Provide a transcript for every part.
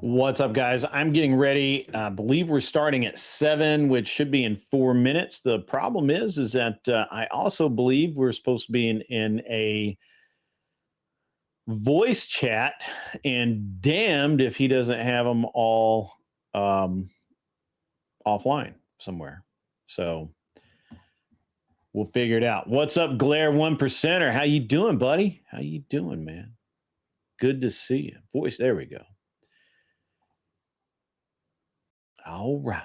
What's up, guys? I'm getting ready. I believe we're starting at 7, which should be in 4 minutes. The problem is that I also believe we're supposed to be in a voice chat, and damned if he doesn't have them all offline somewhere. So we'll figure it out. What's up, Glare 1%er? How you doing, buddy? How you doing, man? Good to see you. Voice, there we go. All right.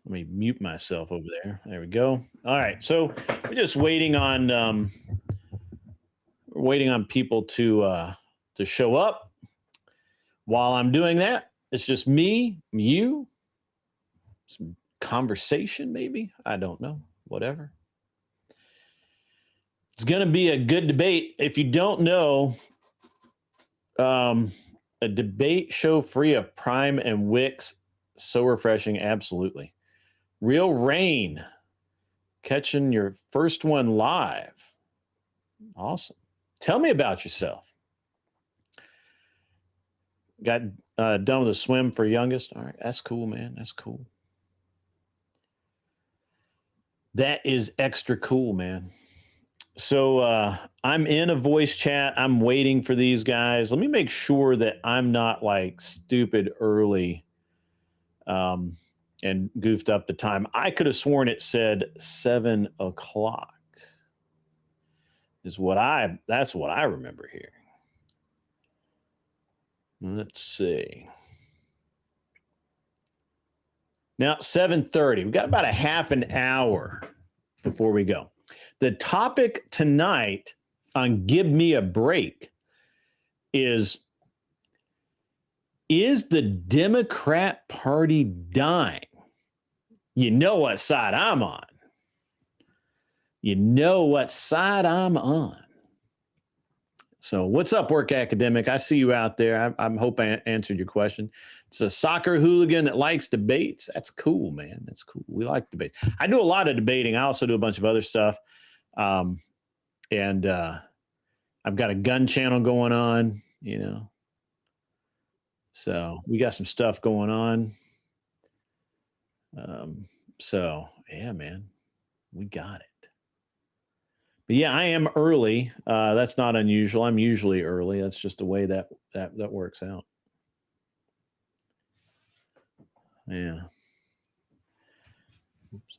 Let me mute myself over there. There we go. All right. So we're just waiting on people to show up. While I'm doing that, it's just me, you, some conversation, maybe. I don't know. Whatever. It's going to be a good debate. If you don't know, a debate show free of Prime and Wix. So refreshing. Absolutely. Real Rain. Catching your first one live. Awesome. Tell me about yourself. Got done with a swim for youngest. All right. That's cool, man. That's cool. That is extra cool, man. So I'm in a voice chat. I'm waiting for these guys. Let me make sure that I'm not like stupid early and goofed up the time. I could have sworn it said 7 o'clock is that's what I remember hearing. Let's see. Now, 7:30. We've got about a half an hour before we go. The topic tonight on Give Me a Break is the Democrat Party dying? You know what side I'm on. You know what side I'm on. So what's up, Work Academic? I see you out there. I hope I answered your question. It's a soccer hooligan that likes debates. That's cool, man. That's cool. We like debates. I do a lot of debating. I also do a bunch of other stuff. I've got a gun channel going on, you know. So we got some stuff going on. So yeah, man, we got it. But yeah, I am early. That's not unusual. I'm usually early. That's just the way that works out. Yeah. Oops.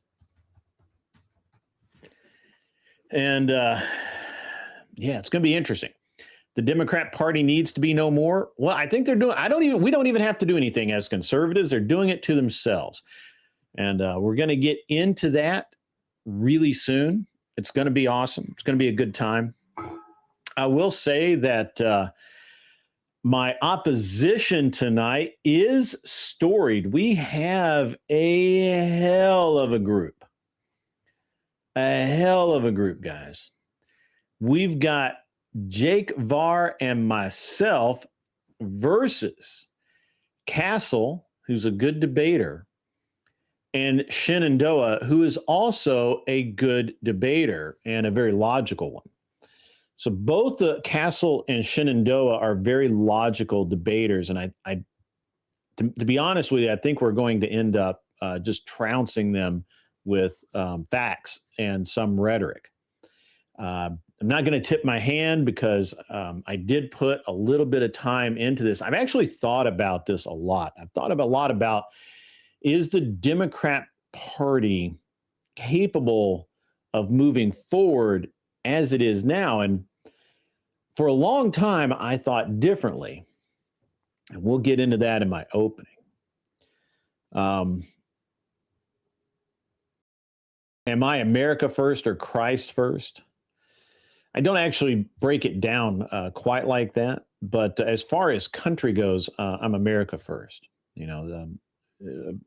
And yeah, it's going to be interesting. The Democrat Party needs to be no more. Well, I think they're doing, we don't even have to do anything as conservatives. They're doing it to themselves. And we're going to get into that really soon. It's going to be awesome. It's going to be a good time. I will say that my opposition tonight is storied. We have a hell of a group. A hell of a group, guys. We've got Jake Varr and myself versus Castle, who's a good debater, and Shenandoah, who is also a good debater and a very logical one. So both the Castle and Shenandoah are very logical debaters. And to be honest with you, I think we're going to end up just trouncing them with facts and some rhetoric. I'm not going to tip my hand because I did put a little bit of time into this. I've actually thought about this a lot. I've thought a lot about, is the Democrat Party capable of moving forward as it is now? And for a long time, I thought differently. And we'll get into that in my opening. Am I America first or Christ first? I don't actually break it down quite like that, but as far as country goes, I'm America first, you know,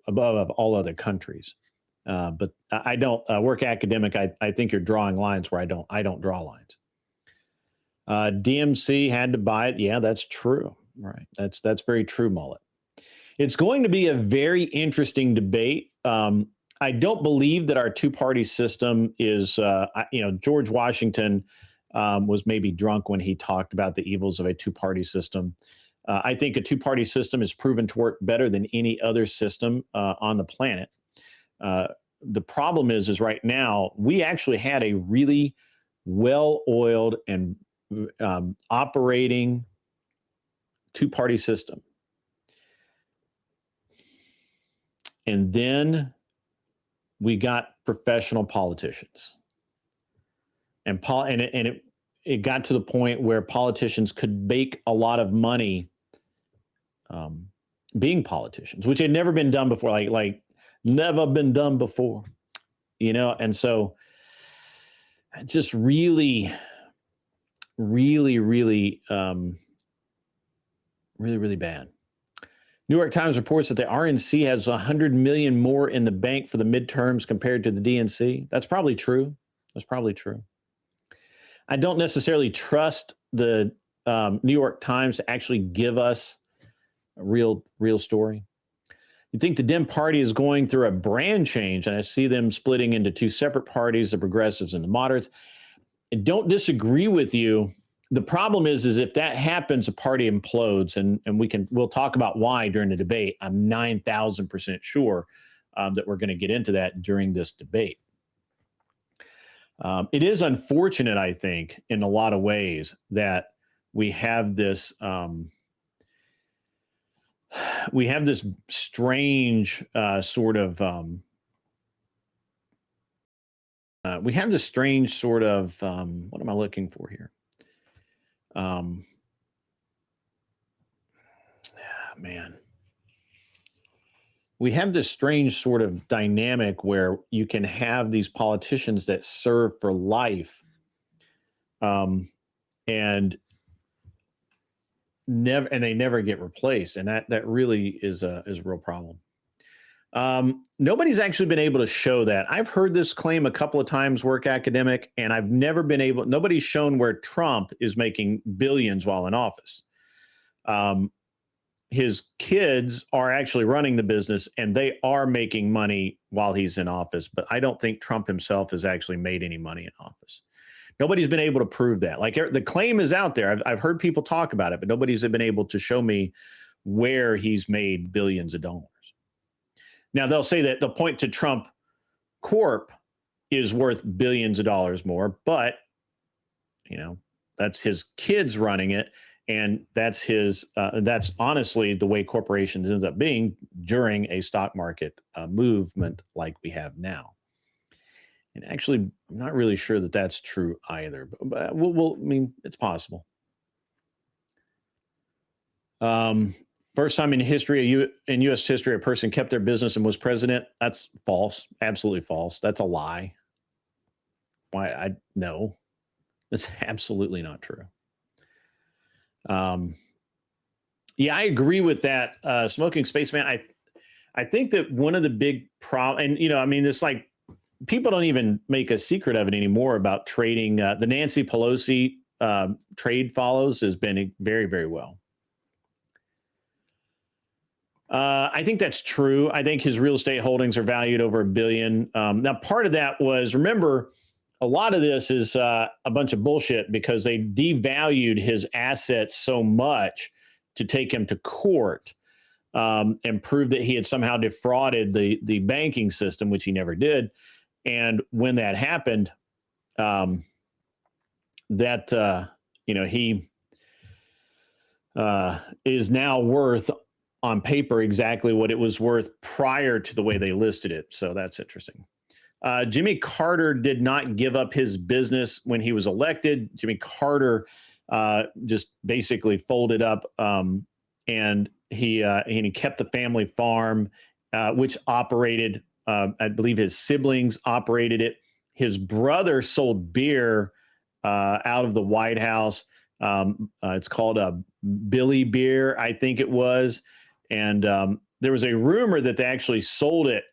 above all other countries. But I don't Work Academic. I think you're drawing lines where I don't draw lines. DMC had to buy it. Yeah, that's true. Right. That's very true, Mullet. It's going to be a very interesting debate. I don't believe that our two-party system is, George Washington was maybe drunk when he talked about the evils of a two-party system. I think a two-party system is proven to work better than any other system on the planet. The problem is right now we actually had a really well-oiled and operating two-party system. And then we got professional politicians. And it got to the point where politicians could make a lot of money being politicians, which had never been done before, like never been done before, and so just really, really, really, really, really bad. New York Times reports that the RNC has 100 million more in the bank for the midterms compared to the DNC. That's probably true. That's probably true. I don't necessarily trust the New York Times to actually give us a real story. You think the Dem Party is going through a brand change, and I see them splitting into two separate parties, the progressives and the moderates. I don't disagree with you. The problem is if that happens, the party implodes, and we'll talk about why during the debate. I'm 9,000% sure that we're going to get into that during this debate. It is unfortunate, I think, in a lot of ways that we have this strange sort of what am I looking for here? Man. We have this strange sort of dynamic where you can have these politicians that serve for life, and they never get replaced, and that really is a real problem. Nobody's actually been able to show that. I've heard this claim a couple of times, Work Academic, and I've never been able. Nobody's shown where Trump is making billions while in office. His kids are actually running the business, and they are making money while he's in office. But I don't think Trump himself has actually made any money in office. Nobody's been able to prove that. Like, the claim is out there. I've heard people talk about it, but nobody's been able to show me where he's made billions of dollars. Now, they'll say that they'll point to Trump Corp is worth billions of dollars more, but that's his kids running it. And that's that's honestly the way corporations ends up being during a stock market movement like we have now. And actually, I'm not really sure that that's true either, but I mean, it's possible. First time in history, in U.S. history, a person kept their business and was president. That's false. Absolutely false. That's a lie. No, that's absolutely not true. Yeah, I agree with that. Smoking Spaceman. I think that one of the big problems, and I mean, it's like people don't even make a secret of it anymore about trading. The Nancy Pelosi trade follows has been very, very well. I think that's true. I think his real estate holdings are valued over $1 billion. Now, part of that was, remember, a lot of this is a bunch of bullshit because they devalued his assets so much to take him to court and prove that he had somehow defrauded the banking system, which he never did. And when that happened, he is now worth on paper exactly what it was worth prior to the way they listed it. So that's interesting. Jimmy Carter did not give up his business when he was elected. Jimmy Carter just basically folded up, and he kept the family farm, which operated. I believe his siblings operated it. His brother sold beer out of the White House. It's called a Billy Beer, I think it was. And there was a rumor that they actually sold it.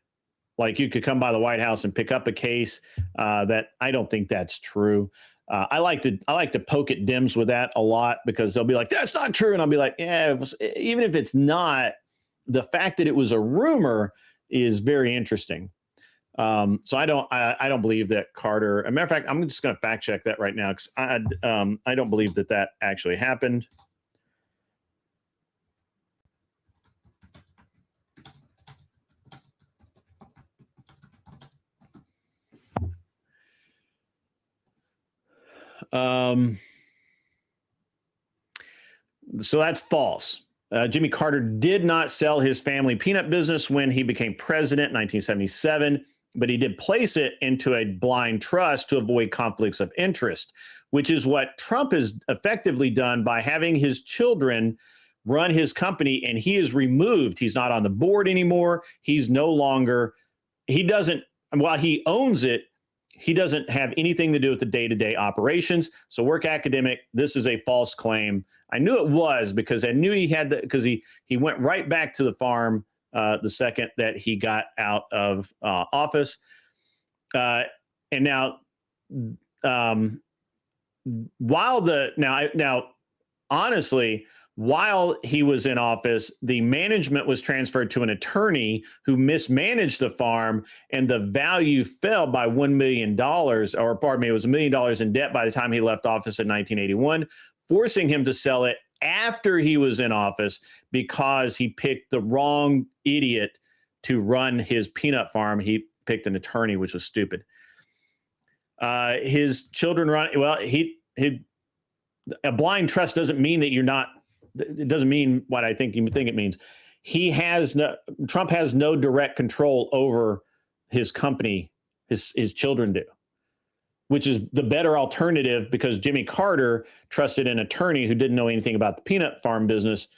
Like, you could come by the White House and pick up a case. That I don't think that's true. I like to poke at Dems with that a lot because they'll be like, "That's not true," and I'll be like, "Yeah, even if it's not, the fact that it was a rumor is very interesting." So I don't believe that Carter. As a matter of fact, I'm just going to fact check that right now because I don't believe that actually happened. So that's false. Jimmy Carter did not sell his family peanut business when he became president in 1977, but he did place it into a blind trust to avoid conflicts of interest, which is what Trump has effectively done by having his children run his company, and he is removed. He's not on the board anymore. He's no longer, he doesn't, while he owns it, he doesn't have anything to do with the day-to-day operations. So work academic, this is a false claim. I knew it was because I knew he had the, because he went right back to the farm the second that he got out of office. And now, honestly, while he was in office, the management was transferred to an attorney who mismanaged the farm, and the value fell by $1 million, or pardon me, it was $1 million in debt by the time he left office in 1981, forcing him to sell it after he was in office because he picked the wrong idiot to run his peanut farm. He picked an attorney, which was stupid. His children run, well, a blind trust doesn't mean that you're not, it doesn't mean what I think you think it means. Trump has no direct control over his company, his children do, which is the better alternative because Jimmy Carter trusted an attorney who didn't know anything about the peanut farm business,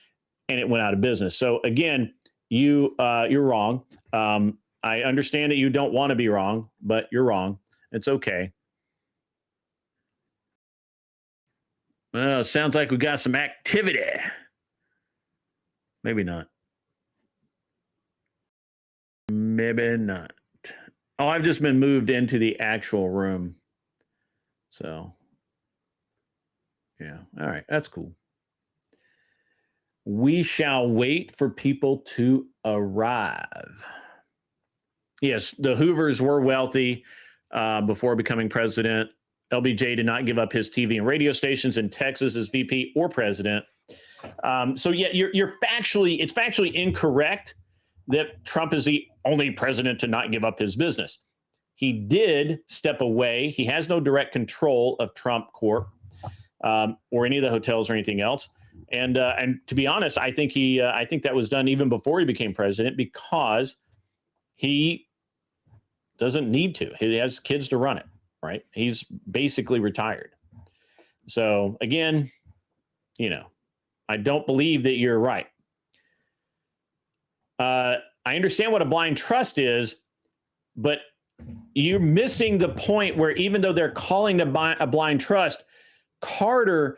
and it went out of business. So again, you're wrong. I understand that you don't want to be wrong, but you're wrong. It's okay. Well, it sounds like we got some activity. Maybe not. Maybe not. Oh, I've just been moved into the actual room. So, yeah. All right. That's cool. We shall wait for people to arrive. Yes, the Hoovers were wealthy before becoming president. LBJ did not give up his TV and radio stations in Texas as VP or president. So yeah, it's factually incorrect that Trump is the only president to not give up his business. He did step away. He has no direct control of Trump Corp or any of the hotels or anything else. And to be honest, I think that was done even before he became president because he doesn't need to. He has kids to run it. Right. He's basically retired. So again, I don't believe that you're right. I understand what a blind trust is, but you're missing the point where even though they're calling it a blind trust, Carter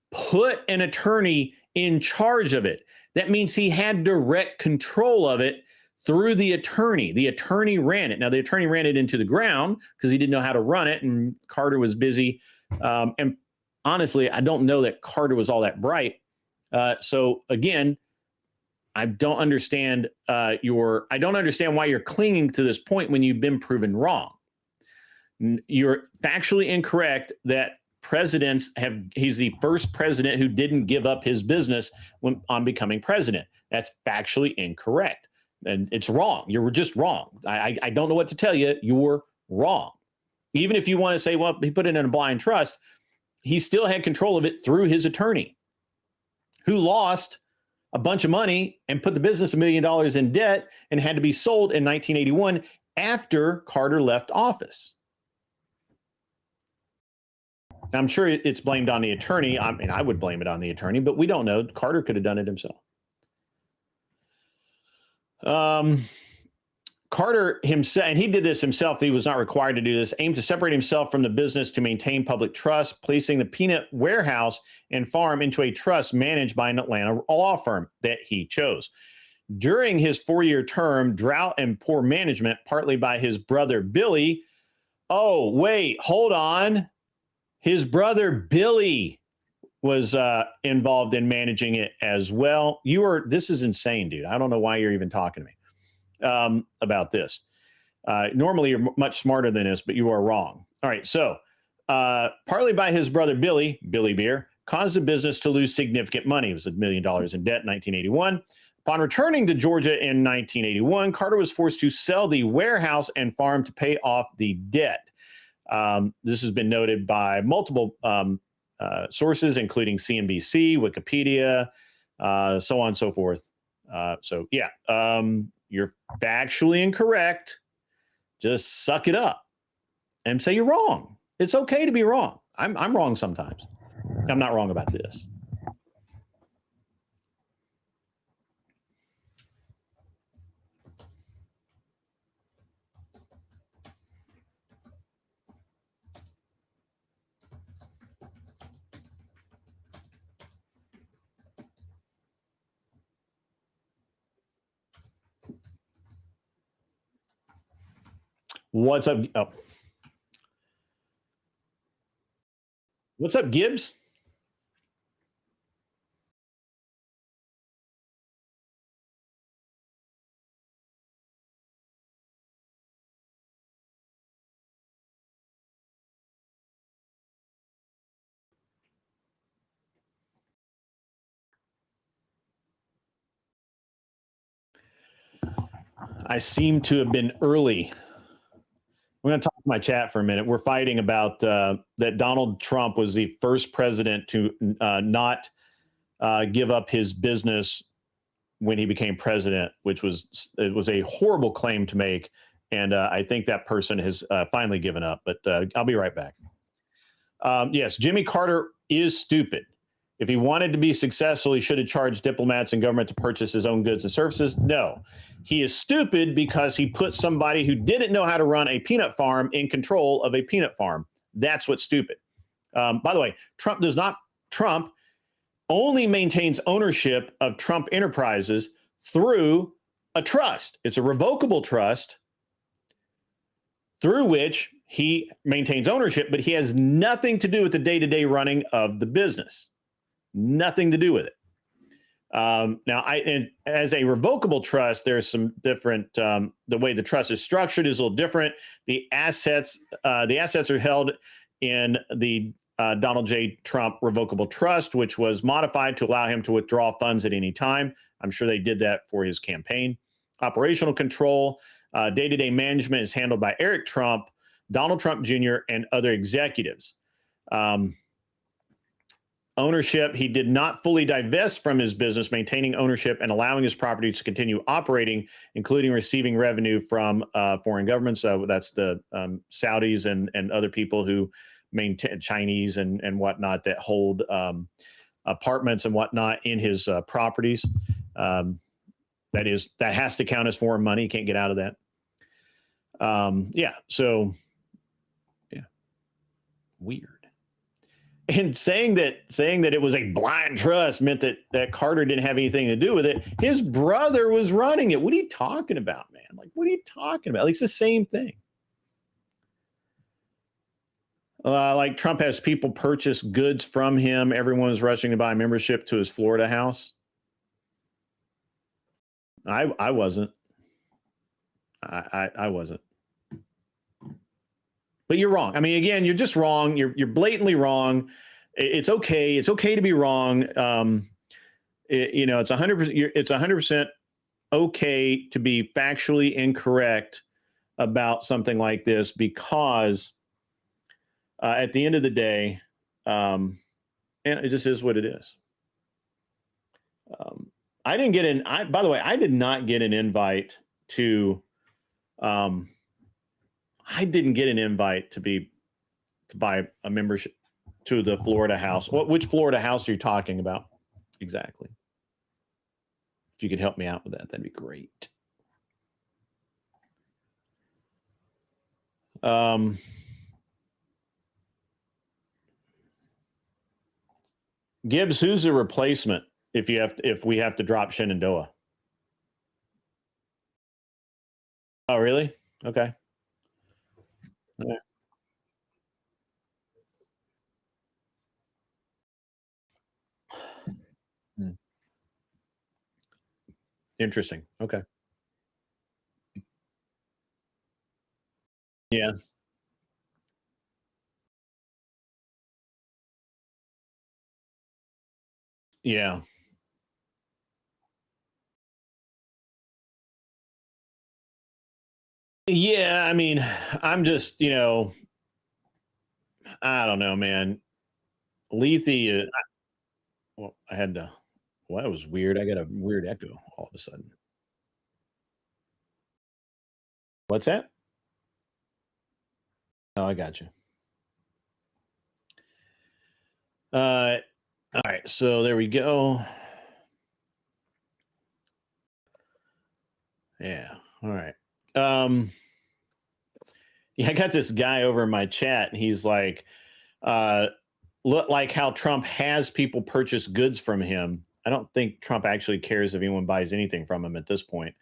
put an attorney in charge of it. That means he had direct control of it through the attorney. The attorney ran it. Now, the attorney ran it into the ground because he didn't know how to run it, and Carter was busy. And honestly, I don't know that Carter was all that bright. So again, I don't understand I don't understand why you're clinging to this point when you've been proven wrong. You're factually incorrect that he's the first president who didn't give up his business on becoming president. That's factually incorrect. And it's wrong. You're just wrong. I don't know what to tell you. You're wrong. Even if you want to say, well, he put it in a blind trust, he still had control of it through his attorney, who lost a bunch of money and put the business $1 million in debt and had to be sold in 1981 after Carter left office. I'm sure it's blamed on the attorney. I mean, I would blame it on the attorney, but we don't know. Carter could have done it himself. Carter himself, and he did this himself, he was not required to do this, aimed to separate himself from the business to maintain public trust, placing the peanut warehouse and farm into a trust managed by an Atlanta law firm that he chose. During his 4-year term, drought and poor management, partly by his brother Billy. Oh, wait, hold on. His brother Billy was involved in managing it as well. This is insane, dude. I don't know why you're even talking to me about this. Normally, you're much smarter than this, but you are wrong. All right, so partly by his brother Billy Beer, caused the business to lose significant money. It was $1 million in debt in 1981. Upon returning to Georgia in 1981, Carter was forced to sell the warehouse and farm to pay off the debt. This has been noted by multiple sources, including CNBC, Wikipedia, so on and so forth. So, yeah, you're factually incorrect. Just suck it up and say you're wrong. It's okay to be wrong. I'm wrong sometimes. I'm not wrong about this. What's up? Oh. What's up, Gibbs? I seem to have been early. We're going to talk to my chat for a minute. We're fighting about that Donald Trump was the first president to not give up his business when he became president, which was a horrible claim to make. And I think that person has finally given up. But I'll be right back. Yes, Jimmy Carter is stupid. If he wanted to be successful, he should have charged diplomats and government to purchase his own goods and services. No, he is stupid because he put somebody who didn't know how to run a peanut farm in control of a peanut farm. That's what's stupid. By the way, Trump only maintains ownership of Trump Enterprises through a trust. It's a revocable trust through which he maintains ownership, but he has nothing to do with the day-to-day running of the business. Nothing to do with it. Now, as a revocable trust, there's some different. The way the trust is structured is a little different. The assets are held in the Donald J. Trump Revocable Trust, which was modified to allow him to withdraw funds at any time. I'm sure they did that for his campaign. Operational control, day-to-day management is handled by Eric Trump, Donald Trump Jr., and other executives. Ownership, he did not fully divest from his business, maintaining ownership and allowing his properties to continue operating, including receiving revenue from foreign governments. So that's the Saudis and other people who maintain, Chinese and whatnot, that hold apartments and whatnot in his properties. That has to count as foreign money. You can't get out of that. Yeah. So, yeah, weird. And saying that it was a blind trust meant that Carter didn't have anything to do with it. His brother was running it. What are you talking about, man? Like, what are you talking about? Like, it's the same thing. Like, Trump has people purchase goods from him. Everyone was rushing to buy membership to his Florida house. I wasn't. I wasn't. But you're wrong. I mean, again, you're just wrong. You're blatantly wrong. It's okay. It's okay to be wrong. It's 100%. It's 100% okay to be factually incorrect about something like this, because at the end of the day, it just is what it is. I didn't get in. By the way, I did not get an invite to. I didn't get an invite to buy a membership to the Florida house. Which Florida house are you talking about exactly? If you could help me out with that, that'd be great. Gibbs, who's the replacement if we have to drop Shenandoah? Oh, really? Okay. Yeah. Interesting. Okay. Yeah. Yeah. Yeah. I mean, I'm just, I don't know, man. Lethe, well, I had to. Well, that was weird. I got a weird echo all of a sudden. What's that? Oh, I got you. All right. So there we go. Yeah. All right. Yeah, I got this guy over in my chat, and he's like, uh, look like how Trump has people purchase goods from him. I don't think Trump actually cares if anyone buys anything from him at this point.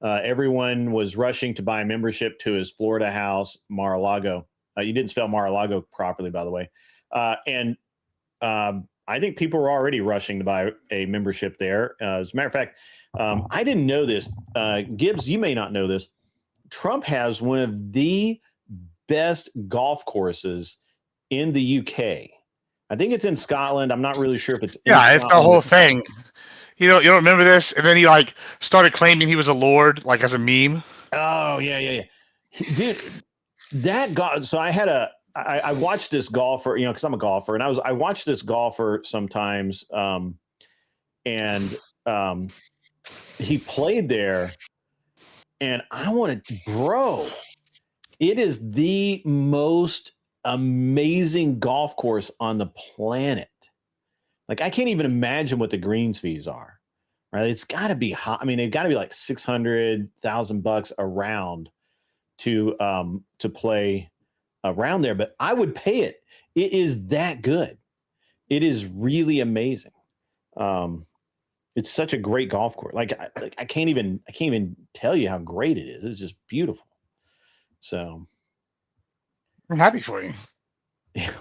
Everyone was rushing to buy membership to his Florida house, Mar-a-Lago. You didn't spell Mar-a-Lago properly, by the way. And I think people were already rushing to buy a membership there. As a matter of fact, I didn't know this. Gibbs, you may not know this. Trump has one of the best golf courses in the UK. I think it's in Scotland. I'm not really sure if it's in Scotland. It's the whole thing. You don't remember this? And then he like started claiming he was a lord, like as a meme. Oh yeah. Dude, that golf. So I watched this golfer, because I'm a golfer, and I watched this golfer sometimes, and he played there, and I wanted, bro, it is the most amazing golf course on the planet. Like, I can't even imagine what the greens fees are, right? It's got to be hot. I mean, they've got to be like $600,000 a round to play around there, but I would pay it. It is that good. It is really amazing. It's such a great golf course. Like I can't even tell you how great it is. It's just beautiful. So I'm happy for you. Yeah.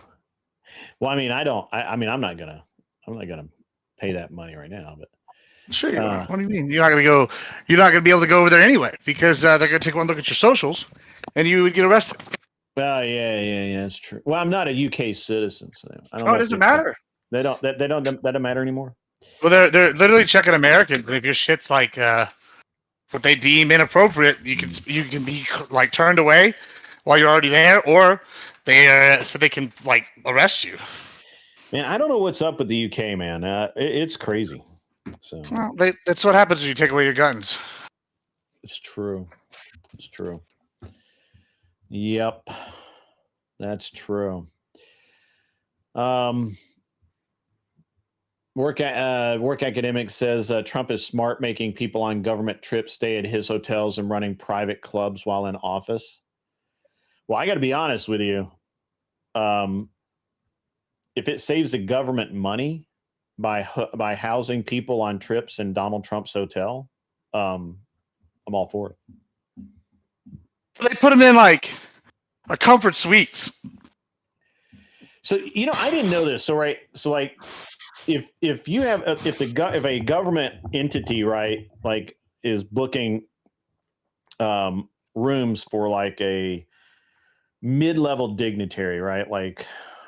Well, I mean, I'm not gonna pay that money right now, but sure you are. What do you mean? You're not gonna be able to go over there anyway, because they're gonna take one look at your socials and you would get arrested. Well, yeah, it's true. Well, I'm not a UK citizen, so I don't know. It doesn't matter. That don't matter anymore. Well, they're literally checking Americans, but if your shit's like what they deem inappropriate, you can be like turned away while you're already there, or they can like arrest you. Man, I don't know what's up with the UK, man. It's crazy. So that's what happens when you take away your guns. It's true. Yep, that's true. Work Academic says Trump is smart, making people on government trips stay at his hotels and running private clubs while in office. Well, I got to be honest with you. If it saves the government money by housing people on trips in Donald Trump's hotel, I'm all for it. They put them in like a comfort suites. So I didn't know this. So like, if you have if a government entity, right, like is booking rooms for like a mid-level dignitary, right, like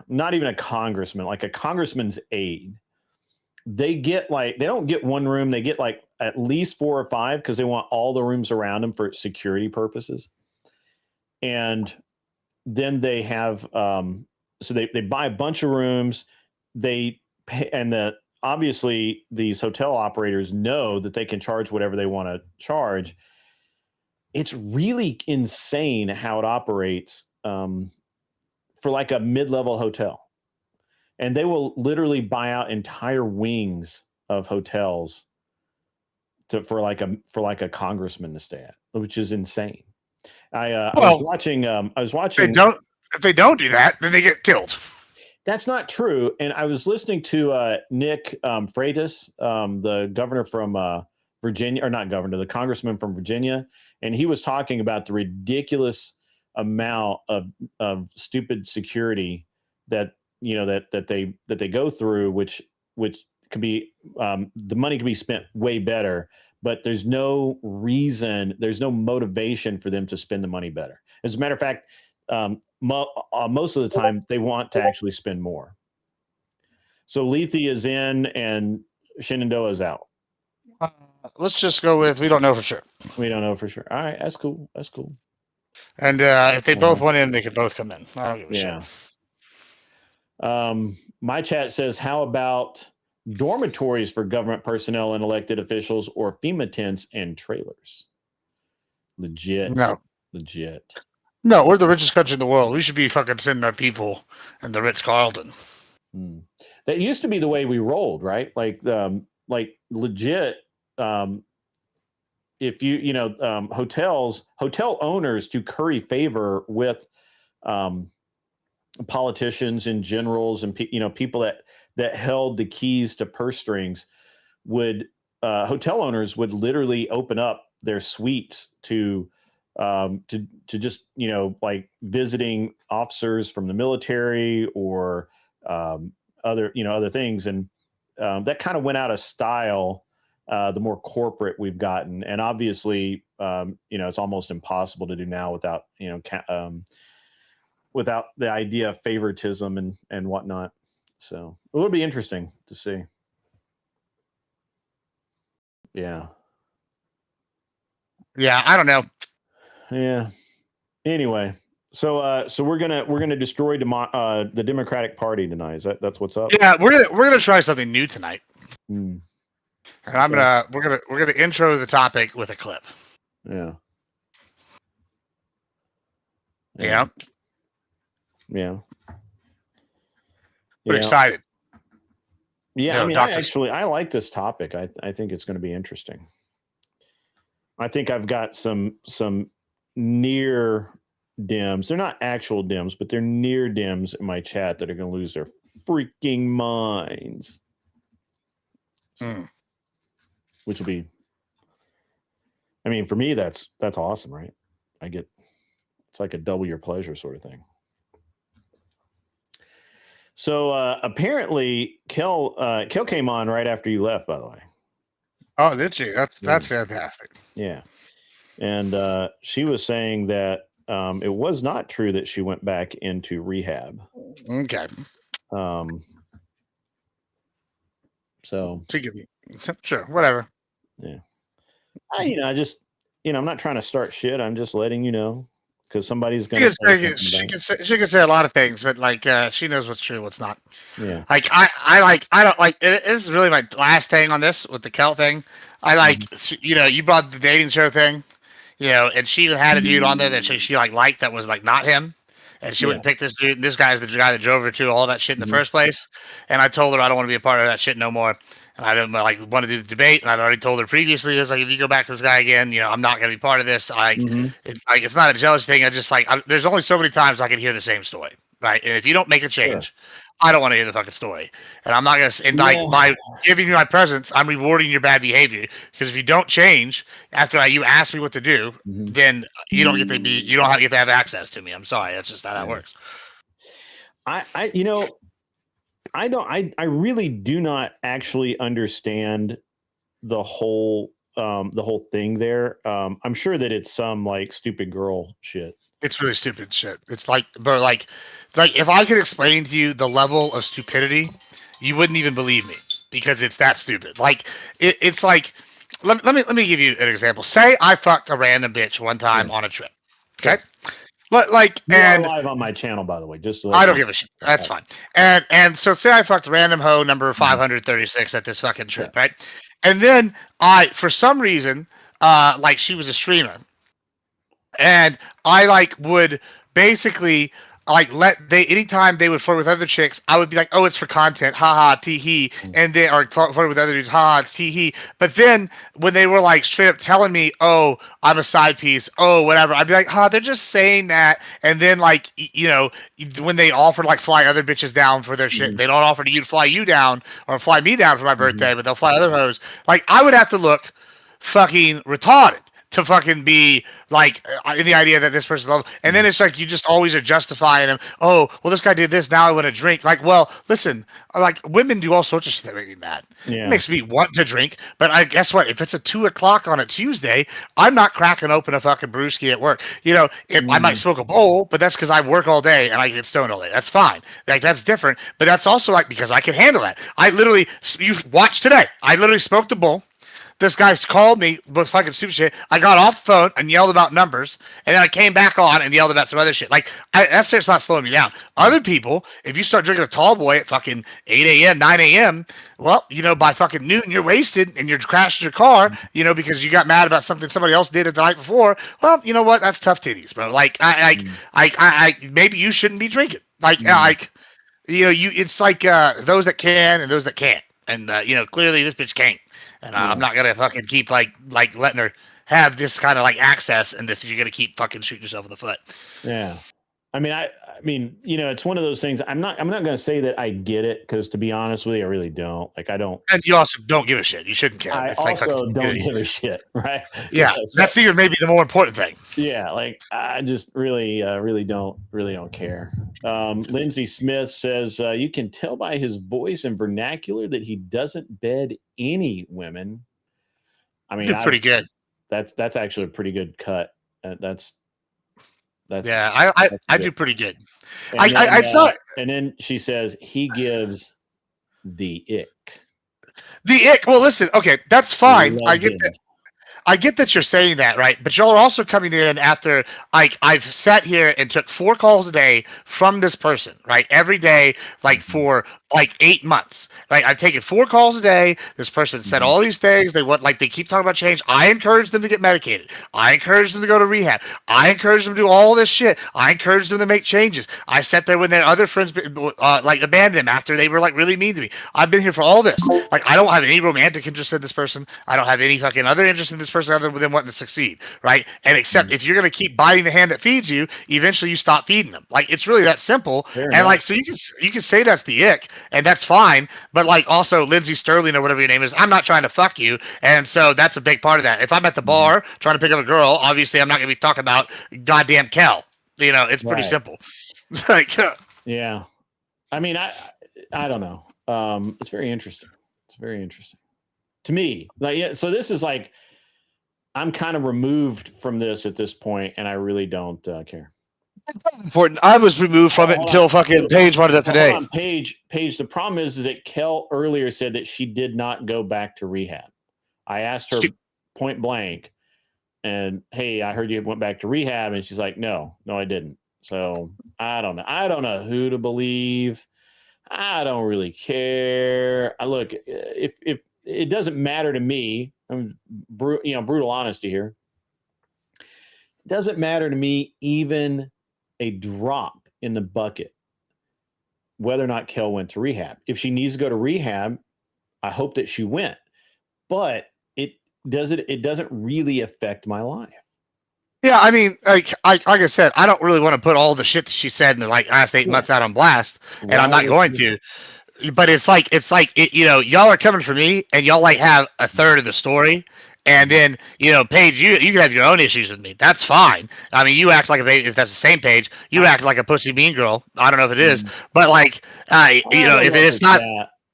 not even a congressman, like a congressman's aide, they don't get one room, they get like at least 4 or 5 because they want all the rooms around them for security purposes. And then they have so they buy a bunch of rooms, they pay, and obviously these hotel operators know that they can charge whatever they want to charge. It's really insane how it operates for like a mid-level hotel. And they will literally buy out entire wings of hotels for like a congressman to stay at, which is insane. I was watching. If they don't do that, then they get killed. That's not true. And I was listening to Nick Freitas, the governor from Virginia, or not governor, the congressman from Virginia, and he was talking about the ridiculous amount of stupid security that they go through, which could be the money could be spent way better, but there's no reason, there's no motivation for them to spend the money better. As a matter of fact, most of the time they want to actually spend more. So Lethe is in and Shenandoah is out. Let's just go with we don't know for sure. We don't know for sure. All right, that's cool. And if they both went in, they could both come in. I don't give a shit. My chat says, how about dormitories for government personnel and elected officials, or FEMA tents and trailers? Legit. No. Legit. No, we're the richest country in the world. We should be fucking sending our people in the Ritz-Carlton. That used to be the way we rolled, right? Like legit. If hotel owners, to curry favor with politicians and generals and people that held the keys to purse strings, hotel owners would literally open up their suites to just like visiting officers from the military or other things, and that kind of went out of style the more corporate we've gotten, and obviously it's almost impossible to do now without without the idea of favoritism and whatnot. So it would be interesting to see. Yeah, I don't know. Yeah. Anyway, so we're gonna destroy the Democratic Party tonight. That's what's up? Yeah, we're gonna try something new tonight. And we're gonna intro the topic with a clip. Yeah. Yeah. We're Yeah. excited. Yeah, I mean, I like this topic. I think it's going to be interesting. I think I've got some near Dems. They're not actual Dems, but they're near Dems in my chat that are going to lose their freaking minds. Which will be, I mean, for me, that's awesome, right? It's like a double your pleasure sort of thing. So apparently, Kel came on right after you left, by the way. Oh, did she? That's fantastic. Yeah, and she was saying that it was not true that she went back into rehab. Okay. So sure, whatever. Yeah. I'm not trying to start shit. I'm just letting you know, because somebody's going to she can say a lot of things, but like she knows what's true, what's not. Yeah. Like I don't like it. This is really my last thing on this with the Kel thing. I like you brought the dating show thing, and she had a dude on there that she liked that was like not him. And she wouldn't pick this dude. And this guy's the guy that drove her to all that shit in the first place. And I told her I don't want to be a part of that shit no more. And I didn't want to do the debate. And I'd already told her previously, it's like, if you go back to this guy again, I'm not going to be part of this. It's not a jealous thing. I just there's only so many times I can hear the same story, right? And if you don't make a change, I don't want to hear the fucking story. And I'm not going to, by giving you my presence, I'm rewarding your bad behavior. Because if you don't change after you ask me what to do, then you don't get to have access to me. I'm sorry. That's just how that works. I really do not actually understand the whole thing there. I'm sure that it's some like stupid girl shit. It's really stupid shit. It's like if I could explain to you the level of stupidity, you wouldn't even believe me, because it's that stupid. Like it's like, let me give you an example. Say I fucked a random bitch one time on a trip. Okay. Like, you are live on my channel, by the way. Just I don't give a shit. That's fine. And so say I fucked random hoe number 536 at this fucking trip, right? And then for some reason, she was a streamer, and I would basically anytime they would flirt with other chicks, I would be like, oh, it's for content, haha, tee hee, and they are flirting with other dudes, haha, it's tee hee. But then when they were like straight up telling me, oh, I'm a side piece, oh, whatever, I'd be like, they're just saying that. And then when they offer fly other bitches down for their shit, they don't offer to fly you down or fly me down for my birthday, but they'll fly other hoes. I would have to look fucking retarded to fucking be in the idea that this person's love, and then it's like you just always are justifying him. Oh, well, this guy did this. Now I want to drink. Well, listen, women do all sorts of shit that make me mad. Yeah. It makes me want to drink, but guess what? If it's 2 o'clock on a Tuesday, I'm not cracking open a fucking brewski at work. I might smoke a bowl, but that's because I work all day and I get stoned all day. That's fine. That's different. But that's also because I can handle that. You watch today. I literally smoked a bowl. This guy's called me with fucking stupid shit. I got off the phone and yelled about numbers, and then I came back on and yelled about some other shit. Like, that's just not slowing me down. Other people, if you start drinking a tall boy at fucking 8 a.m., 9 a.m., well, by fucking noon, you're wasted and you're crashing your car, because you got mad about something somebody else did the night before. Well, you know what? That's tough titties, bro. Like, I maybe you shouldn't be drinking. It's like those that can and those that can't. And clearly this bitch can't. And I'm not gonna fucking keep like letting her have this kind of like access, and this you're gonna keep fucking shooting yourself in the foot. Yeah. I mean, it's one of those things. I'm not going to say that I get it, because to be honest with you, I really don't. Like, I don't. And you also don't give a shit. You shouldn't care. I It's also don't give a shit, right? Yeah, that's even maybe the more important thing. Yeah, like I just really don't care. Lindsay Smith says you can tell by his voice and vernacular that he doesn't bed any women. I mean, pretty good. That's actually a pretty good cut. That's yeah. I do pretty good. I thought, and then she says he gives the ick. The ick. Well, listen. Okay, that's fine. I get that. I get that you're saying that, right? But y'all are also coming in after I've sat here and took 4 calls a day from this person, right? Every day, for 8 months. Like, I've taken 4 calls a day. This person said all these things. They keep talking about change. I encourage them to get medicated. I encourage them to go to rehab. I encourage them to do all this shit. I encourage them to make changes. I sat there when their other friends abandoned them after they were really mean to me. I've been here for all this. I don't have any romantic interest in this person. I don't have any fucking other interest in this person other than wanting to succeed, right? And except if you're going to keep biting the hand that feeds you, eventually you stop feeding them. It's really that simple. So you can say that's the ick, and that's fine. But also Lindsay Sterling or whatever your name is, I'm not trying to fuck you, and so that's a big part of that. If I'm at the bar trying to pick up a girl, obviously I'm not going to be talking about goddamn Kel. It's pretty simple. Yeah, I mean, I don't know. It's very interesting. It's very interesting to me. So this is I'm kind of removed from this at this point, and I really don't care. Important. I was removed from it until fucking Paige wanted that today. Hold on, Paige. The problem is that Kel earlier said that she did not go back to rehab. I asked her point blank, and hey, I heard you went back to rehab, and she's like, no, I didn't. So I don't know. I don't know who to believe. I don't really care. Look, if it doesn't matter to me, I'm brutal honesty here. It doesn't matter to me even a drop in the bucket whether or not Kel went to rehab. If she needs to go to rehab, I hope that she went. But it doesn't really affect my life. Yeah, I mean, like I said, I don't really want to put all the shit that she said in the last 8 months out on blast, and I'm not going to. But it's y'all are coming for me, and y'all have a third of the story, and then Paige, you can have your own issues with me. That's fine. I mean, you act like a baby. If that's the same Paige, you act like a pussy mean girl. I don't know if it is, but if it's not.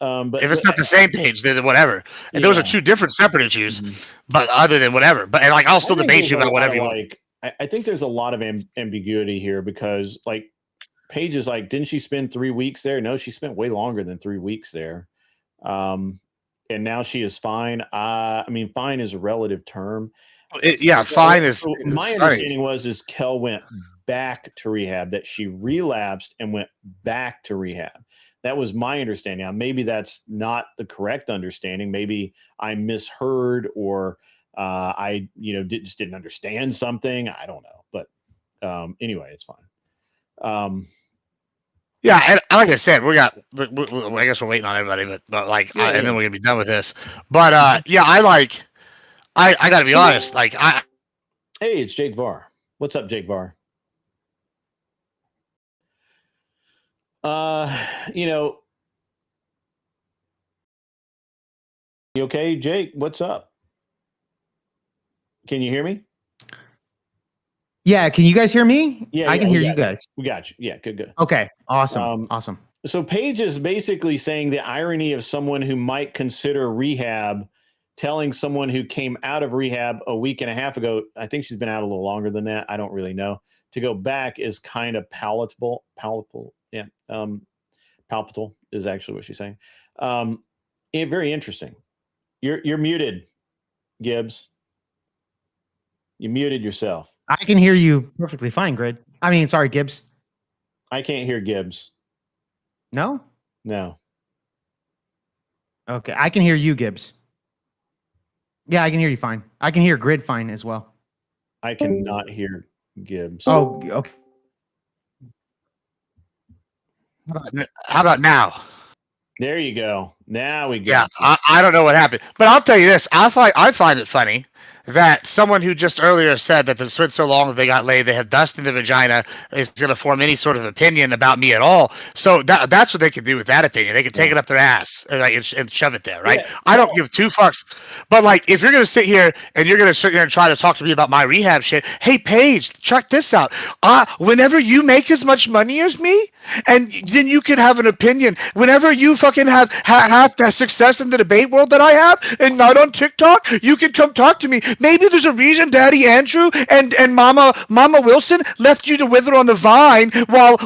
But if it's not the same Page, then whatever. And those are 2 different separate issues. But other than whatever, but I'll still debate you about whatever you want. I think there's a lot of ambiguity here, because Paige is didn't she spend 3 weeks there? No, she spent way longer than 3 weeks there. And now she is fine. I mean, fine is a relative term. Fine is. My understanding is Kel went back to rehab, that she relapsed and went back to rehab. That was my understanding. Now, maybe that's not the correct understanding. Maybe I misheard, or I just didn't understand something. I don't know. But anyway, it's fine. Yeah, and like I said, I guess we're waiting on everybody, but and then we're gonna be done with this. But I gotta be honest. Hey, it's Jake Var. What's up, Jake Var? You okay, Jake? What's up? Can you hear me? Yeah, can you guys hear me? I can hear you guys. We got you. Yeah, good. Okay, awesome. Awesome. So Paige is basically saying the irony of someone who might consider rehab telling someone who came out of rehab a week and a half ago, I think she's been out a little longer than that, I don't really know, to go back is kind of palatable. Yeah. Palpable is actually what she's saying. Very interesting. You're muted, Gibbs? You muted yourself. I can hear you perfectly fine, Grid. I mean, sorry, Gibbs. I can't hear Gibbs. No? No. Okay, I can hear you, Gibbs. Yeah, I can hear you fine. I can hear Grid fine as well. I cannot hear Gibbs. Oh, okay. How about now? There you go. Now we go. Yeah, I don't know what happened, but I'll tell you this: I find it funny that someone who just earlier said that it's been so long that they got laid, they have dust in the vagina, is going to form any sort of opinion about me at all. So that's what they can do with that opinion. They can take it up their ass and shove it there, right? Yeah. I don't give two fucks. But like, if you're going to sit here and you're going to sit here and try to talk to me about my rehab shit, hey Paige, check this out. Whenever you make as much money as me, and then you can have an opinion. Whenever you fucking have that success in the debate world that I have, and not on TikTok, you can come talk to me. Maybe there's a reason Daddy Andrew and Mama Wilson left you to wither on the vine while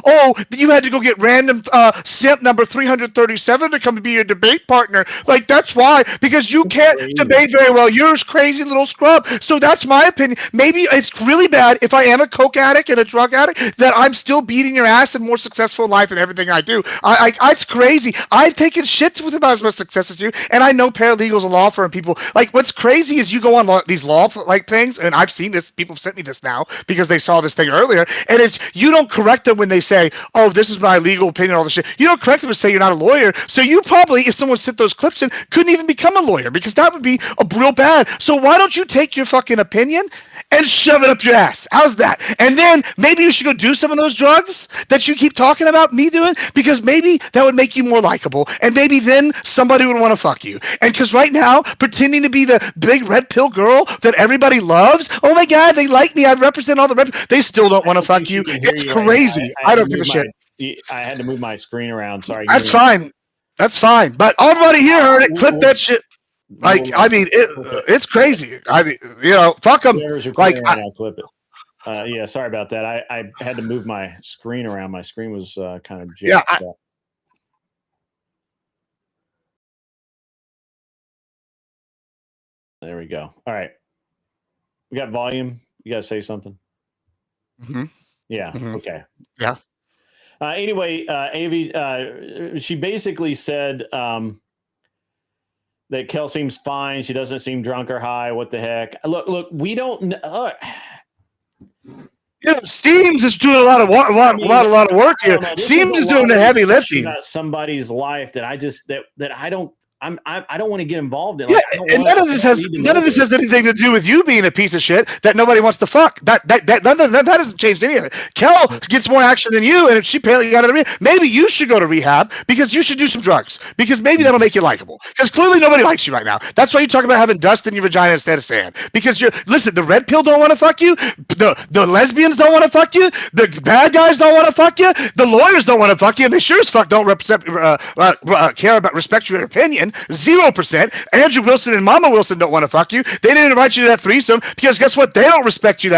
you had to go get random simp number 337 to come and be your debate partner. Like, that's why, because you can't debate very well. You're a crazy little scrub. So that's my opinion. Maybe it's really bad if I am a coke addict and a drug addict that I'm still beating your ass and more successful in life in everything I do. It's crazy. I've taken shits with about as much success as you, and I know paralegals and law firm people. Like, what's crazy is you go on these law like things, and I've seen this. People have sent me this now because they saw this thing earlier, and it's, you don't correct them when they say, "Oh, this is my legal opinion," all this shit. You don't correct them and say you're not a lawyer. So you probably, if someone sent those clips in, couldn't even become a lawyer, because that would be a real bad. So why don't you take your fucking opinion and shove it up your ass? How's that? And then maybe you should go do some of those drugs that you keep talking about me doing, because maybe that would make you more likable, and maybe then somebody would want to fuck you. And because right now, pretending to be the big red pill girl that everybody loves, oh my God, they like me, I represent all the red, they still don't want to fuck you. It's crazy. I don't give a shit. I had to move my screen around. Sorry. That's fine. That's fine. But everybody here heard it. Clip that shit. Like, I mean, it's crazy. I mean, fuck them. Like, I'll clip it. Yeah, sorry about that. I had to move my screen around. My screen was kind of jammed up. There we go. All right. We got volume. You got to say something? Mm-hmm. Yeah. Mm-hmm. Okay. Yeah. Anyway, Avi, she basically said that Kel seems fine. She doesn't seem drunk or high. What the heck? Look, we don't know. Seams is doing a lot of work here. Seams is doing the heavy lifting. About somebody's life that I just that I don't. I don't want to get involved in. Yeah, and none of this has anything to do with you being a piece of shit that nobody wants to fuck. That hasn't changed any of it. Kel gets more action than you, and if she apparently got out of rehab, maybe you should go to rehab, because you should do some drugs, because maybe that'll make you likable. Because clearly nobody likes you right now. That's why you talk about having dust in your vagina instead of sand. Because listen, the red pill don't want to fuck you, the lesbians don't want to fuck you, the bad guys don't want to fuck you, the lawyers don't want to fuck you, and they sure as fuck don't care about respect your opinion. 0%. Andrew Wilson and Mama Wilson don't want to fuck you. They didn't invite you to that threesome because guess what? They don't respect you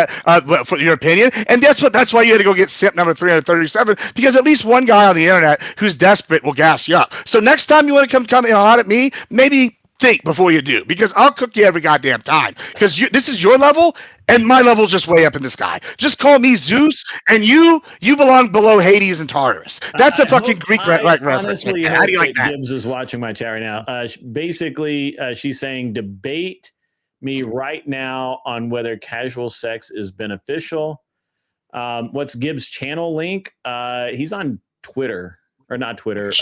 for your opinion. And guess what? That's why you had to go get simp number 337, because at least one guy on the internet who's desperate will gas you up. So next time you want to come hot at me, maybe think before you do, because I'll cook you every goddamn time. Because this is your level, and my level's just way up in the sky. Just call me Zeus, and you belong below Hades and Tartarus. That's a fucking Greek reference. Honestly, how do you like that? Gibbs is watching my chat right now. Basically, she's saying debate me right now on whether casual sex is beneficial. What's Gibbs' channel link? He's on Twitter, or not Twitter.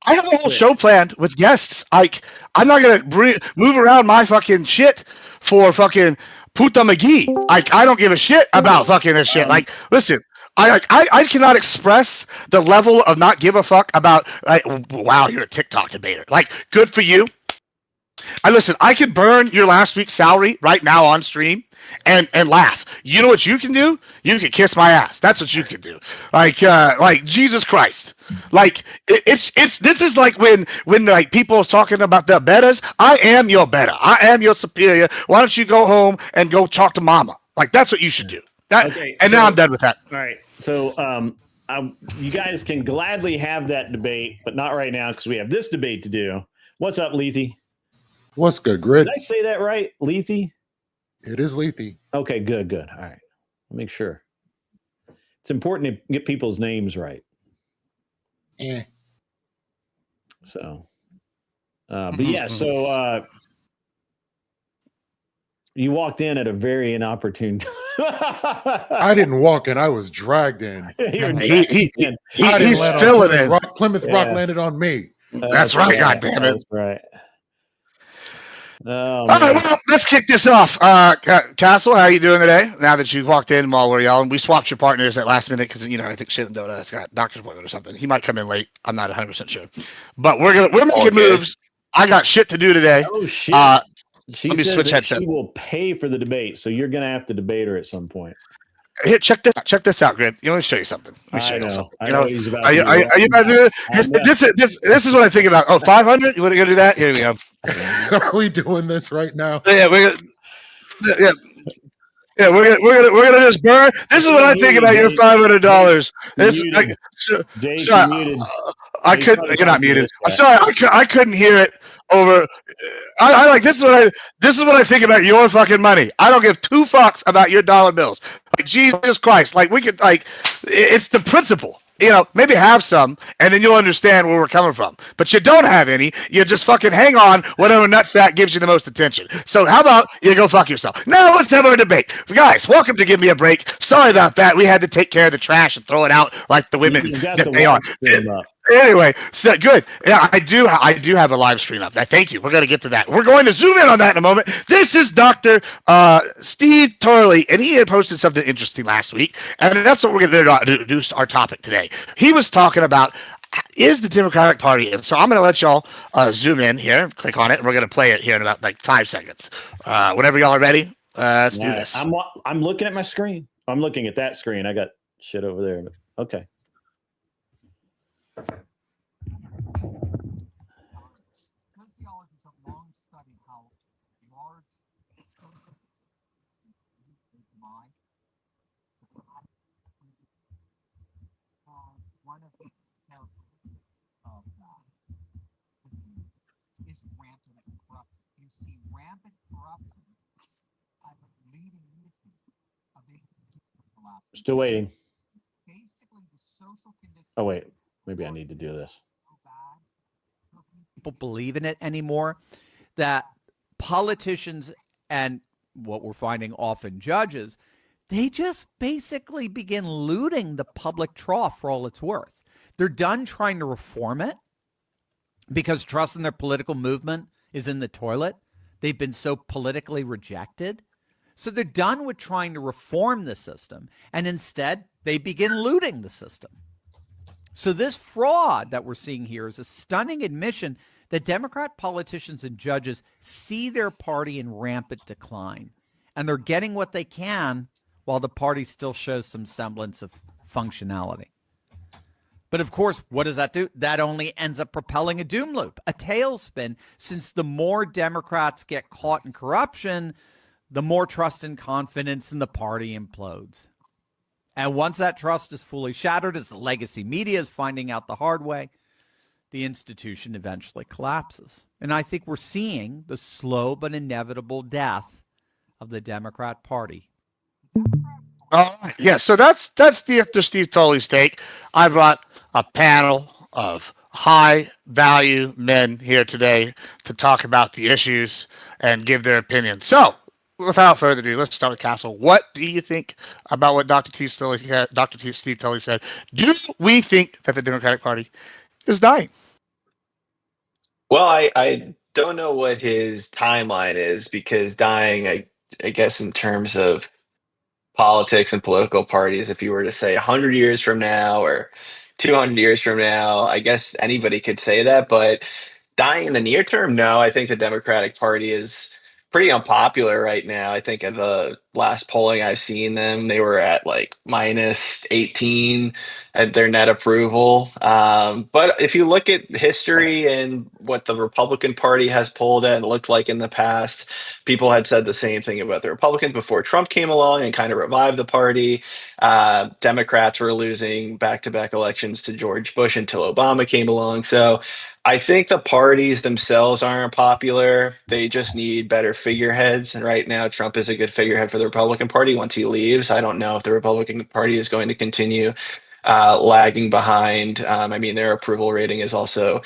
I have a whole show planned with guests. Like, I'm not gonna move around my fucking shit for fucking Puta McGee. Like, I don't give a shit about fucking this shit. Like, listen, I cannot express the level of not give a fuck about. Like, wow, you're a TikTok debater. Like, good for you. Listen, I could burn your last week's salary right now on stream and laugh. You know what you can do? You can kiss my ass. That's what you can do. Like Jesus Christ. Like, this is like when like people are talking about the betters. I am your better. I am your superior. Why don't you go home and go talk to mama? Like, that's what you should do. Now I'm done with that. All right. So you guys can gladly have that debate, but not right now, because we have this debate to do. What's up, Lethe? What's good, Grid? Did I say that right? Lethe? It is Lethe. Okay, good. All right. I'll make sure. It's important to get people's names right. Eh. So, but yeah, so you walked in at a very inopportune time. I didn't walk in. I was dragged in. He's let filling in. Plymouth Rock landed on me. That's right, goddammit. That's right. Oh, all right, well, let's kick this off. Castle, how are you doing today? Now that you walked in while we're yelling, we swapped your partners at last minute because I think Shenandoah's got a doctor's appointment or something. He might come in late. I'm not 100% sure, but we're making moves. I got shit to do today. Oh shit! She let me says switch that headset. she will pay for the debate, so you're gonna have to debate her at some point. Here, check this out, Grid. Let me show you something. Let me show you something. I know what he's about are you about to do this is what I think about. Oh, 500? You want to go do that? Here we go. Are we doing this right now? Yeah, we're gonna just burn. This is what I think about your $500. I couldn't. You're not muted. I'm sorry. I couldn't hear it over. I like this is what I think about your fucking money. I don't give two fucks about your dollar bills. Like Jesus Christ. Like we could it's the principle. Maybe have some, and then you'll understand where we're coming from. But you don't have any. You just fucking hang on whatever nutsack gives you the most attention. So how about you go fuck yourself? Now let's have our debate. Guys, welcome to Give Me a Break. Sorry about that. We had to take care of the trash and throw it out like the women that they are. Anyway, so good. Yeah, I do have a live stream up. Thank you. We're going to get to that. We're going to zoom in on that in a moment. This is Dr. Steve Turley, and he had posted something interesting last week, and that's what we're going to introduce our topic today. He was talking about is the Democratic Party, and so I'm going to let y'all zoom in here, click on it, and we're going to play it here in about 5 seconds. Whenever y'all are ready, let's do this. I'm looking at my screen. I'm looking at that screen. I got shit over there. Okay. Sociologists have long studied how large mind one of the characteristics of that is rampant corruption. You see rampant corruption as a leading indicator of collapse. Still waiting. Basically, the social conditions. Oh wait, maybe I need to do this. People believe in it anymore, that politicians and what we're finding often judges, they just basically begin looting the public trough for all it's worth. They're done trying to reform it because trust in their political movement is in the toilet. They've been so politically rejected. So they're done with trying to reform the system, and instead they begin looting the system. So this fraud that we're seeing here is a stunning admission that Democrat politicians and judges see their party in rampant decline, and they're getting what they can while the party still shows some semblance of functionality. But of course, what does that do? That only ends up propelling a doom loop, a tailspin, since the more Democrats get caught in corruption, the more trust and confidence in the party implodes. And once that trust is fully shattered, as the legacy media is finding out the hard way, the institution eventually collapses. And I think we're seeing the slow but inevitable death of the Democrat Party. Yeah, so that's the Steve Tully's take. I brought a panel of high-value men here today to talk about the issues and give their opinion. So, without further ado, let's start with Castle. What do you think about what Dr. Steve Tully said? Do we think that the Democratic Party is dying? Well, I don't know what his timeline is, because dying, I guess in terms of politics and political parties, if you were to say 100 years from now or 200 years from now, I guess anybody could say that. But dying in the near term, no. I think the Democratic Party is pretty unpopular right now. I think the last polling I've seen them, they were at like minus 18 at their net approval. But if you look at history and what the Republican Party has polled at and looked like in the past, people had said the same thing about the Republicans before Trump came along and kind of revived the party. Democrats were losing back-to-back elections to George Bush until Obama came along. So I think the parties themselves aren't popular. They just need better figureheads. And right now, Trump is a good figurehead for the Republican Party. Once he leaves, I don't know if the Republican Party is going to continue lagging behind. I mean, their approval rating is also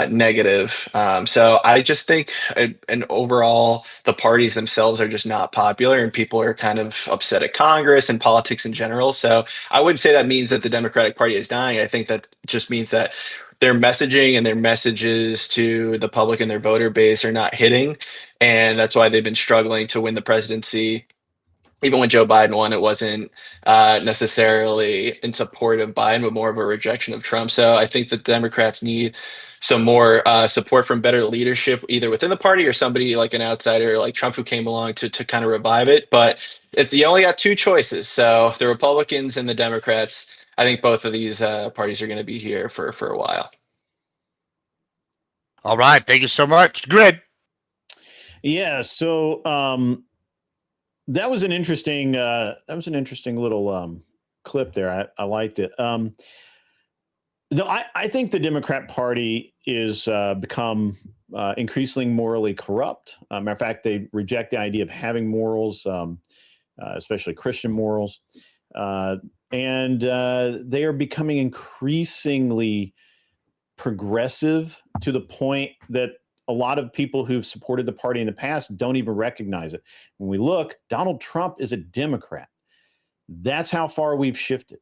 negative. So I just think, and overall, the parties themselves are just not popular, and people are kind of upset at Congress and politics in general. So I wouldn't say that means that the Democratic Party is dying. I think that just means that their messaging and their messages to the public and their voter base are not hitting. And that's why they've been struggling to win the presidency. Even when Joe Biden won, it wasn't necessarily in support of Biden, but more of a rejection of Trump. So I think that Democrats need some more support from better leadership, either within the party or somebody like an outsider like Trump who came along to kind of revive it. But you only got two choices. So the Republicans and the Democrats, I think both of these parties are going to be here for a while. All right. Thank you so much. Grid. Yeah. So that was an interesting little clip there. I liked it. No, I think the Democrat Party is become increasingly morally corrupt. Matter of fact, they reject the idea of having morals, especially Christian morals, and they are becoming increasingly progressive to the point that a lot of people who've supported the party in the past don't even recognize it. When we look, Donald Trump is a Democrat. That's how far we've shifted.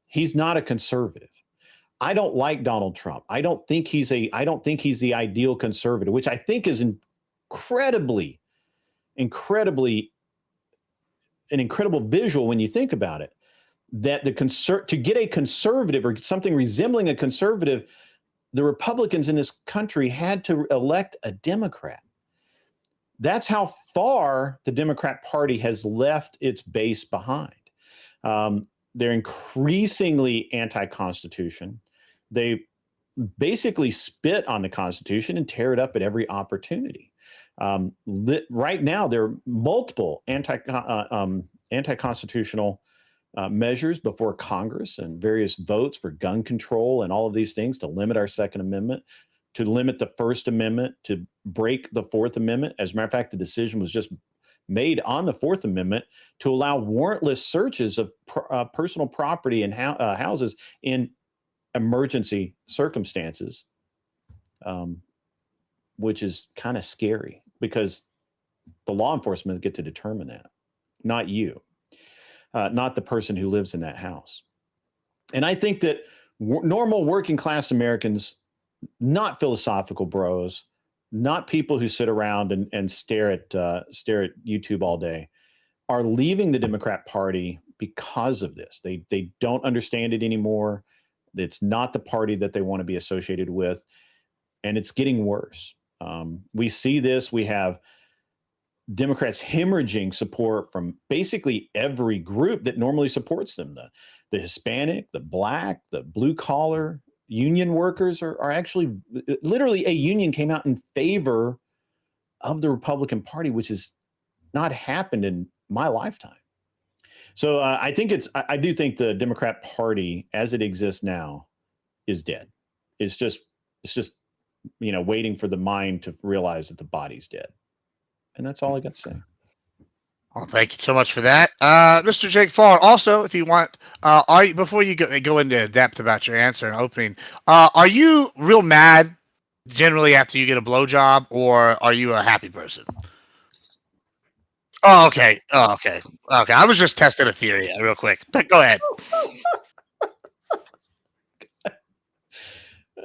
He's not a conservative. I don't like Donald Trump. I don't think he's the ideal conservative, which I think is an incredible visual when you think about it. That to get a conservative or something resembling a conservative, the Republicans in this country had to elect a Democrat. That's how far the Democrat Party has left its base behind. They're increasingly anti-Constitution. They basically spit on the Constitution and tear it up at every opportunity. Right now, there are multiple anti-constitutional measures before Congress and various votes for gun control and all of these things to limit our Second Amendment, to limit the First Amendment, to break the Fourth Amendment. As a matter of fact, the decision was just made on the Fourth Amendment to allow warrantless searches of personal property and houses in emergency circumstances, which is kind of scary because the law enforcement get to determine that, not you, not the person who lives in that house. And I think that normal working class Americans, not philosophical bros, not people who sit around and stare at YouTube all day, are leaving the Democrat Party because of this. They don't understand it anymore. It's not the party that they want to be associated with, and it's getting worse. We see this. We have Democrats hemorrhaging support from basically every group that normally supports them. The Hispanic, the Black, the blue collar, union workers are actually, literally a union came out in favor of the Republican Party, which has not happened in my lifetime. So I do think the Democrat Party as it exists now is dead. It's just, waiting for the mind to realize that the body's dead. And that's all I got to say. Well, thank you so much for that. Mr. Jake Farr, also, if you want, before you go into depth about your answer and opening, are you real mad generally after you get a blowjob, or are you a happy person? Oh, okay. Okay. I was just testing a theory real quick. Go ahead.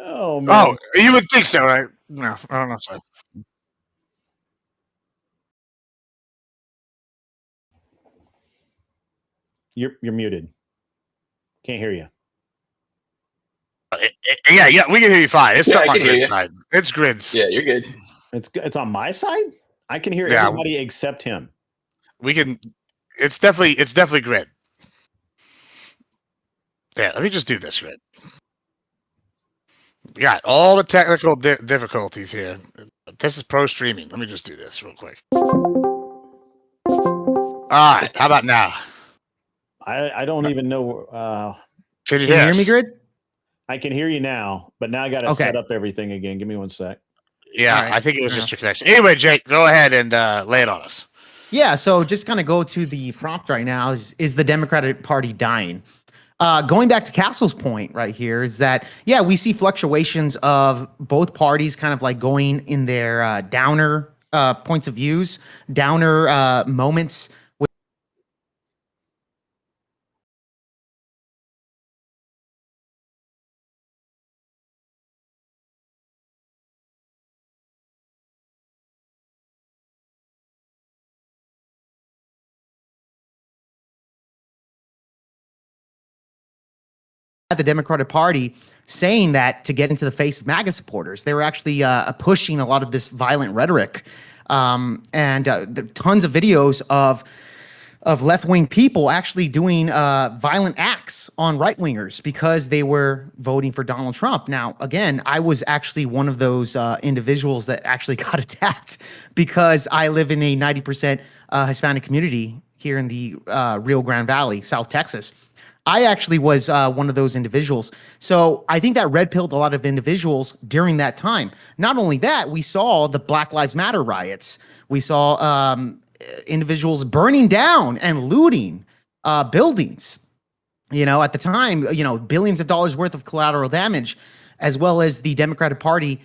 Oh, man. Oh, you would think so, right? No, I don't know. Sorry. You're muted. Can't hear you. Yeah, we can hear you fine. It's Yeah, something I on can hear Grid's you. side. It's Grid's. Yeah, you're good. It's on my side. I can hear Yeah. everybody except him. We can. It's definitely grid. Yeah, let me just do this grid. We got all the technical difficulties here. This is pro streaming. Let me just do this real quick. All right, how about now? I don't even know. Can you Can you hear hear me, us? Grid? I can hear you now, but now I got to Okay. set up everything again. Give me one sec. Yeah, All right, I think it was fair just your connection. Anyway, Jake, go ahead and lay it on us. Yeah, so just kind of go to the prompt right now. Is the Democratic Party dying? Going back to Castle's point right here is that, yeah, we see fluctuations of both parties kind of like going in their downer points of views, downer moments. The Democratic Party saying that to get into the face of MAGA supporters. They were actually pushing a lot of this violent rhetoric. And there are tons of videos of left-wing people actually doing violent acts on right-wingers because they were voting for Donald Trump. Now, again, I was actually one of those individuals that actually got attacked because I live in a 90% Hispanic community here in the Rio Grande Valley, South Texas. I actually was one of those individuals. So I think that red pilled a lot of individuals during that time. Not only that, we saw the Black Lives Matter riots. We saw individuals burning down and looting buildings. You know, at the time, you know, billions of dollars worth of collateral damage, as well as the Democratic Party,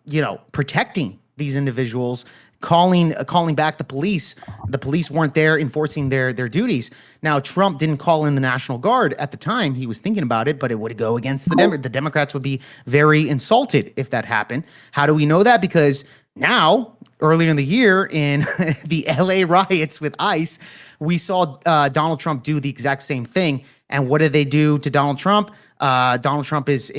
you know, protecting these individuals, calling back the police. The police weren't there enforcing their duties. Now, Trump didn't call in the National Guard at the time. He was thinking about it, but it would go against the Democrats would be very insulted if that happened. How do we know that? Because now, earlier in the year, in the LA riots with ICE, we saw Donald Trump do the exact same thing. And what did they do to Donald Trump? Donald Trump is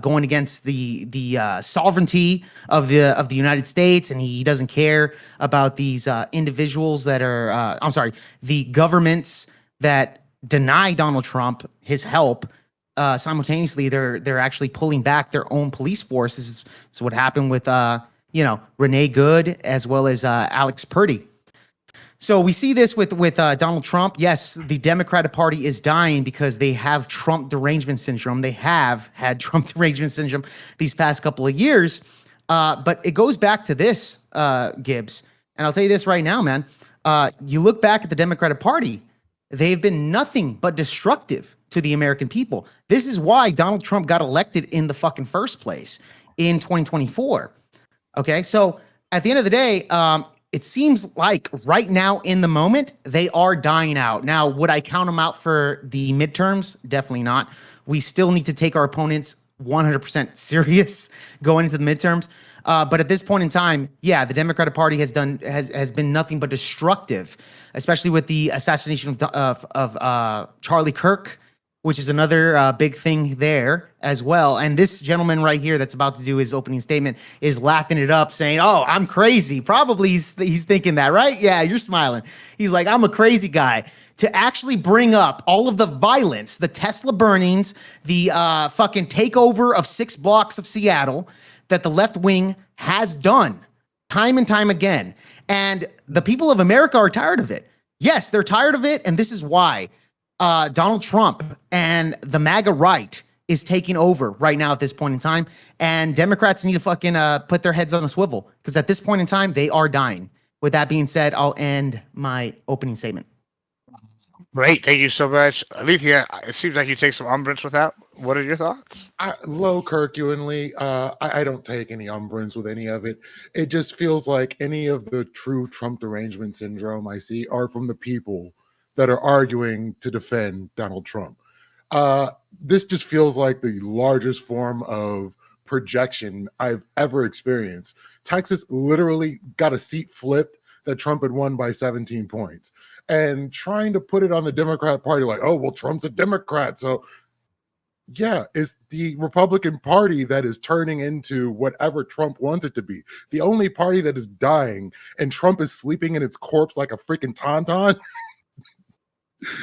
going against the sovereignty of the United States, and he doesn't care about these individuals that are the governments that deny Donald Trump his help. Simultaneously, they're actually pulling back their own police forces. So what happened with Renee Good as well as Alex Purdy. So we see this with Donald Trump. Yes, the Democratic Party is dying because they have Trump derangement syndrome. They have had Trump derangement syndrome these past couple of years. But it goes back to this, Gibbs. And I'll tell you this right now, man. You look back at the Democratic Party, they've been nothing but destructive to the American people. This is why Donald Trump got elected in the fucking first place in 2024. Okay, so at the end of the day, it seems like right now in the moment, they are dying out. Now, would I count them out for the midterms? Definitely not. We still need to take our opponents 100% serious going into the midterms. But at this point in time, yeah, the Democratic Party has been nothing but destructive, especially with the assassination of Charlie Kirk, which is another big thing there as well. And this gentleman right here that's about to do his opening statement is laughing it up, saying, "Oh, I'm crazy." Probably he's thinking that, right? Yeah, you're smiling. He's like, "I'm a crazy guy." To actually bring up all of the violence, the Tesla burnings, the fucking takeover of 6 blocks of Seattle that the left wing has done time and time again. And the people of America are tired of it. Yes, they're tired of it. And this is why Donald Trump and the MAGA right is taking over right now at this point in time. And Democrats need to fucking put their heads on a swivel because at this point in time, they are dying. With that being said, I'll end my opening statement. Great, thank you so much. Alethea, it seems like you take some umbrance with that. What are your thoughts? Low Kirk, you and Lee, I don't take any umbrance with any of it. It just feels like any of the true Trump derangement syndrome I see are from the people that are arguing to defend Donald Trump. This just feels like the largest form of projection I've ever experienced. Texas literally got a seat flipped that Trump had won by 17 points. And trying to put it on the Democrat Party like, oh, well, Trump's a Democrat. So, yeah, it's the Republican Party that is turning into whatever Trump wants it to be. The only party that is dying and Trump is sleeping in its corpse like a freaking tauntaun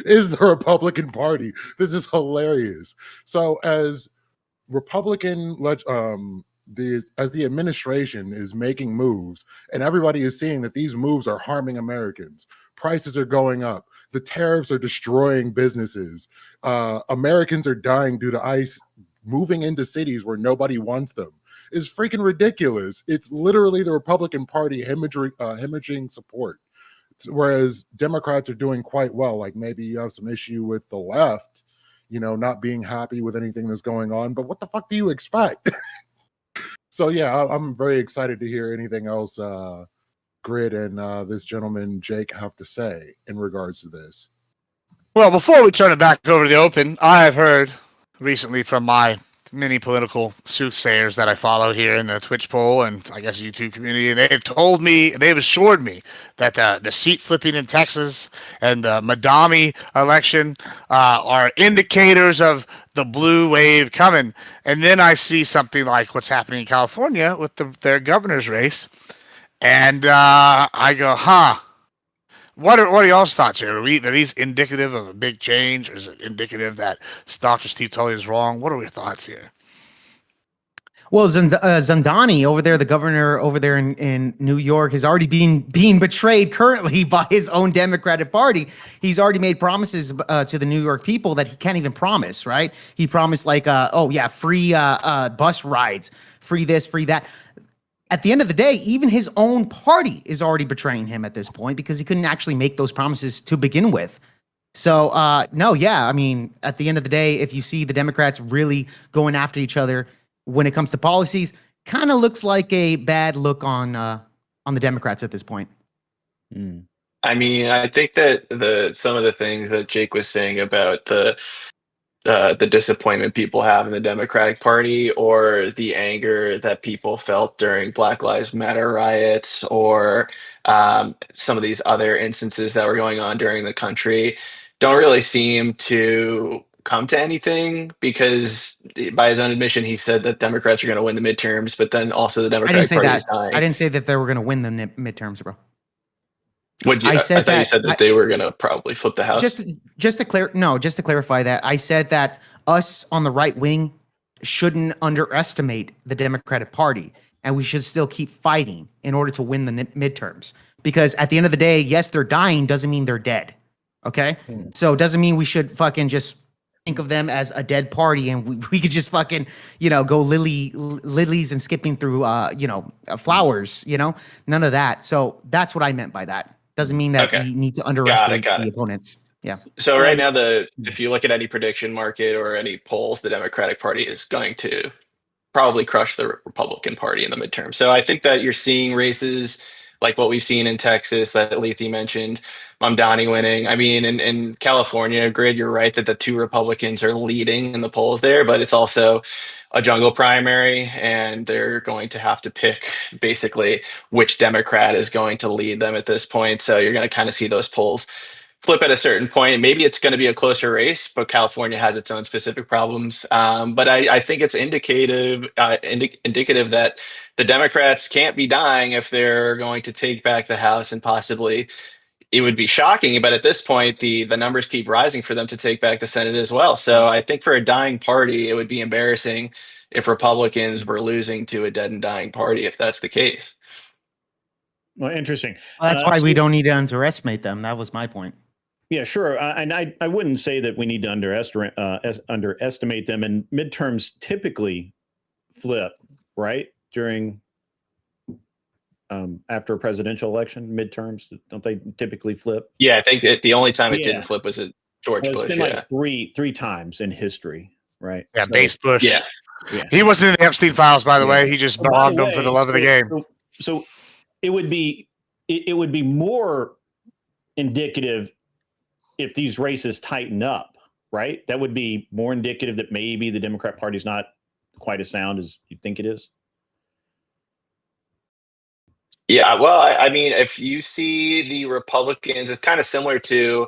is the Republican Party. This is hilarious. So as Republican as the administration is making moves and everybody is seeing that these moves are harming Americans, prices are going up, the tariffs are destroying businesses, Americans are dying due to ICE moving into cities where nobody wants them, is freaking ridiculous. It's literally the Republican Party hemorrhaging support, whereas Democrats are doing quite well. Like maybe you have some issue with the left, not being happy with anything that's going on, but what the fuck do you expect? So yeah, I'm very excited to hear anything else Grid and this gentleman Jake have to say in regards to this. Well, before we turn it back over to the open, I have heard recently from my many political soothsayers that I follow here in the Twitch poll and I guess YouTube community, and they've assured me that the seat flipping in Texas and the Madami election are indicators of the blue wave coming. And then I see something like what's happening in California with their governor's race, and I go, huh. What are y'all's thoughts here? Are these indicative of a big change? Or is it indicative that Dr. Steve Tully is wrong? What are your thoughts here? Well, Zandani over there, the governor over there in New York, has already being betrayed currently by his own Democratic Party. He's already made promises to the New York people that he can't even promise, right? He promised like, free bus rides, free this, free that. At the end of the day, even his own party is already betraying him at this point because he couldn't actually make those promises to begin with. So, no, yeah. I mean, at the end of the day, if you see the Democrats really going after each other when it comes to policies, kind of looks like a bad look on the Democrats at this point. I mean, I think that some of the things that Jake was saying about the disappointment people have in the Democratic Party, or the anger that people felt during Black Lives Matter riots, or some of these other instances that were going on during the country, don't really seem to come to anything, because by his own admission, he said that Democrats are going to win the midterms, but then also the I didn't Democratic say Party that. is dying. I didn't say that they were going to win the midterms, bro. I thought you said that they were going to probably flip the House. Just to clarify that, I said that us on the right wing shouldn't underestimate the Democratic Party, and we should still keep fighting in order to win the midterms. Because at the end of the day, yes, they're dying doesn't mean they're dead. Okay, so it doesn't mean we should fucking just think of them as a dead party and we could just fucking go lilies and skipping through flowers. None of that. So that's what I meant by that. Doesn't mean that we need to underestimate the opponents. Yeah. So right now, if you look at any prediction market or any polls, the Democratic Party is going to probably crush the Republican Party in the midterm. So I think that you're seeing races like what we've seen in Texas that Lethe mentioned, Mamdani winning. I mean, in California, Grid, you're right that the two Republicans are leading in the polls there, but it's also a jungle primary, and they're going to have to pick basically which Democrat is going to lead them at this point. So you're going to kind of see those polls flip at a certain point. Maybe it's going to be a closer race, but California has its own specific problems. But I think it's indicative that the Democrats can't be dying if they're going to take back the House, and possibly, it would be shocking, but at this point, the numbers keep rising for them to take back the Senate as well. So I think for a dying party, it would be embarrassing if Republicans were losing to a dead and dying party, if that's the case. Well, interesting. Well, that's why we don't need to underestimate them. That was my point. Yeah, sure. And I wouldn't say that we need to underestimate them. And midterms typically flip, right? During after a presidential election, midterms, don't they typically flip? Yeah, I think that the only time it didn't flip was at George Bush. It's been like three times in history, right? Yeah, base Bush. Yeah. He wasn't in the Epstein files, by the way. He just bombed them for the love of the game. So it would be more indicative if these races tighten up, right? That would be more indicative that maybe the Democrat Party is not quite as sound as you think it is. Yeah, well, I mean, if you see the Republicans, it's kind of similar to,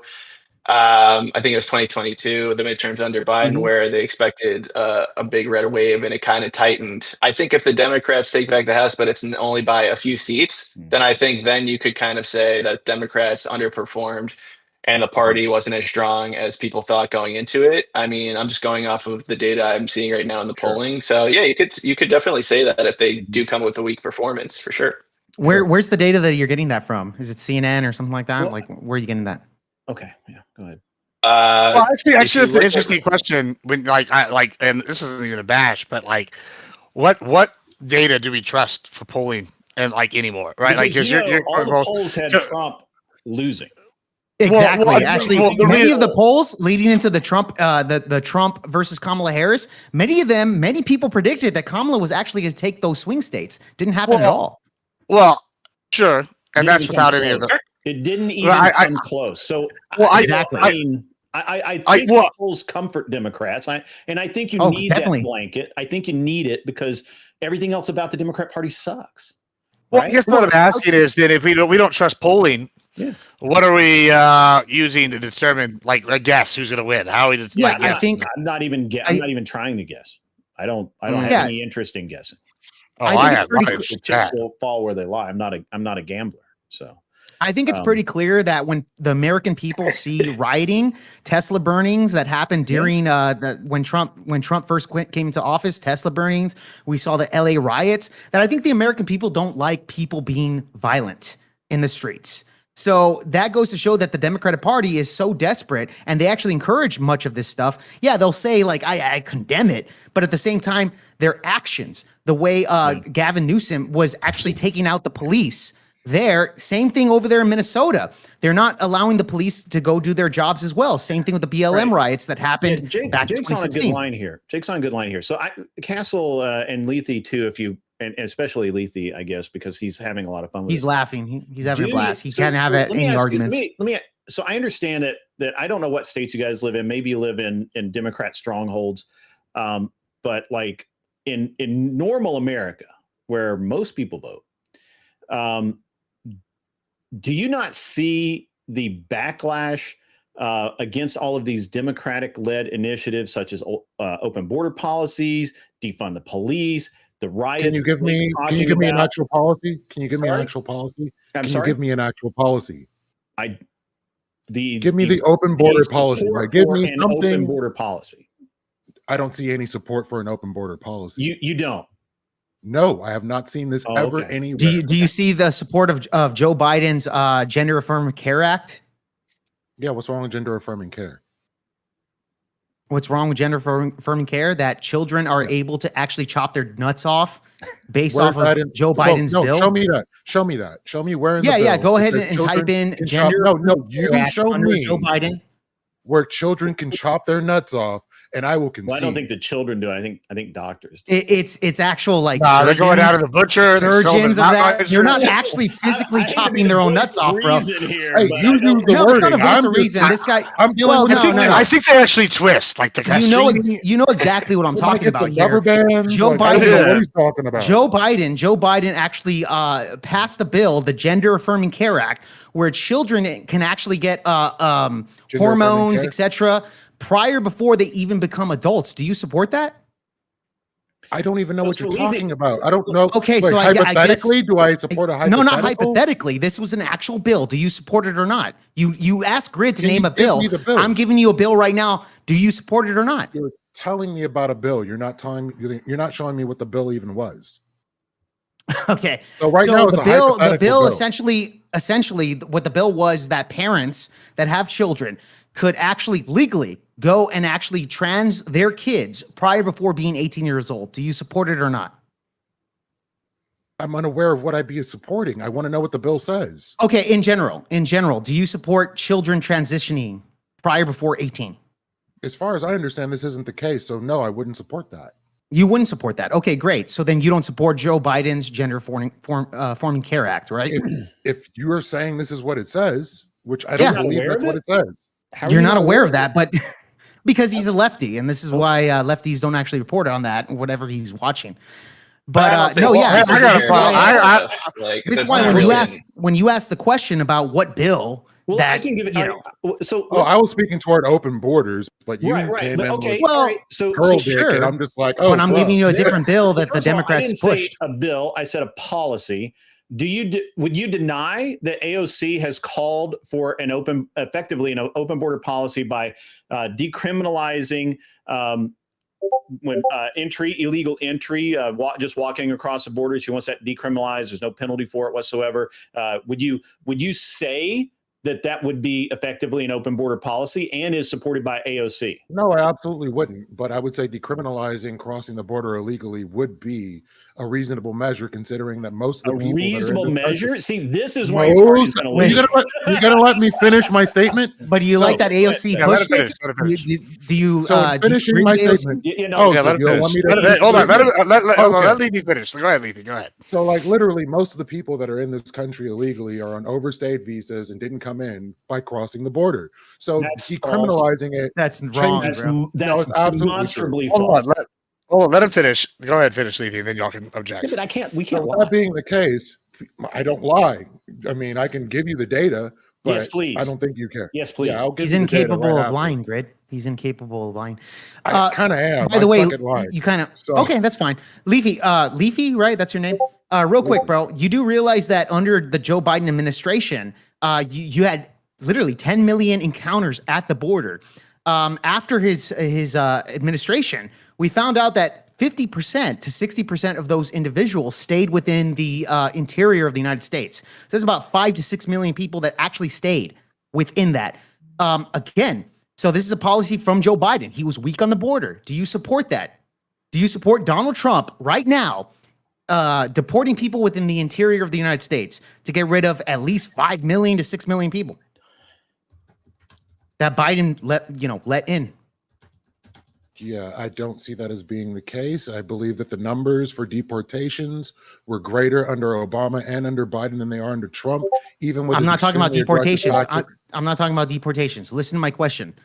I think it was 2022, the midterms under Biden, where they expected a big red wave and it kind of tightened. I think if the Democrats take back the House, but it's only by a few seats, then I think then you could kind of say that Democrats underperformed and the party wasn't as strong as people thought going into it. I mean, I'm just going off of the data I'm seeing right now in the polling. So yeah, you could definitely say that if they do come with a weak performance, for sure. Where's the data that you're getting that from? Is it CNN or something like that? Well, like, where are you getting that? Okay, yeah, go ahead. Well, actually, if it's you an look interesting question. When and this isn't even a bash, but like, what data do we trust for polling and like anymore, right? Like, Because, because you're all the both. polls had so- Trump losing. Exactly. well, Actually, well, the many reason- of the polls leading into the Trump, the Trump versus Kamala Harris, many people predicted that Kamala was actually going to take those swing states. Didn't happen at Well, all. Well, sure, and Didn't that's even without come any of close. the. It didn't even Well, come close. So Well, Exactly. I mean, I think well- the polls comfort Democrats. I think you Oh, need definitely. that blanket. I think you need it because everything else about the Democrat Party sucks. Well, I right? guess what I'm asking is that if we don't trust polling, Yeah. what are we using to determine, like, a guess who's going to win? How are we? Yeah, yeah. I think I'm not even trying to guess. I don't have Yeah. any interest in guessing. Oh, I think I it's have. pretty I cl- The chips have. will fall where they lie. I'm not a gambler. So I think it's pretty clear that when the American people see rioting, Tesla burnings that happened during when Trump first came into office, Tesla burnings, we saw the LA riots, that I think the American people don't like people being violent in the streets. So that goes to show that the Democratic Party is so desperate, and they actually encourage much of this stuff. Yeah, they'll say, like, I condemn it, but at the same time, their actions, the way Gavin Newsom was actually taking out the police there, same thing over there in Minnesota. They're not allowing the police to go do their jobs as well. Same thing with the BLM riots that happened back in Jake's on a good 2016. line here. Jake's on a good line here. So Castle and Lethe too, and especially Lethe, I guess, because he's having a lot of fun with He's it. laughing. He's having a blast. He can't have any arguments. So I understand that I don't know what states you guys live in. Maybe you live in Democrat strongholds, but like in normal America, where most people vote, do you not see the backlash against all of these Democratic-led initiatives, such as open border policies, defund the police, the riots? Can you give me an actual policy? Can you give me an actual policy? I'm Can sorry? you give me an actual policy? Give me the open border policy. Like, give me an something. open border policy. I don't see any support for an open border policy. You don't. No, I have not seen this ever okay. anywhere. Do you see the support of Joe Biden's Gender Affirming Care Act? Yeah, what's wrong with gender affirming care? What's wrong with gender affirming care? That children are able to actually chop their nuts off based off of Joe Biden's bill. Show me that. Show me where in the bill. Yeah. Go ahead it says and children type in can gender. You show under me Joe Biden. where children can chop their nuts off, and I will concede. Well, I don't think the children do. I think doctors do. It's actual, like, they're going out to the butcher. surgeons of that. They're They're not actually physically chopping their own nuts off, bro. Hey, you use the No, it's not wording. a voice I'm of reason. This guy. I'm dealing Well, with no, no, no. I think they actually twist, like the You know exactly what I'm talking about here. Rubber bands. Joe I don't know Biden- what he's talking about. Joe Biden actually passed the bill, the Gender Affirming Care Act, where children can actually get hormones, care? etc., before they even become adults. Do you support that? I don't even know what you're so talking about. I don't know. Okay, Wait, so I guess- hypothetically, do I support a hypothetical? No, not hypothetically. This was an actual bill. Do you support it or not? You asked Grid to Can name you a give bill. me the bill? I'm giving you a bill right now. Do you support it or not? You're telling me about a bill. You're not telling me. You're not showing me what the bill even was. Okay. So right now, it's the a bill hypothetical bill. essentially what the bill was, that parents that have children could actually legally go and actually trans their kids before being 18 years old. Do you support it or not? I'm unaware of what I'd be supporting. I want to know what the bill says. Okay, in general, do you support children transitioning before 18? As far as I understand, this isn't the case. So no, I wouldn't support that. You wouldn't support that. Okay, great. So then you don't support Joe Biden's Gender Affirming Care Act, right? If you are saying this is what it says, which I don't Yeah. believe Aware that's of what it? it says. How are You're you not aware of that, but because he's a lefty, and this is why lefties don't actually report on that, whatever he's watching. But no, yeah. I got a problem. This is why when you ask the question about what bill, Well, that I can give it. So Oh, I was speaking toward open borders, but you right. came But in okay. with Well, all right, so girl dick, sure. and I'm just like, oh, when I'm well, giving you a yeah. different bill that the First of all, I Democrats didn't say pushed. a bill. I said a policy. would you deny that AOC has called for effectively an open border policy by decriminalizing illegal entry, just walking across the border? She wants that decriminalized. There's no penalty for it whatsoever. Would you say that would be effectively an open border policy and is supported by AOC? No, I absolutely wouldn't. But I would say decriminalizing crossing the border illegally would be a reasonable measure, considering that most of the people reasonable that are in this measure. country, See, this is why your party's going to Wait, lose. you're gonna let me finish my statement? But do you like that AOC Yeah, let pushed it it? finish. Let it finish. Do you So in finishing do you my agree with AOC? statement, No, Yeah, let him you don't finish. want me to Hold on. Okay. Let Levy finish. Go ahead, Levy. Go ahead. So, like, literally, most of the people that are in this country illegally are on overstayed visas and didn't come in by crossing the border. So, That's decriminalizing it, That's wrong, Changes- bro. that's it's absolutely demonstrably Hold false. on. Let him finish. Go ahead, finish, Levy, and then y'all can object. Yeah, but we So, can't with lie. that being the case, I don't lie. I mean, I can give you the data, but Yes, please. I don't think you care. Yes, please. Yeah, I'll give He's you the data incapable right of after. lying, Grid. He's incapable of lying. I kind of am. By the I way, suck at lying. you kind of So- okay. That's fine. Leafy, right? That's your name. Real quick, bro. You do realize that under the Joe Biden administration, you had literally 10 million encounters at the border. After his administration, we found out that 50% to 60% of those individuals stayed within the interior of the United States. So there's about 5 to 6 million people that actually stayed within that. Again, so this is a policy from Joe Biden. He was weak on the border. Do you support that? Do you support Donald Trump right now deporting people within the interior of the United States to get rid of at least 5 million to 6 million people that Biden let in? Yeah, I don't see that as being the case. I believe that the numbers for deportations were greater under Obama and under Biden than they are under Trump, even with I'm his not talking about extremely aggressive deportations. tactics. I'm not talking about deportations. Listen to my question.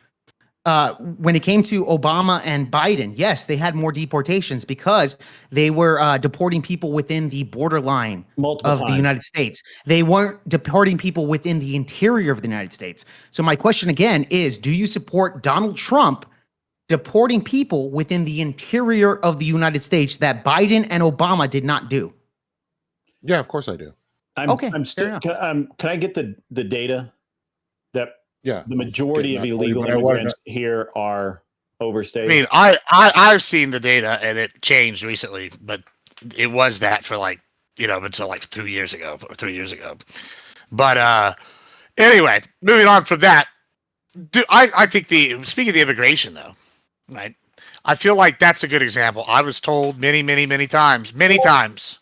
When it came to Obama and Biden, yes, they had more deportations because they were deporting people within the borderline Multiple of the times. United States. They weren't deporting people within the interior of the United States. So my question again is, do you support Donald Trump deporting people within the interior of the United States that Biden and Obama did not do? Yeah, of course I do. Okay, I'm fair still. enough. Can I get the data that Yeah, the majority of getting that for you, illegal but I wanted immigrants here are overstayed? I mean, I've seen the data and it changed recently, but it was that for until like 2 years ago or 3 years ago. But anyway, moving on from that, I think speaking of the immigration though, right? I feel like that's a good example. I was told many times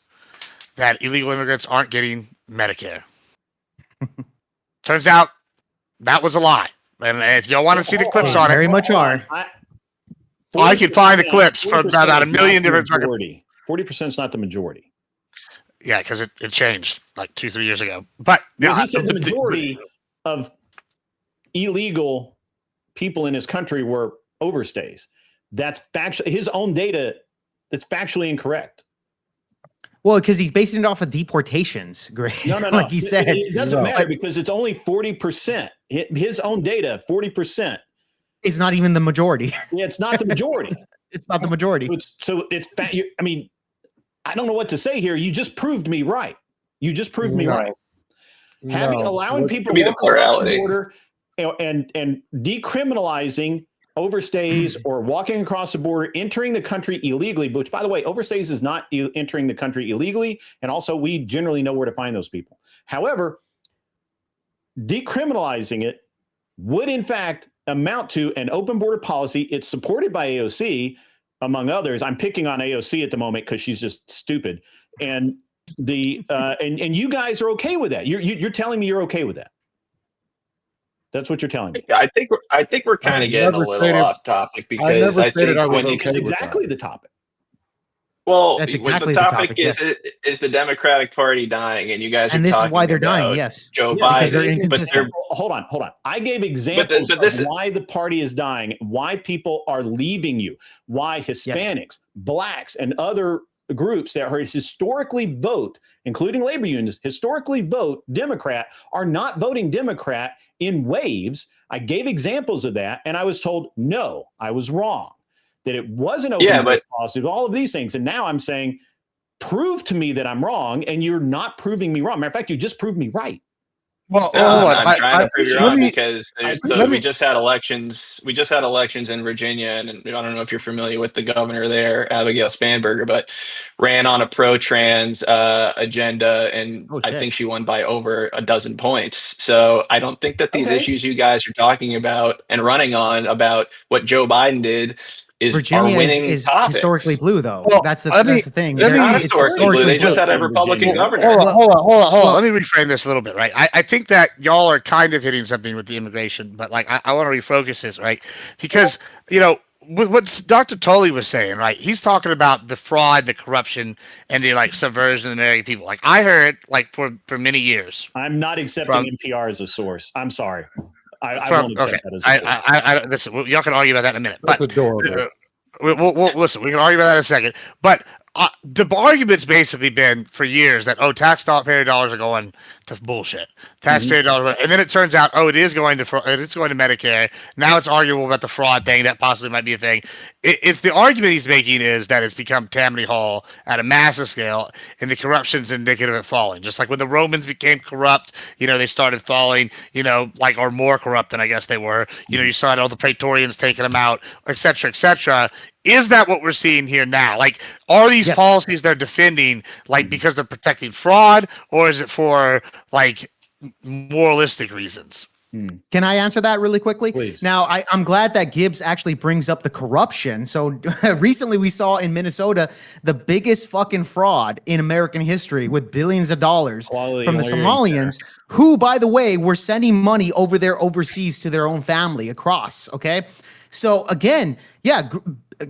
that illegal immigrants aren't getting Medicare. Turns out that was a lie. And if y'all want to see the clips on Very it, much are. I can find the clips from about a million different. 40% is not the majority. Yeah, because it changed like 2-3 years ago. But Well, yeah, he said the majority of illegal people in his country were overstays. That's factually his own data. That's factually incorrect. Well, because he's basing it off of deportations, Greg. No. Like he said. It doesn't No. matter because it's only 40%. His own data, 40%. It's not even the majority. Yeah, it's not the majority. It's not the majority. I mean, I don't know what to say here. You just proved me right. You just proved me No. right. No. Allowing people Could be to the walk across the plurality. border and decriminalizing overstays or walking across the border, entering the country illegally, which, by the way, overstays is not entering the country illegally. And also, we generally know where to find those people. However, decriminalizing it would, in fact, amount to an open border policy. It's supported by AOC, among others. I'm picking on AOC at the moment because she's just stupid. And and you guys are okay with that. You're telling me you're okay with that. That's what you're telling me. I think we're kind I of getting a never little stated- off topic I because never I stated think I was when you okay It's with that. exactly the topic. well, That's with exactly the the topic, topic, is the Democratic Party dying, and you guys And are this is talking why they're about dying. Yes. Joe Yes, because they're Biden, but inconsistent. Hold on. I gave examples but this of why the party is dying, why people are leaving you, why Hispanics, blacks, and other groups that are historically vote, including labor unions, historically vote Democrat, are not voting Democrat in waves. I gave examples of that, and I was told, no, I was wrong, that it wasn't open Yeah, but- policy, all of these things. And now I'm saying, prove to me that I'm wrong, and you're not proving me wrong. Matter of fact, you just proved me right. Well, No, hold on. I'm trying to prove you wrong me- because I so appreciate we it. just had elections. We just had elections in Virginia, and I don't know if you're familiar with the governor there, Abigail Spanberger, but ran on a pro-trans agenda, and Oh, I shit. think she won by over a dozen points. So I don't think that these Okay. issues you guys are talking about and running on about what Joe Biden did are Virginia winning is topics. historically blue, though. Well, that's the thing. let It's me- not It's historically blue. They just had a blue in Republican Virginia. governor. Hold on. Well- Let me reframe this a little bit, right? I think that y'all are kind of hitting something with the immigration, but like I want to refocus this, right? Because with what Dr. Tully was saying, right? He's talking about the fraud, the corruption, and the like subversion of the American people. Like I heard, like for many years. I'm not accepting NPR as a source. I'm sorry. I won't accept that as a source. Listen, y'all can argue about that in a minute, That's but adorable. we'll listen. We can argue about that in a second. But the argument's basically been for years that taxpayer dollars are going to bullshit. Taxpayer dollars, and then it turns out it is going to Medicare. Now it's arguable about the fraud thing that possibly might be a thing. It's the argument he's making is that it's become Tammany Hall at a massive scale, and the corruption's indicative of falling. Just like when the Romans became corrupt, they started falling. Or more corrupt than I guess they were. You saw all the Praetorians taking them out, et cetera, et cetera. Is that what we're seeing here now? Like, are these policies they're defending because they're protecting fraud, or is it for moralistic reasons? Can I answer that really quickly? Please. Now, I'm glad that Gibbs actually brings up the corruption. So recently we saw in Minnesota the biggest fucking fraud in American history with billions of dollars from the Somalians, who, by the way, were sending money over there overseas to their own family across. Okay. So again,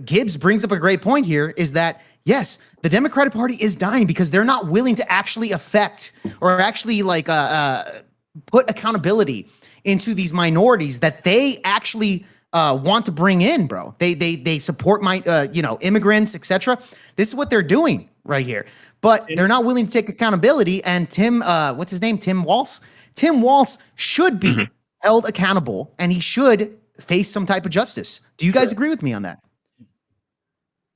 Gibbs brings up a great point here is that, yes, the Democratic Party is dying because they're not willing to actually affect or actually put accountability into these minorities that they actually want to bring in, bro. They support immigrants, etc. This is what they're doing right here. But they're not willing to take accountability. And Tim, what's his name? Tim Walz? Tim Walz should be held accountable, and he should face some type of justice. Do you guys agree with me on that?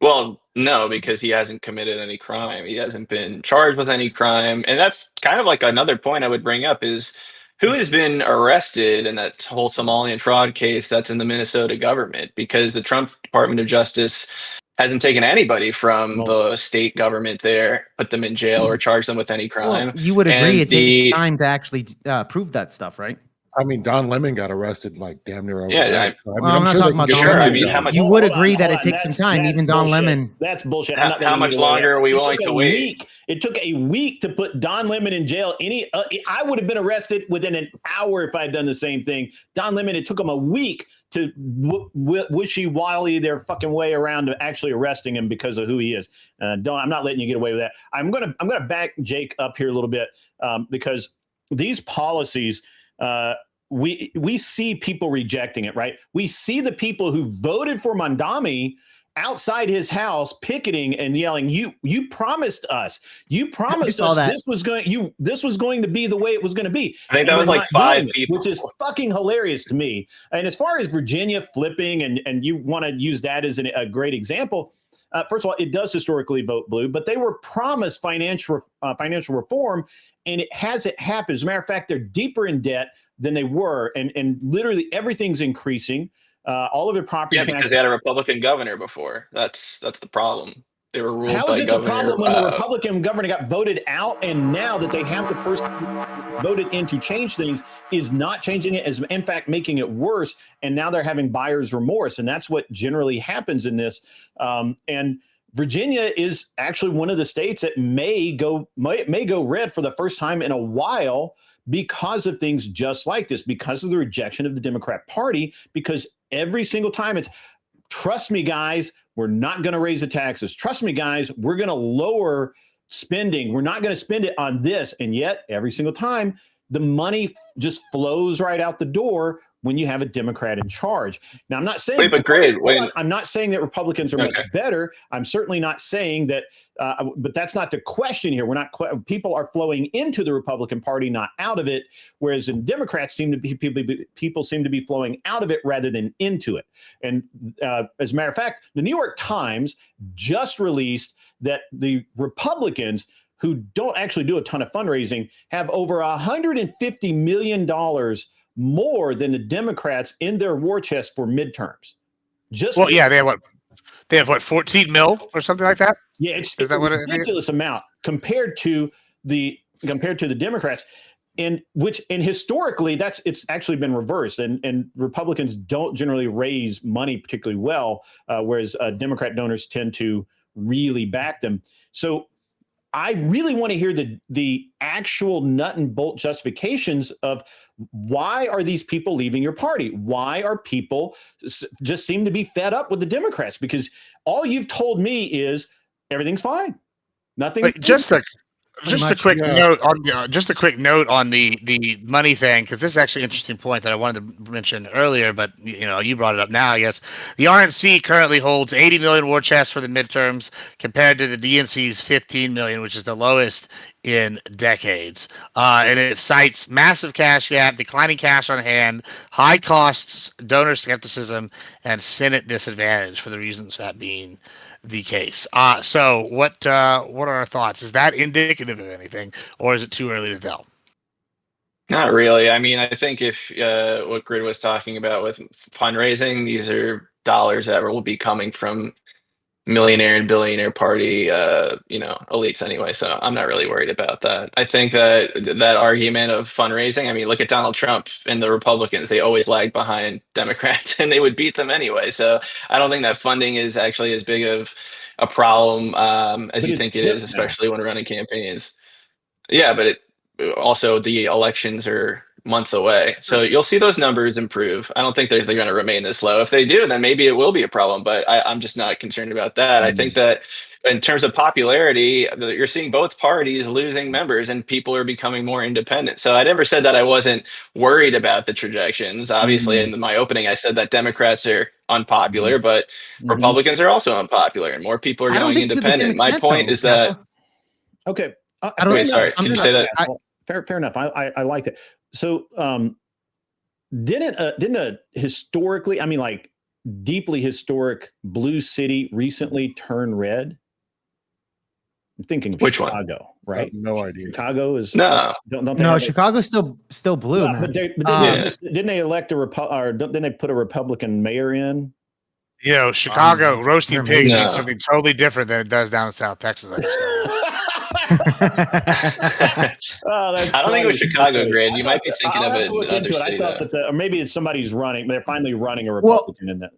Well, no, because he hasn't committed any crime. He hasn't been charged with any crime. And that's kind of like another point I would bring up is who has been arrested in that whole Somalian fraud case that's in the Minnesota government? Because the Trump Department of Justice hasn't taken anybody from the state government there, put them in jail or charged them with any crime. Well, you would agree it takes time to actually prove that stuff, right? I mean, Don Lemon got arrested like damn near over. Yeah, I'm not talking about Don Sure, Lemon. I mean, how much? You would agree that it takes some time. That's Even Don bullshit. Lemon. That's bullshit. How much longer are we willing to wait? It took a week to put Don Lemon in jail. I would have been arrested within an hour if I had done the same thing. Don Lemon, it took him a week to wishy-wally their fucking way around to actually arresting him because of who he is. I'm not letting you get away with that. I'm gonna back Jake up here a little bit because these policies. We see people rejecting it, right? We see the people who voted for Mondami outside his house picketing and yelling, you promised us. You promised us this was going to be the way it was going to be. I think that was like 5 people. Which is fucking hilarious to me. And as far as Virginia flipping and you want to use that as a great example, first of all, it does historically vote blue, but they were promised financial reform, and it hasn't happened. As a matter of fact, they're deeper in debt than they were, and literally everything's increasing. All of their property taxes. Because they had a Republican governor before. That's the problem. They were ruled How by is it governor. the problem when the Republican governor got voted out, and now that they have the person voted in to change things is not changing it, is in fact making it worse, and now they're having buyer's remorse, and that's what generally happens in this. And Virginia is actually one of the states that may go red for the first time in a while because of things just like this, because of the rejection of the Democrat Party, because every single time it's, trust me, guys, we're not going to raise the taxes. Trust me, guys, we're going to lower spending. We're not going to spend it on this. And yet every single time the money just flows right out the door when you have a Democrat in charge. Now, I'm not saying Wait, but Grid, when I'm not saying that Republicans are much better. I'm certainly not saying that, but that's not the question here. We're not. People are flowing into the Republican Party, not out of it. Whereas in Democrats, people seem to be flowing out of it rather than into it. And as a matter of fact, the New York Times just released that the Republicans, who don't actually do a ton of fundraising, have over $150 million more than the Democrats in their war chest for midterms. Well, yeah, they have what 14 mil or something like that. Yeah, it's that a what ridiculous amount compared to the Democrats, and historically it's actually been reversed, and Republicans don't generally raise money particularly well, whereas Democrat donors tend to really back them. So I really want to hear the actual nut and bolt justifications of why are these people leaving your party? Why are people just seem to be fed up with the Democrats? Because all you've told me is everything's fine. Nothing. Just a quick note on the money thing, because this is actually an interesting point that I wanted to mention earlier, but you brought it up now. I guess the RNC currently holds 80 million war chests for the midterms, compared to the DNC's 15 million, which is the lowest in decades. And it cites massive cash gap, declining cash on hand, high costs, donor skepticism, and Senate disadvantage, for the reasons that being the case. So what are our thoughts? Is that indicative of anything, or is it too early to tell? Not really. I mean, I think if what Grid was talking about with fundraising, these are dollars that will be coming from millionaire and billionaire party, elites anyway. So I'm not really worried about that. I think that argument of fundraising, I mean, look at Donald Trump and the Republicans. They always lag behind Democrats and they would beat them anyway. So I don't think that funding is actually as big of a problem as you think it is, especially when running campaigns. Yeah, but also the elections are months away. So you'll see those numbers improve. I don't think they're going to remain this low. If they do, then maybe it will be a problem, but I'm just not concerned about that. I think that in terms of popularity, you're seeing both parties losing members and people are becoming more independent. So I never said that I wasn't worried about the trajections. Obviously, in my opening, I said that Democrats are unpopular, but Republicans are also unpopular and more people are going independent. My point is that... Okay. Sorry. Can you say that? Fair enough. I like that. So didn't a historically, I mean, like deeply historic blue city recently turn red? I'm thinking of Which Chicago, one? right? No idea. Chicago is no. No, Chicago's still blue, man. But didn't they elect didn't they put a Republican mayor in? Chicago roasting pigs means something totally different than it does down in South Texas. I don't think it was Chicago, Grid. You might be thinking of it. I thought that, or maybe it's somebody's running. They're finally running a Republican in that.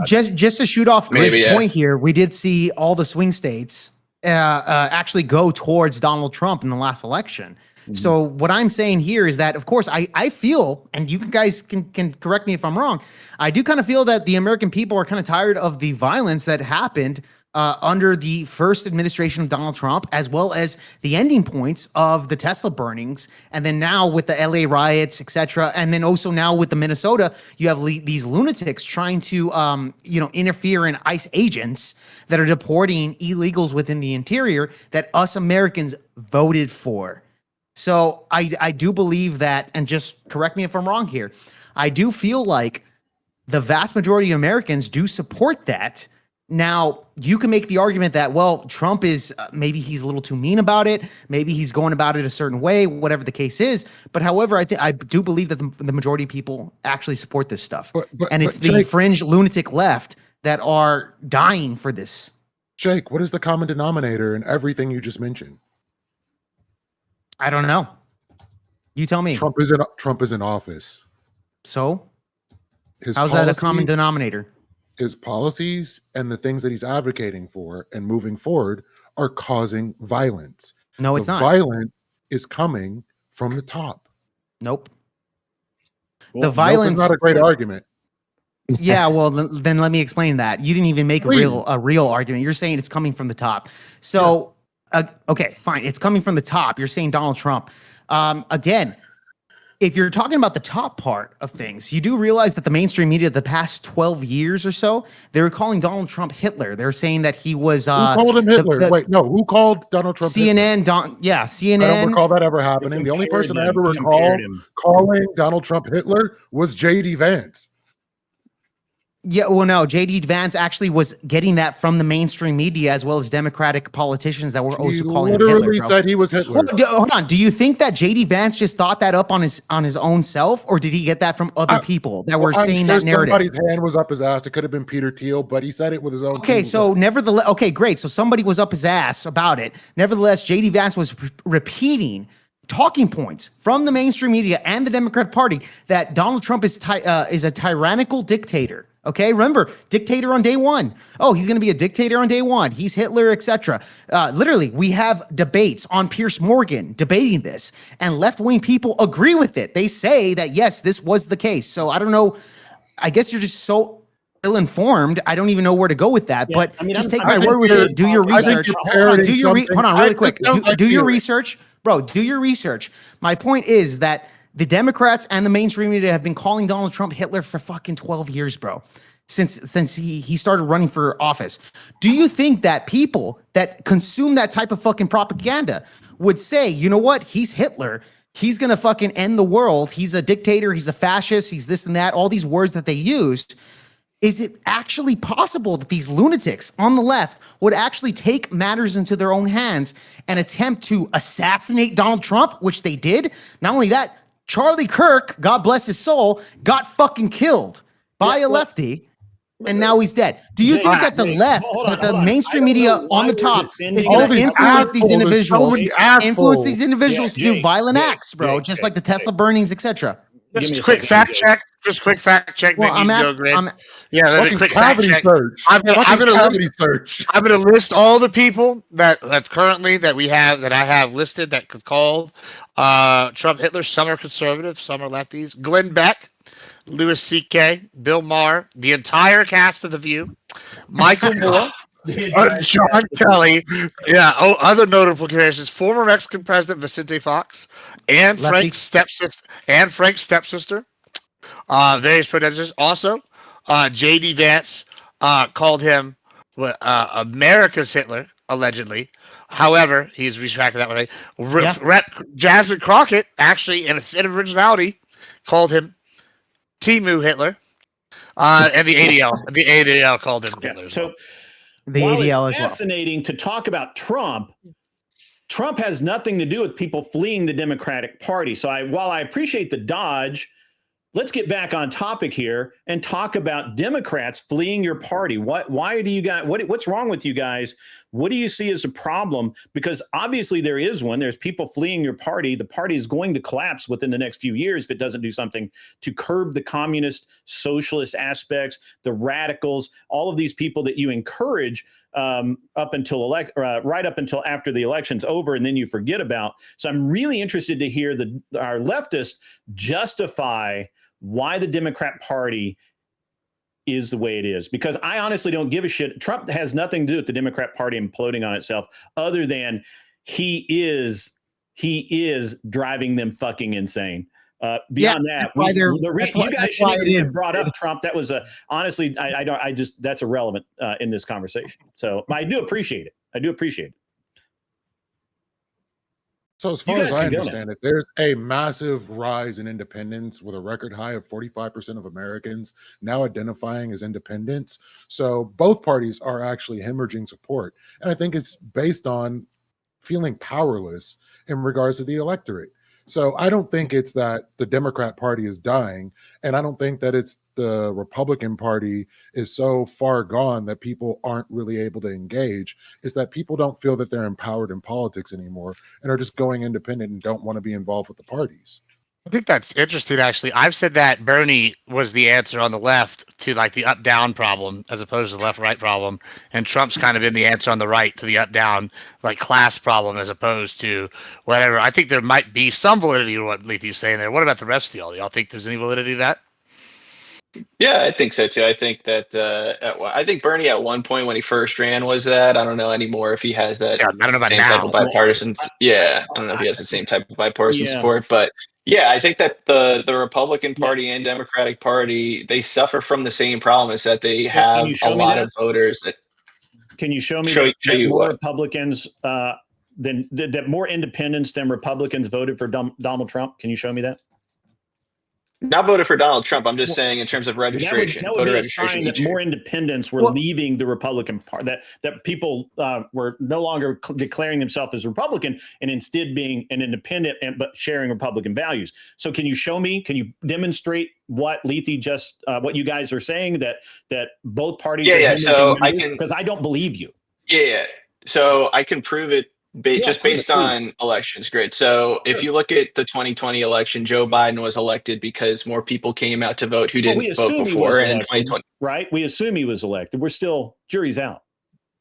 Just to shoot off Grid's point here, we did see all the swing states actually go towards Donald Trump in the last election. So what I'm saying here is that, of course, I feel, and you guys can correct me if I'm wrong, I do kind of feel that the American people are kind of tired of the violence that happened under the first administration of Donald Trump, as well as the ending points of the Tesla burnings, and then now with the LA riots, etc., and then also now with the Minnesota, you have these lunatics trying to, interfere in ICE agents that are deporting illegals within the interior that us Americans voted for. So I do believe that, and just correct me if I'm wrong here, I do feel like the vast majority of Americans do support that. Now, you can make the argument that, well, Trump is maybe he's a little too mean about it. Maybe he's going about it a certain way, whatever the case is. But however, I do believe that the majority of people actually support this stuff. And it's the fringe lunatic left that are dying for this. Jake, what is the common denominator in everything you just mentioned? I don't know. You tell me. Trump is in office. So? How's that a common denominator? His policies and the things that he's advocating for and moving forward are causing violence. No, it's not. Violence is coming from the top. Nope. Well, the violence is not a great argument. Yeah, well, then let me explain that. You didn't even make a real argument. You're saying it's coming from the top. So, okay, fine. It's coming from the top. You're saying Donald Trump. Again, if you're talking about the top part of things, you do realize that the mainstream media, the past 12 years or so, they were calling Donald Trump Hitler. They're saying that he was. Who called him Hitler? The Wait, no. Who called Donald Trump CNN, Hitler? CNN. I don't recall that ever happening. The only person I ever recall calling Donald Trump Hitler was J.D. Vance. Yeah, well, no, J.D. Vance actually was getting that from the mainstream media as well as Democratic politicians that were also calling him Hitler. Literally said he was Hitler. Well, hold on. Do you think that J.D. Vance just thought that up on his own self, or did he get that from other people that were saying that narrative? Somebody's hand was up his ass. It could have been Peter Thiel, but he said it with his own. Okay, so nevertheless, okay, great. So somebody was up his ass about it. Nevertheless, J.D. Vance was repeating talking points from the mainstream media and the Democrat Party that Donald Trump is a tyrannical dictator. Okay, remember, dictator on day one. Oh, he's going to be a dictator on day one. He's Hitler, etc. Literally, we have debates on Piers Morgan debating this, and left-wing people agree with it. They say that, yes, this was the case. So I don't know. I guess you're just so ill-informed. I don't even know where to go with that. Yeah, but I mean, just take my word with it. Do your research. Hold on, really quick. Do your research. Bro, do your research. My point is that the Democrats and the mainstream media have been calling Donald Trump Hitler for fucking 12 years, bro. Since he started running for office. Do you think that people that consume that type of fucking propaganda would say, you know what? He's Hitler. He's going to fucking end the world. He's a dictator. He's a fascist. He's this and that. All these words that they used. Is it actually possible that these lunatics on the left would actually take matters into their own hands and attempt to assassinate Donald Trump, which they did? Not only that, Charlie Kirk, God bless his soul, got fucking killed by a lefty, and now he's dead. Do you think that the left, that the mainstream media on the top is going to influence these individuals, to do violent acts, bro, just like the Tesla burnings, etc.? Just quick fact check. Just quick fact check. Well, I'm asking. Yeah, quick cavity search. I'm gonna list all the people that I have listed that could call Trump Hitler. Some are conservative, some are lefties. Glenn Beck, Louis C.K., Bill Maher, the entire cast of The View, Michael Moore. John Kelly, other notable characters: former Mexican President Vicente Fox, and Frank's stepsister. Various protesters. Also, J.D. Vance called him America's Hitler, allegedly. However, he's retracted that way. Jasmine Crockett, actually, in a fit of originality, called him Timu Hitler, and the ADL called him Hitler. So. The While ADL it's fascinating to talk about Trump has nothing to do with people fleeing the Democratic Party. So while I appreciate the dodge, let's get back on topic here and talk about Democrats fleeing your party. Why do you guys, what's wrong with you guys? What do you see as a problem? Because obviously there is one. There's people fleeing your party. The party is going to collapse within the next few years if it doesn't do something to curb the communist, socialist aspects, the radicals, all of these people that you encourage right up until after the election's over, and then you forget about. So I'm really interested to hear our leftists justify why the Democrat Party is the way it is, because I honestly don't give a shit. Trump has nothing to do with the Democrat Party imploding on itself, other than he is driving them fucking insane. Beyond that, you guys shouldn't even have brought up Trump. That was honestly, that's irrelevant in this conversation. So I do appreciate it. So as far as I understand it, there's a massive rise in independence with a record high of 45% of Americans now identifying as independents. So both parties are actually hemorrhaging support. And I think it's based on feeling powerless in regards to the electorate. So I don't think it's that the Democrat Party is dying, and I don't think that it's the Republican Party is so far gone that people aren't really able to engage. It's that people don't feel that they're empowered in politics anymore and are just going independent and don't want to be involved with the parties. I think that's interesting, actually. I've said that Bernie was the answer on the left to like the up-down problem as opposed to the left-right problem, and Trump's kind of been the answer on the right to the up-down like class problem as opposed to whatever. I think there might be some validity to what Leithy's saying there. What about the rest of y'all? Y'all think there's any validity to that? Yeah, I think so too. I think that I think Bernie at one point when he first ran was that. I don't know anymore if he has that Yeah, I don't know about same type of now. bipartisan. I, Yeah, I don't know if he has the same type of bipartisan yeah. support, but yeah, I think that the Republican Yeah. Party and Democratic Party, they suffer from the same problem, is that they Can have you a show me lot that? of voters that Can you show me show that you more what. Republicans that more independents than Republicans voted for Donald Trump? Can you show me that? Not voted for Donald Trump. I'm just Well, saying in terms of that would registration, be voter a registration sign that each year. more independents were Well- leaving the Republican Party. That people were no longer declaring themselves as Republican and instead being an independent but sharing Republican values. So, can you show me? Can you demonstrate what Lethe just what you guys are saying that both parties Yeah, are yeah. hemorrhaging So I members? can. Because I don't believe you. Yeah. So I can prove it Yeah, just prove it, based please. on elections. Great. So if Sure. you look at the 2020 election, Joe Biden was elected because more people came out to vote who Well, we didn't vote assume he was before. And in elected, 2020, right? We assume he was elected. We're still jury's out.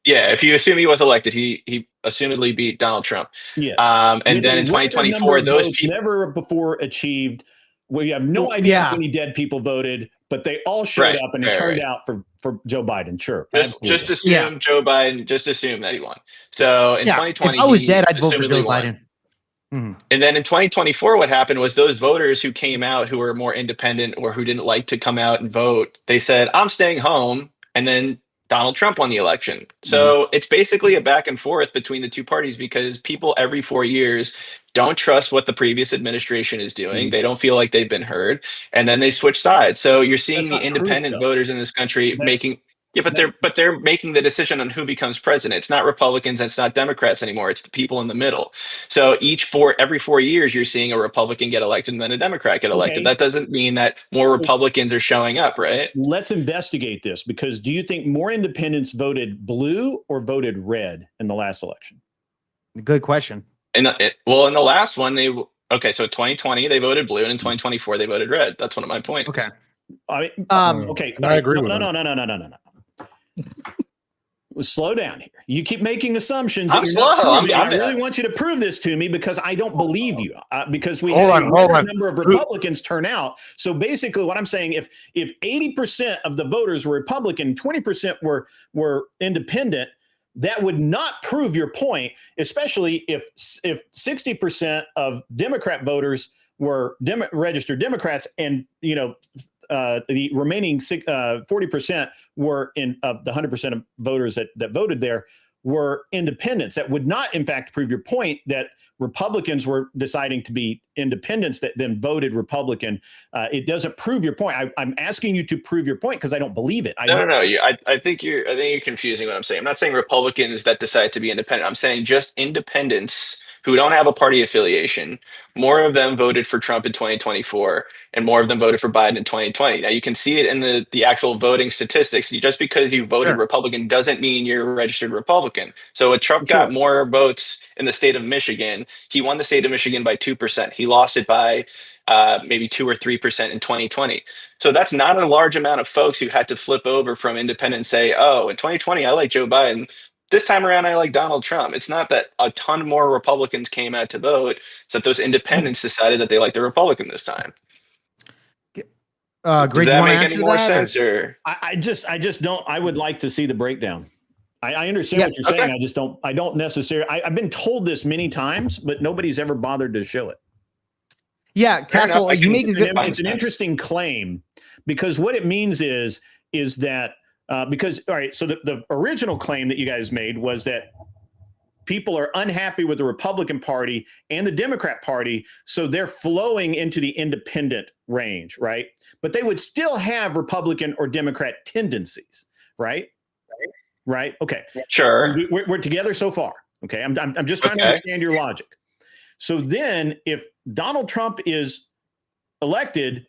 yeah, if you assume he was elected, he assumedly beat Donald Trump. Yes, And with then a in record number 2024, of those votes people, never before achieved. We have no Well, idea yeah. how many dead people voted, but they all showed right, up, and it right, turned right. out for Joe Biden. Sure, Just absolutely. assume Yeah. Joe Biden, just assume that he won. So in Yeah. 2020, If I was he dead, I'd vote for assumedly Joe won. Biden. Mhm. And then in 2024, what happened was those voters who came out who were more independent or who didn't like to come out and vote, they said, I'm staying home. And then Donald Trump won the election. So it's basically a back and forth between the two parties because people every 4 years don't trust what the previous administration is doing. Mhm. They don't feel like they've been heard. And then they switch sides. So you're seeing That's the not proof, independent though. voters in this country That's making. Yeah, that, but they're making the decision on who becomes president. It's not Republicans, it's not Democrats anymore. It's the people in the middle. So every 4 years, you're seeing a Republican get elected and then a Democrat get elected. okay. That doesn't mean that more So Republicans are showing up, right? let's investigate this because do you think more independents voted blue or voted red in the last election? Good question. And well, in the last one, so 2020 they voted blue, and in 2024 they voted red. That's one of my points. Okay. I mean, okay. And I agree with no, him. no. Slow down here. You keep making assumptions. I'm that you're not slow. proving. I'm- I really want you to prove this to me because I don't believe you. Because we Hold had a on, hold record on. number of Republicans turn out. So basically, what I'm saying, if 80% of the voters were Republican, 20% were independent, that would not prove your point. Especially if 60% of Democrat voters were registered Democrats, and the remaining 40% were of the 100% of voters that voted there were independents. That would not, in fact, prove your point that Republicans were deciding to be independents that then voted Republican. It doesn't prove your point. I'm asking you to prove your point because I don't believe it. No. I think you're confusing what I'm saying. I'm not saying Republicans that decide to be independent. I'm saying just independents who don't have a party affiliation. More of them voted for Trump in 2024, and more of them voted for Biden in 2020. Now you can see it in the actual voting statistics. Just because you voted Sure. Republican doesn't mean you're a registered Republican. So when Trump Sure. got more votes in the state of Michigan, he won the state of Michigan by 2%. He lost it by maybe 2 or 3% in 2020. So that's not a large amount of folks who had to flip over from independent and say, oh, in 2020, I like Joe Biden. This time around, I like Donald Trump. It's not that a ton more Republicans came out to vote. It's that those independents decided that they like the Republican this time. Greg, Does you that want to make answer any more that? sense? Or I just don't. I would like to see the breakdown. I understand Yeah, what you're saying. I just don't. I don't necessarily. I've been told this many times, but nobody's ever bothered to show it. Yeah, Castle, I you can- make a good. It's an interesting claim because what it means is that because all right. So the original claim that you guys made was that people are unhappy with the Republican Party and the Democrat Party, so they're flowing into the independent range, right? But they would still have Republican or Democrat tendencies, right? Right. Okay. sure. We're together so far. Okay. I'm just trying to Okay. understand your logic. So then if Donald Trump is elected,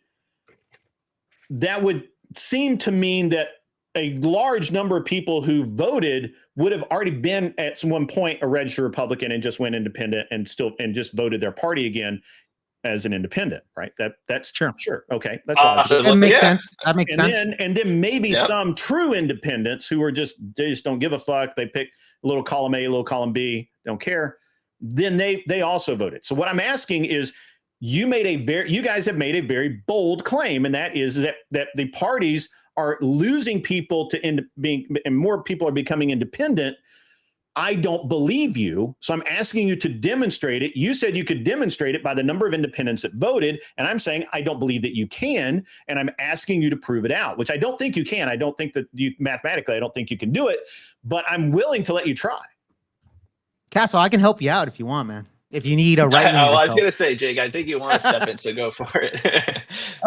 that would seem to mean that a large number of people who voted would have already been at one point a registered Republican and just went independent and just voted their party again as an independent, right? That's sure. Okay. That's logical. That makes Yeah. sense. That makes sense. And then maybe Yep. some true independents who are they just don't give a fuck. They pick a little column A, a little column B, don't care. Then they also voted. So what I'm asking is, you guys have made a very bold claim, and that is that the parties are losing people and more people are becoming independent. I don't believe you. So I'm asking you to demonstrate it. You said you could demonstrate it by the number of independents that voted. And I'm saying, I don't believe that you can. And I'm asking you to prove it out, which I don't think you can. I don't think that mathematically, I don't think you can do it, but I'm willing to let you try. Castle, I can help you out if you want, man. If you need a right wing. I was going to say, Jake, I think you want to step in, so go for it.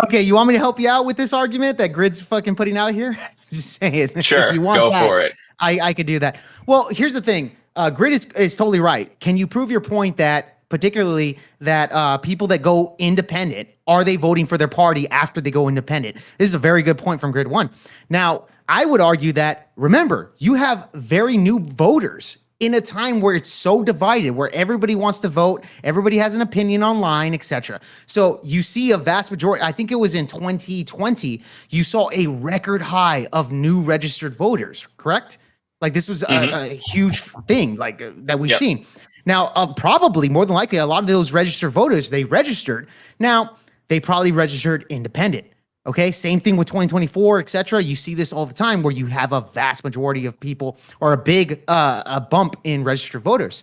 Okay, you want me to help you out with this argument that Grid's fucking putting out here? Just saying. Sure, if you want go that, for it. I could do that. Well, here's the thing. Grid is totally right. Can you prove your point that particularly that people that go independent, are they voting for their party after they go independent? This is a very good point from Grid 1. Now, I would argue that, remember, you have very new voters in a time where it's so divided, where everybody wants to vote, everybody has an opinion online, etc. So you see a vast majority, I think it was in 2020, you saw a record high of new registered voters, correct? Like this was a huge thing like that we've seen. Now, probably more than likely, a lot of those registered voters, they registered. Now, they probably registered independent. Okay, same thing with 2024, etc. You see this all the time where you have a vast majority of people or a big a bump in registered voters.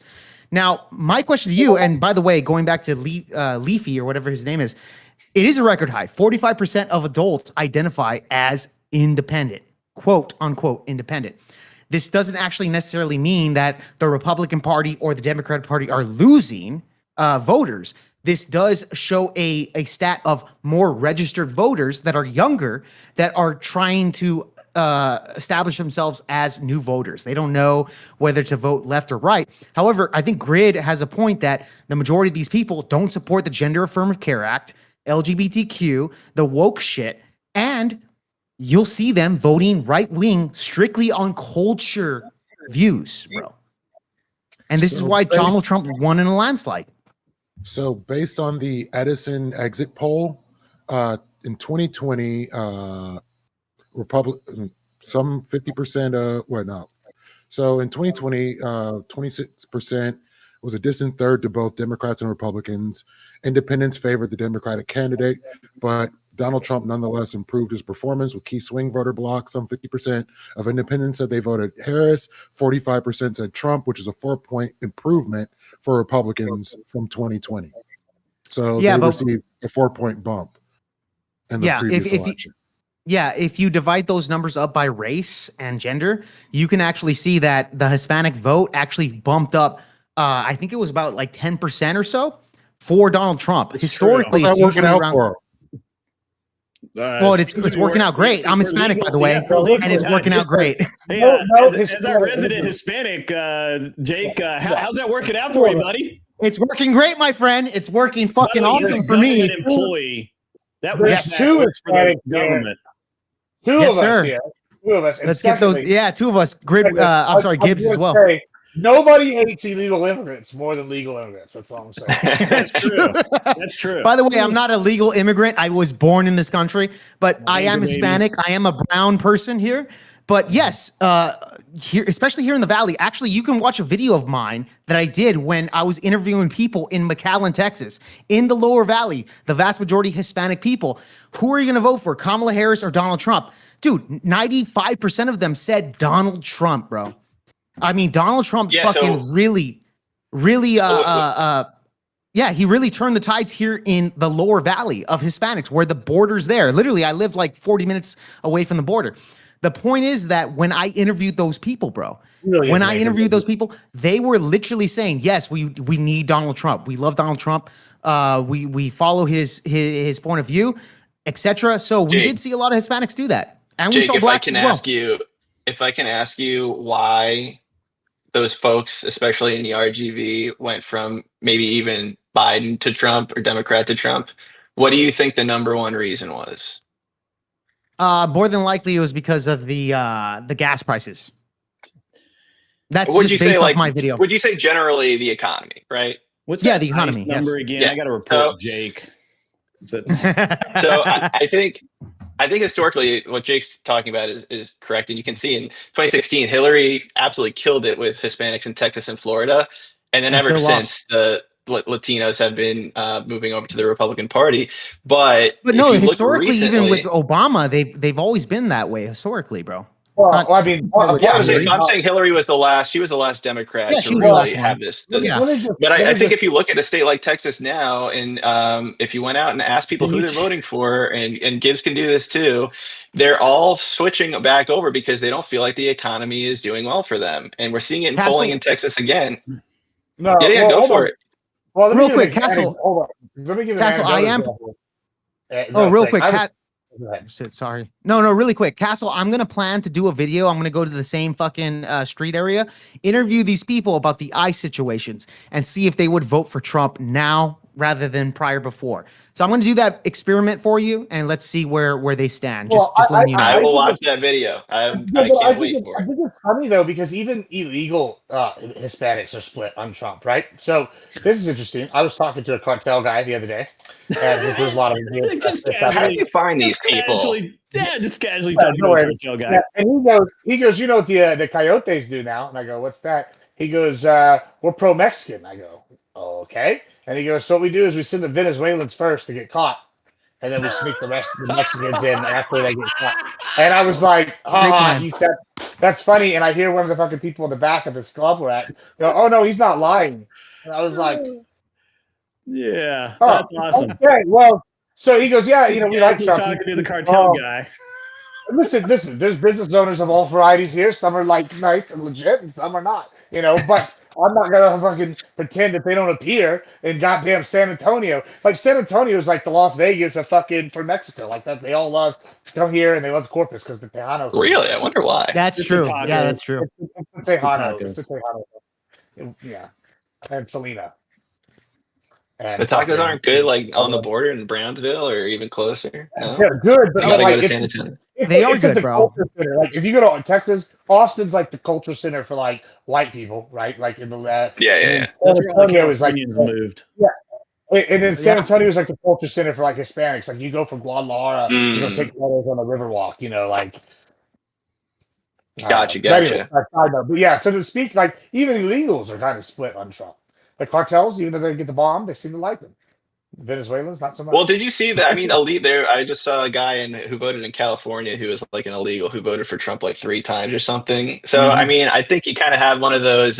Now, my question to you, and by the way, going back to Leafy or whatever his name is, it is a record high. 45% of adults identify as independent, quote unquote independent. This doesn't actually necessarily mean that the Republican Party or the Democratic Party are losing voters. This does show a stat of more registered voters that are younger that are trying to establish themselves as new voters. They don't know whether to vote left or right. However, I think Grid has a point that the majority of these people don't support the Gender Affirmative Care Act, LGBTQ, the woke shit, and you'll see them voting right-wing strictly on culture views, bro. And this is why Donald Trump won in a landslide. So based on the Edison exit poll, in 2020, Republican, some 50%, So in 2020, 26% was a distant third to both Democrats and Republicans. Independents favored the Democratic candidate, but Donald Trump nonetheless improved his performance with key swing voter blocks. Some 50% of independents said they voted Harris. 45% said Trump, which is a 4-point improvement for Republicans from 2020. So they received a 4-point bump in the previous election. If you divide those numbers up by race and gender, you can actually see that the Hispanic vote actually bumped up. I think it was about like 10% or so for Donald Trump. Historically, it's usually around. Well, it's working out great. I'm Hispanic, by the way, and it's working out great. Hey, as our resident Hispanic, Jake, how's that working out for you, buddy? It's working great, my friend. It's working fucking awesome for me. Employee. That was two Hispanic government. Two of us here. Two of us. Let's get those. Yeah, two of us. Grid. I'm sorry, Gibbs as well. Nobody hates illegal immigrants more than legal immigrants. That's all I'm saying. That's true. That's true. By the way, I'm not a legal immigrant. I was born in this country, but I am Hispanic. I am a brown person here. But yes, here, especially here in the Valley, actually, you can watch a video of mine that I did when I was interviewing people in McAllen, Texas, in the Lower Valley, the vast majority Hispanic people. Who are you going to vote for, Kamala Harris or Donald Trump? Dude, 95% of them said Donald Trump, bro. I mean, Donald Trump he really turned the tides here in the Lower Valley of Hispanics where the border's there. Literally, I live like 40 minutes away from the border. The point is that when I interviewed those people, bro, they were literally saying, yes, we need Donald Trump. We love Donald Trump. We follow his point of view, etc. So we did see a lot of Hispanics do that. And we saw blacks as well. If I can ask you why those folks, especially in the RGV, went from maybe even Biden to Trump or Democrat to Trump, what do you think the number one reason was? More than likely, it was because of the gas prices. That's just based off my video. Would you say generally the economy, right? What's the economy number again? Yeah. I got to report Jake. So I think historically what Jake's talking about is correct. And you can see in 2016, Hillary absolutely killed it with Hispanics in Texas and Florida. And then ever since Latinos have been moving over to the Republican Party. But But if no, you look historically, even with recently, Obama, they've always been that way historically, bro. Well, I mean, yeah, Hillary, I'm saying Hillary was the last. She was the last Democrat Yeah, to she was the last really one. have this. let me, Yeah. let me just, But let I me think just, if you look at a state like Texas now, and if you went out and asked people who they're voting for, and Gibbs can do this too, they're all switching back over because they don't feel like the economy is doing well for them, and we're seeing it in polling in Texas again. no, Yeah, well, go hold for on. it. Well, let me Real give quick, an Castle. Hold on. Let me give an Castle, I am. example. Oh, real quick, I Cat. go ahead. Sorry. No, really quick. Castle, I'm going to plan to do a video. I'm going to go to the same fucking street area, interview these people about the ICE situations and see if they would vote for Trump now rather than prior before. So I'm going to do that experiment for you and let's see where they stand. Just Well, letting you know. I I will think watch that video. I but can't wait for I it. think it's funny though because even illegal Hispanics are split on Trump, right? So this is interesting. I was talking to a cartel guy the other day, and there's a lot of them here. Just How do casually, you find these people? just casually Yeah, talking no to a worries. cartel guy. Yeah, and he goes, you know what the coyotes do now? And I go, what's that? He goes, we're pro Mexican. I go, okay. And he goes, so what we do is we send the Venezuelans first to get caught, and then we sneak the rest of the Mexicans in after they get caught. And I was like, Great plan. that's funny. And I hear one of the fucking people in the back of this club we're at go, oh no, he's not lying. And I was like, Yeah, oh, that's awesome. okay, well, so he goes, yeah, we like Casually Trump. talking to the cartel guy. Listen, there's business owners of all varieties here. Some are like nice and legit, and some are not, but I'm not gonna fucking pretend that they don't appear in goddamn San Antonio. Like San Antonio is like the Las Vegas of fucking for Mexico. Like that, they all love to come here and they love Corpus because the Tejanos. Really? I wonder why. That's It's the true. tacos. Yeah, that's true. It's the It's the Tejanos. It's the tacos. Tejanos. Yeah, and Selena. The And tacos fucking aren't good, like on the border in Brownsville or even closer. No, they're good, but you gotta like go to San Antonio. They are it's at good, the bro. culture center. Like if you go to Texas, Austin's like the culture center for like white people, right? Like in the Yeah, and yeah, then yeah. San That's where all the Antonio is like Californians moved. yeah, and then San Yeah. Antonio is like the culture center for like Hispanics. Like you go from Guadalajara, you go take Mm, photos on the Riverwalk, like I don't know. gotcha, But anyway, gotcha. I know. But yeah, so to speak, like even illegals are kind of split on Trump. The cartels, even though they get the bomb, they seem to like them. Venezuelans, not so Well, much. did you see that? I mean, elite there. I just saw a guy who voted in California who was like an illegal who voted for Trump like 3 times or something. So, I Mhm. mean, I think you kind of have one of those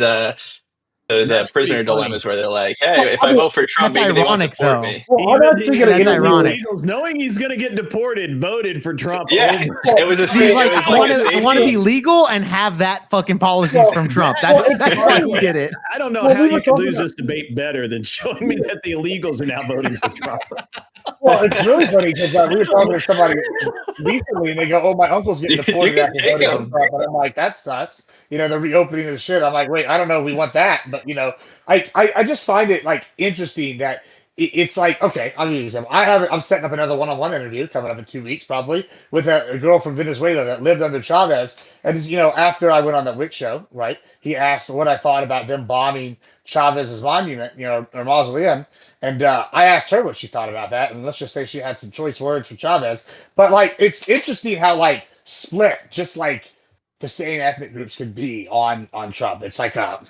That's pretty prisoner funny. dilemmas where they're like, hey, Well, if I I mean, vote for Trump, That's maybe they won't ironic, deport though. me. I'm actually going to That's interview. ironic. Illegals, knowing he's going to get deported, voted for Trump Yeah, over. it was a Well, He's it like, was I like want a to be safety. legal and have that fucking policies Well, from Trump. Well, That's it's that's why funny. he did it. I don't know Well, how we were you could talking lose about- this debate better than showing me that the illegals are now voting for Trump. Well, it's really funny because we were That's talking to somebody recently, and they go, "Oh, my uncle's getting You deported can after take voting for him. Trump," and I'm like, "That's sus." The reopening of the shit. I'm like, "Wait, I don't know if we want that," but I just find it like interesting that it's like, okay, I'll give you an example. I'm setting up another one-on-one interview coming up in 2 weeks probably with a girl from Venezuela that lived under Chavez, and after I went on that Wick show, right? He asked what I thought about them bombing Chavez's monument, or mausoleum. And I asked her what she thought about that, and let's just say she had some choice words for Chavez. But like, it's interesting how like split, just like the same ethnic groups could be on Trump. It's like a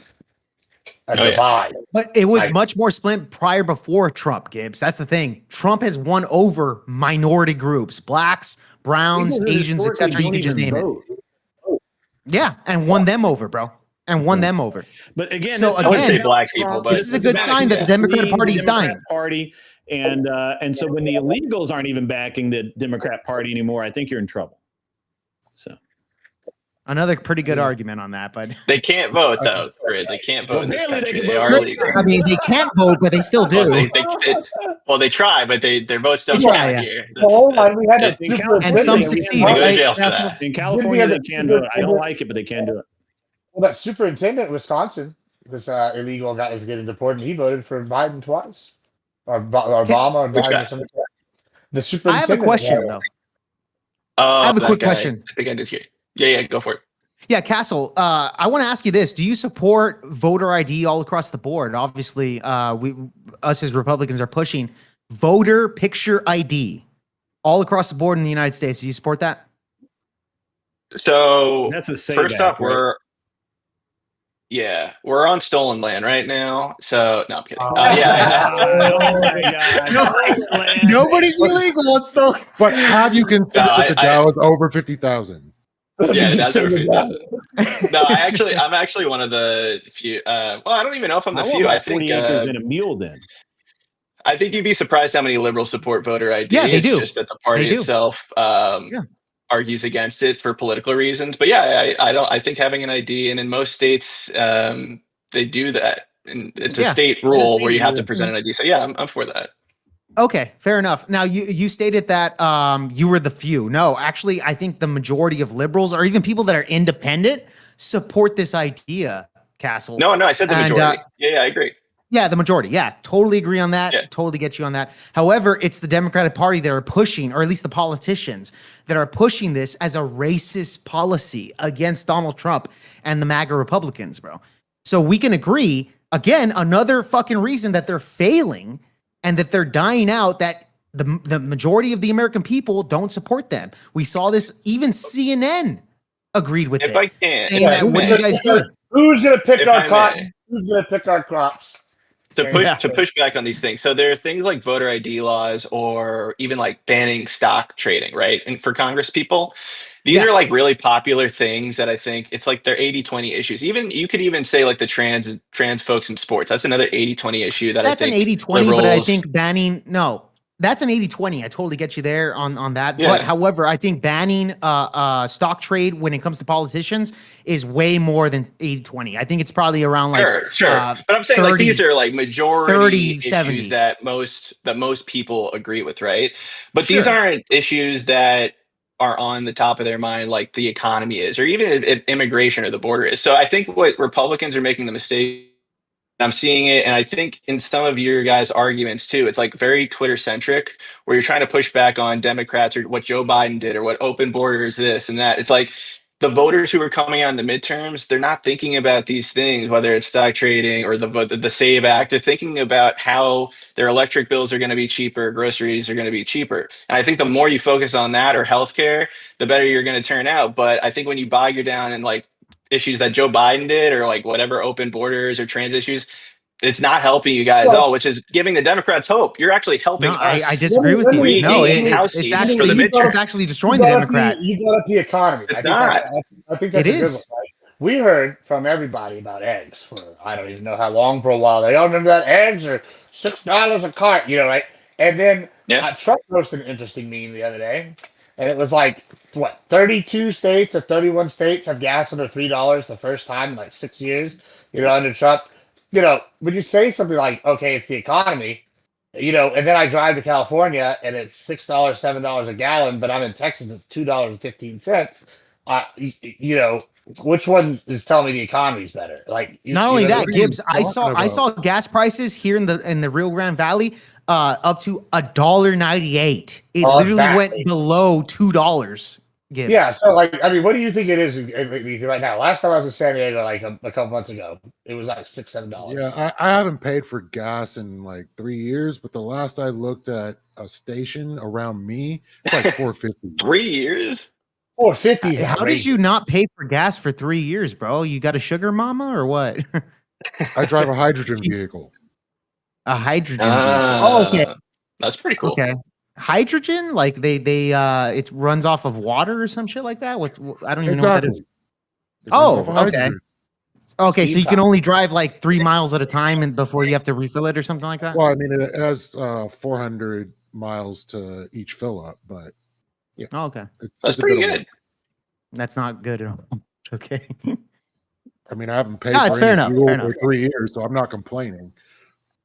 Oh yeah. divide. But it was Like- much more split prior before Trump, Gibbs. That's the thing. Trump has won over minority groups, blacks, browns, People who Asians, historically etc. You don't can just even name vote. it. Yeah, and won them over, bro. And won them over. But again, So it's I wouldn't say again, black people, but this is a good about sign that the Democratic fleeing Party's Democrat dying. Party, and so when the illegals aren't even backing the Democrat Party anymore, I think you're in trouble. So Another pretty good argument on that, but they can't vote though, Grid. They can't vote in this apparently they country. can They vote. are illegal. I mean, they can't vote, but they still Well, do. they try, but their votes don't They try, count yeah. here. Well, hold on, we had a In super And some California, succeed, They go to right? jail for Castle? that. in California, they can do it. I don't superintendent- like it, but they can do it. Well, that superintendent in Wisconsin was illegal guy is getting deported. And he voted for Biden twice, or Obama or Which Biden guy? or something. Like that. The I superintendent. have a question, though. Oh, I have a that quick guy. question. I think I did hear. Yeah, go for it. Yeah, Castle, I want to ask you this. Do you support voter ID all across the board? Obviously, us as Republicans are pushing voter picture ID all across the board in the United States. Do you support that? So That's a say first back, off, right? Yeah, we're on stolen land right now. So no, I'm kidding. Oh my Yeah, gosh. Nobody's, Land. nobody's illegal. It's still But have you considered No, that the Dow is over 50,000? yeah, Did you that's say over that? 50,000. No, I'm actually one of the few. Well, I don't even know if I'm I the want few. my 40 acres and a mule then. I think you'd be surprised how many liberals support voter ID. Yeah, they It's do. just that the party They do. itself Yeah. argues against it for political reasons. But yeah, I don't. I think having an ID, and in most states, they do that, and it's a Yeah. state rule where you have to present an ID. So yeah, I'm for that. Okay, fair enough. Now you stated that you were the few. No, actually, I think the majority of liberals or even people that are independent support this idea, Castle. No, I said the And, majority. Yeah, I agree. Yeah, the majority. Yeah, totally agree on that. Yeah. Totally get you on that. However, it's the Democratic Party that are pushing, or at least the politicians that are pushing this as a racist policy against Donald Trump and the MAGA Republicans, bro. So we can agree, again, another fucking reason that they're failing and that they're dying out, that the majority of the American people don't support them. We saw this, even CNN agreed with If it. I can, Saying that, what are you guys doing? Who's gonna pick If I our may. cotton? Who's gonna pick our crops? to push back on these things. So there are things like voter ID laws or even like banning stock trading, right? And for Congress people, these are like really popular things that I think it's like they're 80-20 issues. Even you could even say like the trans folks in sports. That's another 80-20 issue that That's I think an 80-20, but I liberals- think banning, no, that's an 80-20. I totally get you there on that. Yeah. But however, I think banning stock trade when it comes to politicians is way more than 80-20. I think it's probably around like sure. But I'm saying 30, like these are like majority 30, issues 70. that most people agree with, right? But Sure. these aren't issues that are on the top of their mind like the economy is, or even if immigration or the border is. So I think what Republicans are making the mistake, I'm seeing it, and I think in some of your guys' arguments too, it's like very Twitter centric, where you're trying to push back on Democrats or what Joe Biden did or what open borders, this and that. It's like the voters who are coming out in the midterms, they're not thinking about these things, whether it's stock trading or the SAVE Act. They're thinking about how their electric bills are going to be cheaper, groceries are going to be cheaper. And I think the more you focus on that or healthcare, the better you're going to turn out. But I think when you bog down in like issues that Joe Biden did or like whatever open borders or trans issues, it's not helping you guys all, which is giving the Democrats hope. You're actually helping No, us. I disagree with you. No, it's actually midterm. it's actually destroying the Democrat. You brought up the economy. It's I think that's It a good is. one, right? We heard from everybody about eggs for I don't even know how long, for a while. They all remember that eggs are $6 a cart, right? And then Trump posted an interesting meme the other day, and it was like, what, 32 states or 31 states have gas under $3 the first time in like 6 years, under Trump. When you say something like, okay, it's the economy, and then I drive to California and it's $6, $7 a gallon, but I'm in Texas, it's $2.15. Which one is telling me the economy's better? Like, Not only that, what are you Gibbs, I talking saw about? gas prices here in the Rio Grande Valley up to $1.98. It literally went below $2. Gibbs. Yeah, so what do you think it is right now? Last time I was in San Diego, like a couple months ago, it was like $6, $7. Yeah, I haven't paid for gas in like 3 years, but the last I looked at a station around me, it's like $4.50. 3 years? $4.50. How did you not pay for gas for 3 years, bro? You got a sugar mama or what? I drive a hydrogen vehicle. A hydrogen vehicle. Oh, okay. That's pretty cool. Okay. Hydrogen, like they it runs off of water or some shit like that. I don't even know what that is. It runs off of Okay. hydrogen. Okay, so you can only drive like 3 miles at a time and before you have to refill it or something like that. Well, I mean, it has 400 miles to each fill up, but yeah. Oh, okay. That's a pretty bit of good. work. That's not good at all. Okay. I mean, I haven't paid No, it's for fair any enough, fuel fair for enough. 3 years, so I'm not complaining.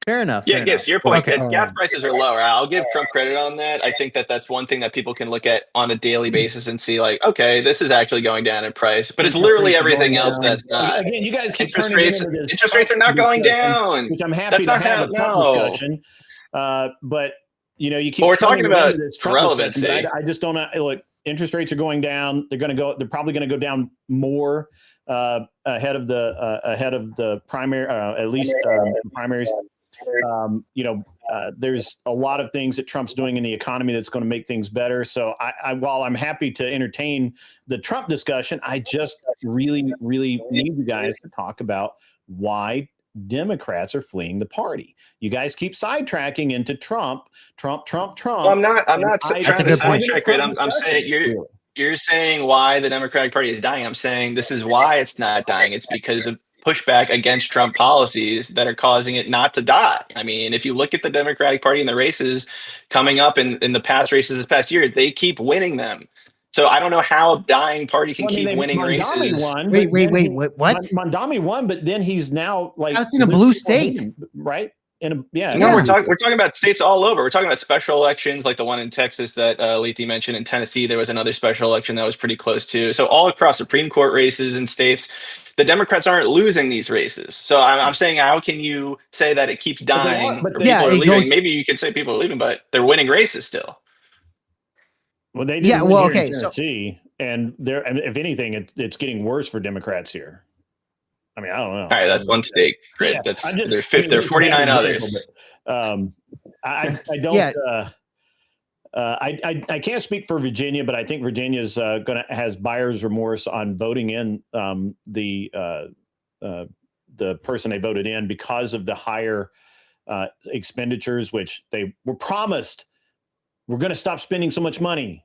Fair enough. Yeah, fair yes, enough. to your point. Okay. Gas prices are lower. I'll give Trump credit on that. I think that that's one thing that people can look at on a daily basis and see, like, okay, this is actually going down in price. But it's literally everything else that's not. Again, you guys keep Interest turning it rates. into this Interest rates are not going discussion, down. which I'm happy That's to not have a Trump discussion. But you keep. Well, we're turning talking it about into this Trump relevancy. discussion, but I just don't look. Interest rates are going down. They're probably going to go down more ahead of the primary, at least primaries. There's a lot of things that Trump's doing in the economy that's going to make things better. So while I'm happy to entertain the Trump discussion, I just really, really need you guys to talk about why Democrats are fleeing the party. You guys keep sidetracking into Trump. Well, I'm not trying to sidetrack it. I'm saying you're saying why the Democratic Party is dying. I'm saying this is why it's not dying. It's because of pushback against Trump policies that are causing it not to die. I mean, if you look at the Democratic Party in the races coming up in the past races this past year, they keep winning them. So I don't know how a dying party can keep winning Mondami races. won, Wait, what? Mondami won, but then he's now like That's in a blue state, right? No, we're talking about states all over. We're talking about special elections, like the one in Texas that Lethe mentioned. In Tennessee, there was another special election that was pretty close too. So all across Supreme Court races in states, the Democrats aren't losing these races. So I'm saying, how can you say that it keeps dying? People are leaving. Maybe you could say people are leaving, but they're winning races still. Well, they didn't win here in Tennessee, and there. If anything, it's getting worse for Democrats here. I mean, I don't know. All right, that's one state grid. Yeah, That's there are 49 others. I don't. I can't speak for Virginia, but I think Virginia's has buyer's remorse on voting in the person they voted in because of the higher expenditures, which they were promised. We're going to stop spending so much money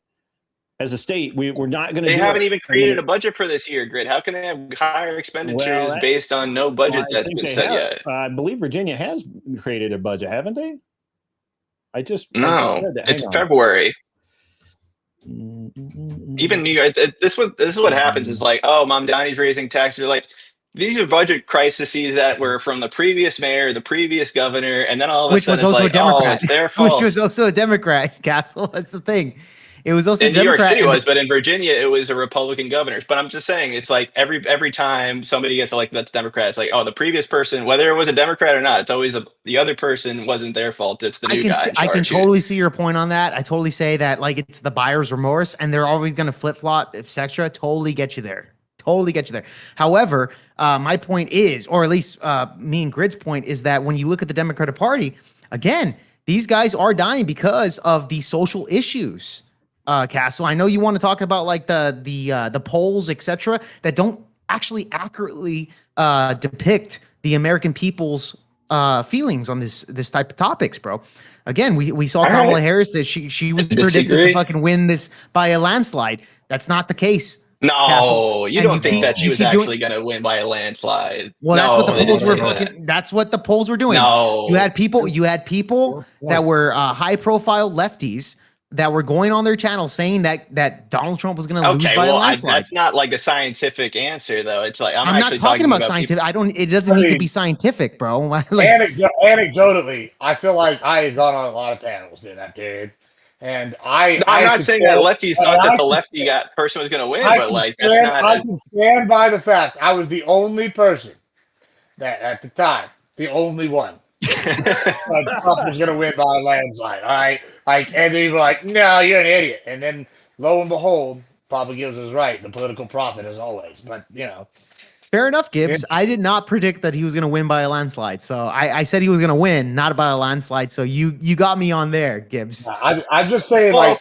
as a state. We're not going to. They haven't even created a budget for this year, Grid. How can they have higher expenditures based on no budget that's been set yet? I believe Virginia has created a budget, haven't they? No, it's February. Even New York. This is what happens. Is like, oh, Mamdani's raising taxes. You're like, these are budget crises that were from the previous mayor, the previous governor, and then all of a sudden it's like, oh, it's their fault. Which was also a Democrat, Castle. That's the thing. It was also in New York City was, but in Virginia it was a Republican governor. But I'm just saying, it's like every time somebody gets elected that's Democrat, it's like, oh, the previous person, whether it was a Democrat or not, it's always the other person wasn't their fault. It's the new guy. I can totally see your point on that. I totally say that like it's the buyer's remorse, and they're always going to flip flop, etc. Totally get you there. Totally get you there. However, my point is, or at least me and Grid's point is that when you look at the Democratic Party, again, these guys are dying because of the social issues. Castle, I know you want to talk about like the polls, etc., that don't actually accurately depict the American people's feelings on this type of topics, bro. Again, we saw Kamala Harris that she was predicted to fucking win this by a landslide. That's not the case. No, Castle. You don't think that she was actually going to win by a landslide. Well, that's what the polls were fucking. That's what the polls were doing. No, you had people that were high-profile lefties that were going on their channel saying that Donald Trump was going to lose by a landslide. That's not like a scientific answer, though. It's like I'm not talking about scientific. It doesn't need to be scientific, bro. Like, anecdotally, I feel like I had gone on a lot of panels during that period. And I'm not saying that lefties thought that the lefty person was going to win, but like that's not. I can stand by the fact I was the only person that at the time, the only one, Trump was going to win by a landslide. All right, like, and they were like, "No, you're an idiot." And then, lo and behold, Papa Gibbs is right. The political prophet, as always. But you know. Fair enough, Gibbs. I did not predict that he was going to win by a landslide. So I said he was going to win, not by a landslide. So you got me on there, Gibbs. I'm just saying, like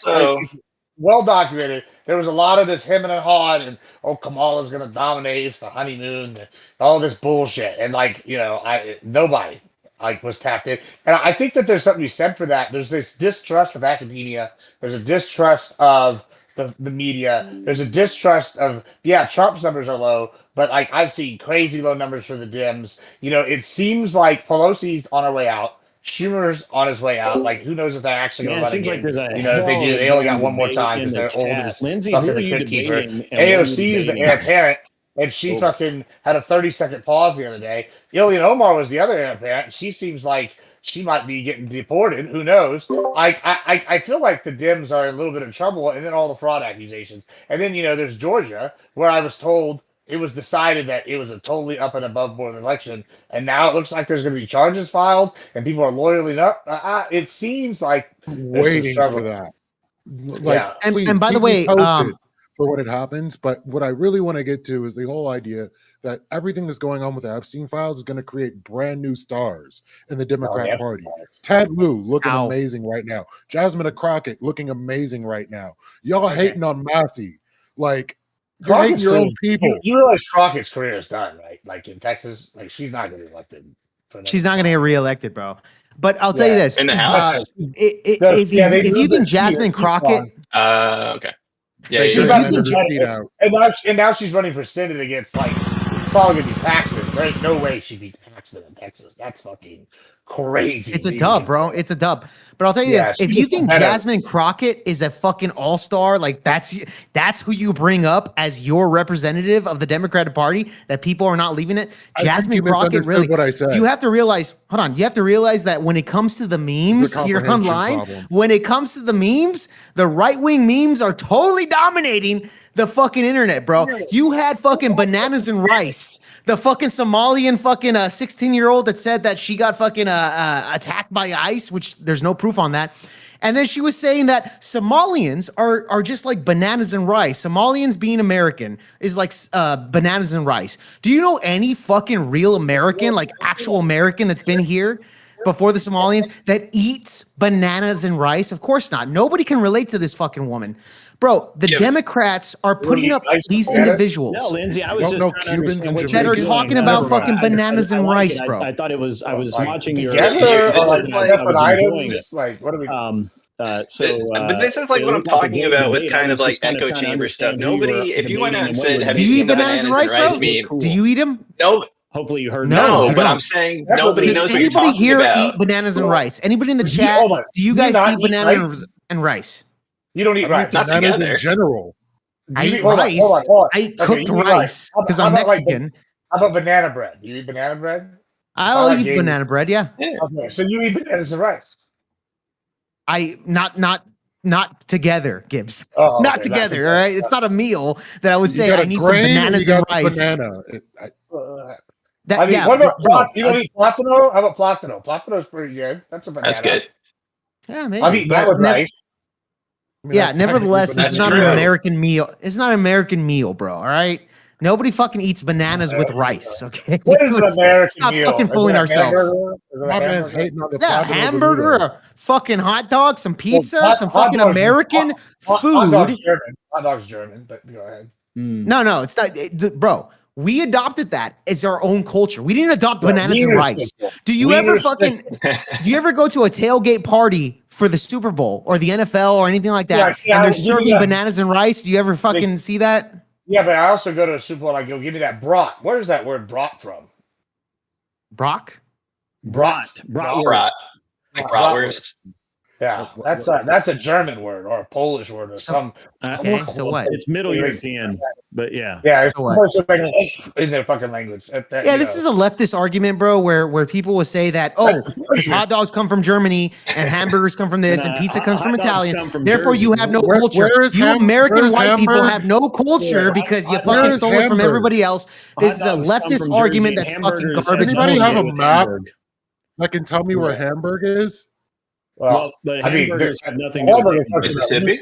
well documented. There was a lot of this hemming and hawing, and Kamala's going to dominate. It's the honeymoon, and all this bullshit. And like, you know, nobody like was tapped in. And I think that there's something to be said for that. There's this distrust of academia. There's a distrust of the media. There's a distrust of, Trump's numbers are low, but like I've seen crazy low numbers for the Dems. You know, it seems like Pelosi's on her way out. Schumer's on his way out. Like, who knows if they're actually going to run again? Like you know, if they do, they only got one more time because they're old as Lindsay, fucking the cookie keeper. AOC is the heir apparent, and she fucking had a 30-second pause the other day. Ilhan Omar was the other heir apparent. She seems like she might be getting deported. Who knows? I feel like the Dems are in a little bit of trouble, and then all the fraud accusations. And then, you know, there's Georgia, where I was told it was decided that it was a totally up and above board election, and now it looks like there's going to be charges filed, and people are loyally up. It seems like waiting for that. Like, and by the way, for when it happens, but what I really want to get to is the whole idea that everything that's going on with the Epstein files is going to create brand new stars in the Democrat Party. Ted Lieu looking amazing right now. Jasmine Crockett looking amazing right now. Y'all hating on Massey. Like, You're hating your own career- people. You realize Crockett's career is done, right? Like in Texas, like she's not going to be elected. She's not going to get reelected, bro. But I'll tell you this: In the House? if you think Jasmine Crockett, Okay. Yeah, She's you're about right. to Senator get- seat out. and now she's running for Senate against like it's probably gonna be Paxton. There ain't no way she beats Paxton in Texas. That's fucking crazy. it's a dub, bro. It's a dub. But I'll tell you Yeah, this: if she's you think better. Jasmine Crockett is a fucking all-star, like that's who you bring up as your representative of the Democratic Party, that people are not leaving it. I think Jasmine you Crockett, misunderstood really. what I said. You have to realize. Hold on. You have to realize that when it comes to the memes here comprehension online, problem. when it comes to the memes, the right-wing memes are totally dominating the fucking internet, bro. You had fucking bananas and rice. The fucking Somalian fucking 16-year-old that said that she got fucking attacked by ICE, which there's no proof on that. And then she was saying that Somalians are just like bananas and rice. Somalians being American is like bananas and rice. Do you know any fucking real American, like actual American that's been here before the Somalians that eats bananas and rice? Of course not. Nobody can relate to this fucking woman. Bro, the Democrats are putting up these individuals No, Lindsay, I was Don't just know trying to Cubans understand and what that you're are doing. talking Never about mind. fucking bananas and like rice, it. bro. I thought it was. I was Like, watching your. together, this or is like like- I was enjoying it. Like what are we? But this is like it what I'm looked like a talking great about with debate. I kind was of like just kind of echo trying to chamber stuff. understand who you were Nobody, if you went out debating and and what said, you were "Have Do you you eat seen the bananas and rice, rice bro? meme?" Cool. Do you eat them? No, Hopefully you heard. No, that. I but don't. I'm saying That's what nobody it Does knows what you're anybody talking here about. eat bananas and rice? Anybody in the Do you- chat? hold on. Do you Do you guys not eat eat bananas rice? and rice? You don't I eat don't rice. eat Not bananas together. in general. Do I you eat hold on, rice. hold on, hold on. I eat Okay, cooked you eat rice How because about- I'm how about, like, Mexican. How about banana bread? Do you eat banana bread? I'll like eat gave- banana bread. Yeah, Okay, so you eat bananas and rice. I not together, Gibbs. Oh, Not okay, together. All right, it's not a meal that I would You say got I a need some grain or you bananas got and the rice. banana. That, I mean, yeah, what about bro, you don't eat platano? How about platano? Platano's pretty good. That's a banana. That's good. yeah, maybe. I've eaten that but with rice. I mean, yeah, that's nevertheless, technically this is That's not true. an American meal. It's not an American meal, bro. All right. Nobody fucking eats bananas with rice. Okay. What is an Let's American stop meal? fucking Is it fooling a ourselves. hamburger? Is it a My man's hamburger? hating on the Yeah, Platinum hamburger, burrito. a fucking hot dog, some pizza, hot- some hot fucking dogs- American Hot food. dog's German. Hot dog's German, but go ahead. No, it's not, bro. We adopted that as our own culture. We didn't adopt But bananas and wiener rice. schnitzel. Do you Wiener ever fucking? Do you ever go to a tailgate party for the Super Bowl or the NFL or anything like that, Yeah, see, and I they're would give you serving that. bananas and rice? Do you ever fucking see that? Yeah, but I also go to a Super Bowl. I go, give me that brat. Where is that word brat from? Brock? Bratwurst. Brat. Like bratwurst. Yeah, that's a German word or a Polish word or some. Okay, so what? It's Middle European, but yeah. Yeah, it's So what? supposed to be in their fucking language. Yeah, this is a leftist argument, bro, where people will say that, oh, because hot dogs come from Germany and hamburgers come from this and pizza comes from hot dogs Italian. come from Therefore, you Jersey. have no Where- culture. where is You Ham- American where is white people Hamburg? have no culture because you Where fucking is stole it from Hamburg? everybody else. This is a Hot dogs come leftist from argument Jersey, that's fucking hamburgers garbage have Anybody nothing to have do a with map? Hamburg. That can tell me where Hamburg is? Well, but I mean, hamburgers have nothing to do hamburger with fucking Mississippi?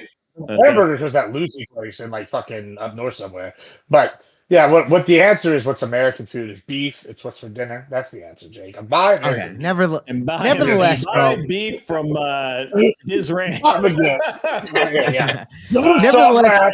Hamburgers was that Lucy place in like fucking up north somewhere. But yeah, what the answer is? What's American food is beef. It's what's for dinner. That's the answer, Jake. I'm buying Okay, everything. nevertheless, buy bro. beef from his ranch. Yeah. Nevertheless,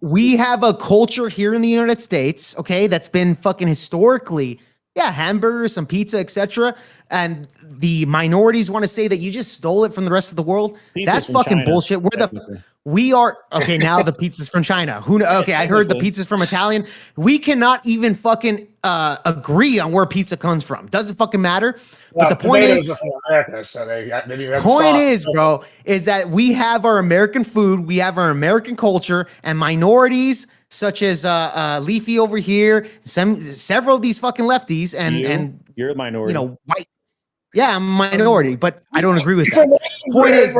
we have a culture here in the United States, okay, that's been fucking historically, yeah, hamburgers, some pizza, etc. And the minorities want to say that you just stole it from the rest of the world. Pizza's That's from fucking China, bullshit. technically. We are okay now. The pizza's from China. Okay, I heard the pizza's from Italian. We cannot even fucking agree on where pizza comes from. Doesn't fucking matter. But the point is, America, so they have point sauce. is, bro, is that we have our American food, we have our American culture, and minorities such as Leafy over here, several of these fucking lefties, and you're a minority. you know, white. Yeah, I'm a minority, but I don't agree with that. Point is,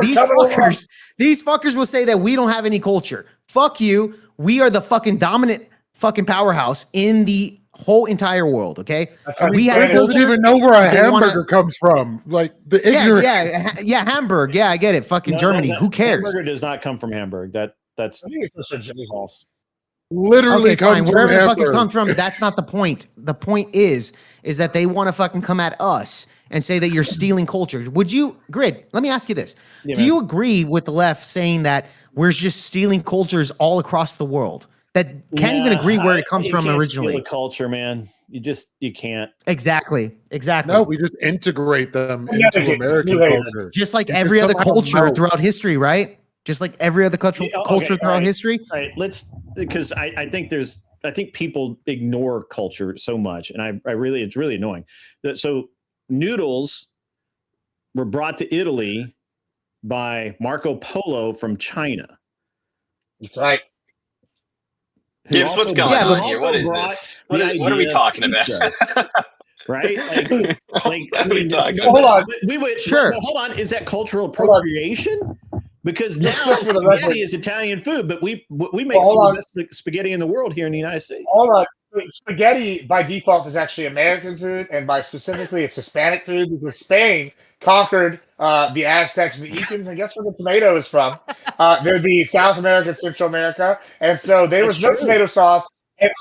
these fuckers will say that we don't have any culture. Fuck you. We are the fucking dominant fucking powerhouse in the whole entire world. Okay, we have a They don't culture. even know where a They hamburger wanna- comes from. Like the ignorant. Yeah, Hamburg. Yeah, I get it. Fucking No, Germany. Who cares? Hamburger does not come from Hamburg. That's I think it's just a Jimmy false. Literally Okay, fine. comes Wherever from the fuck it Hamburg. comes from, that's not the point. The point is that they want to fucking come at us and say that you're stealing culture. Would you, Grid? Let me ask you this: Yeah, do man. you agree with the left saying that we're just stealing cultures all across the world? that can't even agree where it comes you from can't originally. steal a culture, man. You can't. Exactly. No, we just integrate them Yeah, into it's American New Haven. culture. Just like It every just other somehow culture melts. throughout history, right? Just like every other culture Yeah, okay, all throughout right. history. All right, because I think people ignore culture so much, and it's really annoying. So noodles were brought to Italy by Marco Polo from China. That's right. Who Gibbs, what's also going Yeah, who but- on here? also What is brought this? the What are we idea of talking pizza, about? right? Like What are we talking Hold about? on. we would Sure. but hold on. Is that cultural Hold on. appropriation? Because Just now for the spaghetti record. is Italian food, but we make Well, hold some of on. the best spaghetti in the world here in the United States. Hold on. Spaghetti by default is actually American food, and by specifically it's Hispanic food because Spain conquered the Aztecs and the Incans, and guess where the tomato is from? There'd be South America, Central America, and so there That's was no true. tomato sauce,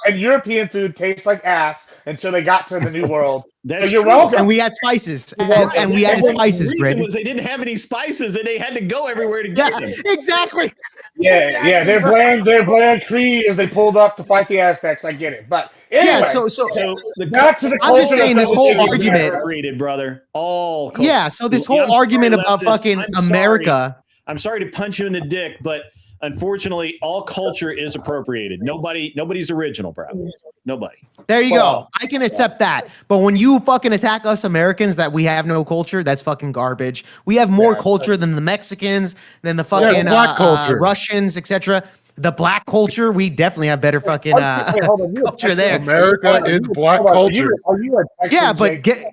and European food tastes like ass until they got to the New World. That's So you're true. welcome. And we had spices. Well, And we added The spices, reason Grid. was they didn't have any spices, and they had to go everywhere to get Yeah, them. exactly. Yeah, their bland creed as they pulled up to fight the Aztecs. I get it, but anyway, Yeah, so So the back to the I'm just culture saying that this fell whole into the argument- appropriated, brother. All culture. Yeah, so this Yeah, whole I'm sorry, argument about leftist. fucking I'm sorry. America. I'm sorry to punch you in the dick, but unfortunately, all culture is appropriated. Nobody's original, bro. Nobody. There you Well, go. I can accept that. But when you fucking attack us Americans that we have no culture, that's fucking garbage. We have more Yeah, culture than the Mexicans, than the it's fucking black culture. Russians, etc. The black culture, we definitely have better fucking Wait, hold on, you a culture Texan? there. America is black Hold on, culture. Are you a Texan, Yeah, but Jake?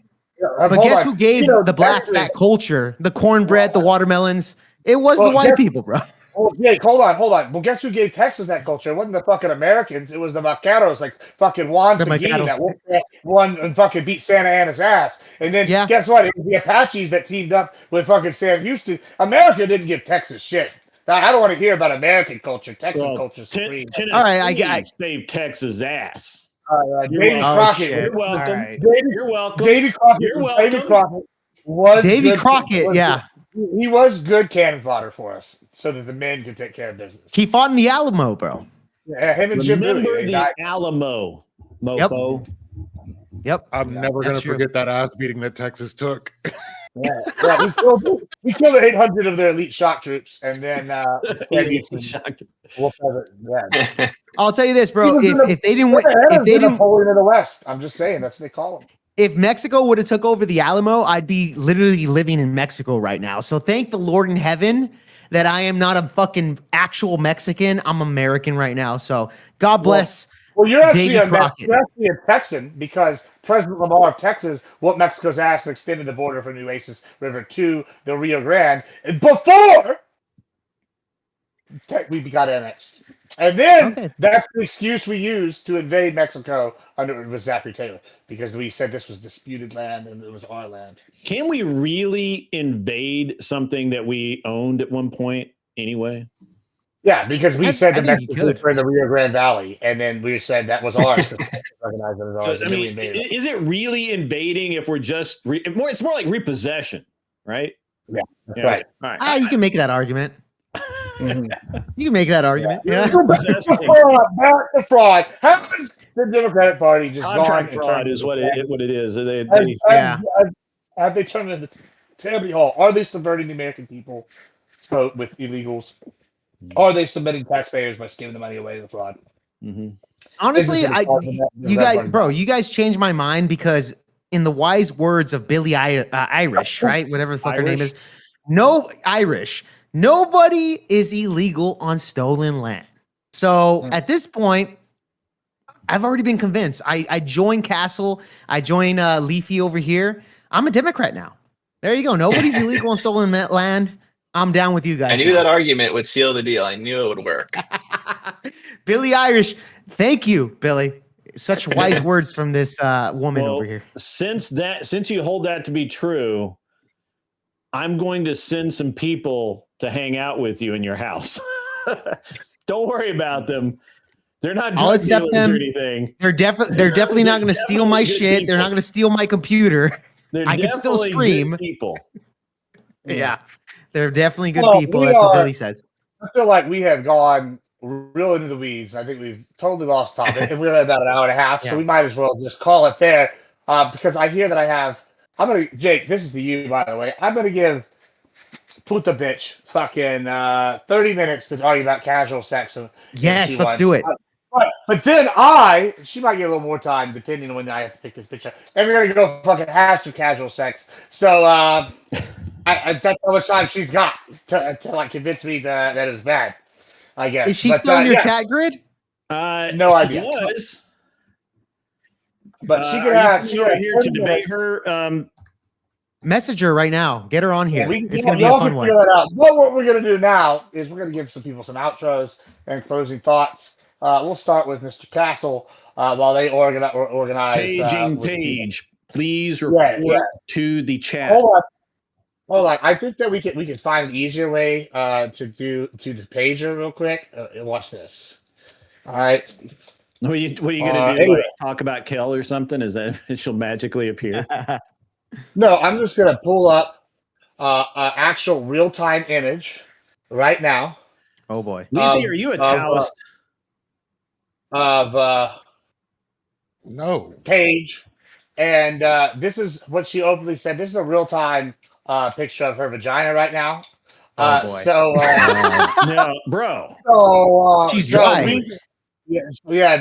but Hold guess on. who gave You know, the blacks Texas- that culture? The cornbread, the watermelons. It was the Well, white guess- people, bro. Oh, Jake, hold on. Well, guess who gave Texas that culture? It wasn't the fucking Americans. It was the vaqueros, like fucking Juan The Seguin vaqueros. that won and fucking beat Santa Ana's ass. And then Yeah. guess what? It was the Apaches that teamed up with fucking Sam Houston. America didn't give Texas shit. I don't want to hear about American culture. Texan culture supreme. Tennessee All right, saved Texas' ass. Davy welcome. Crockett. shit. You're welcome. All right. You're welcome. Davy Crockett. You're Davy welcome. Crockett was Davy good- Crockett, was- yeah. He was good cannon fodder for us, so that the men could take care of business. He fought in the Alamo, bro. Yeah, him and Jim Remember Bowie, they the died. Alamo, mofo. Yep. I'm never that's gonna true. forget that ass beating that Texas took. Yeah, we killed 800 of their elite shock troops, and then Sam Houston whooped over- yeah. I'll tell you this, bro. He was If they didn't win, They're ahead if of they the didn't, Napoleon of the West. I'm just saying that's what they call him. if Mexico would have took over the Alamo, I'd be literally living in Mexico right now. So thank the Lord in heaven that I am not a fucking actual Mexican. I'm American right now. So God bless. Well, you're actually Davy a Crockett. you're actually a Texan because President Lamar of Texas whooped Mexico's ass and extended the border from the Nueces River to the Rio Grande before we got annexed. And then Okay. that's the excuse we used to invade Mexico with Zachary Taylor because we said this was disputed land and it was our land. Can we really invade something that we owned at one point anyway? Yeah, because we said I the think you Mexicans could. were in the Rio Grande Valley, and then we said that was ours because recognized it as ours. So, I and then we mean, invaded it. is it really invading if we're just it's more like repossession, right? That's Yeah, right. All right. You can make that argument. Mhm. You can make that argument. Yeah. Repossessing. Back to fraud. How has the Democratic Party just gone Contract and fraud turned is into what it is. Yeah. Have they turned into Tammany Hall? Are they subverting the American people with illegals? Are they submitting taxpayers by giving the money away to the fraud? Mhm. Honestly, you guys, Red bro, you guys changed my mind because in the wise words of Billy Irish, right? Whatever the fuck her name Irish? is. No Irish. Nobody is illegal on stolen land. So at this point, I've already been convinced. I joined Castle. I joined Leafy over here. I'm a Democrat now. There you go. Nobody's illegal on stolen land. I'm down with you guys. I knew that argument would seal the deal. I knew it would work. Billy Irish. Thank you, Billy. Such wise words from this woman Well, over here. Since you hold that to be true, I'm going to send some people to hang out with you in your house. Don't worry about them. They're not I'll drug accept dealers them. or anything. They're definitely not going to steal my Definitely good shit. They're not people. going to steal my computer. They're I can still definitely good stream. people. Yeah. They're definitely good Well, people. we That's what are- Billy says. I feel like we have gone real into the weeds. I think we've totally lost topic, and we're at about an hour and a half, so Yeah. we might as well just call it there. Because I hear that Jake, this is to you, by the way. I'm gonna give Puta bitch fucking 30 minutes to argue about casual sex if Yes, she let's wants. do it. But then she might get a little more time depending on when I have to pick this bitch up. And we're gonna go fucking hash of casual sex. So that's how much time she's got to like convince me that it's bad. I guess. Is she still in your yeah, chat grid? no she idea. was. But she Are could you have. coming She over had here 30 to debate minutes. her. Message her right now. Get her on here. Yeah, It's going to be a y'all fun can one. figure that out. But what we're gonna do now is we're gonna give some people some outros and closing thoughts. We'll start with Mr. Castle while they organize. Paging with the- page, please Yeah, report yeah. to the chat. Hold on. I think that we can find an easier way to do to the pager real quick. Watch this. All right. What are you gonna do? Anyway. Like talk about Kel or something? Is that she'll magically appear? No, I'm just gonna pull up an actual real time image right now Oh boy. Lethe, are you a Taoist? of No. Paige, and this is what she openly said. This is a real time picture of her vagina right now. Oh boy. So No, bro. She's so dry.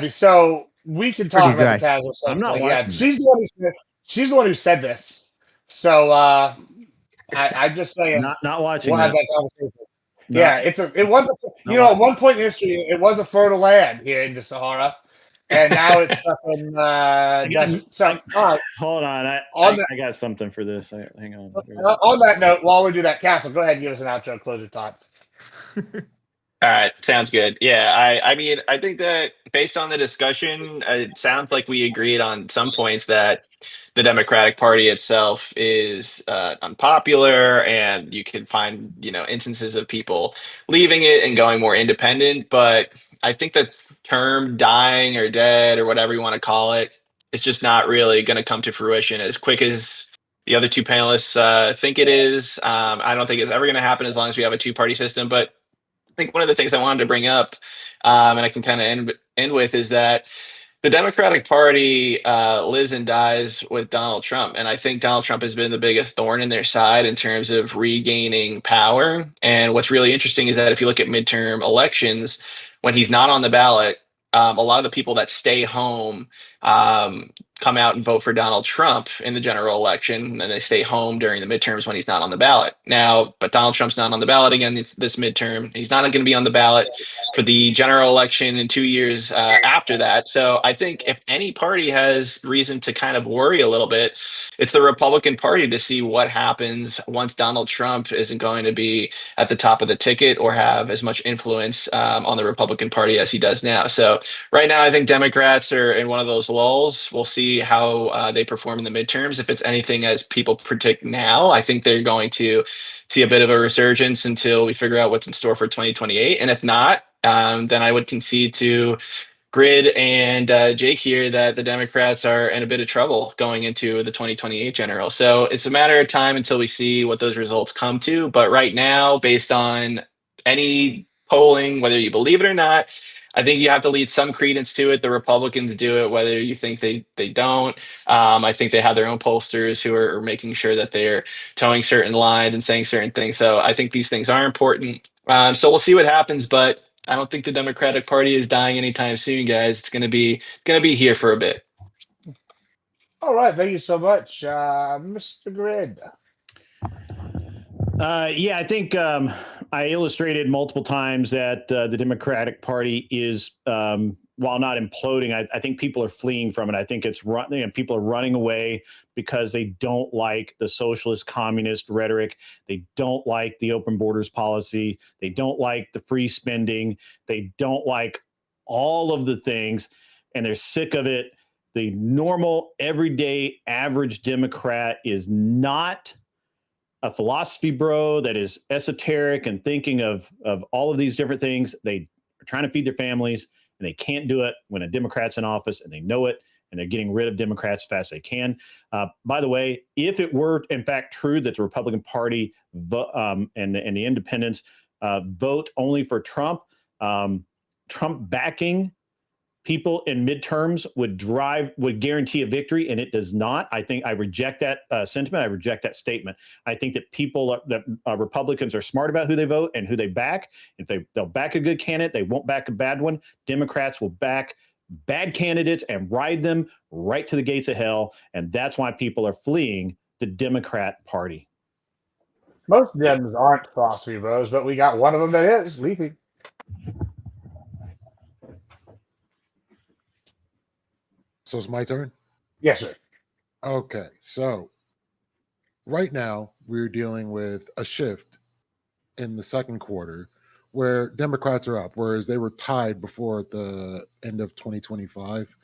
so we can Pretty talk about dry. the casual sex. I'm not thing. Yeah, watching she's the one who said this. So I'm just saying Not watching we'll have that. that conversation. No, Yeah, it was Not at watching. one point in history it was a fertile land here in the Sahara, and now it's fucking desert. So all right, Hold on. On I got something for this. Hang on. on that note, while we do that, Castle, go ahead and give us an outro, closing thoughts. All right, sounds good. Yeah, I mean, I think that based on the discussion, it sounds like we agreed on some points that the Democratic Party itself is unpopular, and you can find, instances of people leaving it and going more independent. But I think that term dying or dead or whatever you want to call it is just not really going to come to fruition as quick as the other two panelists think it is. I don't think it's ever going to happen as long as we have a two-party system, but I think one of the things I wanted to bring up, and I can kind of end with, is that the Democratic Party lives and dies with Donald Trump. And I think Donald Trump has been the biggest thorn in their side in terms of regaining power. And what's really interesting is that if you look at midterm elections, when he's not on the ballot, a lot of the people that stay home come out and vote for Donald Trump in the general election, and they stay home during the midterms when he's not on the ballot. Now, but Donald Trump's not on the ballot again this midterm. He's not going to be on the ballot for the general election in 2 years after that. So I think if any party has reason to kind of worry a little bit, it's the Republican Party, to see what happens once Donald Trump isn't going to be at the top of the ticket or have as much influence on the Republican Party as he does now. So right now, I think Democrats are in one of those lulls. We'll see how they perform in the midterms. If it's anything as people predict now, I think they're going to see a bit of a resurgence until we figure out what's in store for 2028. And if not, then I would concede to Grid and Jake here that the Democrats are in a bit of trouble going into the 2028 general. So it's a matter of time until we see what those results come to. But right now, based on any polling, whether you believe it or not, I think you have to lead some credence to it. The Republicans do it, whether you think they don't. I think they have their own pollsters who are making sure that they're towing certain lines and saying certain things. So I think these things are important. So we'll see what happens, but I don't think the Democratic Party is dying anytime soon, guys. It's gonna be here for a bit. All right, thank you so much, Mr. Grid. Yeah, I think I illustrated multiple times that the Democratic Party is, while not imploding, I think people are fleeing from it. I think it's people are running away because they don't like the socialist communist rhetoric. They don't like the open borders policy. They don't like the free spending. They don't like all of the things, and they're sick of it. The normal, everyday, average Democrat is not a philosophy bro that is esoteric and thinking of all of these different things. They are trying to feed their families, and they can't do it when a Democrat's in office, and they know it, and they're getting rid of Democrats as fast as they can. By the way, if it were in fact true that the Republican Party and the independents vote only for Trump, Trump backing people in midterms would guarantee a victory, and it does not. I think I reject that sentiment. I reject that statement. I think that Republicans are smart about who they vote and who they back. If they'll back a good candidate, they won't back a bad one. Democrats will back bad candidates and ride them right to the gates of hell, and that's why people are fleeing the Democrat Party. Most Dems aren't philosophy bros, but we got one of them that is, Leafy. So it's my turn? Yes, sir. Okay, so right now we're dealing with a shift in the second quarter where Democrats are up, whereas they were tied before the end of 2025.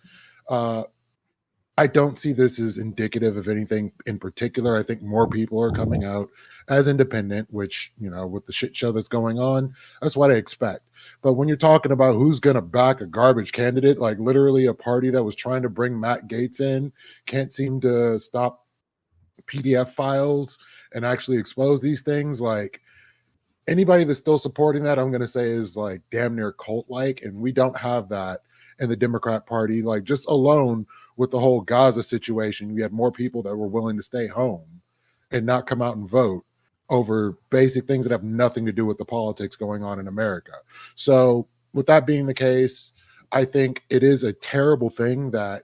I don't see this as indicative of anything in particular. I think more people are coming out as independent, which, with the shit show that's going on, that's what I expect. But when you're talking about who's going to back a garbage candidate, like literally a party that was trying to bring Matt Gaetz in, can't seem to stop PDF files and actually expose these things, like anybody that's still supporting that, I'm going to say is like damn near cult-like, and we don't have that in the Democrat Party. Like just alone with the whole Gaza situation, we had more people that were willing to stay home and not come out and vote over basic things that have nothing to do with the politics going on in America. So with that being the case, I think it is a terrible thing that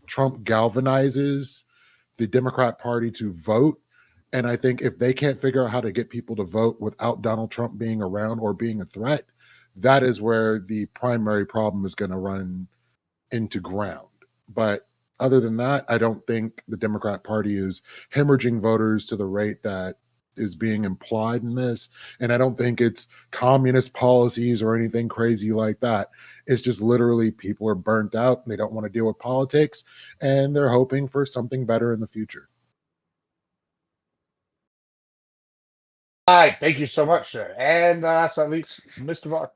Trump galvanizes the Democrat Party to vote. And I think if they can't figure out how to get people to vote without Donald Trump being around or being a threat, that is where the primary problem is going to run into ground. But other than that, I don't think the Democrat Party is hemorrhaging voters to the rate that is being implied in this. And I don't think it's communist policies or anything crazy like that. It's just literally people are burnt out and they don't want to deal with politics, and they're hoping for something better in the future. All right, thank you so much, sir. And that's at least Mr. Barr.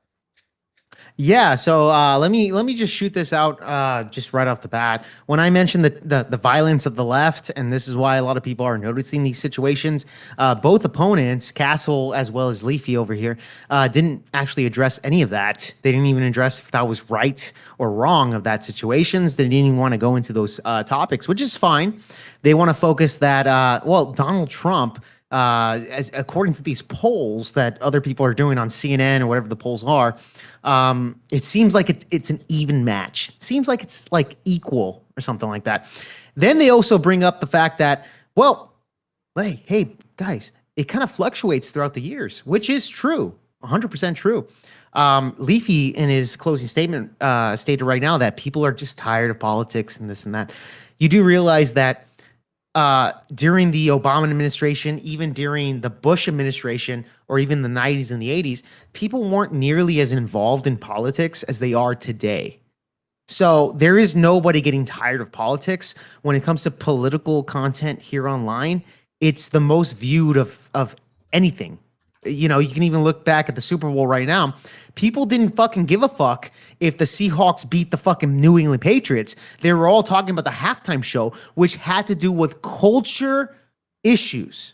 Yeah, so let me just shoot this out just right off the bat. When I mentioned the violence of the left, and this is why a lot of people are noticing these situations, both opponents, Castle as well as Leafy over here, didn't actually address any of that. They didn't even address if that was right or wrong of that situations. They didn't even want to go into those topics, which is fine. They want to focus that, Donald Trump, as according to these polls that other people are doing on CNN or whatever the polls are, it seems like it's an even match. Seems like it's like equal or something like that. Then they also bring up the fact that, well, hey guys, it kind of fluctuates throughout the years, which is true, 100% true. Leafy in his closing statement stated right now that people are just tired of politics and this and that. You do realize that during the Obama administration, even during the Bush administration, or even the 90s and the 80s, people weren't nearly as involved in politics as they are today. So there is nobody getting tired of politics. When it comes to political content here online, it's the most viewed of anything. You can even look back at the Super Bowl right now. People didn't fucking give a fuck if the Seahawks beat the fucking New England Patriots. They were all talking about the halftime show, which had to do with culture issues.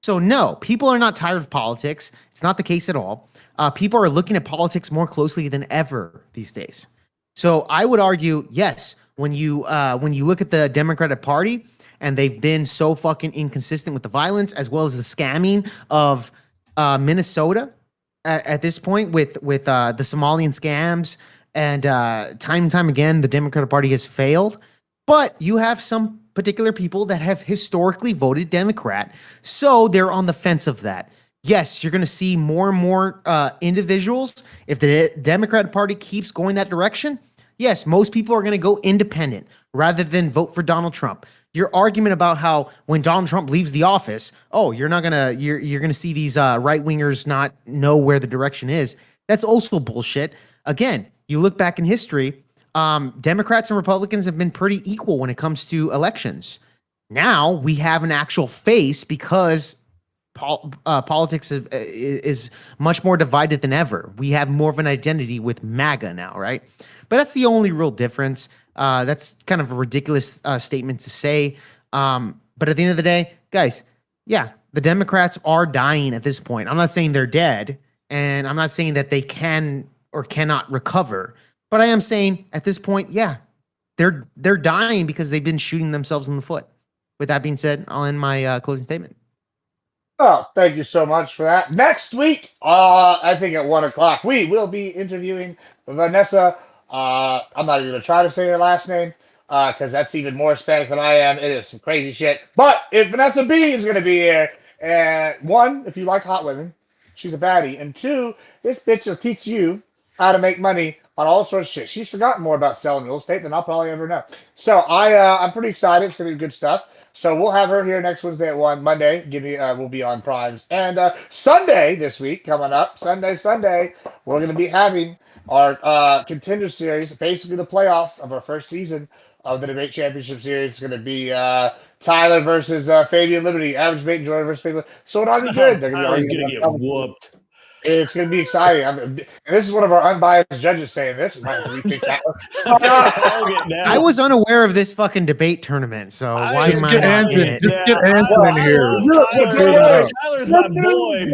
So no, people are not tired of politics. It's not the case at all. People are looking at politics more closely than ever these days. So I would argue, yes, when you look at the Democratic Party and they've been so fucking inconsistent with the violence as well as the scamming of Minnesota at this point with the Somalian scams, and time and time again, the Democratic Party has failed. But you have some particular people that have historically voted Democrat, so they're on the fence of that. Yes, you're going to see more and more individuals. If the Democratic Party keeps going that direction, yes, most people are going to go independent rather than vote for Donald Trump. Your argument about how when Donald Trump leaves the office, you're gonna see these right wingers not know where the direction is. That's also bullshit. Again, you look back in history, Democrats and Republicans have been pretty equal when it comes to elections. Now we have an actual face because politics is much more divided than ever. We have more of an identity with MAGA now, right? But that's the only real difference. That's kind of a ridiculous statement to say. But at the end of the day, guys, yeah, the Democrats are dying at this point. I'm not saying they're dead, and I'm not saying that they can or cannot recover. But I am saying at this point, yeah, they're dying because they've been shooting themselves in the foot. With that being said, I'll end my closing statement. Oh, thank you so much for that. Next week, I think at 1:00, we will be interviewing Vanessa. I'm not even gonna try to say her last name because that's even more Hispanic than I am. It is some crazy shit. But if Vanessa B is gonna be here, and one, if you like hot women, she's a baddie, and two, this bitch will teach you how to make money on all sorts of shit. She's forgotten more about selling real estate than I'll probably ever know. So I'm pretty excited. It's gonna be good stuff. So we'll have her here next Wednesday at 1. Monday, we'll be on Primes. And Sunday this week coming up, Sunday, we're going to be having our contender series, basically the playoffs of our first season of the Debate Championship Series. It's going to be Tyler versus Fabian Liberty, Average Debate Enjoyer versus Fabian. So it'll be good. They're Tyler's going gonna get whooped. It's going to be exciting. And this is one of our unbiased judges saying this. We might have to rethink that one. I was unaware of this fucking debate tournament, so why Just am I get not in Anson. it? Just get Anson in here. Tyler's my boy,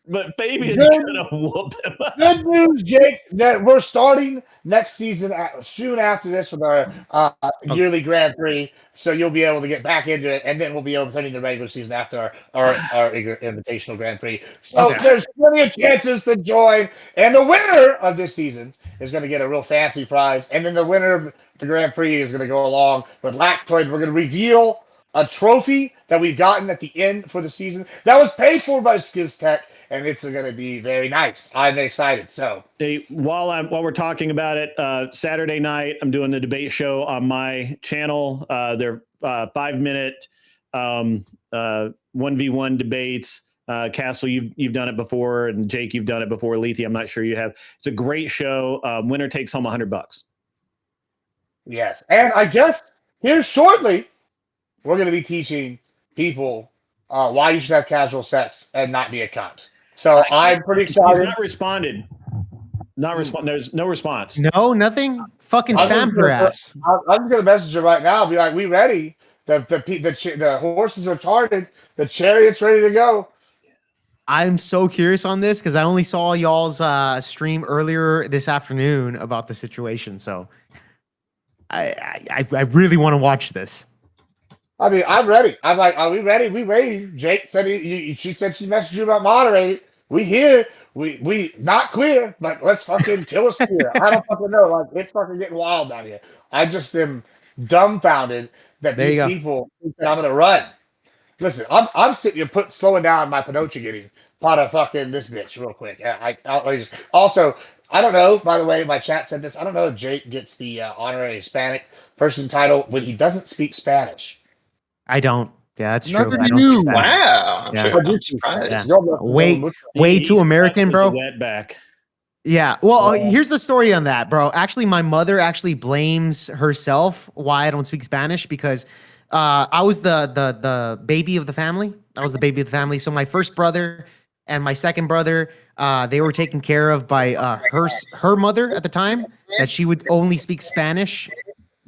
but Fabian's gonna whoop him. Good news, Jake, that we're starting next season soon after this with our yearly Grand Prix. So you'll be able to get back into it, and then we'll be opening the regular season after our Invitational Grand Prix. So there's plenty of chances to join. And the winner of this season is going to get a real fancy prize. And then the winner of the Grand Prix is going to go along with Lactoid. We're going to reveal a trophy that we've gotten at the end for the season that was paid for by Skiz Tech, and it's going to be very nice. I'm excited. So hey, while we're talking about it, Saturday night I'm doing the debate show on my channel. They're 5-minute 1v1 debates. Castle, you've done it before, and Jake, you've done it before. Lethe, I'm not sure you have. It's a great show. Winner takes home $100. Yes, and I guess here shortly we're going to be teaching people why you should have casual sex and not be a cunt. So I'm pretty excited. He's not responded. There's no response. No, nothing. Fucking spam her ass. I'm just going to message her right now. Be like, we ready. The horses are charted. The chariot's ready to go. I'm so curious on this because I only saw y'all's stream earlier this afternoon about the situation. So I really want to watch this. I mean, I'm ready. I'm like, are we ready? We ready. Jake said she said she messaged you about moderating. We here. We not queer, but let's fucking kill us queer. I don't fucking know. Like, it's fucking getting wild out here. I just am dumbfounded that these people think that I'm gonna run. Listen, I'm sitting here slowing down my Pinocha getting part of fucking this bitch real quick. Also, I don't know, by the way, my chat said this. I don't know if Jake gets the honorary Hispanic person title when he doesn't speak Spanish. I don't. Yeah, that's true. Nothing I don't new. speak Spanish. Wow. I'm Yeah. sure. I'm surprised. Yeah. Way too American, bro. Wetback. Yeah. Well, here's the story on that, bro. Actually, my mother actually blames herself why I don't speak Spanish because I was the baby of the family. I was the baby of the family. So my first brother and my second brother, they were taken care of by her mother at the time, that she would only speak Spanish,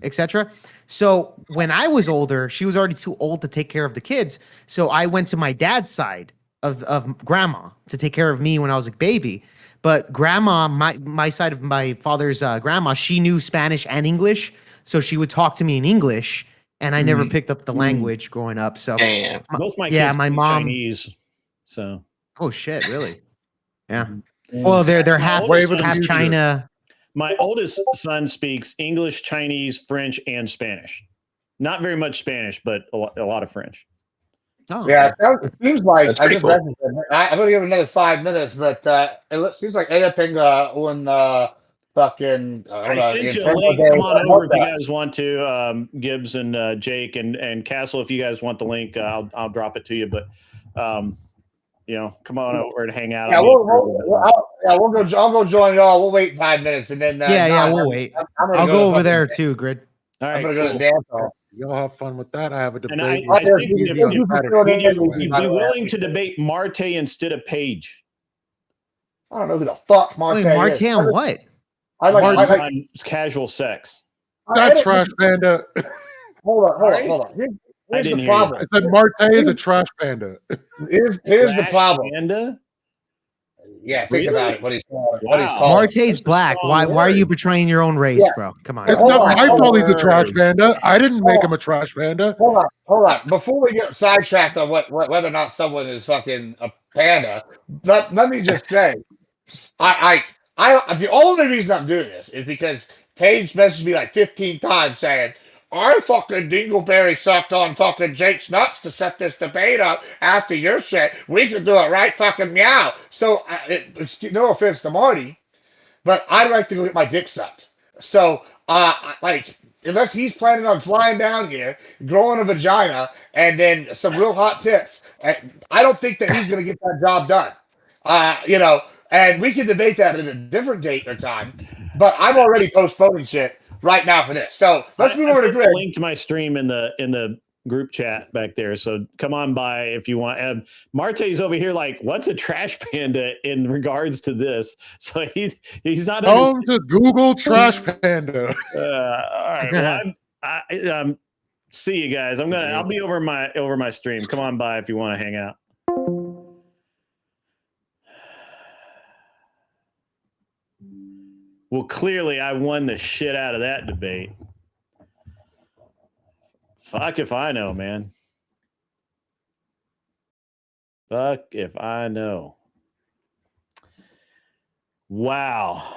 etc. So when I was older, she was already too old to take care of the kids. So I went to my dad's side of grandma to take care of me when I was a baby. But grandma, my side of my father's grandma, she knew Spanish and English. So she would talk to me in English. And I never picked up the language growing up. So Damn. Both my kids my speak mom. Chinese. So Oh shit, really? Yeah. Well, they're half China. my oldest son speaks English, Chinese, French, and Spanish. Not very much Spanish, but a lot of French. Oh, yeah, it seems like That's I pretty just cool. read it. I'm gonna give it another 5 minutes, but it seems like anything on fucking. I sent you a link. Come on over if you guys want to. Gibbs and Jake and Castle, if you guys want the link, I'll drop it to you. But come on over and hang out. Yeah, we'll go. I'll go join y'all. We'll wait 5 minutes and then. We'll wait. I'll go over there too, Grid. All right, I'm gonna go to dance hall. Y'all have fun with that. I have a debate. And I with think Easy if on you Saturday. you'd be willing to debate Marte instead of Page. I don't know who the fuck Marte Wait, Marte is. on what? I like On casual sex. That trash panda. Hold on. Here's didn't the hear you. problem. I said Marte is a trash panda. Here's the Trash problem. Panda? Yeah, think Really? about it. What he's calling. Wow. Marte's That's a black. strong Why are you word. betraying your own race, Yeah. bro? Come on. It's Hold not on, my hold fault he's a trash Word. panda. I didn't make Hold him a trash panda. Hold on. Before we get sidetracked on whether or not someone is fucking a panda, let me just say, the only reason I'm doing this is because Paige messaged me like 15 times saying, I fucking Dingleberry sucked on fucking Jake's nuts to set this debate up after your shit. We can do it right fucking meow. So, it's no offense to Marty, but I'd like to go get my dick sucked. So, like, unless he's planning on flying down here, growing a vagina, and then some real hot tits, I don't think that he's going to get that job done. And we can debate that at a different date or time, but I'm already postponing shit right now for this. So let's move over to put Greg. the link to my stream in the group chat back there. So come on by if you want. Marte's over here like, what's a trash panda in regards to this? So he's not. Home to Google trash panda. All right. Well, see you guys. I'll be over my stream. Come on by if you want to hang out. Well, clearly I won the shit out of that debate. Fuck if I know, man. Fuck if I know. Wow.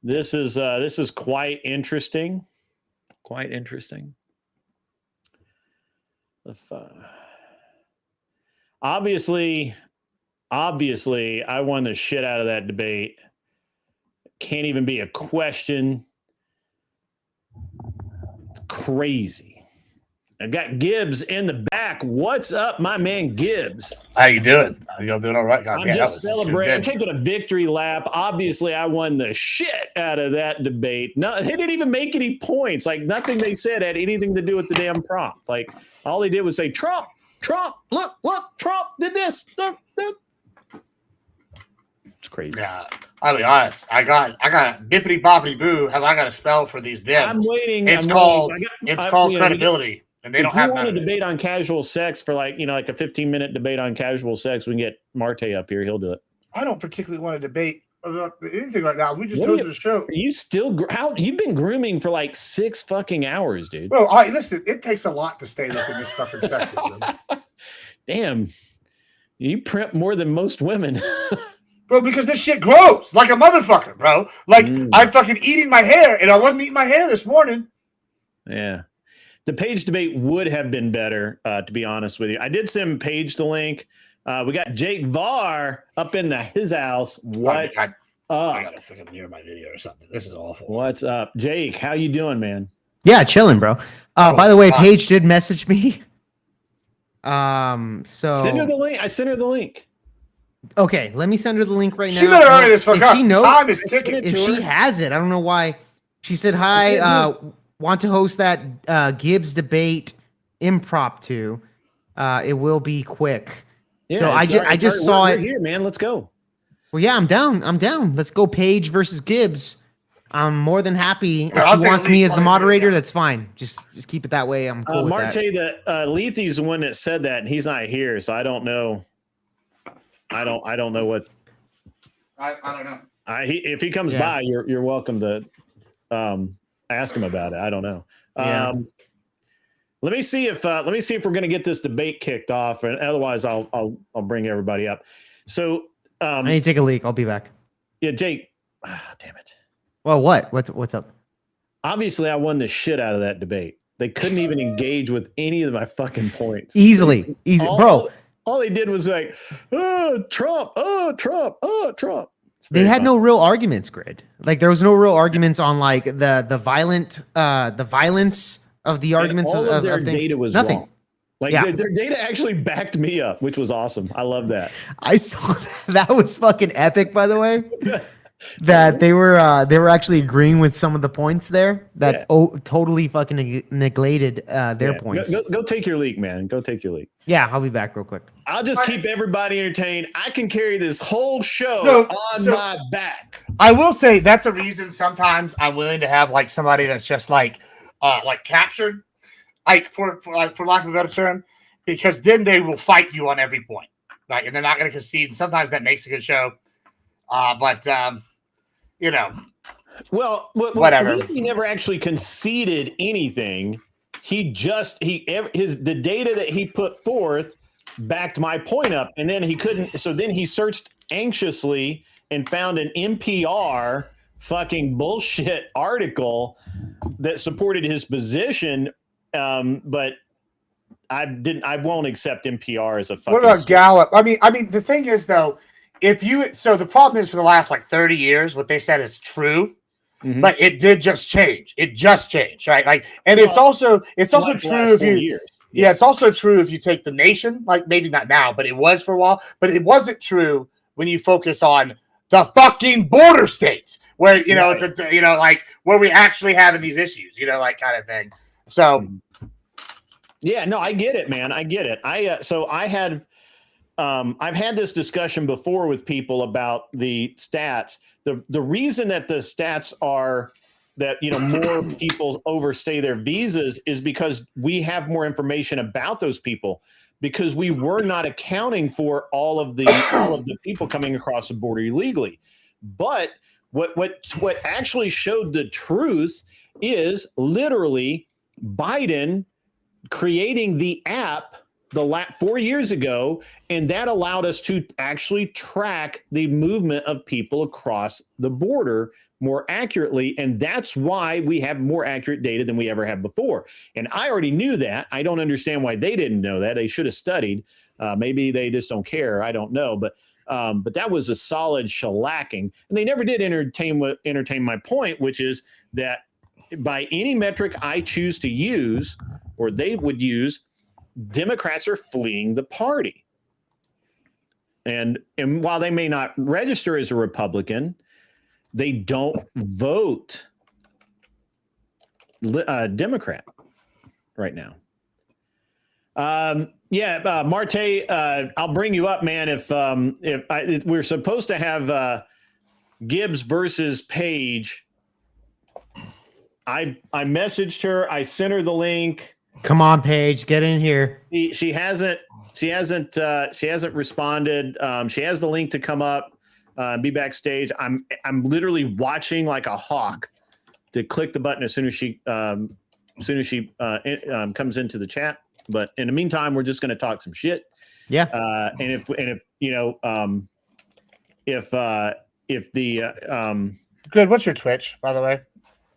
This is quite interesting. Quite interesting. Obviously, I won the shit out of that debate. Can't even be a question. It's crazy. I got Gibbs in the back. What's up, my man Gibbs? How you doing? Y'all doing all right? God, I'm just celebrating. I'm taking a victory lap. Obviously, I won the shit out of that debate. No, they didn't even make any points. Like, nothing they said had anything to do with the damn prompt. Like, all they did was say, Trump, look, Trump did this. Look. It's crazy. Yeah, I'll be honest. I got bippity boppity boo. Have I got a spell for these dibs? I'm waiting. It's I'm called waiting. credibility, and they don't have If you want none a of it. debate on casual sex for like a 15-minute debate on casual sex, we can get Marte up here. He'll do it. I don't particularly want to debate about anything right now. We just What hosted a show. You still you've been grooming for like 6 fucking hours, dude. Bro, listen, it takes a lot to stay looking this fucking sexy. Damn, you primp more than most women. Bro, because this shit grows like a motherfucker, bro. Like, I'm fucking eating my hair, and I wasn't eating my hair this morning. Yeah. The Page debate would have been better, to be honest with you. I did send Page the link. We got Jake Varr up in his house. What's up? I gotta freaking hear my video or something. This is awful. What's up? Jake, how you doing, man? Yeah, chilling, bro. By the way, Paige did message me. So send her the link. I sent her the link. Okay, let me send her the link right now. She better hurry this fuck if up. she knows, Time is ticking. if she has it, I don't know why. She said, "Hi, want to host that Gibbs debate impromptu. It will be quick." Yeah, so I just saw we're it here, man. Let's go. Well, yeah, I'm down. Let's go Paige versus Gibbs. I'm more than happy. If I'll she take wants a me lead as the on it, moderator, yeah. that's fine. Just keep it that way. I'm cool with Marte, that. Lethe's the one that said that, and he's not here, so I don't know. I don't know what. I don't know. If he comes by, you're welcome to ask him about it. I don't know. Yeah. Let me see if we're going to get this debate kicked off, and otherwise I'll bring everybody up. So I need to take a leak. I'll be back. Yeah, Jake. Damn it. Well, what's up? Obviously, I won the shit out of that debate. They couldn't even engage with any of my fucking points. Easy, bro. All they did was like, Trump. So they had no real arguments, Grid. Like there was no real arguments on like the violence of the arguments all of their things. data was nothing. wrong. Like their data actually backed me up, which was awesome. I love that. I saw that was fucking epic, by the way. That they were actually agreeing with some of the points there that totally fucking neglected their points. Go take your leak, man. Go take your leak. Yeah, I'll be back real quick. I'll just keep everybody entertained. I can carry this whole show on my back. I will say that's a reason sometimes I'm willing to have like somebody that's just like captured, like for lack of a better term, because then they will fight you on every point. right? And they're not going to concede. And sometimes that makes a good show. But you know, whatever. He never actually conceded anything. The data that he put forth backed my point up, and then he couldn't. So then he searched anxiously and found an NPR fucking bullshit article that supported his position. But I won't accept NPR as a fucking. What about Gallup? I mean, the thing is though, the problem is for the last like 30 years, what they said is true. Mm-hmm. But it did just change. It just changed, right? Like, and it's also true if you, it's also true if you take the nation, like maybe not now, but it was for a while. But it wasn't true when you focus on the fucking border states, where it's like where we actually having these issues, like kind of thing. So, yeah, no, I get it, man. I get it. I've had this discussion before with people about the stats. The reason that the stats are that more people overstay their visas is because we have more information about those people, because we were not accounting for all of the people coming across the border illegally. But what actually showed the truth is literally Biden creating the app 4 years ago, and that allowed us to actually track the movement of people across the border more accurately, and that's why we have more accurate data than we ever have before. And I already knew that. I don't understand why they didn't know that. They should have studied. Maybe they just don't care. I don't know, but that was a solid shellacking, and they never did entertain my point, which is that by any metric I choose to use, or they would use, Democrats are fleeing the party. And while they may not register as a Republican, they don't vote Democrat right now. Marte, I'll bring you up, man. If we're supposed to have GIBBS versus Page, I messaged her. I sent her the link. Come on, Paige, get in here. She hasn't responded. She has the link to come up, be backstage. I'm literally watching like a hawk to click the button as soon as she comes into the chat. But in the meantime, we're just going to talk some shit. Yeah. And if good. What's your Twitch, by the way?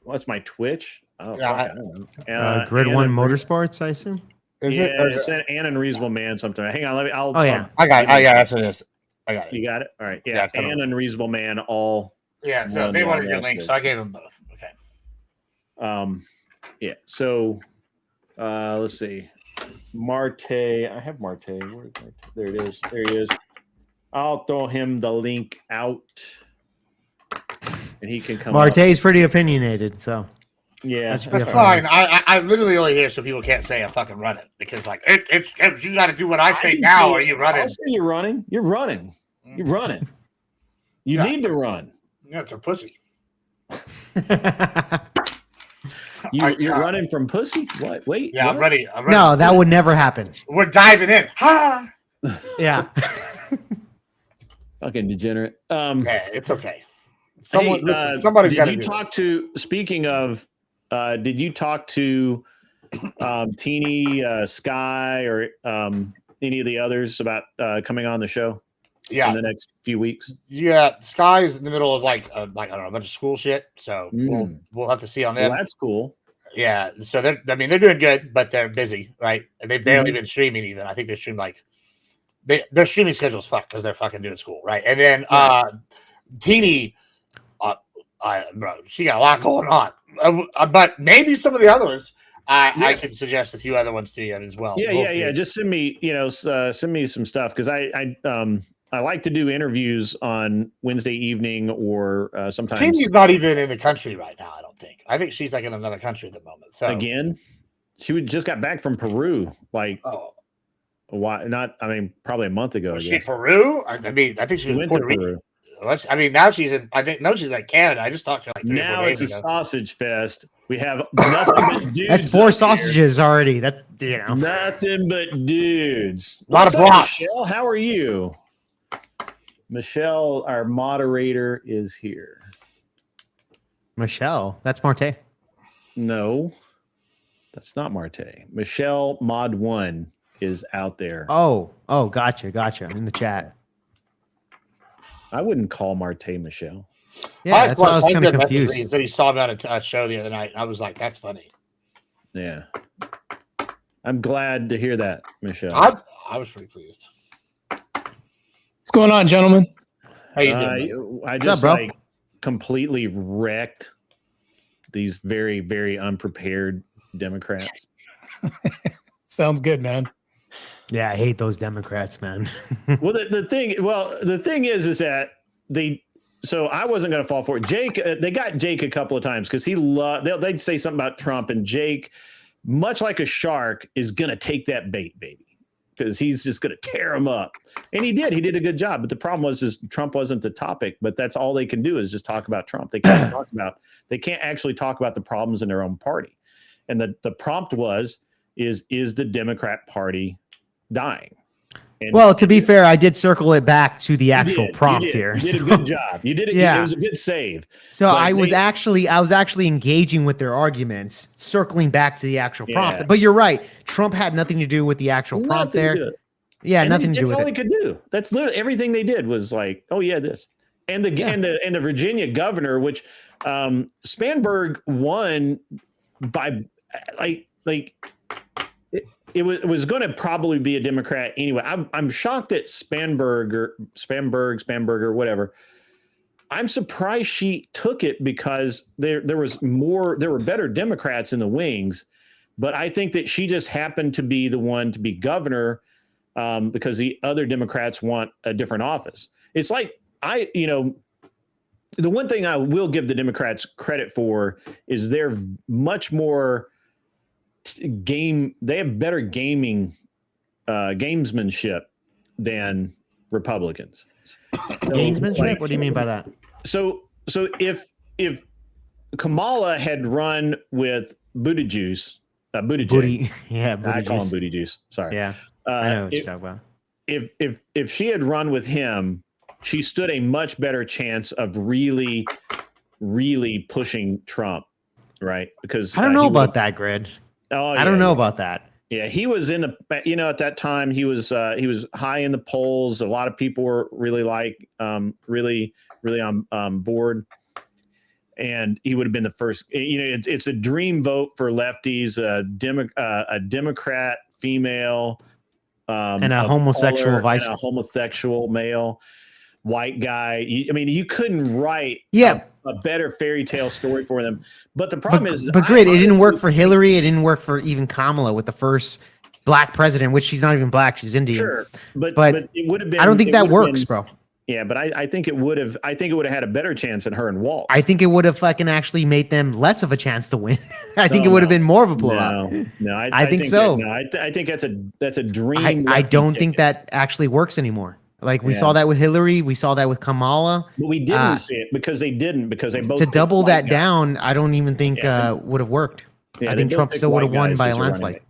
What's my Twitch? Oh, Grid One Motorsports, I assume. It's an Unreasonable Man. Something. Hang on, I got it. That's what it is. I got it. You got it. All right. Yeah, and Unreasonable Man. All. Yeah. So they wanted your link, so I gave them both. Okay. Yeah. So, let's see. Marte. I have Marte. Where's Marte? There it is. There he is. I'll throw him the link out, and he can come. Marte's pretty opinionated, so. Yeah, that's fine. I literally only hear so people can't say I fucking run it, because like it's you got to do what I say now, or you run it. You're running. You're running. You're running. You need to run. Yeah, it's a pussy. You're running from pussy? What? Wait. Yeah, what? I'm ready. No, that would never happen. We're diving in. Ha! Yeah. Fucking degenerate. Yeah, it's okay. Somebody's got to talk to. Speaking of. Did you talk to Teeny, Sky, or any of the others about coming on the show? Yeah, in the next few weeks. Yeah, Sky is in the middle of like I don't know, a bunch of school shit. So we'll have to see on them. Well, that's cool. Yeah, so they're doing good, but they're busy, right? And they've barely been streaming even. I think they stream like their streaming schedule's fucked because they're fucking doing school, right? And then Teeny. Bro, she got a lot going on, but maybe some of the others. I can suggest a few other ones to you as well. Yeah. Just send me, send me some stuff, because I like to do interviews on Wednesday evening or sometimes. She's not even in the country right now. I don't think. I think she's like in another country at the moment. So again, she just got back from Peru, like why? Not, I mean, probably a month ago. Was she Peru? I think she went to Peru. I mean, now she's in. She's like Canada. I just talked to her like 3 or 4 days ago. It's a sausage fest We have nothing but dudes. That's 4 up here. sausages already. That's Nothing but dudes. A lot of What's up, brats. Michelle, how are you? Michelle, our moderator, is here. Michelle. That's Marte. No, that's not Marte. Michelle Mod 1 is out there. Oh, gotcha. In the chat. I wouldn't call Marte Michelle. Yeah, that's why I was kind of confused. He said he saw me on a show the other night, and I was like, "That's funny." Yeah, I'm glad to hear that, Michelle. I was pretty pleased. What's going on, gentlemen? How you doing? I What's just up, bro? like completely wrecked these very, very unprepared Democrats. Sounds good, man. Yeah, I hate those Democrats, man. Well, the thing is that so I wasn't going to fall for it. Jake, they got Jake a couple of times because they'd say something about Trump, and Jake, much like a shark, is going to take that bait, baby, because he's just going to tear him up. And he did. He did a good job. But the problem was Trump wasn't the topic. But that's all they can do is just talk about Trump. They can't actually talk about the problems in their own party. And the prompt is the Democrat Party dying? And well, to be fair, I did circle it back to the actual prompt here. You did a good job. You did it. Yeah. It was a good save. So I was actually engaging with their arguments, circling back to the actual prompt. Yeah. But you're right. Trump had nothing to do with the actual prompt there. Yeah, nothing to do with it. That's all he could do. That's literally everything they did was like, oh yeah, this. And the Virginia governor, which Spanberg won by like it was going to probably be a Democrat anyway. I'm shocked that Spanberg, whatever. I'm surprised she took it because there were better Democrats in the wings, but I think that she just happened to be the one to be governor because the other Democrats want a different office. It's like the one thing I will give the Democrats credit for is they're much more they have better gamesmanship than Republicans. Gamesmanship? What do you mean by that? So if Kamala had run with Buttigieg, yeah, I call him Buttigieg. Sorry. Yeah, I know what you're talking about. If she had run with him, she stood a much better chance of really, really pushing Trump, right? Because I don't know about that, Grid. Oh, I don't know about that. Yeah, he was at that time he was high in the polls. A lot of people were really really on board, and he would have been the first. It's a dream vote for lefties. A Democrat female, and a homosexual and a homosexual male, white guy. You couldn't write a better fairy tale story for them. But the problem is, but Grid, it didn't work for Hillary. It didn't work for even Kamala with the first black president, which she's not even black; she's Indian. Sure, but it would have been. I don't think that works, bro. Yeah, but I think it would have. I think it would have had a better chance than her and Walt. I think it would have fucking actually made them less of a chance to win. I think it would have been more of a blowout. No, I think so. I think that's a dream. I don't think that actually works anymore. Like we saw that with Hillary, we saw that with Kamala. But we didn't see it because they both to double that down. I don't even think would have worked. I think Trump still would have won by a landslide.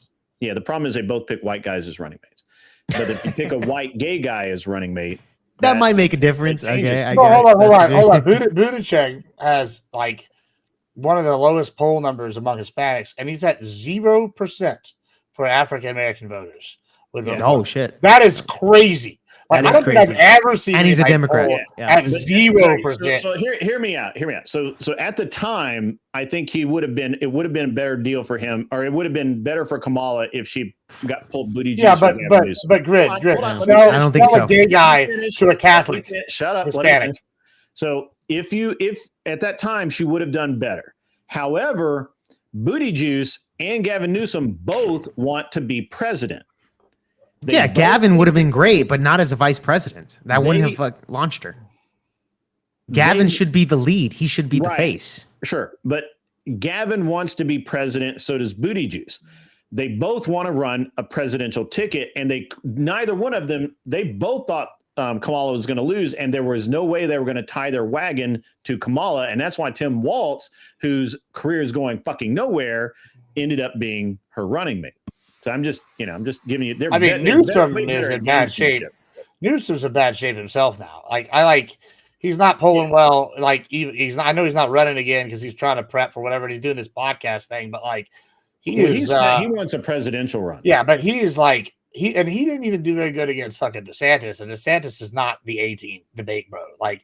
Yeah, the problem is they both pick white guys as running mates. But if you pick a white gay guy as running mate, that might make a difference. Okay, hold on. Buttigieg has like one of the lowest poll numbers among Hispanics, and he's at 0% for African American voters. Oh shit, that is crazy. Like, I don't think I've ever seen, and he's a Democrat at 0%. So hear me out. So at the time, I think it would have been a better deal for him, or it would have been better for Kamala if she got pulled Buttigieg. Yeah, but Grid. I don't think so. A gay guy to a Catholic. Shut up. Hispanic. So if at that time she would have done better. However, Buttigieg and Gavin Newsom both want to be president. Gavin would have been great, but not as a vice president. That wouldn't have launched her. Gavin should be the lead. He should be the face. Sure, but Gavin wants to be president. So does Buttigieg. They both want to run a presidential ticket, and neither one of them. They both thought Kamala was going to lose, and there was no way they were going to tie their wagon to Kamala, and that's why Tim Walz, whose career is going fucking nowhere, ended up being her running mate. So I'm just giving you. I mean, Newsom is in bad shape. Newsom's in bad shape himself now. He's not polling well. Like he's not. I know he's not running again because he's trying to prep for whatever he's doing this podcast thing. But like he wants a presidential run. Yeah, but he is like he didn't even do very good against fucking DeSantis, and DeSantis is not the 18 debate bro. Like,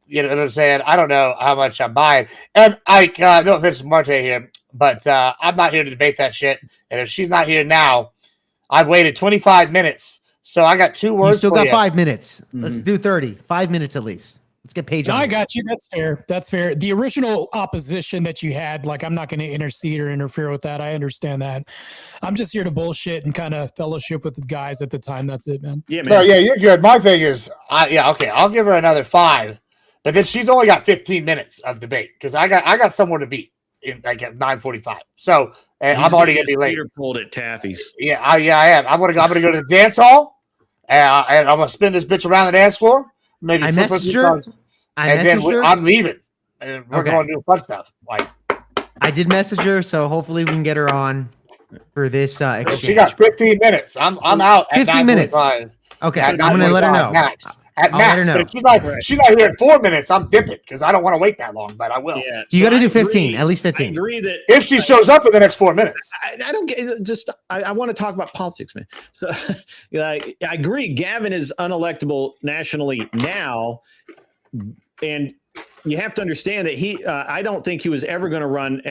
you know what I'm saying? I don't know how much I'm buying. And no offense to Marte here, but I'm not here to debate that shit. And if she's not here now, I've waited 25 minutes. So I got 2 words. You still got 5 minutes. Let's do 30. 5 minutes at least. Let's get Paige on. I got you. That's fair. That's fair. The original opposition that you had, like, I'm not going to intercede or interfere with that. I understand that. I'm just here to bullshit and kind of fellowship with the guys at the time. That's it, man. Yeah, man. So yeah, you're good. My thing is, okay, I'll give her another 5, but then she's only got 15 minutes of debate because I got somewhere to be in like at 9:45. So and I'm already gonna be late. Peter pulled at Taffy's. Yeah, I am. I'm gonna go to the dance hall, and I'm gonna spin this bitch around the dance floor. Maybe I messaged her. I'm leaving, and we're going to do fun stuff. Like I did message her, so hopefully we can get her on for this exchange. She got 15 minutes. I'm out. 15 minutes. Okay, I'm gonna let her know. Max. At I'll max, let her know. But if she's not here in 4 minutes, I'm dipping because I don't want to wait that long. But I will. Yeah, You so got to do I 15, agree. at least 15. I agree that If she shows up in the next 4 minutes, I don't get just. I want to talk about politics, man. So, I agree. Gavin is unelectable nationally now, and you have to understand that he. I don't think he was ever going to run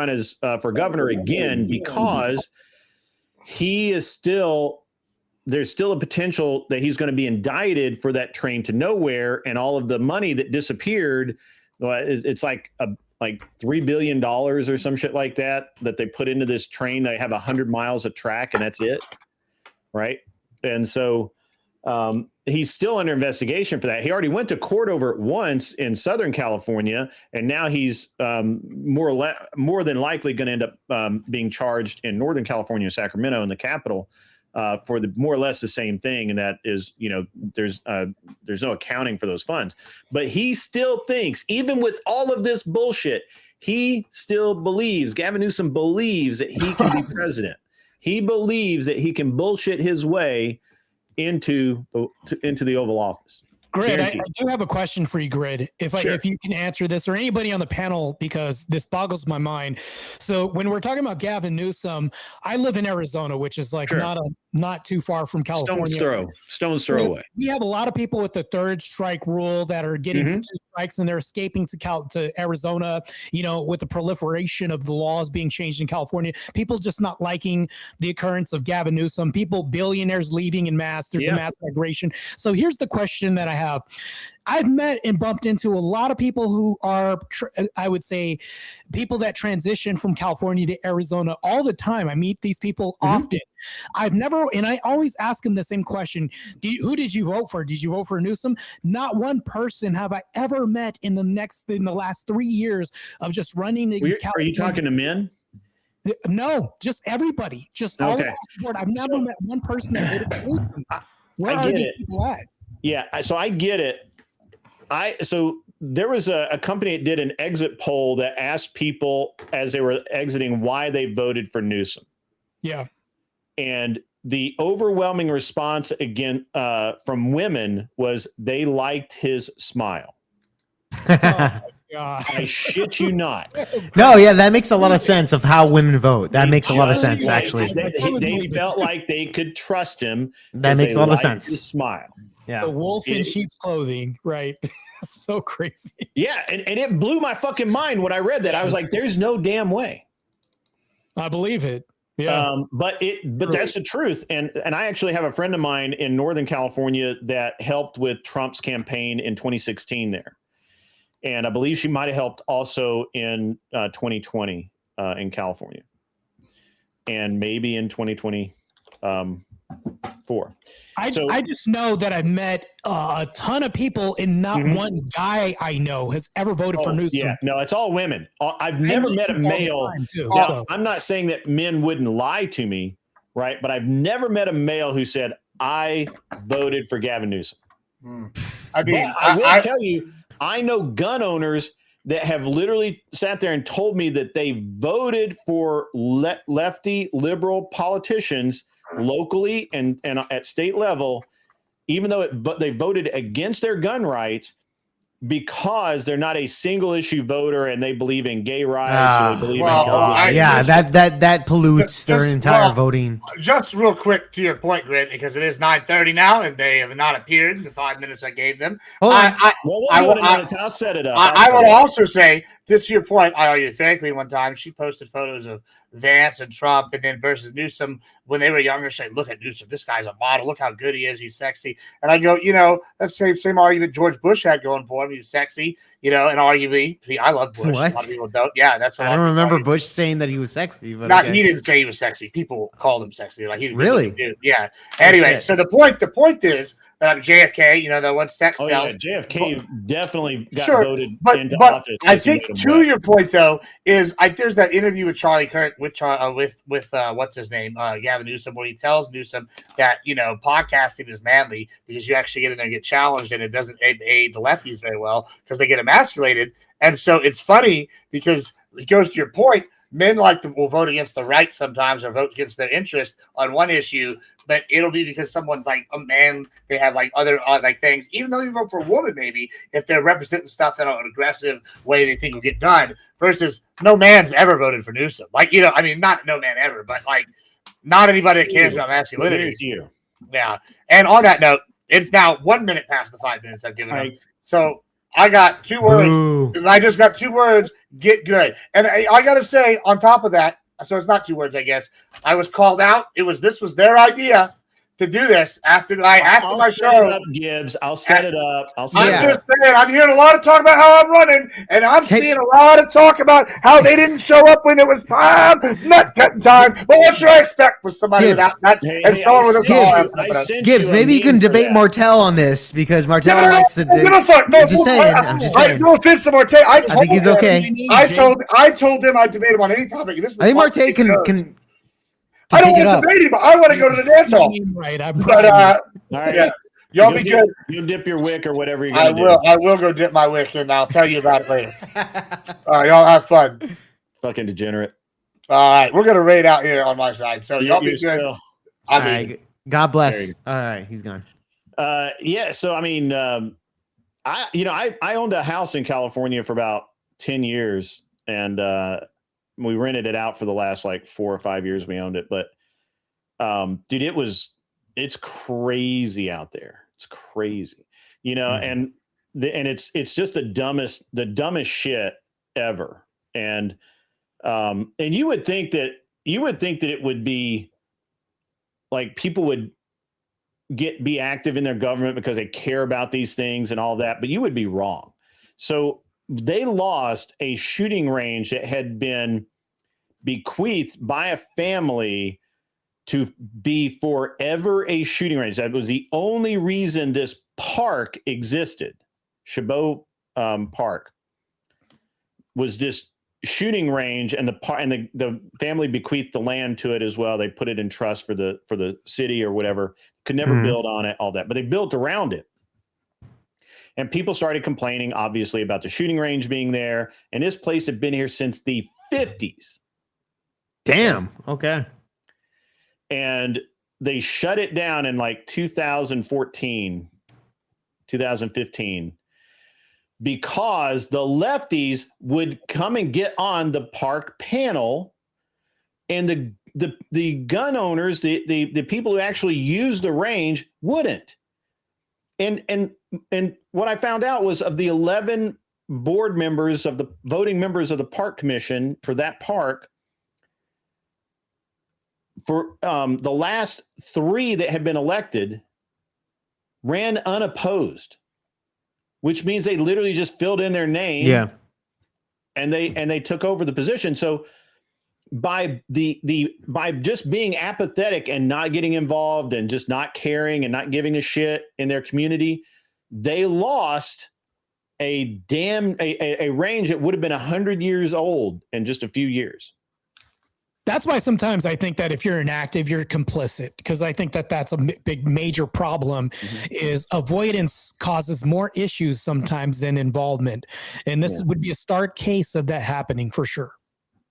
as for governor again because he is still. There's still a potential that he's going to be indicted for that train to nowhere and all of the money that disappeared. It's like $3 billion or some shit like that they put into this train. They have 100 miles of track and that's it. Right. And so he's still under investigation for that. He already went to court over it once in Southern California, and now he's more than likely going to end up being charged in Northern California, Sacramento, in the capital. For the more or less the same thing, and that is, there's no accounting for those funds. But he still thinks, even with all of this bullshit, he still believes. Gavin Newsom believes that he can be president. He believes that he can bullshit his way into the Oval Office. Grid, I do have a question for you, Grid. If you can answer this, or anybody on the panel, because this boggles my mind. So when we're talking about Gavin Newsom, I live in Arizona, which is like not too far from California. Stone's throw away. We have a lot of people with the 3rd strike rule that are getting 2 strikes and they're escaping to Arizona, with the proliferation of the laws being changed in California. People just not liking the occurrence of Gavin Newsom. Billionaires leaving in mass. There's a mass migration. So here's the question that I have. I've met and bumped into a lot of people who are, I would say, people that transition from California to Arizona all the time. I meet these people often. And I always ask them the same question. Who did you vote for? Did you vote for Newsom? Not one person have I ever met in the last 3 years of just running. Are you talking to men? No, just everybody. Just all across the board. I've never met one person that voted for Newsom. Where are these people at? Yeah, so I get it. So there was a company that did an exit poll that asked people as they were exiting why they voted for Newsom. Yeah. And the overwhelming response again from women was they liked his smile. I shit you not. No, yeah, that makes a lot of sense of how women vote. That makes a lot of sense, actually. They felt like they could trust him. That makes a lot of sense. His smile. Yeah. The wolf in sheep's clothing, right? So crazy. Yeah, and it blew my fucking mind when I read that. I was like, "There's no damn way." I believe it. Yeah. But that's the truth. And I actually have a friend of mine in Northern California that helped with Trump's campaign in 2016 there. And I believe she might have helped also in 2020 in California. And maybe in 2024. I just know that I've met a ton of people, and not one guy I know has ever voted for Newsom. Yeah, no, it's all women. I've never met a male. Now, I'm not saying that men wouldn't lie to me, right? But I've never met a male who said, I voted for Gavin Newsom. I mean, but I will tell you, I know gun owners that have literally sat there and told me that they voted for lefty liberal politicians locally and at state level, even though they voted against their gun rights, because they're not a single issue voter and they believe in gay rights or they believe in that pollutes their entire voting. Just real quick to your point, Grant, because it is 9:30 now and they have not appeared in the 5 minutes I gave them. I'll set it up. I would also say, to your point, I argued frankly one time. She posted photos of Vance and Trump and then versus Newsom when they were younger. Say, look at Newsom. This guy's a model. Look how good he is. He's sexy. And I go, that's the same argument George Bush had going for him. He was sexy, and arguably, I love Bush. What? A lot of people don't. Yeah, that's a lot I don't remember Bush saying that he was sexy. But he didn't say he was sexy. People called him sexy. Like he really? Yeah. Anyway, so the point is that I'm JFK, the one sex sells. Yeah, JFK definitely got voted into office. I think to your point though is there's that interview with Charlie Kirk with what's his name, Gavin Newsom, where he tells Newsom that podcasting is manly because you actually get in there and get challenged, and it doesn't aid the lefties very well because they get emasculated. And so it's funny because it goes to your point. Men will vote against the right sometimes or vote against their interest on one issue, but it'll be because someone's like a man. They have other things, even though you vote for a woman, maybe if they're representing stuff in an aggressive way they think will get done. Versus no man's ever voted for Newsom. Not no man ever, but not anybody that cares about masculinity. It's you. Yeah. And on that note, it's now 1 minute past the 5 minutes I've given them. So I got 2 words. Ooh. I just got 2 words. Get good. And I got to say, on top of that, so it's not 2 words, I guess. I was called out. This was their idea to do this after my show. Gibbs, I'll set it up. Just saying, I'm hearing a lot of talk about how I'm running, and I'm seeing a lot of talk about how they didn't show up when it was time, not cutting time. But what should I expect for somebody Gibbs, maybe you can debate Martell on this because Martell likes to. I'm just saying. No offense to Martell. I think he's okay. I told him I'd debate him on any topic. I think Martell can. I don't want to debate him, but I want to go to the dance hall. Right. All right. Yeah. Y'all be good. You dip your wick or whatever you're going to do. I will go dip my wick, and I'll tell you about it later. All right, y'all have fun. Fucking degenerate. All right, we're going to raid out here on my side. So y'all be good. God bless. All right, he's gone. So, I owned a house in California for about 10 years, and we rented it out for the last 4 or 5 years we owned it. But dude, it's crazy out there. It's crazy, and it's just the dumbest shit ever. And you would think that it would be people would be active in their government because they care about these things and all that, but you would be wrong. So they lost a shooting range that had been bequeathed by a family to be forever a shooting range. That was the only reason this park existed. Chabot Park was this shooting range, and the family bequeathed the land to it as well. They put it in trust for the city or whatever. Could never build on it, all that, but they built around it. And people started complaining, obviously, about the shooting range being there. And this place had been here since the 50s. Damn. Okay. And they shut it down in 2014, 2015, because the lefties would come and get on the park panel, and the gun owners, the people who actually use the range wouldn't. And what I found out was, of the 11 board members, of the voting members of the park commission for that park, for the last 3 that have been elected ran unopposed, which means they literally just filled in their name. Yeah. And they took over the position. So by just being apathetic and not getting involved and just not caring and not giving a shit in their community, they lost a range that would have been 100 years old in just a few years. That's why sometimes I think that if you're inactive, you're complicit, because I think that that's a big major problem. Is avoidance causes more issues sometimes than involvement, and this would be a stark case of that happening for sure.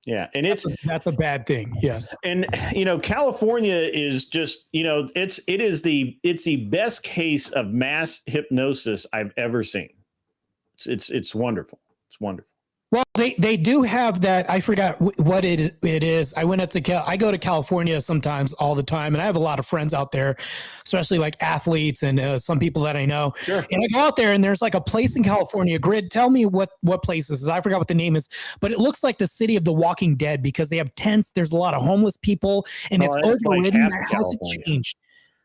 Yeah, and that's a bad thing. Yes, and California is just it's the best case of mass hypnosis I've ever seen. It's wonderful. It's wonderful. Well, they do have that. I forgot what it is. I went up to I go to California sometimes, all the time, and I have a lot of friends out there, especially like athletes and some people that I know. Sure. And I go out there, and there's like a place in California. Grid, tell me what place this is. I forgot what the name is, but it looks like the city of the Walking Dead because they have tents. There's a lot of homeless people, and it's overridden. That hasn't changed.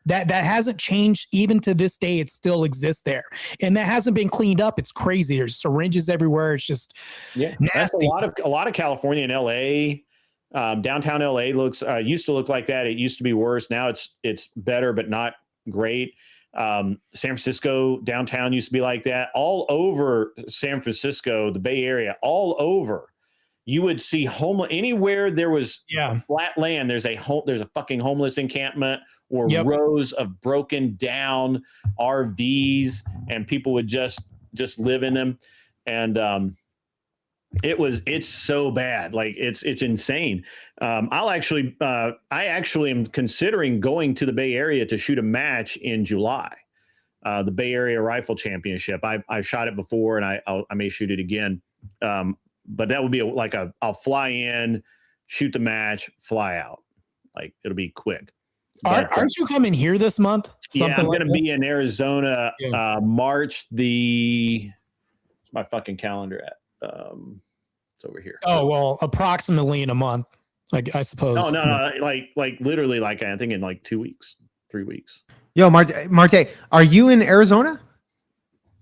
That hasn't changed even to this day. It still exists there, and that hasn't been cleaned up. It's crazy. There's syringes everywhere. It's just nasty. That's a lot of California and LA. Downtown LA used to look like that. It used to be worse. Now it's better, but not great. San Francisco downtown used to be like that. All over San Francisco, the Bay Area, all over. You would see homeless anywhere there was flat land. There's a fucking homeless encampment or rows of broken down RVs, and people would just live in them. And it's so bad. Like it's insane. I actually am considering going to the Bay Area to shoot a match in July. The Bay Area Rifle Championship. I've shot it before, and I may shoot it again. But that would be I'll fly in, shoot the match, fly out. Like it'll be quick. Aren't you coming here this month? I'm going to be in Arizona, March it's my fucking calendar at, it's over here. Oh, well, approximately in a month, I suppose. No. Like literally, I think in 2 weeks, 3 weeks. Yo, Marte, are you in Arizona?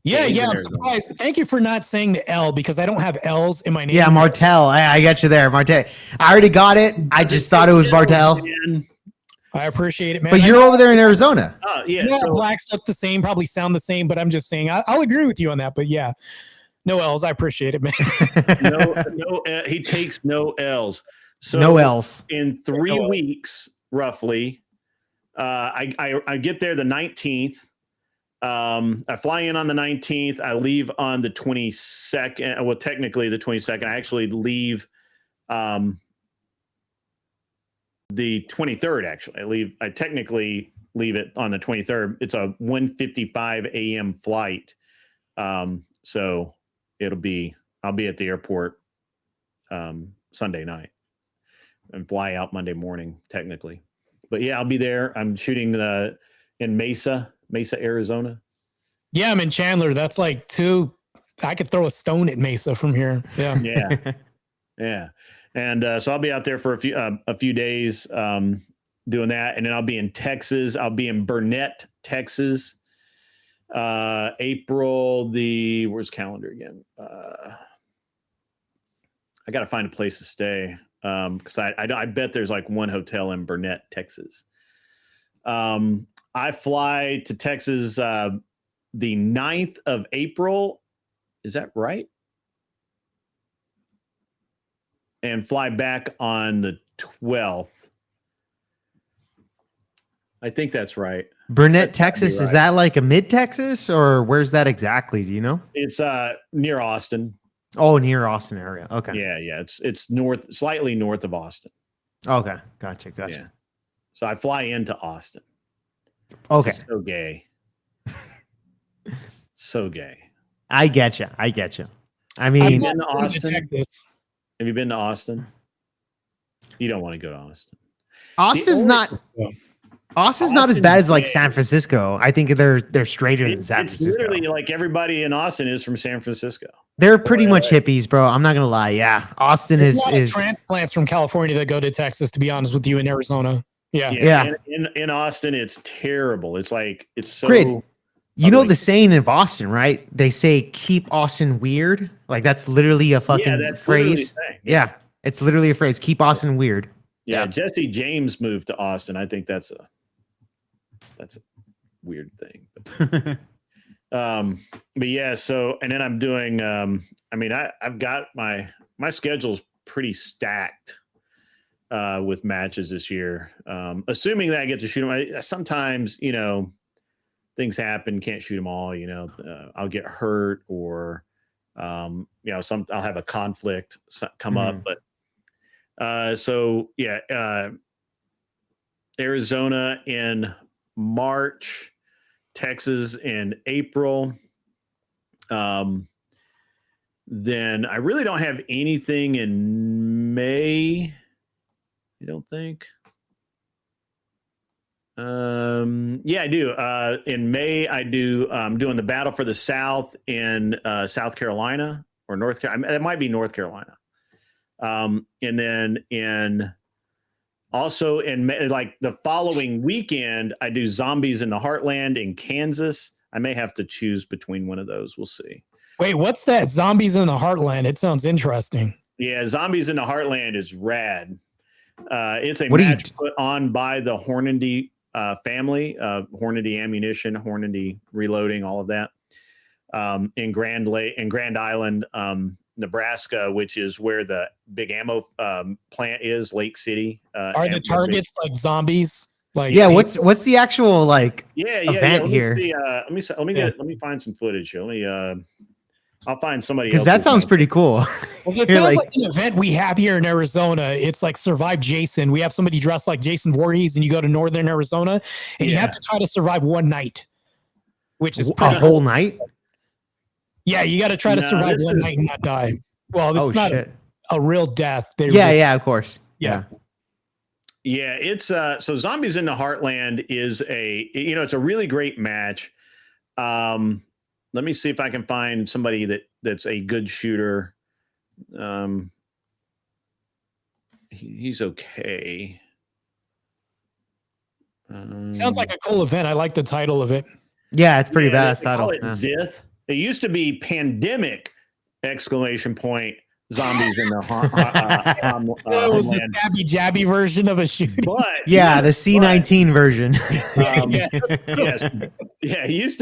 Yeah, I'm surprised. Thank you for not saying the L because I don't have L's in my name. Yeah, Martel. I got you there, Marte. I already got it. I just thought it was Martel. I appreciate it, man. But you're over there in Arizona. So blacks look the same, probably sound the same, but I'm just saying I'll agree with you on that. But yeah, no L's. I appreciate it, man. no, he takes no L's. So no L's. In 3 weeks, roughly, I get there the 19th. I fly in on the 19th. I leave on the 22nd. Well, technically the 22nd. I actually leave the 23rd. Actually, I technically leave it on the 23rd. It's a 1:55 a.m. flight. So I'll be at the airport Sunday night and fly out Monday morning, technically. But yeah, I'll be there. I'm shooting in Mesa, Arizona. Yeah, I'm in Chandler. That's like I could throw a stone at Mesa from here. Yeah. Yeah. And so I'll be out there for a few days doing that. And then I'll be in Texas. I'll be in Burnett, Texas. April, where's calendar again? I got to find a place to stay. Because I bet there's one hotel in Burnett, Texas. I fly to Texas the 9th of April. Is that right? And fly back on the 12th. I think that's right. Burnett, Texas. Right. Is that like a mid-Texas or where's that exactly? Do you know? It's near Austin. Oh, near Austin area. Okay. Yeah. It's slightly north of Austin. Okay. Gotcha. Yeah. So I fly into Austin. Okay. It's so gay. So gay. I get you. I mean, have you been to Austin? Have you been to Austin? You don't want to go to Austin. Austin's not as bad as like San Francisco. I think they're straighter than San Francisco. It's literally like everybody in Austin is from San Francisco. They're pretty much hippies, bro. I'm not gonna lie. Yeah, Austin is transplants from California that go to Texas. To be honest with you, in Arizona. Yeah. In Austin, it's terrible. It's so. Grid. You know the saying in Boston, right? They say keep Austin weird. Like that's literally a fucking phrase. Yeah, it's literally a phrase. Keep Austin weird. Yeah, Jesse James moved to Austin. I think that's a weird thing. But yeah, so and then I'm doing I've got my schedule's pretty stacked. with matches this year. Assuming that I get to shoot them. Sometimes, you know, things happen, can't shoot them all, you know, I'll get hurt or, you know, I'll have a conflict come up, but, so yeah, Arizona in March, Texas in April. Then I really don't have anything in May. You don't think? Yeah, I do. In May, I do. I'm doing the Battle for the South in South Carolina or North Carolina. It might be North Carolina. And then also in May, like the following weekend, I do Zombies in the Heartland in Kansas. I may have to choose between one of those. We'll see. Wait, what's that? Zombies in the Heartland. It sounds interesting. Yeah, Zombies in the Heartland is rad. It's a match put on by the Hornady family, Hornady Ammunition, Hornady Reloading, all of that, in Grand Island, Nebraska, which is where the big ammo plant is, Lake City. Are the targets like zombies? Like, yeah, what's the actual like event here? Let me find some footage here. I'll find somebody because that sounds pretty cool. Well, it sounds like an event we have here in Arizona. It's like Survive Jason. We have somebody dressed like Jason Voorhees, and you go to northern Arizona, and you have to try to survive one night, which is a whole night. Yeah, you got to try to survive one night and not die. Well, it's not a real death. Yeah, of course. Yeah. Yeah, it's so Zombies in the Heartland is it's a really great match. Let me see if I can find somebody that's a good shooter. He's okay. Sounds like a cool event. I like the title of it. Yeah, it's pretty badass title. Call it Zith. It used to be Pandemic! Zombies in the the stabby jabby version of a shooter. But yeah, the C19 version. Yes, yeah, it used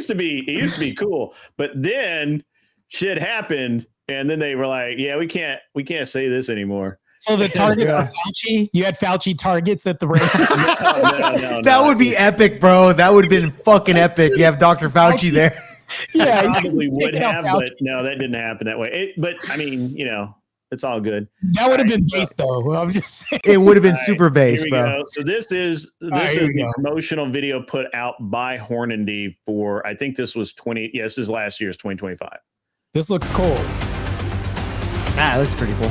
to be cool, but then shit happened, and then they were like, "Yeah, we can't say this anymore." So the targets for Fauci, you had Fauci targets at the range. No, that would be epic, bro. That would have been fucking epic. You have Dr. Fauci there. Yeah, I probably would have, but no, that didn't happen that way. But I mean, it's all good. That would have been base, though. I'm just saying. It would have been super base, bro. Go. So this is the promotional video put out by Hornady for, I think this was this is last year's 2025. This looks cool. It looks pretty cool.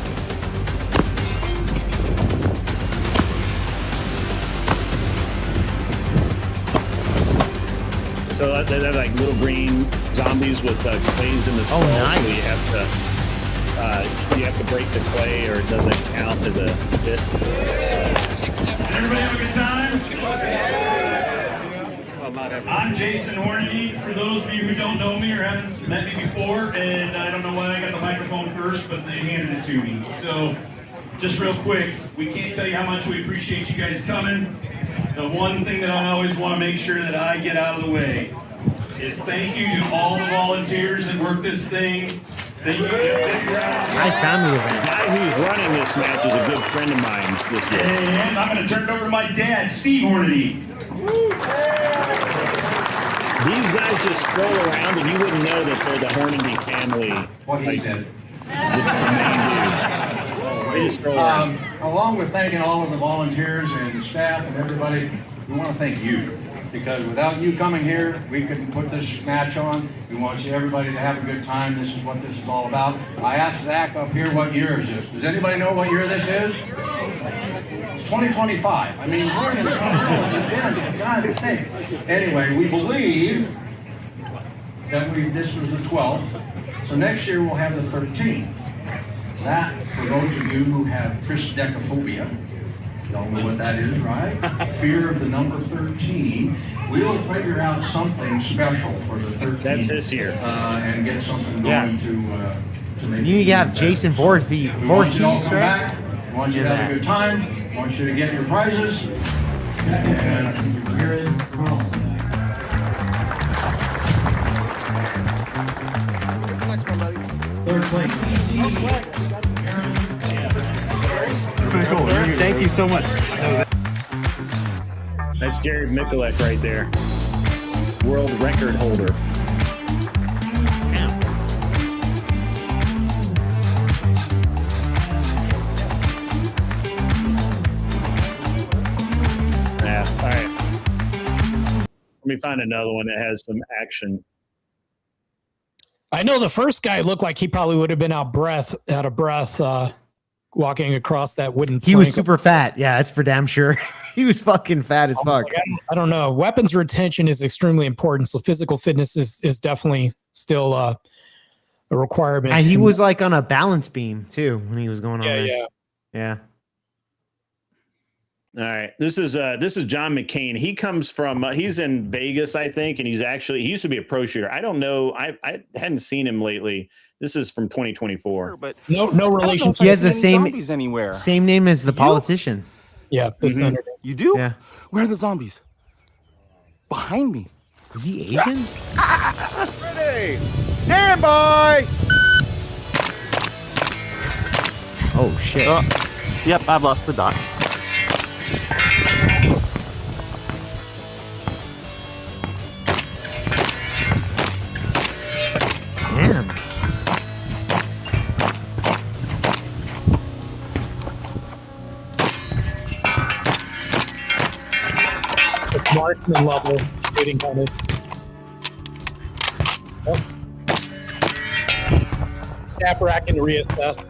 So they're like little green zombies with clays in the skull. Nice. So you have to break the clay, or it doesn't count as a hit. Everybody have a good time? I'm Jason Hornady. For those of you who don't know me or haven't met me before, and I don't know why I got the microphone first, but they handed it to me. So, just real quick, we can't tell you how much we appreciate you guys coming. The one thing that I always want to make sure that I get out of the way is thank you to all the volunteers that work this thing. Thank you. Nice family event. The guy who's running this match is a good friend of mine this year. And I'm going to turn it over to my dad, Steve Hornady. These guys just stroll around and you wouldn't know that they're the Hornady family. What he said. They just stroll around. Along with thanking all of the volunteers and staff and everybody, we want to thank you. Because without you coming here, we couldn't put this match on. We want everybody to have a good time. This is what this is all about. I asked Zach up here what year is this. Does anybody know what year this is? It's 2025. I mean, we're in for God's sake. Anyway, we believe that this was the 12th. So next year we'll have the 13th. That, for those of you who have triskaidekaphobia, y'all know what that is, right? Fear of the number 13. We'll figure out something special for the 13th. That's this year. And get something going to make you have Jason Voorhees, we want you to all come right? back. We want you to have a good time. We want you to get your prizes. And Jared Carlson. Third place, CC. Pretty cool. Thank you so much. That's Jared Mikulek right there. World record holder. Yeah, all right. Let me find another one that has some action. I know the first guy looked like he probably would have been out of breath, walking across that wooden plank. He was super fat. Yeah, that's for damn sure. He was fucking fat as fuck. Like, I don't know. Weapons retention is extremely important. So physical fitness is definitely still a requirement. And he was like on a balance beam too when he was going on there. Yeah. All right. This is John McCain. He comes from he's in Vegas, I think, and he used to be a pro shooter. I don't know. I hadn't seen him lately. This is from 2024. But no relation. He has the same anywhere. same name as the politician. Yeah, the senator. You do? Yeah. Where are the zombies? Behind me. Is he Asian? Ready. Stand by. Oh shit. Yep, I've lost the dot. Damn. It's marksman level shooting kind of. Oh. Tap rack and reassess.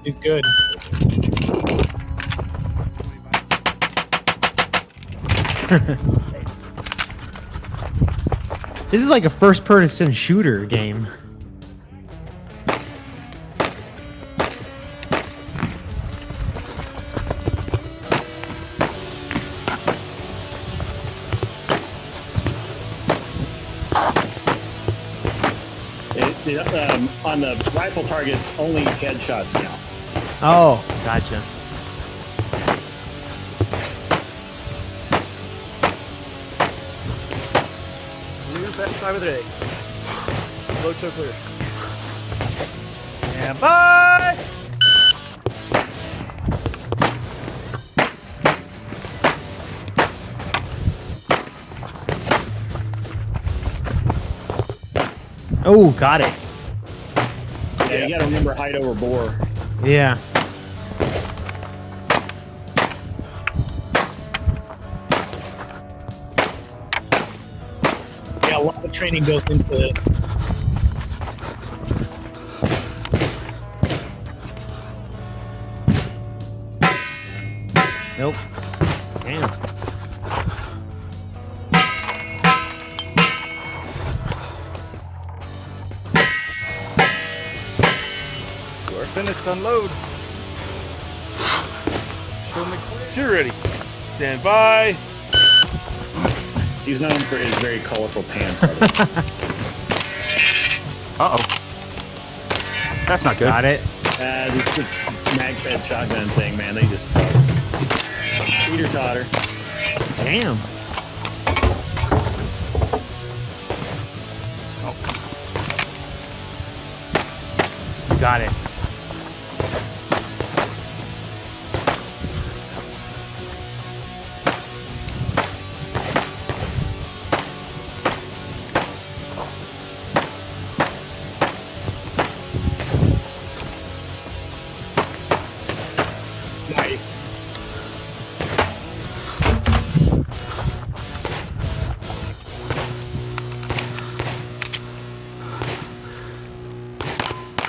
He's good. This is like a first-person shooter game. On the rifle targets, only headshots count. Oh, gotcha. Best time of the day. Low choke clear. Stand by. Oh, got it. Yeah, you got to remember height over bore. Yeah. Yeah, a lot of training goes into this. Nope. Damn. You are finished. Unload. Show me. You're ready. Stand by. He's known for his very colorful pants. Uh-oh. That's not good. Got it. The mag-fed shotgun thing, man, they just teeter totter. Damn. Got it. Nice.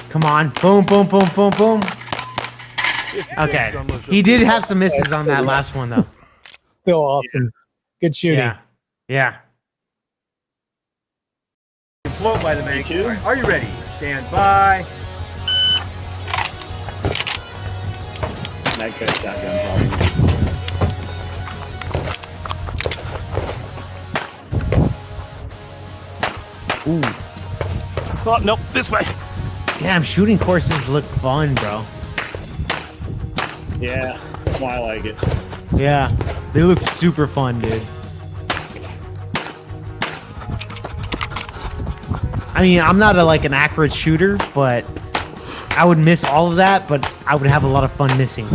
Come on. Boom, boom, boom, boom, boom. Okay. He did have some misses on that last one, though. Still awesome. Good shooting. Yeah. Yeah. Float by the bank. Are you ready? Stand by. Mag-fed shotgun probably. Ooh. Oh, nope. This way. Damn, shooting courses look fun, bro. Yeah, that's why I like it. Yeah. They look super fun, dude. I mean, I'm not an accurate shooter, but I would miss all of that, but I would have a lot of fun missing.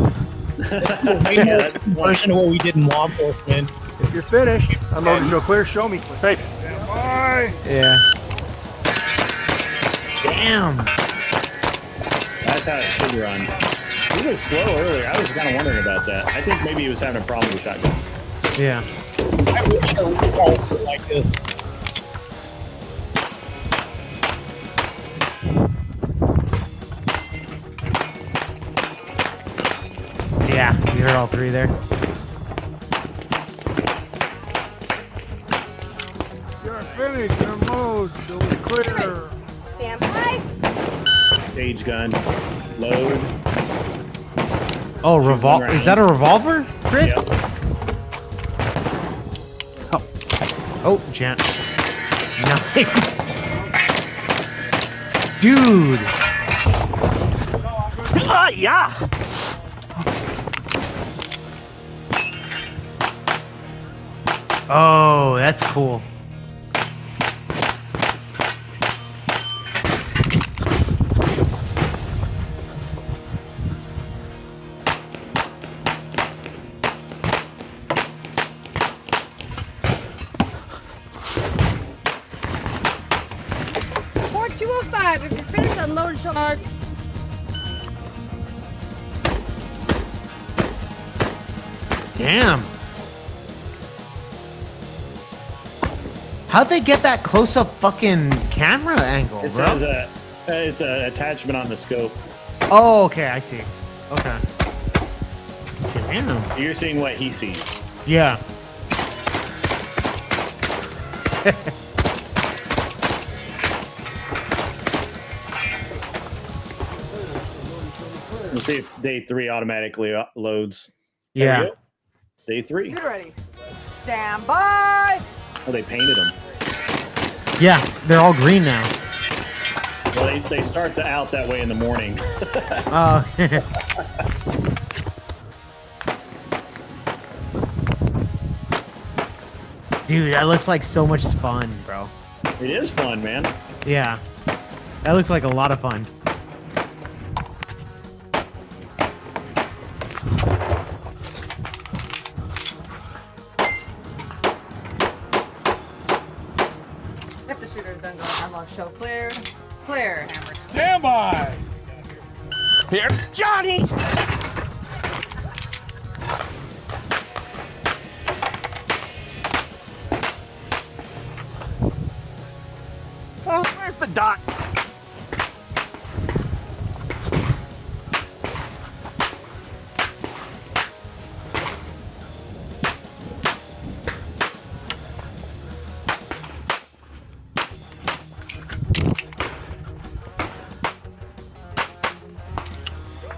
This is a way more version of what we did in law enforcement. If you're finished, unload and show clear. Show me. Hey. Bye. Yeah. Damn. That's how it should run. He was slow earlier. I was kind of wondering about that. I think maybe he was having a problem with shotgun. Yeah. I wish I would all like this. Yeah, you heard all three there. You're finished. Your mode. So clear. Stand by. Stage gun. Load. Oh, revolver. Is that a revolver, Crit? Yep. Oh, Jan. Nice. Dude. Yeah. Oh, that's cool. If you're finished, unload and show. Damn. How'd they get that close-up fucking camera angle, It bro? says it's an attachment on the scope. Oh, okay, I see. Okay. Damn. You're seeing what he sees. Yeah. We'll see if day 3 automatically loads. There Yeah. we go. Day 3. Get ready. Stand by. Oh, they painted them. Yeah, they're all green now. Well, they start out that way in the morning. Oh. Dude, that looks like so much fun, bro. It is fun, man. Yeah. That looks like a lot of fun. If the shooter's done going, unload, show clear. Clear, hammer. Stand by. Here, Johnny. Oh, where's the dot?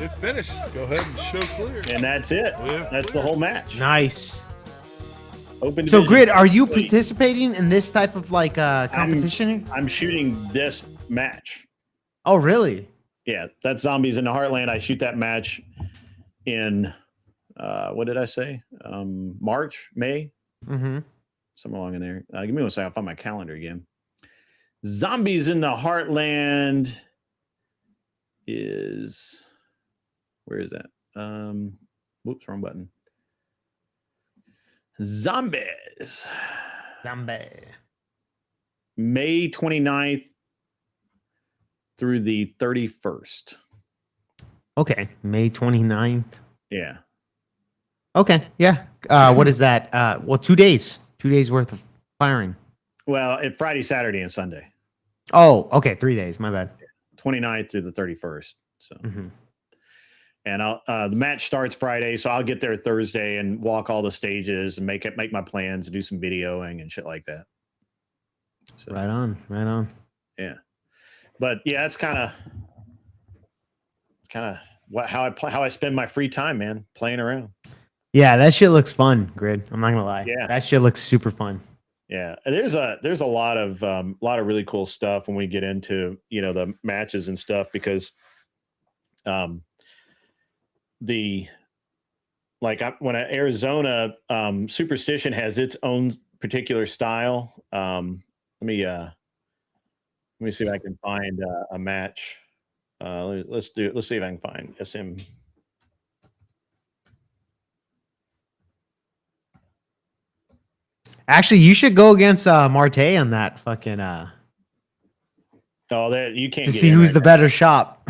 It finished. Go ahead and show clear. And that's it. That's the whole match. Nice. Open So, division. Grid, are you Wait, participating in this type of competition? I'm shooting this match. Oh, really? Yeah, that's Zombies in the Heartland. I shoot that match in what did I say? March, May, Mm-hmm. somewhere along in there. Give me one second. I'll find my calendar again. Zombies in the Heartland is where is that? Whoops, wrong button. Zombies. Zombie. May 29th through the 31st. Okay, May 29th. Yeah. Okay, yeah. What is that? Well, 2 days. 2 days worth of firing. Well, it Friday, Saturday, and Sunday. Oh, okay, 3 days. My bad. 29th through the 31st. So, Mhm. and the match starts Friday, so I'll get there Thursday and walk all the stages and make my plans and do some videoing and shit like that. So, Right on, right on. yeah. But yeah, it's kind of how I spend my free time, man, playing around. Yeah, that shit looks fun, Grid. I'm not gonna lie. Yeah. That shit looks super fun. Yeah, there's a lot of really cool stuff when we get into the matches and stuff because like when Arizona Superstition has its own particular style. Let me see if I can find a match. Let's see if I can find SM. Actually, you should go against Marte on that fucking Oh, that you can't to get see in who's right the now. better shop.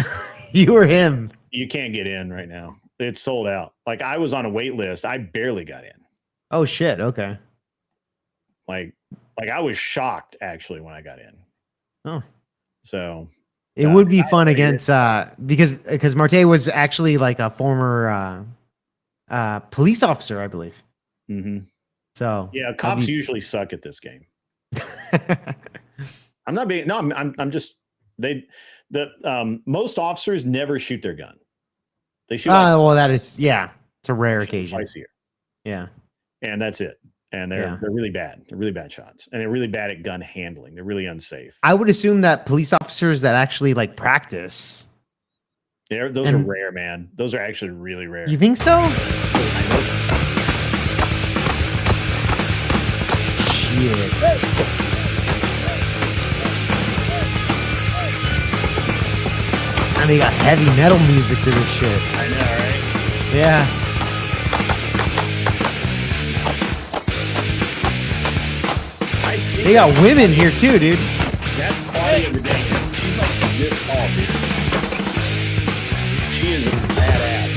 You or him. You can't get in right now. It's sold out. Like I was on a wait list. I barely got in. Oh shit. Okay. Like I was shocked actually when I got in. Oh. So it would be fun against because Marte was actually like a former police officer, I believe. Mm-hmm. So yeah, cops usually suck at this game. I'm not being I'm just most officers never shoot their gun. They shoot. Well, that is it's a rare occasion. Twice a year. Yeah, and that's it. And they're really bad. They're really bad shots, and they're really bad at gun handling. They're really unsafe. I would assume that police officers that actually like practice. Those are rare, man. Those are actually really rare. You think so? Shit. And they got heavy metal music to this shit. I know, right? Yeah. They got women here too, dude. That's Claudia the day. She's like this tall, dude. She is a badass.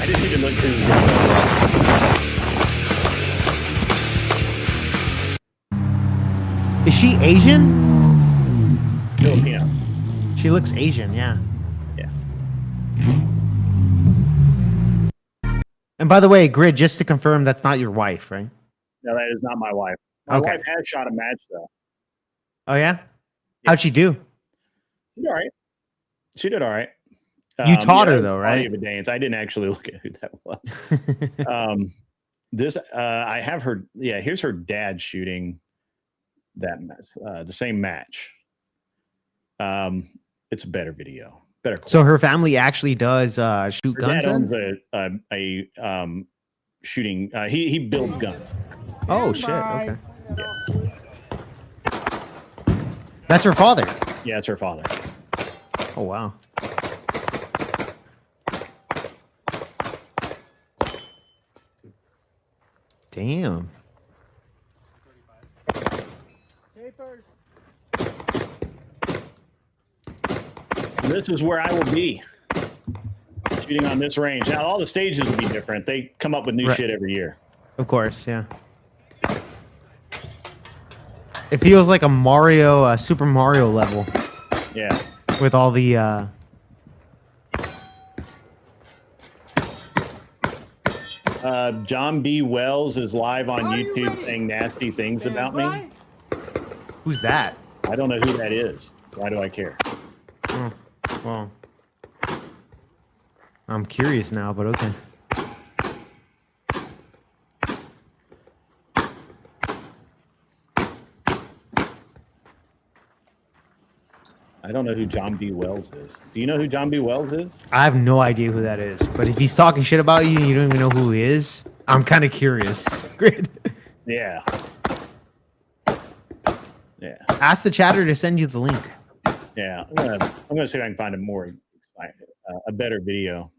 I just need to look through. Is she Asian? Filipino. She looks Asian, yeah. Yeah. And by the way, Grid, just to confirm, that's not your wife, right? No, that is not my wife. My Okay. wife has shot a match though. Oh yeah? How'd she do? She did all right. She did all right. You taught her though, right? Dance. I didn't actually look at who that was. I have her. Yeah, here's her dad shooting that the same match. It's a better video. Better. Quality. So her family actually does shoot her guns. Dad owns then? a shooting. He builds guns. Oh shit! Okay. Yeah. That's her father. Yeah, it's her father. Oh wow. Damn. This is where I will be shooting on this range. Now, all the stages will be different. They come up with new shit every year. Of course, yeah. It feels like a Super Mario level. Yeah. With all the John B. Wells is live on YouTube saying nasty things about me. Who's that? I don't know who that is. Why do I care? Oh, well, I'm curious now, but okay. I don't know who John B. Wells is. Do you know who John B. Wells is? I have no idea who that is, but if he's talking shit about you and you don't even know who he is, I'm kind of curious. Great. Yeah. Yeah. Ask the chatter to send you the link. Yeah. I'm gonna see if I can find a better video.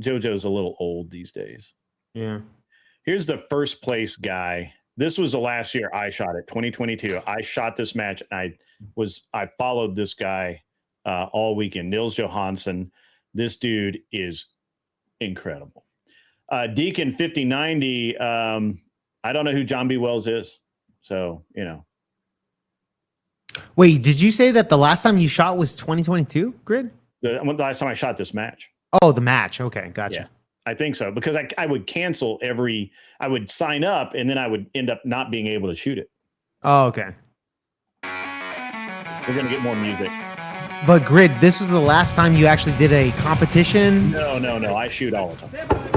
JoJo's a little old these days. Yeah. Here's the first place guy. This was the last year I shot it, 2022. I shot this match and I followed this guy all weekend. Nils Johansson. This dude is incredible. Deacon 5090. I don't know who John B. Wells is. So, you know. Wait, did you say that the last time you shot was 2022, Grid? The last time I shot this match. Oh, the match. Okay, gotcha. Yeah, I think so. Because I would cancel I would sign up and then I would end up not being able to shoot it. Oh, okay. We're going to get more music. But Grid, this was the last time you actually did a competition? No. I shoot all the time.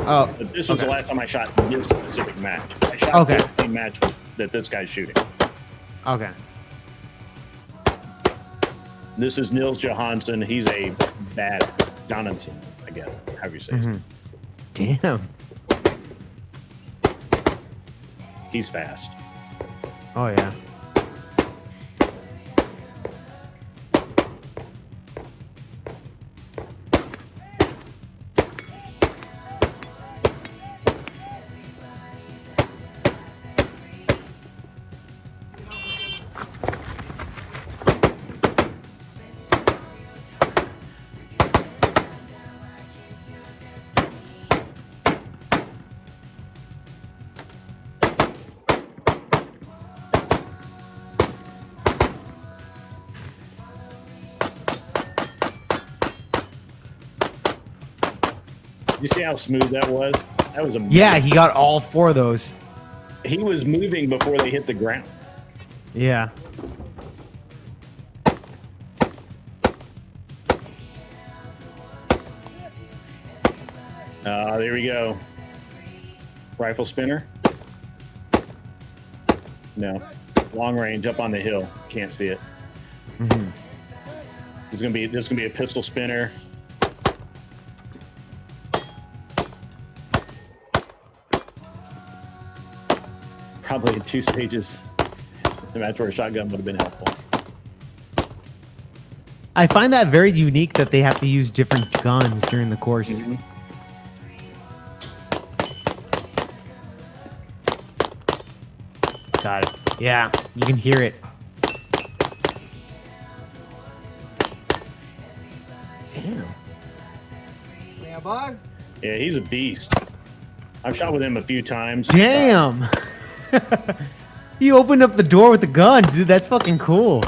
Oh, But this was the last time I shot this specific match. I shot Okay. the same match that this guy's shooting. Okay. This is Nils Johansson. He's a bad Johansson, I guess, however you say his name. Damn. He's fast. Oh yeah. You see how smooth that was? That was amazing. Yeah, he got all 4 of those. He was moving before they hit the ground. Yeah. There we go. Rifle spinner. No. Long range up on the hill. Can't see it. Mm-hmm. This is gonna be a pistol spinner. Probably in 2 stages. The match where a shotgun would have been helpful. I find that very unique that they have to use different guns during the course. Mm-hmm. Got it. Yeah, you can hear it. Damn. Stand by. Yeah, he's a beast. I've shot with him a few times. Damn. You opened up the door with the gun, dude. That's fucking cool.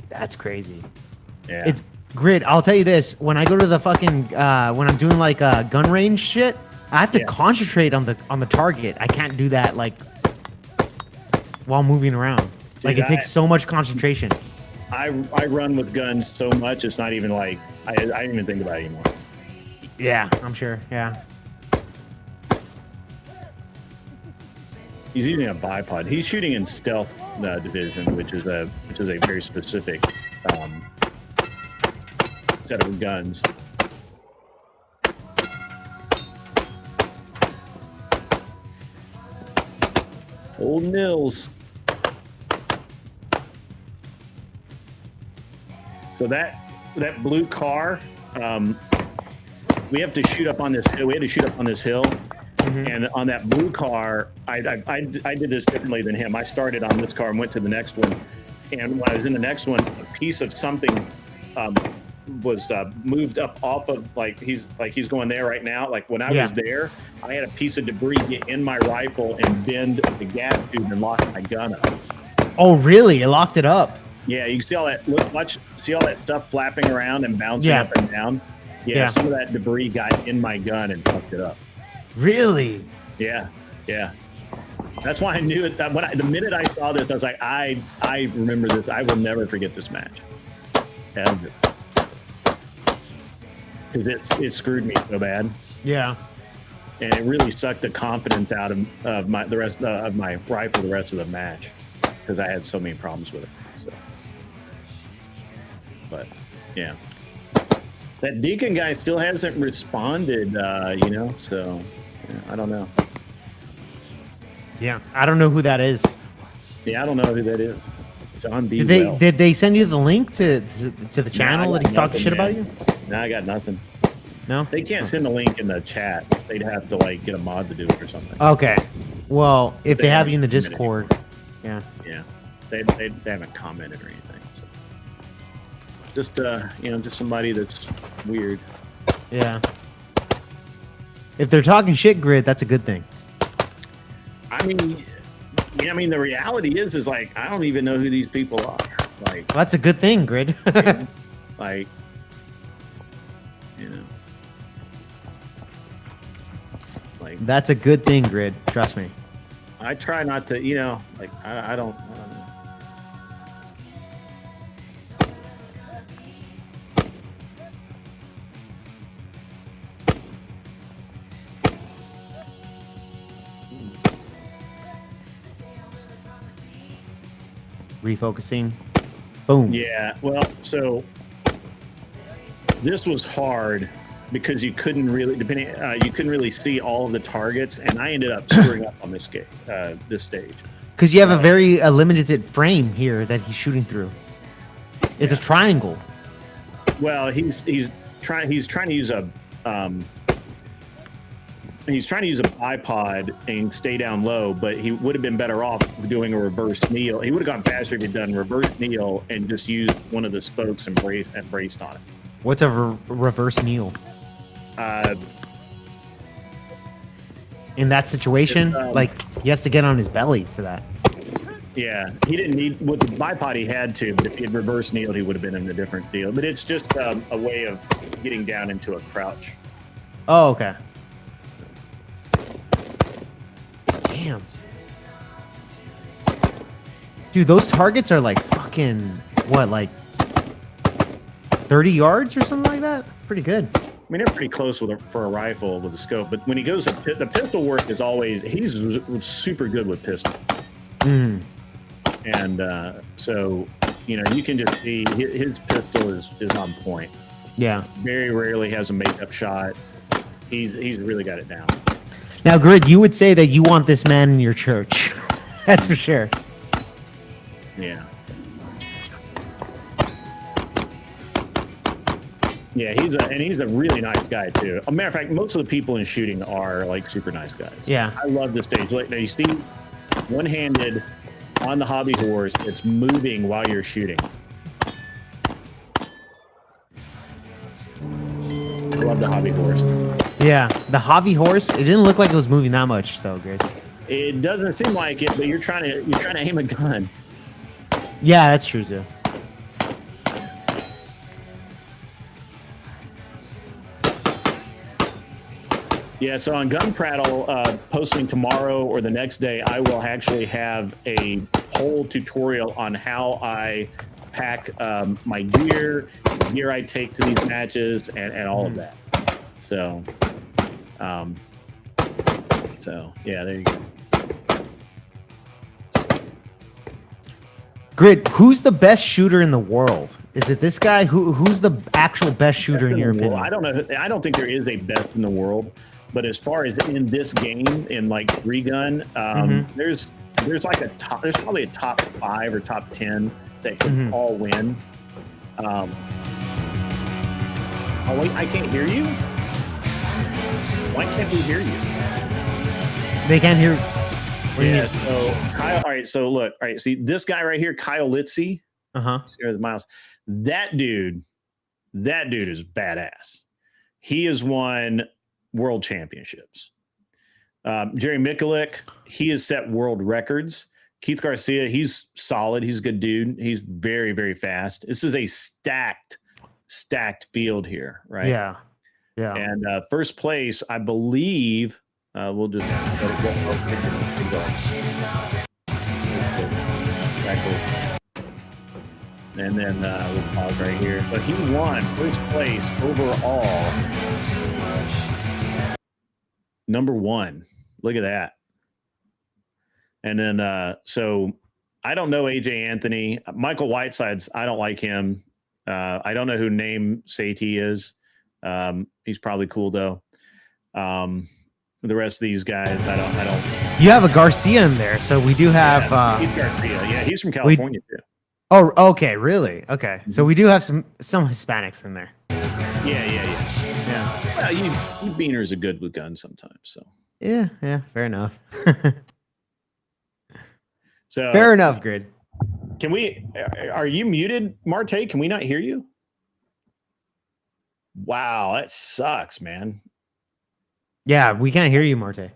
That's crazy. Yeah. It's grid. I'll tell you this: when I go to the fucking when I'm doing like gun range shit, I have to concentrate on the target. I can't do that like while moving around. Dude, like it takes so much concentration. I run with guns so much it's not even like I don't even think about it anymore. Yeah, I'm sure. Yeah. He's using a bipod. He's shooting in stealth division, which is a very specific set of guns. Old Nils. So that blue car, we have to shoot up on this hill. We had to shoot up on this hill. Mm-hmm. And on that blue car, I did this differently than him. I started on this car and went to the next one. And when I was in the next one, a piece of something was moved up off of he's going there right now. Like when I was there, I had a piece of debris get in my rifle and bend the gas tube and lock my gun up. Oh, really? It locked it up. Yeah, you can see all that. See all that stuff flapping around and bouncing up and down. Yeah, some of that debris got in my gun and fucked it up. Really? Yeah. That's why I knew it. The minute I saw this, I was like, I remember this. I will never forget this match. Ever. Because it screwed me so bad. Yeah. And it really sucked the confidence out of my rifle the rest of the match because I had so many problems with it. So. But yeah, that Deacon guy still hasn't responded. So yeah, I don't know. Yeah, I don't know who that is. Yeah, I don't know who that is. John B. Did they send you the link to the channel that he's talking shit about you? No, I got nothing. No, they can't send a link in the chat. They'd have to get a mod to do it or something. Okay, well, if they have you in the Discord, yeah, they haven't commented or anything. So. Just just somebody that's weird. Yeah. If they're talking shit, Grid, that's a good thing. I mean, the reality is I don't even know who these people are. Well, that's a good thing, Grid. That's a good thing, Grid. Trust me. I try not to, I don't know. refocusing. Boom. Yeah. Well, so this was hard because you couldn't really you couldn't really see all of the targets, and I ended up screwing up on this game, this stage. Because you have a very limited frame here that he's shooting through. It's a triangle. Well, he's trying to use a bipod and stay down low, but he would have been better off doing a reverse kneel. He would have gone faster if he'd done reverse kneel and just used one of the spokes and braced on it. What's a reverse kneel? In that situation, like he has to get on his belly for that. Yeah, he didn't need with the bipod. He had to, but if he had reverse kneeled, he would have been in a different deal. But it's just a way of getting down into a crouch. Oh, okay. Damn. Dude, those targets are like fucking, what, like 30 yards or something like that? Pretty good. I mean, they're pretty close for a rifle with a scope. But when he goes, the pistol work is always, he's super good with pistol. And so, you know, you can just see his pistol is on point. Yeah. Very rarely has a makeup shot. He's really got it down. Now, Grid, you would say that you want this man in your church. That's for sure. Yeah. Yeah, he's a really nice guy too. As a matter of fact, most of the people in shooting are like super nice guys. Yeah. I love this stage. Like, now you see one-handed on the hobby horse, it's moving while you're shooting. I love the hobby horse. Yeah, the hobby horse. It didn't look like it was moving that much, though, Grid. It doesn't seem like it, but you're trying to aim a gun. Yeah, that's true too. Yeah, so on Gun Prattle, posting tomorrow or the next day, I will actually have a whole tutorial on how I pack my gear, the gear I take to these matches, and all of that. So, yeah, there you go. Grid, who's the best shooter in the world? Is it this guy? Who's the actual best shooter in your opinion? I don't know. I don't think there is a best in the world. But as far as in this game, in like 3-gun, there's like there's probably a top 5 or top 10 that can all win. Oh wait, I can't hear you. Why can't we hear you? They can't hear. Yeah. So Kyle. All right. So look. All right. See this guy right here, Kyle Litzy. Here's Miles. That dude is badass. He has won world championships. Jerry Mikulik, he has set world records. Keith Garcia, he's solid. He's a good dude. He's very, very fast. This is a stacked field here, right? Yeah. Yeah. And first place, I believe, we'll just let it go. And then we'll pause right here. So he won first place overall. Number 1. Look at that. And then, so I don't know AJ Anthony. Michael Whiteside's, I don't like him. I don't know who Name Satie is. He's probably cool though. The rest of these guys, I don't. You have a Garcia in there, so we do have. He's Garcia. Yeah, he's from California too. Oh, okay, really? Okay, so we do have some Hispanics in there. Yeah. Well, you beaners are good with guns sometimes, so. Yeah, fair enough. So fair enough, Grid. Can we? Are you muted, Marte? Can we not hear you? Wow, that sucks, man. Yeah, we can't hear you, Marte.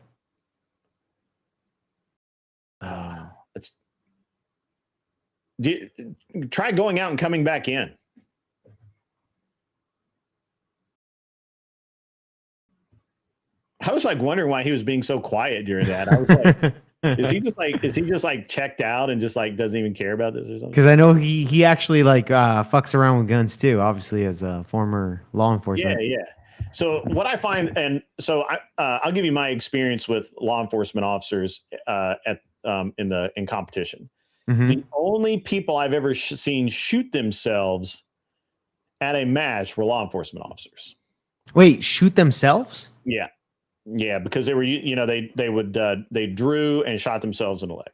Try going out and coming back in. I was like wondering why he was being so quiet during that. I was like, is he just like checked out and just like doesn't even care about this or something? Because I know he actually like fucks around with guns too, obviously as a former law enforcement. Yeah. So what I find, and so I'll give you my experience with law enforcement officers in competition. The only people I've ever seen shoot themselves at a match were law enforcement officers. Wait, shoot themselves? Yeah. Yeah, because they were, they drew and shot themselves in the leg.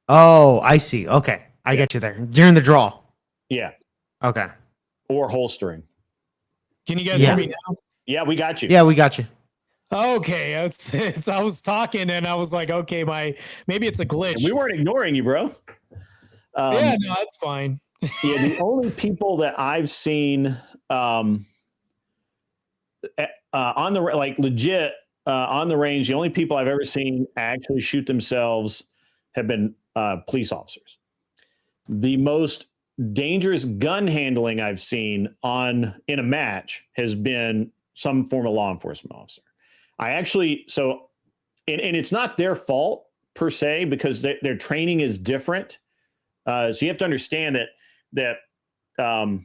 Oh, I see. Okay. I get you there. During the draw. Yeah. Okay. Or holstering. Can you guys hear me now? Yeah, we got you. Yeah, we got you. Okay. I was talking and I was like, okay, maybe it's a glitch. And we weren't ignoring you, bro. Yeah, no, that's fine. Yeah, the only people that I've seen on the legit on the range, the only people I've ever seen actually shoot themselves have been police officers. The most dangerous gun handling I've seen in a match has been some form of law enforcement officer. And it's not their fault per se, because their training is different. So you have to understand that a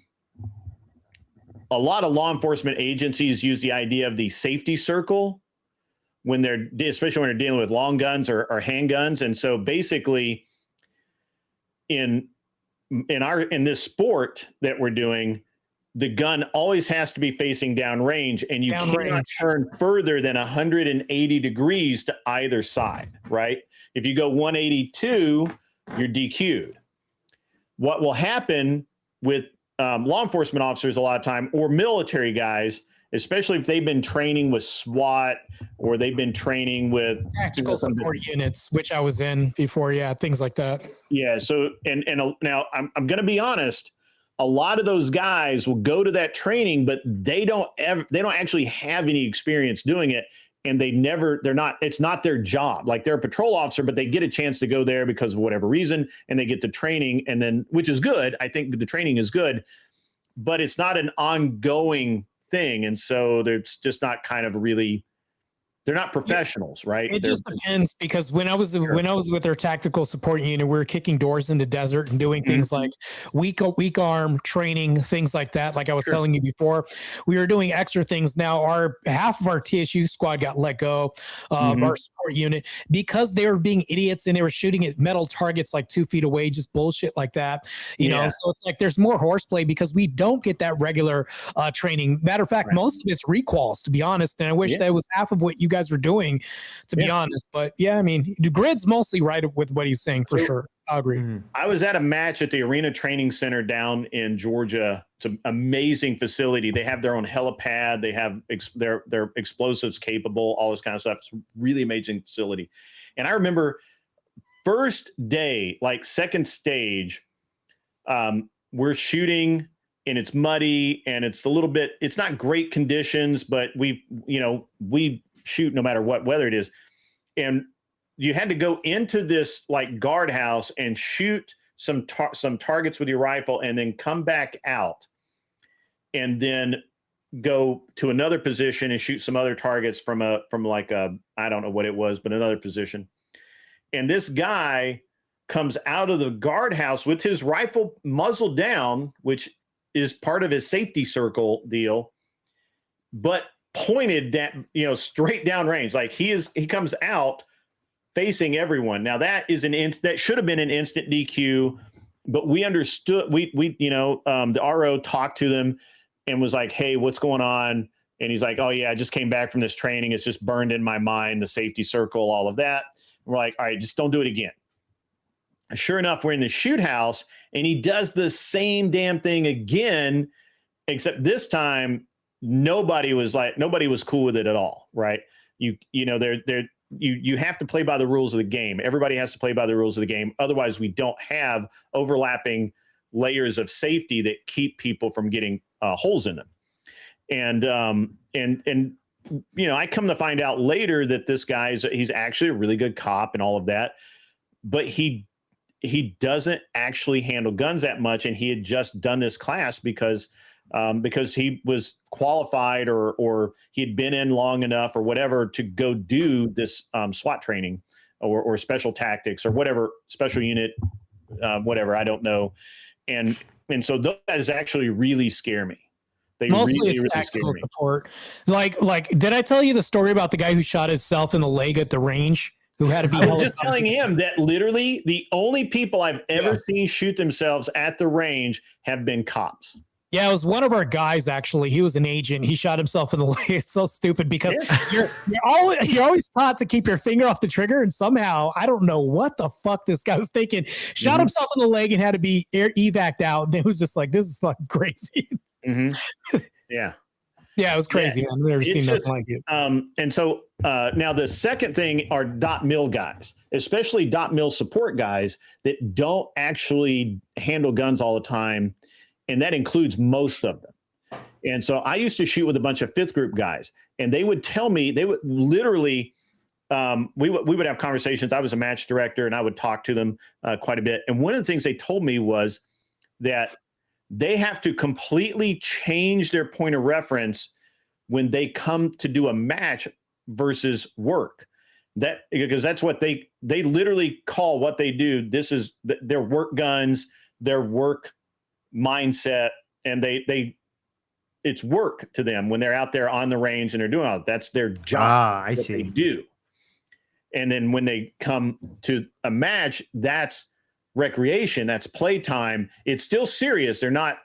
lot of law enforcement agencies use the idea of the safety circle especially when they're dealing with long guns or handguns. And so basically in this sport that we're doing, the gun always has to be facing downrange, and you cannot turn further than 180 degrees to either side, right? If you go 182, you're DQ'd. What will happen with law enforcement officers a lot of time, or military guys, especially if they've been training with SWAT or they've been training with tactical support units, which I was in before. Yeah, things like that. Yeah. So, and now I'm going to be honest. A lot of those guys will go to that training, but they don't actually have any experience doing it. And it's not their job. Like, they're a patrol officer, but they get a chance to go there because of whatever reason, and they get the training, and then, which is good. I think the training is good, but it's not an ongoing thing. And so there's just not they're not professionals, right? It just depends, because when I was with their tactical support unit, we were kicking doors in the desert and doing things like weak arm training, things like that. Like I was telling you before, we were doing extra things. Now half of our TSU squad got let go, our support unit, because they were being idiots and they were shooting at metal targets like 2 feet away, just bullshit like that. You know, so it's like there's more horseplay because we don't get that regular training. Matter of fact, most of it's requals, to be honest. And I wish that was half of what you guys were doing, to be honest. But yeah, I mean, the Grid's mostly right with what he's saying, for sure. I agree. I was at a match at the Arena Training Center down in Georgia. It's an amazing facility. They have their own helipad. They have their explosives capable, all this kind of stuff. It's a really amazing facility. And I remember first day, like second stage, we're shooting and it's muddy and it's it's not great conditions, but we shoot no matter what weather it is. And you had to go into this like guardhouse and shoot some targets with your rifle, and then come back out and then go to another position and shoot some other targets from like a, I don't know what it was, but another position. And this guy comes out of the guardhouse with his rifle muzzle down, which is part of his safety circle deal, but pointed down, straight down range. Like he comes out facing everyone. Now that should have been an instant DQ, but we understood, the RO talked to them and was like, hey, what's going on? And he's like, oh yeah, I just came back from this training. It's just burned in my mind, the safety circle, all of that. And we're like, all right, just don't do it again. Sure enough, we're in the shoot house and he does the same damn thing again, except this time nobody was cool with it at all, right? You have to play by the rules of the game. Everybody has to play by the rules of the game. Otherwise, we don't have overlapping layers of safety that keep people from getting holes in them. And I come to find out later that this he's actually a really good cop and all of that, but he doesn't actually handle guns that much. And he had just done this class because he was qualified or he had been in long enough or whatever to go do this SWAT training or special tactics or whatever, special unit, whatever, I don't know. And so those guys actually really scare me. They mostly really, it's really tactical support. Like, did I tell you the story about the guy who shot himself in the leg at the range? who had to be I was held just telling him that literally the only people I've ever seen shoot themselves at the range have been cops. Yeah, it was one of our guys, actually. He was an agent. He shot himself in the leg. It's so stupid because you're always taught to keep your finger off the trigger. And somehow, I don't know what the fuck this guy was thinking, shot himself in the leg and had to be evac'd out. And it was just like, this is fucking crazy. Yeah. Yeah, it was crazy. I've never seen nothing like it. And so now the second thing are .mil guys, especially .mil support guys that don't actually handle guns all the time. And that includes most of them. And so I used to shoot with a bunch of fifth group guys, and they would tell me, they would literally, we would have conversations. I was a match director, and I would talk to them quite a bit. And one of the things they told me was that they have to completely change their point of reference when they come to do a match versus work. That because that's what they literally call what they do. This is their work guns, their work mindset, and they it's work to them when they're out there on the range and they're doing all that. That's their job. I see. They do. And then when they come to a match, that's recreation, that's playtime. It's still serious. They're not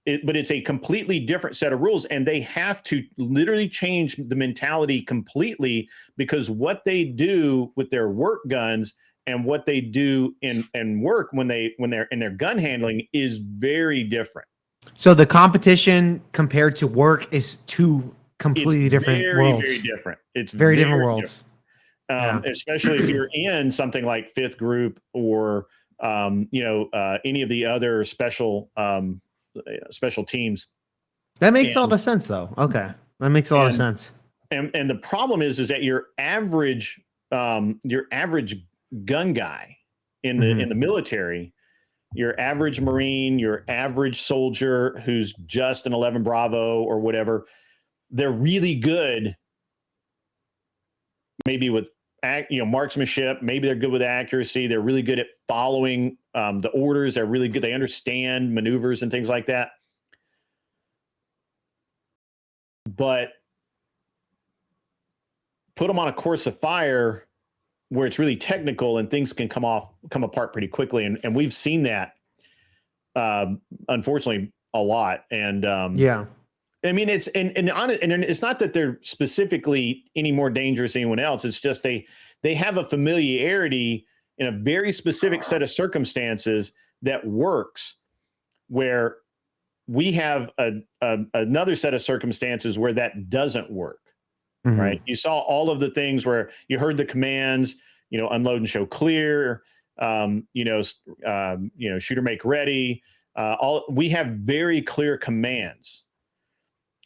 but it's a completely different set of rules, and they have to literally change the mentality completely, because what they do with their work guns and what they do in work when they're in their gun handling is very different. So the competition compared to work is two completely different worlds. Very different. It's very different worlds. Especially if you're in something like fifth group or any of the other special teams. That makes a lot of sense, though. Okay, that makes a lot of sense. And the problem is that your average gun guy in the military, your average Marine, your average soldier who's just an 11 Bravo or whatever, they're really good. Maybe with marksmanship, maybe they're good with accuracy. They're really good at following the orders. They're really good. They understand maneuvers and things like that. But put them on a course of fire where it's really technical and things can come apart pretty quickly. And we've seen that, unfortunately, a lot. And I mean, it's and it's not that they're specifically any more dangerous than anyone else. It's just they have a familiarity in a very specific set of circumstances that works, where we have another set of circumstances where that doesn't work. Right? You saw all of the things where you heard the commands, unload and show clear, shooter make ready. We have very clear commands.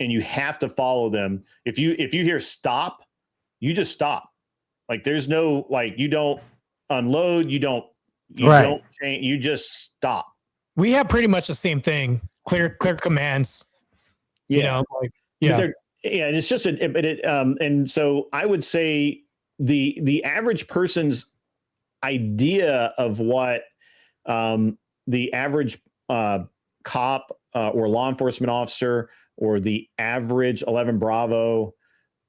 And you have to follow them. If you hear stop, you just stop. Like there's no you don't unload, you don't change, you just stop. We have pretty much the same thing. Clear commands. And it's just and so I would say the average person's idea of what the average cop or law enforcement officer or the average 11 Bravo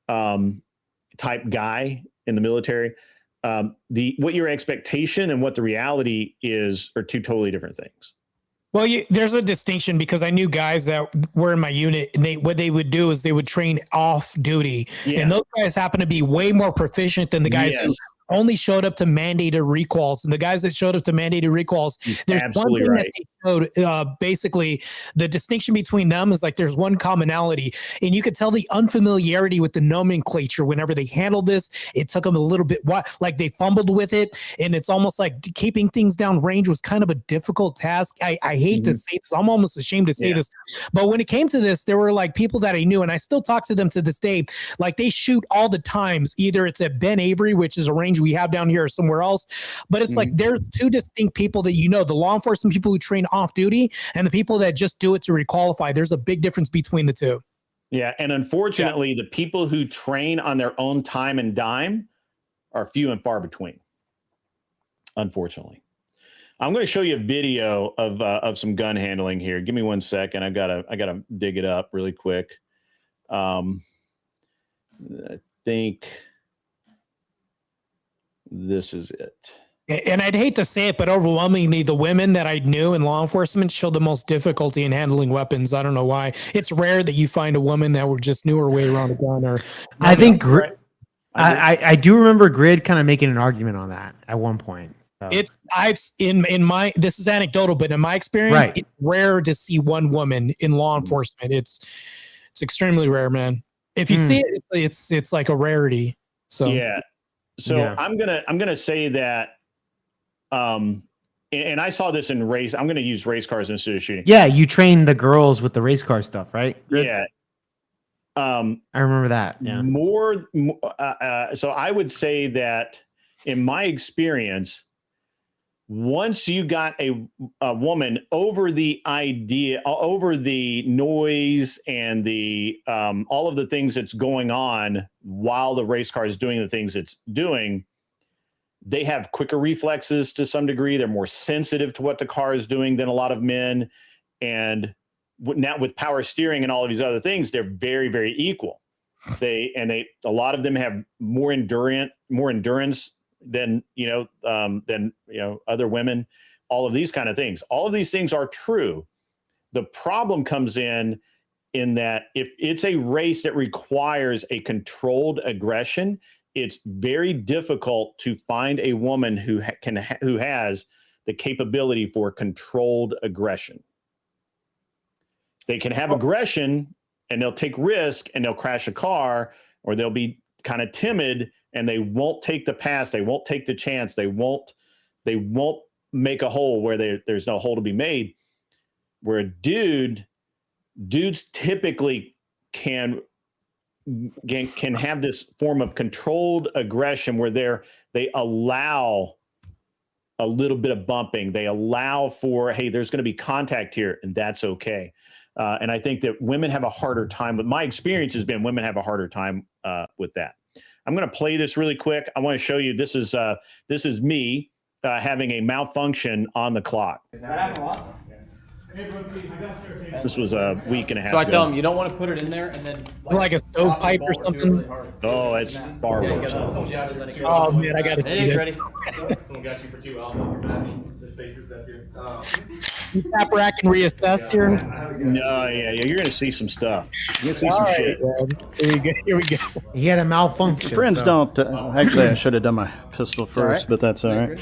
type guy in the military, what your expectation and what the reality is are two totally different things. Well, there's a distinction, because I knew guys that were in my unit, and what they would do is they would train off duty, and those guys happen to be way more proficient than the guys who only showed up to mandated recalls. And the guys that showed up to mandated recalls, there's one thing that they showed, basically the distinction between them is there's one commonality, and you could tell the unfamiliarity with the nomenclature. Whenever they handled this, it took them a little bit, they fumbled with it, and it's almost like keeping things down range was kind of a difficult task. I hate to say this, I'm almost ashamed to say this, but when it came to this, there were people that I knew, and I still talk to them to this day. They shoot all the times, either it's at Ben Avery, which is a range we have down here, or somewhere else, but it's there's two distinct people that the law enforcement people who train off duty and the people that just do it to requalify. There's a big difference between the two. Yeah, and unfortunately, the people who train on their own time and dime are few and far between. Unfortunately, I'm going to show you a video of some gun handling here. Give me 1 second. I gotta dig it up really quick. I think. This is it. And I'd hate to say it, but overwhelmingly, the women that I knew in law enforcement showed the most difficulty in handling weapons. I don't know why. It's rare that you find a woman that just knew her way around a gun. Or I think I do remember Grid kind of making an argument on that at one point. So. In my this is anecdotal, but in my experience, it's rare to see one woman in law enforcement. It's extremely rare, man. If you see it, it's like a rarity. So yeah. So I'm gonna say that. And I saw this in race. I'm going to use race cars instead of shooting. Yeah, you train the girls with the race car stuff, right? Yeah. I remember that. Yeah. So I would say that in my experience, once you got a woman over the idea, over the noise and the all of the things that's going on while the race car is doing the things it's doing, they have quicker reflexes to some degree. They're more sensitive to what the car is doing than a lot of men. And now with power steering and all of these other things, they're very, very equal. A lot of them have more endurance than other women, all of these kind of things. All of these things are true. The problem comes in that if it's a race that requires a controlled aggression, it's very difficult to find a woman who has the capability for controlled aggression. They can have aggression and they'll take risk and they'll crash a car, or they'll be kind of timid and they won't take the pass. They won't take the chance. They won't make a hole where there's no hole to be made. Where dudes typically can have this form of controlled aggression where they allow a little bit of bumping. They allow for, hey, there's going to be contact here, and that's okay. And I think that women have a harder time. But my experience has been women have a harder time with that. I'm going to play this really quick. I want to show you. This is me having a malfunction on the clock. This was a week and a half ago. So I tell them you don't want to put it in there and then like a stovepipe or something. Really oh, it's far worse. Oh man, I got to see this. Ready? Someone got you for 2 L on your back. The spacers up here. You tap rack and reassess here. No, yeah, you're going to see some stuff. You're going to see some shit. Here we go. He had a malfunction. Friends don't. Actually, I should have done my pistol first, but that's all right.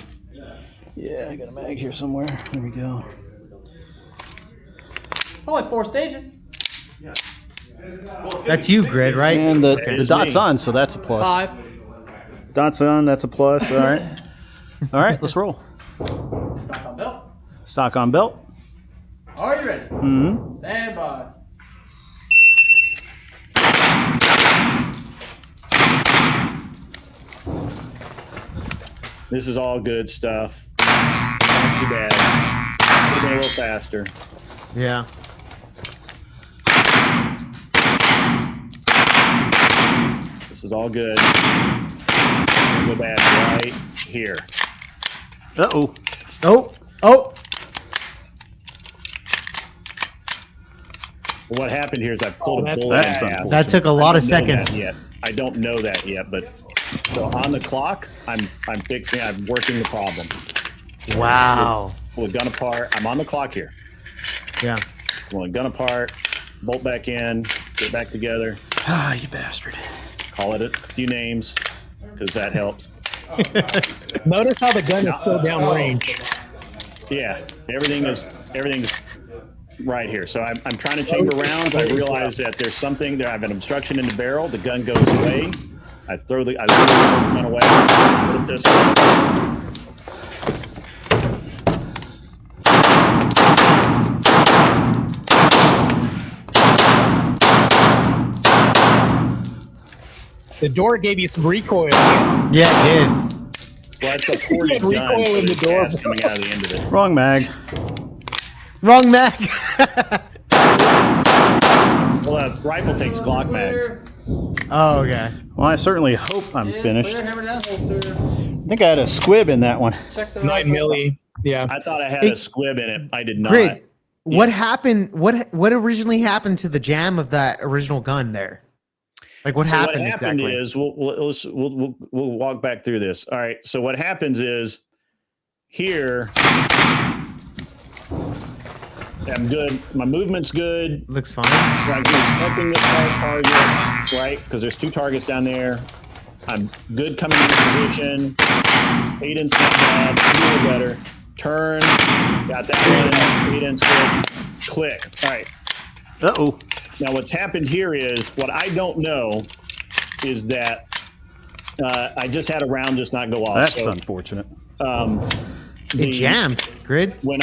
Yeah, I got a mag here somewhere. There we go. Only 4 stages. That's you, Grid, right? And the dot's on, so that's a plus. 5. Dot's on, that's a plus. All right. All right, let's roll. Stock on belt. Stock on belt. Are you ready? Mm-hmm. Stand by. This is all good stuff. Not too bad. Could have been a little faster. Yeah. This is all good. Go back right here. Uh-oh. Oh. What happened here is I pulled a bullet in half. That took a lot of seconds. I don't know that yet, but so on the clock, I'm working the problem. Wow. Pull the gun apart. I'm on the clock here. Yeah. Pull the gun apart, bolt back in, get back together. Ah, you bastard. Call it a few names, because that helps. Notice how the gun is still downrange. Yeah, everything's right here. So I'm trying to chamber rounds. I realize that there's something there. I have an obstruction in the barrel. The gun goes away. I throw the gun away. Put a pistol. The door gave you some recoil. Yeah, it did. Well, it's a ported gun, recoil so in the there's door. gas coming out of the end of it. Wrong mag. Wrong mag. Well, a rifle takes Glock mags. Oh, okay. Well, I certainly hope I'm finished. Clear, hammer down, holster. I think I had a squib in that one. Check the 9 milli. Yeah. I thought I had a squib in it. I did not. Grid, what happened? What originally happened to the jam of that original gun there? Like what So happened what happened exactly? is we'll walk back through this. All right. So what happens is here. I'm good. My movement's good. Looks fine. I'm expecting this target, right? Because there's 2 targets down there. I'm good coming into position. Cadence not bad. A little better. Turn. Got that one. Cadence good. Click. All right. Uh-oh. Now what's happened here is, what I don't know is that I just had a round just not go off. That's so, unfortunate. It jammed. Grid. When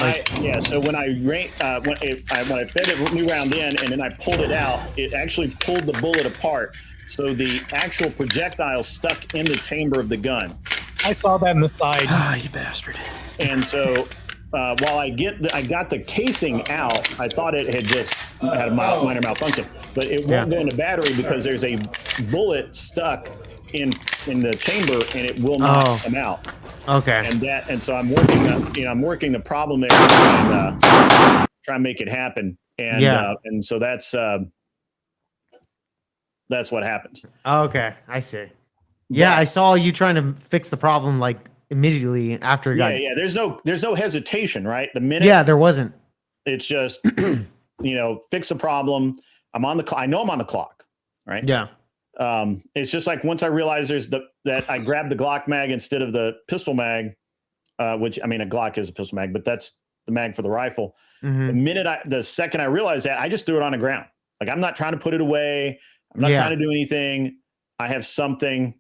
so when I when I fed a new round in and then I pulled it out, it actually pulled the bullet apart. So the actual projectile stuck in the chamber of the gun. I saw that in the side. Ah, you bastard. And so while I got the casing out, I thought it had just had a minor malfunction, but it won't go into battery because there's a bullet stuck in the chamber and it will not come out. Okay. And so I'm working I'm working the problem there and try and make it happen. And and so that's what happens. Okay, I see. Yeah, I saw you trying to fix the problem like immediately after it got. Yeah. There's no hesitation, right? The minute. Yeah, there wasn't. It's just fix the problem. I'm on the clock. I know I'm on the clock, right? Yeah. It's just like once I realized that I grabbed the Glock mag instead of the pistol mag, which I mean a Glock is a pistol mag, but that's the mag for the rifle. The second I realized that, I just threw it on the ground. Like I'm not trying to put it away. I'm not trying to do anything. I have something,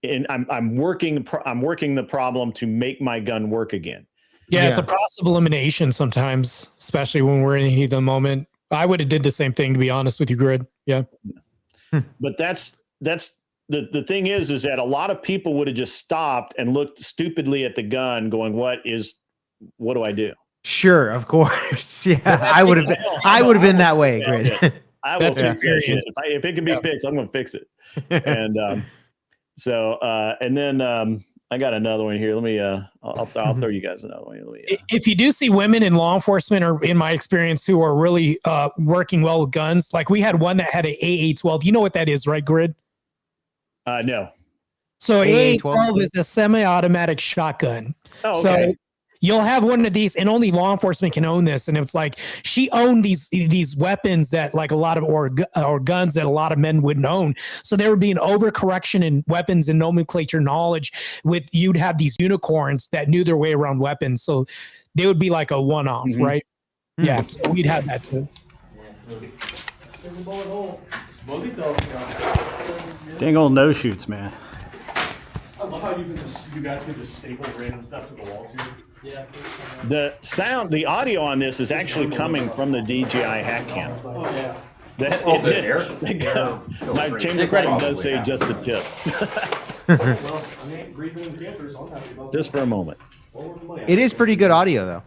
and I'm working the problem to make my gun work again. Yeah, it's a process of elimination sometimes, especially when we're in the heat of the moment. I would have did the same thing, to be honest with you, Grid. Yeah. But that's the thing is that a lot of people would have just stopped and looked stupidly at the gun going, what do I do? Sure, of course. Yeah, I would have been that way, Grid. I will fix it. If it can be fixed, I'm going to fix it. And and then I got another one here. Let me I'll throw you guys another one. If you do see women in law enforcement, or in my experience, who are really working well with guns, like we had one that had an AA-12. You know what that is, right, Grid? No. So AA-12 is a semi-automatic shotgun. Oh, okay. So you'll have one of these, and only law enforcement can own this. And it's like she owned these weapons that like a lot of or guns that a lot of men wouldn't own. So there would be an overcorrection in weapons and nomenclature knowledge. You'd have these unicorns that knew their way around weapons, so they would be like a one-off, right? Yeah, so we'd have that too. Dang old no shoots, man. I love how you guys can just staple random stuff to the walls here. Yeah. The audio on this is actually coming from the DJI hat cam. Oh yeah. My chamber credit does say just a tip. Well, I mean, breathing in campers, I'm happy about just for a moment. It is pretty good audio, though.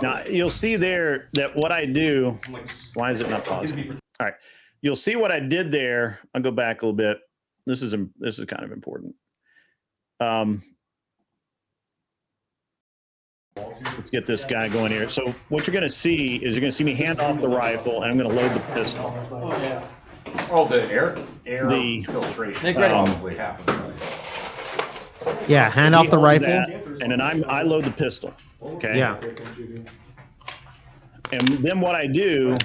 Now you'll see there that what I do. Why is it not pausing? All right, you'll see what I did there. I'll go back a little bit. This is kind of important. Let's get this guy going here. So what you're going to see is you're going to see me hand off the rifle, and I'm going to load the pistol. Oh yeah. Oh, the air filtration probably happens. Yeah, hand off the rifle, and then I load the pistol. Okay. Yeah. And then what I do,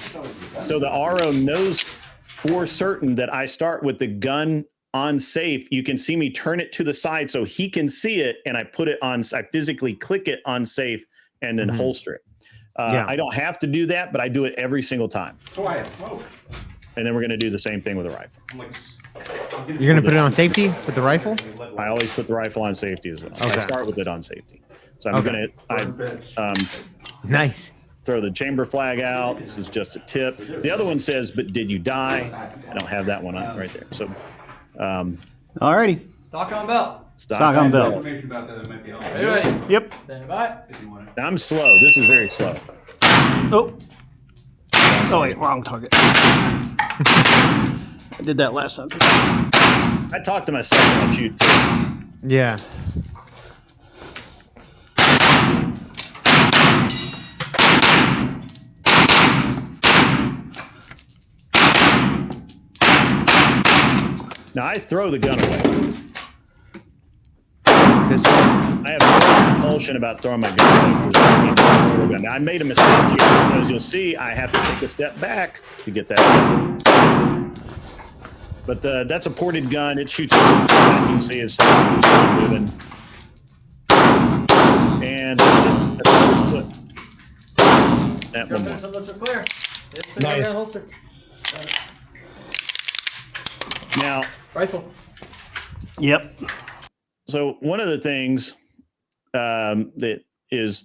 so the RO knows for certain that I start with the gun on safe. You can see me turn it to the side so he can see it, and I put it on. I physically click it on safe and then holster it. I don't have to do that, but I do it every single time. So I smoke. And then we're going to do the same thing with the rifle. You're going to put it on safety with the rifle? I always put the rifle on safety as well. Okay. I start with it on safety. So I'm going to nice. Throw the chamber flag out. This is just a tip. The other one says, but did you die? I don't have that one on right there. So, alrighty. Stock on belt. Stock on belt. Information about that might be on. Are you ready? Yep. Stand by. I'm slow. This is very slow. Oh. Oh wait, wrong target. I did that last time. I talked to myself about shoot too. Yeah. Now I throw the gun away. I have no compulsion about throwing my gun away. Now, I made a mistake here because you'll see I have to take a step back to get that. But that's a ported gun. It shoots. You can see it's moving. And that one more. Looks are clear. It's Nice. holster. Now, Rifle. Yep. So one of the things that is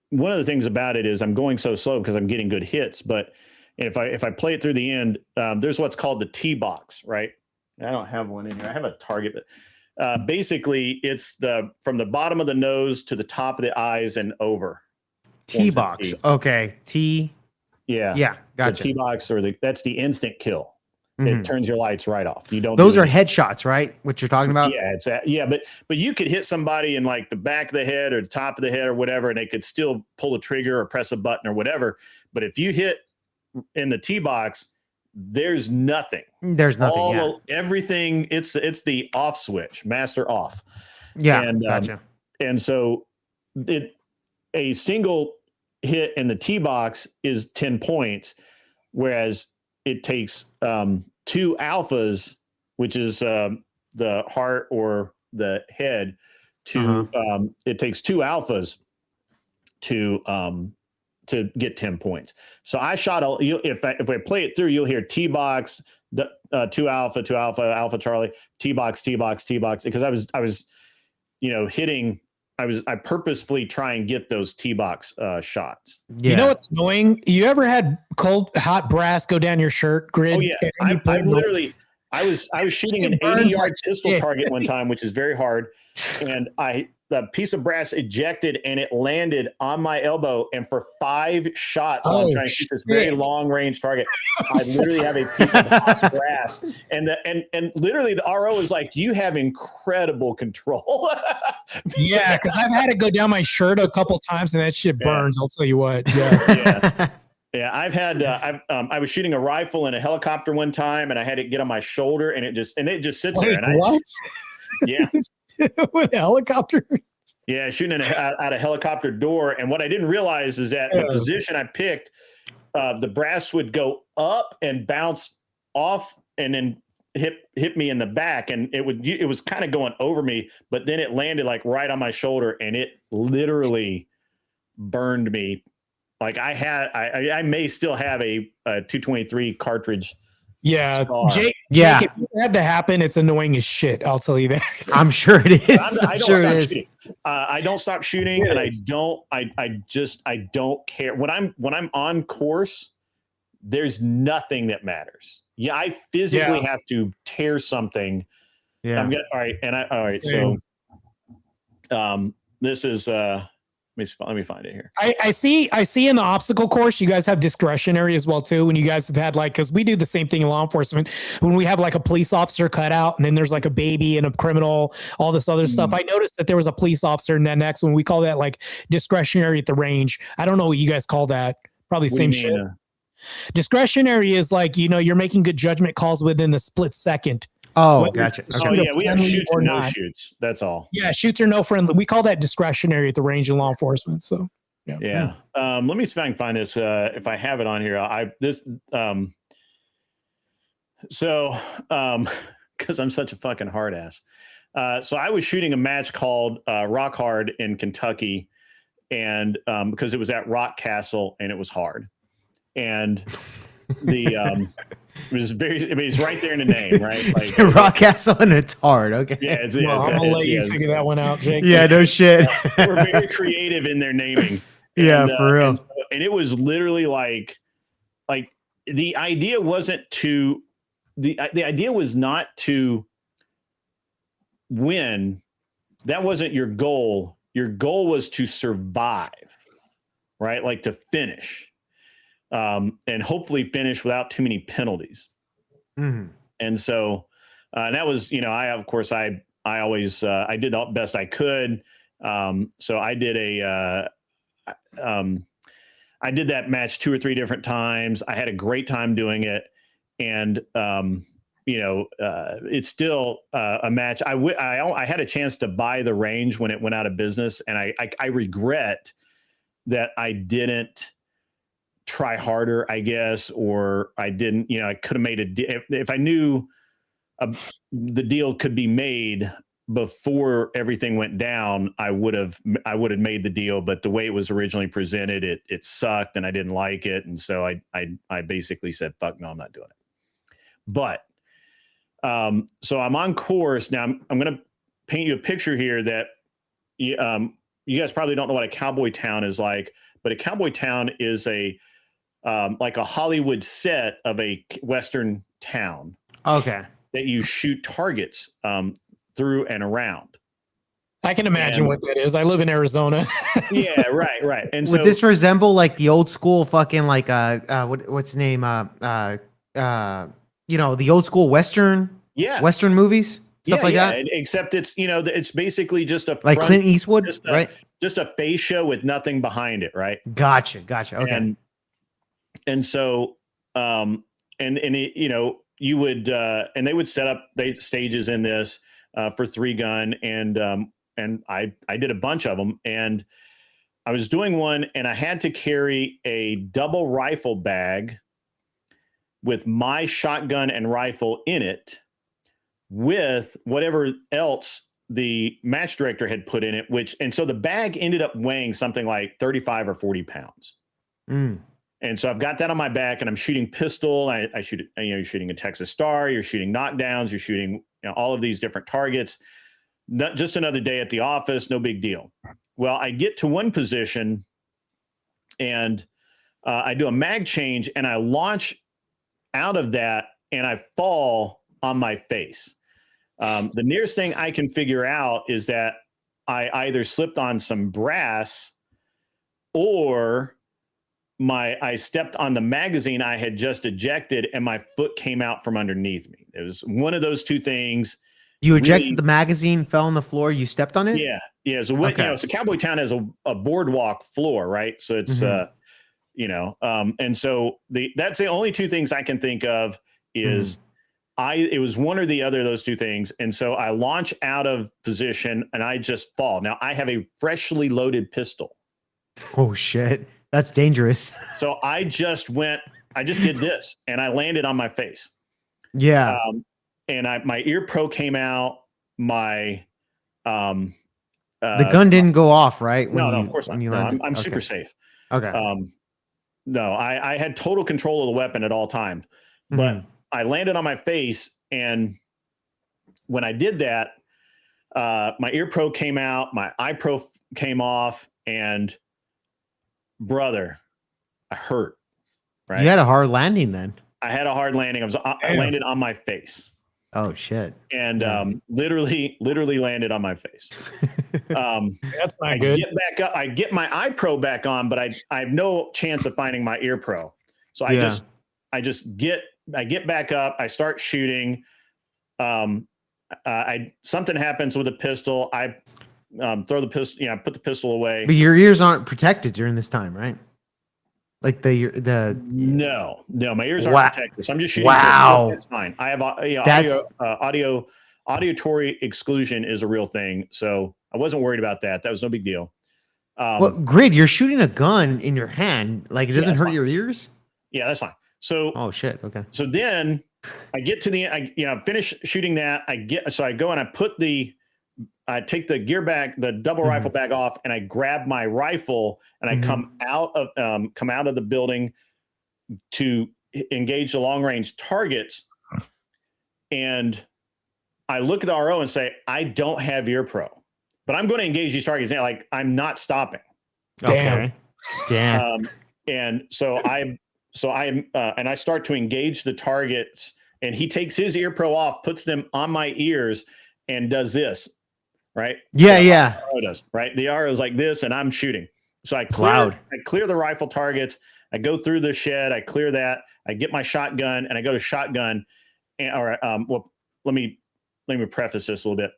one of the things about it is I'm going so slow because I'm getting good hits. But if I play it through the end, there's what's called the T box, right? I don't have one in here. I have a target, but basically it's from the bottom of the nose to the top of the eyes and over. T box. Okay. T. Yeah. Yeah. Gotcha. The T box that's the instant kill. Mhm. It turns your lights right off. You don't. Those are headshots, right? What you're talking about? Yeah, but you could hit somebody in like the back of the head or the top of the head or whatever, and they could still pull a trigger or press a button or whatever. But if you hit in the T box, there's nothing. There's nothing. Everything. It's the off switch, master off. Yeah, and, gotcha. And so a single hit in the T box is 10 points, whereas it takes 2 alphas, which is the heart or the head, to it takes 2 alphas to get 10 points. So I shot if I play it through, you'll hear T box, 2 alpha, alpha Charlie, T box, because I was hitting. I purposefully try and get those T box shots. You know what's annoying? You ever had hot brass go down your shirt grid? Oh yeah, I was shooting an 80-yard pistol target one time, which is very hard, and the piece of brass ejected and it landed on my elbow, and for 5 shots while I'm trying to shoot this very long range target, I literally have a piece of hot brass, and literally the RO is like, "You have incredible control." Yeah, because I've had it go down my shirt a couple times and that shit burns. I'll tell you what. Yeah. Yeah, I've had I was shooting a rifle in a helicopter one time, and I had it get on my shoulder, and it just sits there. And what? Yeah. With a helicopter? Yeah, shooting out a helicopter door. And what I didn't realize is that the position I picked, the brass would go up and bounce off and then hit me in the back. And it was kind of going over me, but then it landed like right on my shoulder, and it literally burned me. Like I may still have a 223 cartridge. Yeah, scar. Jake, if it had to happen, it's annoying as shit. I'll tell you that. I'm sure it is. I don't stop shooting. I don't stop shooting, and I don't care when I'm on course. There's nothing that matters. Yeah, I physically have to tear something. Yeah. All right. So, this is let me find it here. I see in the obstacle course, you guys have discretionary as well too. When you guys have had because we do the same thing in law enforcement, when we have like a police officer cut out and then there's like a baby and a criminal, all this other stuff. I noticed that there was a police officer in that next one. We call that like discretionary at the range. I don't know what you guys call that. Probably the same shit. Discretionary is like, you're making good judgment calls within the split second. Oh, gotcha. Okay. Oh, yeah, we have shoots or no shoots. That's all. Yeah, shoots or no friendly. We call that discretionary at the range in law enforcement. So, yeah. Let me see if I can find this. If I have it on here, because I'm such a fucking hard ass. So I was shooting a match called Rock Hard in Kentucky, and because it was at Rock Castle and it was hard, and the it's right there in the name, right? Like, it's Rock Castle and it's hard. Okay. Yeah, I'm gonna let you figure that one out, Jake. Yeah, no shit. We're very creative in their naming. Yeah, for real. And it was literally like the idea wasn't to the idea was not to win. That wasn't your goal. Your goal was to survive, right? Like to finish. And hopefully finish without too many penalties. Mm-hmm. And so that was, I always, I did the best I could. So I did I did that match 2 or 3 different times. I had a great time doing it. and it's still a match. I had a chance to buy the range when it went out of business, and I regret that I didn't try harder, I guess, or I didn't. I could have made if I knew the deal could be made before everything went down, I would have made the deal. But the way it was originally presented, it sucked, and I didn't like it, and so I basically said, "Fuck no, I'm not doing it." But so I'm on course now. I'm going to paint you a picture here that you guys probably don't know what a cowboy town is like, but a cowboy town is like a Hollywood set of a Western town. Okay. That you shoot targets through and around. I can imagine what that is. I live in Arizona. Yeah, right. And would so this resemble like the old school fucking like what's the name the old school Western movies, stuff like that? Except it's basically just a like Clint Eastwood, right? Just a face show with nothing behind it, right? Gotcha. Okay. And so you would and they would set up stages in this for 3-gun, and I did a bunch of them, and I was doing one, and I had to carry a double rifle bag with my shotgun and rifle in it, with whatever else the match director had put in it, and so the bag ended up weighing something like 35 or 40 pounds. And so I've got that on my back, and I'm shooting pistol. I shoot, you're shooting a Texas Star, you're shooting knockdowns, you're shooting all of these different targets. Not just another day at the office, no big deal. Well, I get to one position, and I do a mag change, and I launch out of that, and I fall on my face. The nearest thing I can figure out is that I either slipped on some brass, or I stepped on the magazine I had just ejected, and my foot came out from underneath me. It was one of those two things. You ejected the magazine, fell on the floor, you stepped on it? Yeah. So so Cowboy Town has a boardwalk floor, right? So it's and so that's the only two things I can think of is it was one or the other of those two things. And so I launch out of position, and I just fall. Now I have a freshly loaded pistol. Oh shit. That's dangerous. So I just did this, and I landed on my face. Yeah. And my ear pro came out. My the gun didn't go off, right? No, of course not. I'm super safe. Okay. No, I had total control of the weapon at all times, but I landed on my face, and when I did that, my ear pro came out, my eye pro came off, and brother, I hurt. Right. You had a hard landing then. I had a hard landing. I landed on my face. Oh shit. And literally landed on my face. That's not good. Get back up. I get my eye pro back on, but I have no chance of finding my ear pro. So I get back up. I start shooting. Something happens with a pistol. I throw the pistol. Put the pistol away. But your ears aren't protected during this time, right? Like no, my ears aren't protected. So I'm just shooting. Wow, that's fine. I have auditory exclusion is a real thing, so I wasn't worried about that. That was no big deal. Well, Grid, you're shooting a gun in your hand, like it doesn't hurt your ears. Yeah, that's fine. So oh shit, okay. So then I get to the finish shooting that. I go and I take the gear bag, the double rifle bag off, and I grab my rifle, and I come out of the building to engage the long range targets. And I look at the RO and say, I don't have ear pro, but I'm going to engage these targets now. Like, I'm not stopping. Damn. And so I start to engage the targets, and he takes his ear pro off, puts them on my ears, and does this. Right. Yeah. The RO does, right. The RO is like this, and I'm shooting. So I clear the rifle targets. I go through the shed. I clear that. I get my shotgun, and I go to shotgun. Let me preface this a little bit.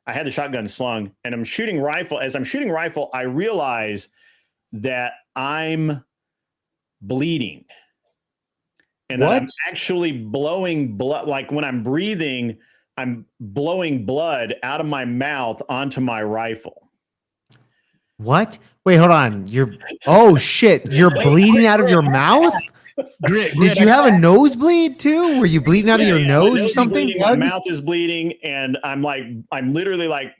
I had the shotgun slung, and I'm shooting rifle. As I'm shooting rifle, I realize that I'm bleeding, and that I'm actually blowing blood. Like when I'm breathing, I'm blowing blood out of my mouth onto my rifle. What? Wait, hold on. Oh shit! You're bleeding out of your mouth. Did you have a nosebleed too? Were you bleeding out of your nose or something? My mouth is bleeding, and I'm literally like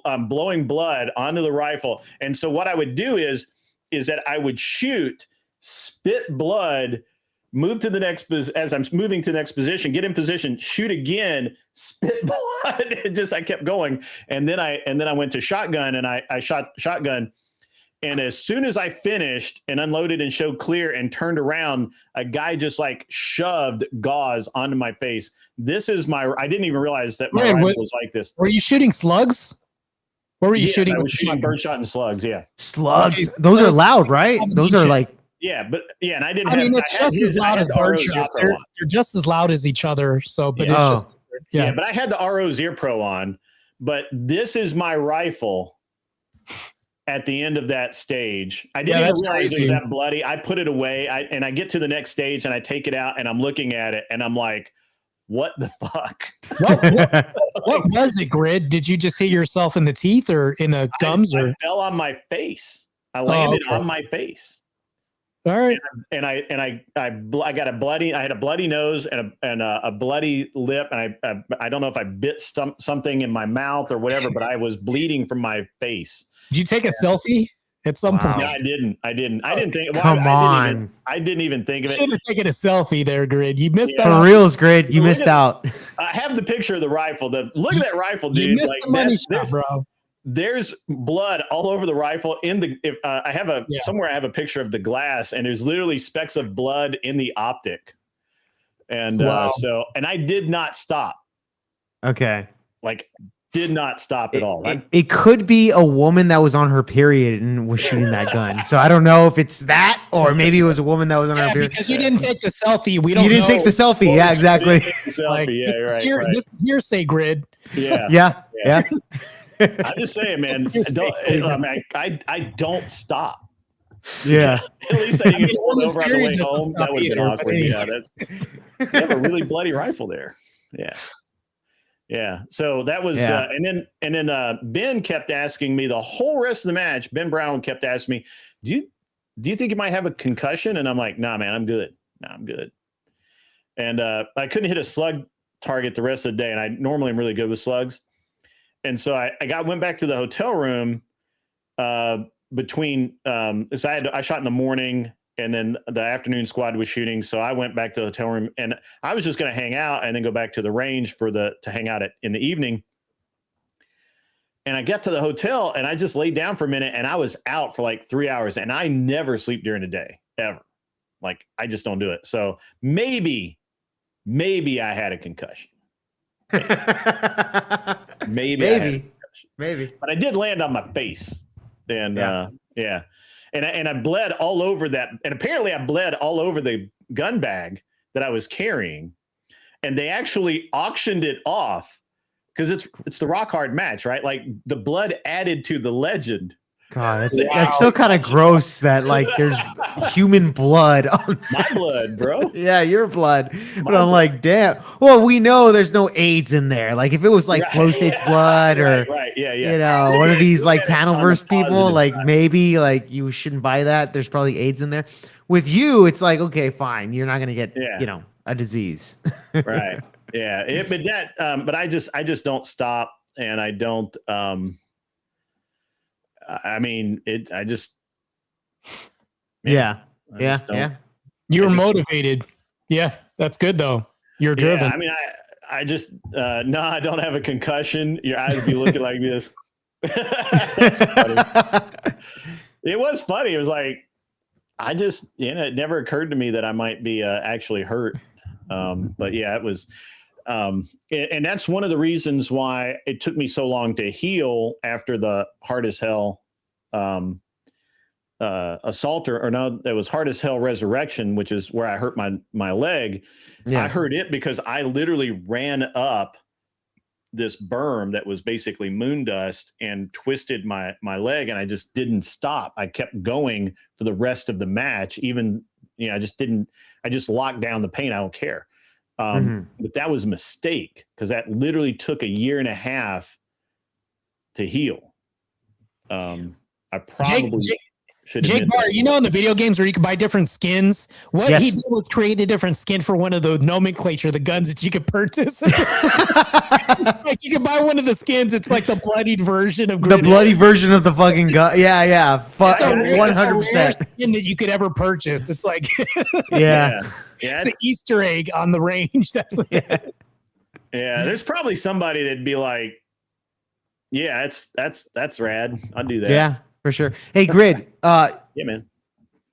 I'm blowing blood onto the rifle. And so what I would do is that I would shoot, spit blood, move to the next as I'm moving to the next position, get in position, shoot again, spit blood. I kept going, and then I went to shotgun, and I shot shotgun. And as soon as I finished and unloaded and showed clear and turned around, a guy just like shoved gauze onto my face. I didn't even realize that my rifle was like this. Were you shooting slugs? What were you shooting? I was shooting birdshot and slugs. Yeah. Slugs. Those are loud, right? Those are like. Yeah, and I didn't. It's just as loud as birdshot. They're just as loud as each other. So, but it's just. Yeah, but I had the RO Zero Pro on. But this is my rifle. At the end of that stage, I didn't even realize it was that bloody. I put it away, and I get to the next stage, and I take it out, and I'm looking at it, and I'm like, "What the fuck?" What was it, Grid? Did you just hit yourself in the teeth or in the gums? I fell on my face. I landed on my face. All right, and I got a bloody. I had a bloody nose and a bloody lip, and I don't know if I bit something in my mouth or whatever, but I was bleeding from my face. Did you take a selfie at some point? No, I didn't. I didn't think. Come on. I didn't even think of it. Should have taken a selfie there, Grid. You missed out. For reals, Grid. You missed out. I have the picture of the rifle. Look at that rifle, dude. You missed the money shot, bro. There's blood all over the rifle. I have somewhere I have a picture of the glass, and there's literally specks of blood in the optic. And and I did not stop. Okay. Did not stop at all. It could be a woman that was on her period and was shooting that gun. So I don't know if it's that, or maybe it was a woman that was on her period. Because you didn't take the selfie. We don't. You didn't take the selfie. Yeah, exactly. This is hearsay, Grid. Yeah. Yeah. I'm just saying, man. I don't stop. Yeah. At least I didn't get pulled over on the way home. That would have been awkward. Yeah. You have a really bloody rifle there. Yeah. Yeah. So that was, and then Ben kept asking me the whole rest of the match. Ben Brown kept asking me, do you think you might have a concussion? And I'm like, nah, man, I'm good. Nah, I'm good. And I couldn't hit a slug target the rest of the day. And I normally am really good with slugs. And so I went back to the hotel room between, so I shot in the morning, and then the afternoon squad was shooting. So I went back to the hotel room, and I was just going to hang out and then go back to the range to hang out in the evening. And I got to the hotel, and I just laid down for a minute, and I was out for like 3 hours, and I never sleep during the day ever. I just don't do it. So maybe I had a concussion. Maybe. But I did land on my face. And yeah. And I bled all over that. And apparently I bled all over the gun bag that I was carrying. And they actually auctioned it off because it's the rock hard match, right? The blood added to the legend. God, that's still kind of gross that there's human blood on my blood, bro. Yeah, your blood. But I'm like, damn. Well, we know there's no AIDS in there. If it was Flow State's blood or yeah. One of these Panelverse people, maybe you shouldn't buy that. There's probably AIDS in there. With you, it's okay, fine. You're not gonna get a disease. Right. Yeah. But I just don't stop, and I don't Yeah. You were motivated. Yeah, that's good though. You're driven. I just no, I don't have a concussion. Your eyes be looking like this. That's funny. It was funny. It was it never occurred to me that I might be actually hurt. But yeah, it was. And that's one of the reasons why it took me so long to heal after the Hard as Hell assaulter, or no, that was Hard as Hell Resurrection, which is where I hurt my leg. Yeah. I hurt it because I literally ran up this berm that was basically moon dust and twisted my leg, and I just didn't stop. I kept going for the rest of the match, even you know, I just locked down the pain. I don't care. But that was a mistake because that literally took a year and a half to heal. I probably should Jake admit Barr, that. you know, in the video games where you can buy different skins, what Yes. he did was create a different skin for one of the nomenclature, the guns that you could purchase. Like you can buy one of the skins. It's like the bloodied version of The bloody version of the fucking gun. Yeah, yeah. It's a rare 100%. skin that you could ever purchase. It's like Yeah. it's an Easter egg on the range. That's what it is. Yeah, there's probably somebody that'd be like, yeah, that's rad. I'll do that. Yeah, for sure. Hey, Grid. Yeah, man.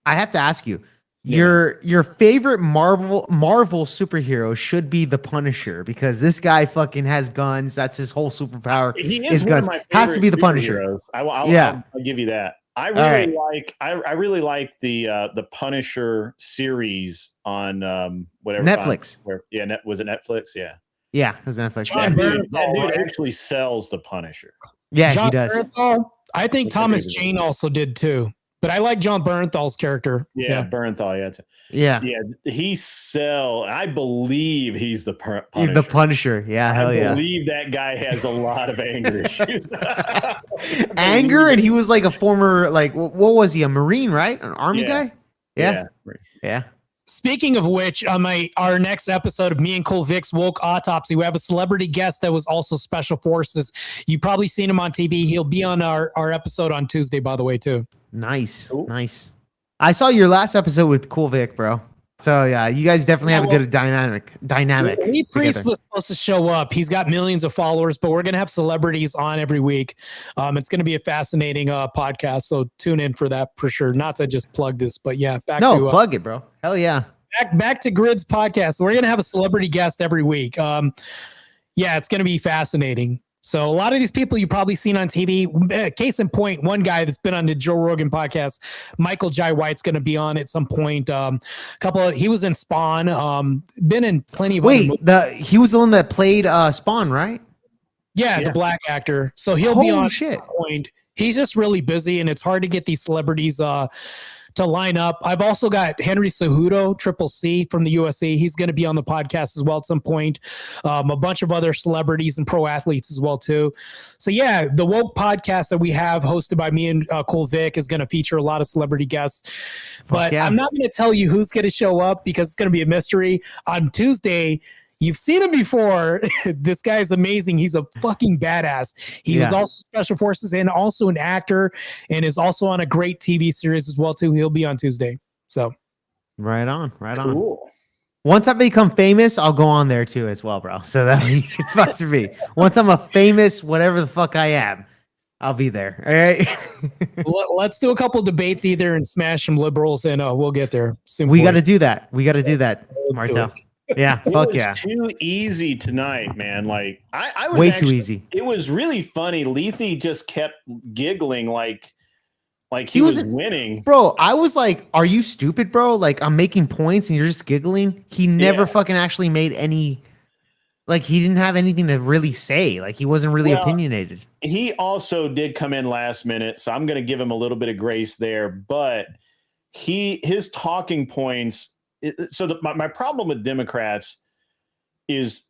I have to ask you. Your favorite Marvel superhero should be the Punisher because this guy fucking has guns. That's his whole superpower. He His is one guns. of my Has to be the favorite Punisher. superheroes. I'll give you that. I really like the Punisher series on whatever Netflix. Was it Netflix? Yeah. Yeah, it was Netflix. That dude actually sells the Punisher. Yeah, John he does. Bernthal, I think That's Thomas amazing. Jane also did too. But I like John Bernthal's character. Yeah, Bernthal. Yeah. I believe he's the Punisher. The Punisher. Yeah, hell I yeah. believe that guy has a lot of anger issues. Anger, and he was like a former, like, what was he? A Marine, right? An Army Yeah. guy? Yeah. Speaking of which, on our next episode of me and Cole Vic's Woke Autopsy, we have a celebrity guest that was also Special Forces. You've probably seen him on TV. He'll be on our episode on Tuesday, by the way, too. Nice. Nice. I saw your last episode with Cool Vic, bro. So yeah, you guys definitely have a good dynamic. Lee Priest together. was supposed to show up. He's got millions of followers, but we're going to have celebrities on every week. It's going to be a fascinating podcast, so tune in for that for sure. Not to just plug this, but yeah, plug it, bro. Hell yeah. Back to Grid's podcast. We're going to have a celebrity guest every week. Yeah, it's going to be fascinating. So a lot of these people you've probably seen on TV. Case in point, one guy that's been on the Joe Rogan podcast, Michael Jai White's going to be on at some point. He was in Spawn. Been in plenty of. Wait, he was the one that played Spawn, right? Yeah, the black actor. So he'll be on at some point. He's just really busy, and it's hard to get these celebrities to line up. I've also got Henry Cejudo, Triple C from the USC. He's going to be on the podcast as well at some point. A bunch of other celebrities and pro athletes as well too. So yeah, the Woke podcast that we have hosted by me and Cole Vic is going to feature a lot of celebrity guests. But I'm not going to tell you who's going to show up because it's going to be a mystery. On Tuesday, you've seen him before. This guy is amazing. He's a fucking badass. He was also Special Forces and also an actor and is also on a great TV series as well too. He'll be on Tuesday. So right on. Cool. Once I become famous, I'll go on there too as well, bro. So it's about to be. Once I'm a famous, whatever the fuck I am, I'll be there. All right. Let's do a couple debates either and smash some liberals and we'll get there. We got to do that. Martel. Yeah, fuck yeah. It was too easy tonight, man. Like I was way too easy. It was really funny. Lethe just kept giggling like he was winning. Bro, I was like, are you stupid, bro? Like I'm making points and you're just giggling. He never fucking actually made any, like he didn't have anything to really say. Like he wasn't really opinionated. He also did come in last minute, so I'm going to give him a little bit of grace there, but his talking points. So my problem with Democrats is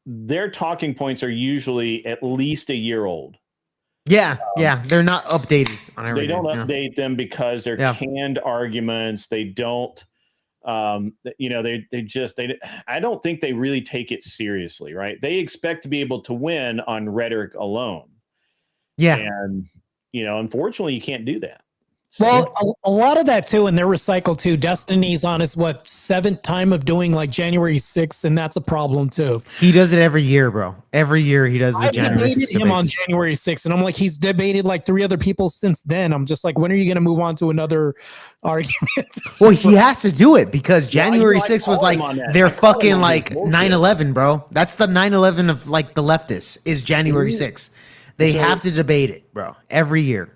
their talking points are usually at least a year old. Yeah, they're not updated on everything. They don't update them because they're canned arguments. They don't, I don't think they really take it seriously, right? They expect to be able to win on rhetoric alone. Yeah. And, unfortunately, you can't do that. So, well, a lot of that too, and they're recycled too. Destiny's on his seventh time of doing like January 6th, and that's a problem too. He does it every year, bro. Every year he does the January 6th debated him on January 6th, and I'm like, he's debated like 3 other people since then. I'm just like, when are you going to move on to another argument? Well, he has to do it because January 6th was like their fucking like 9/11, bro. That's the 9/11 of like the leftists is January 6th. They have to debate it, bro, every year.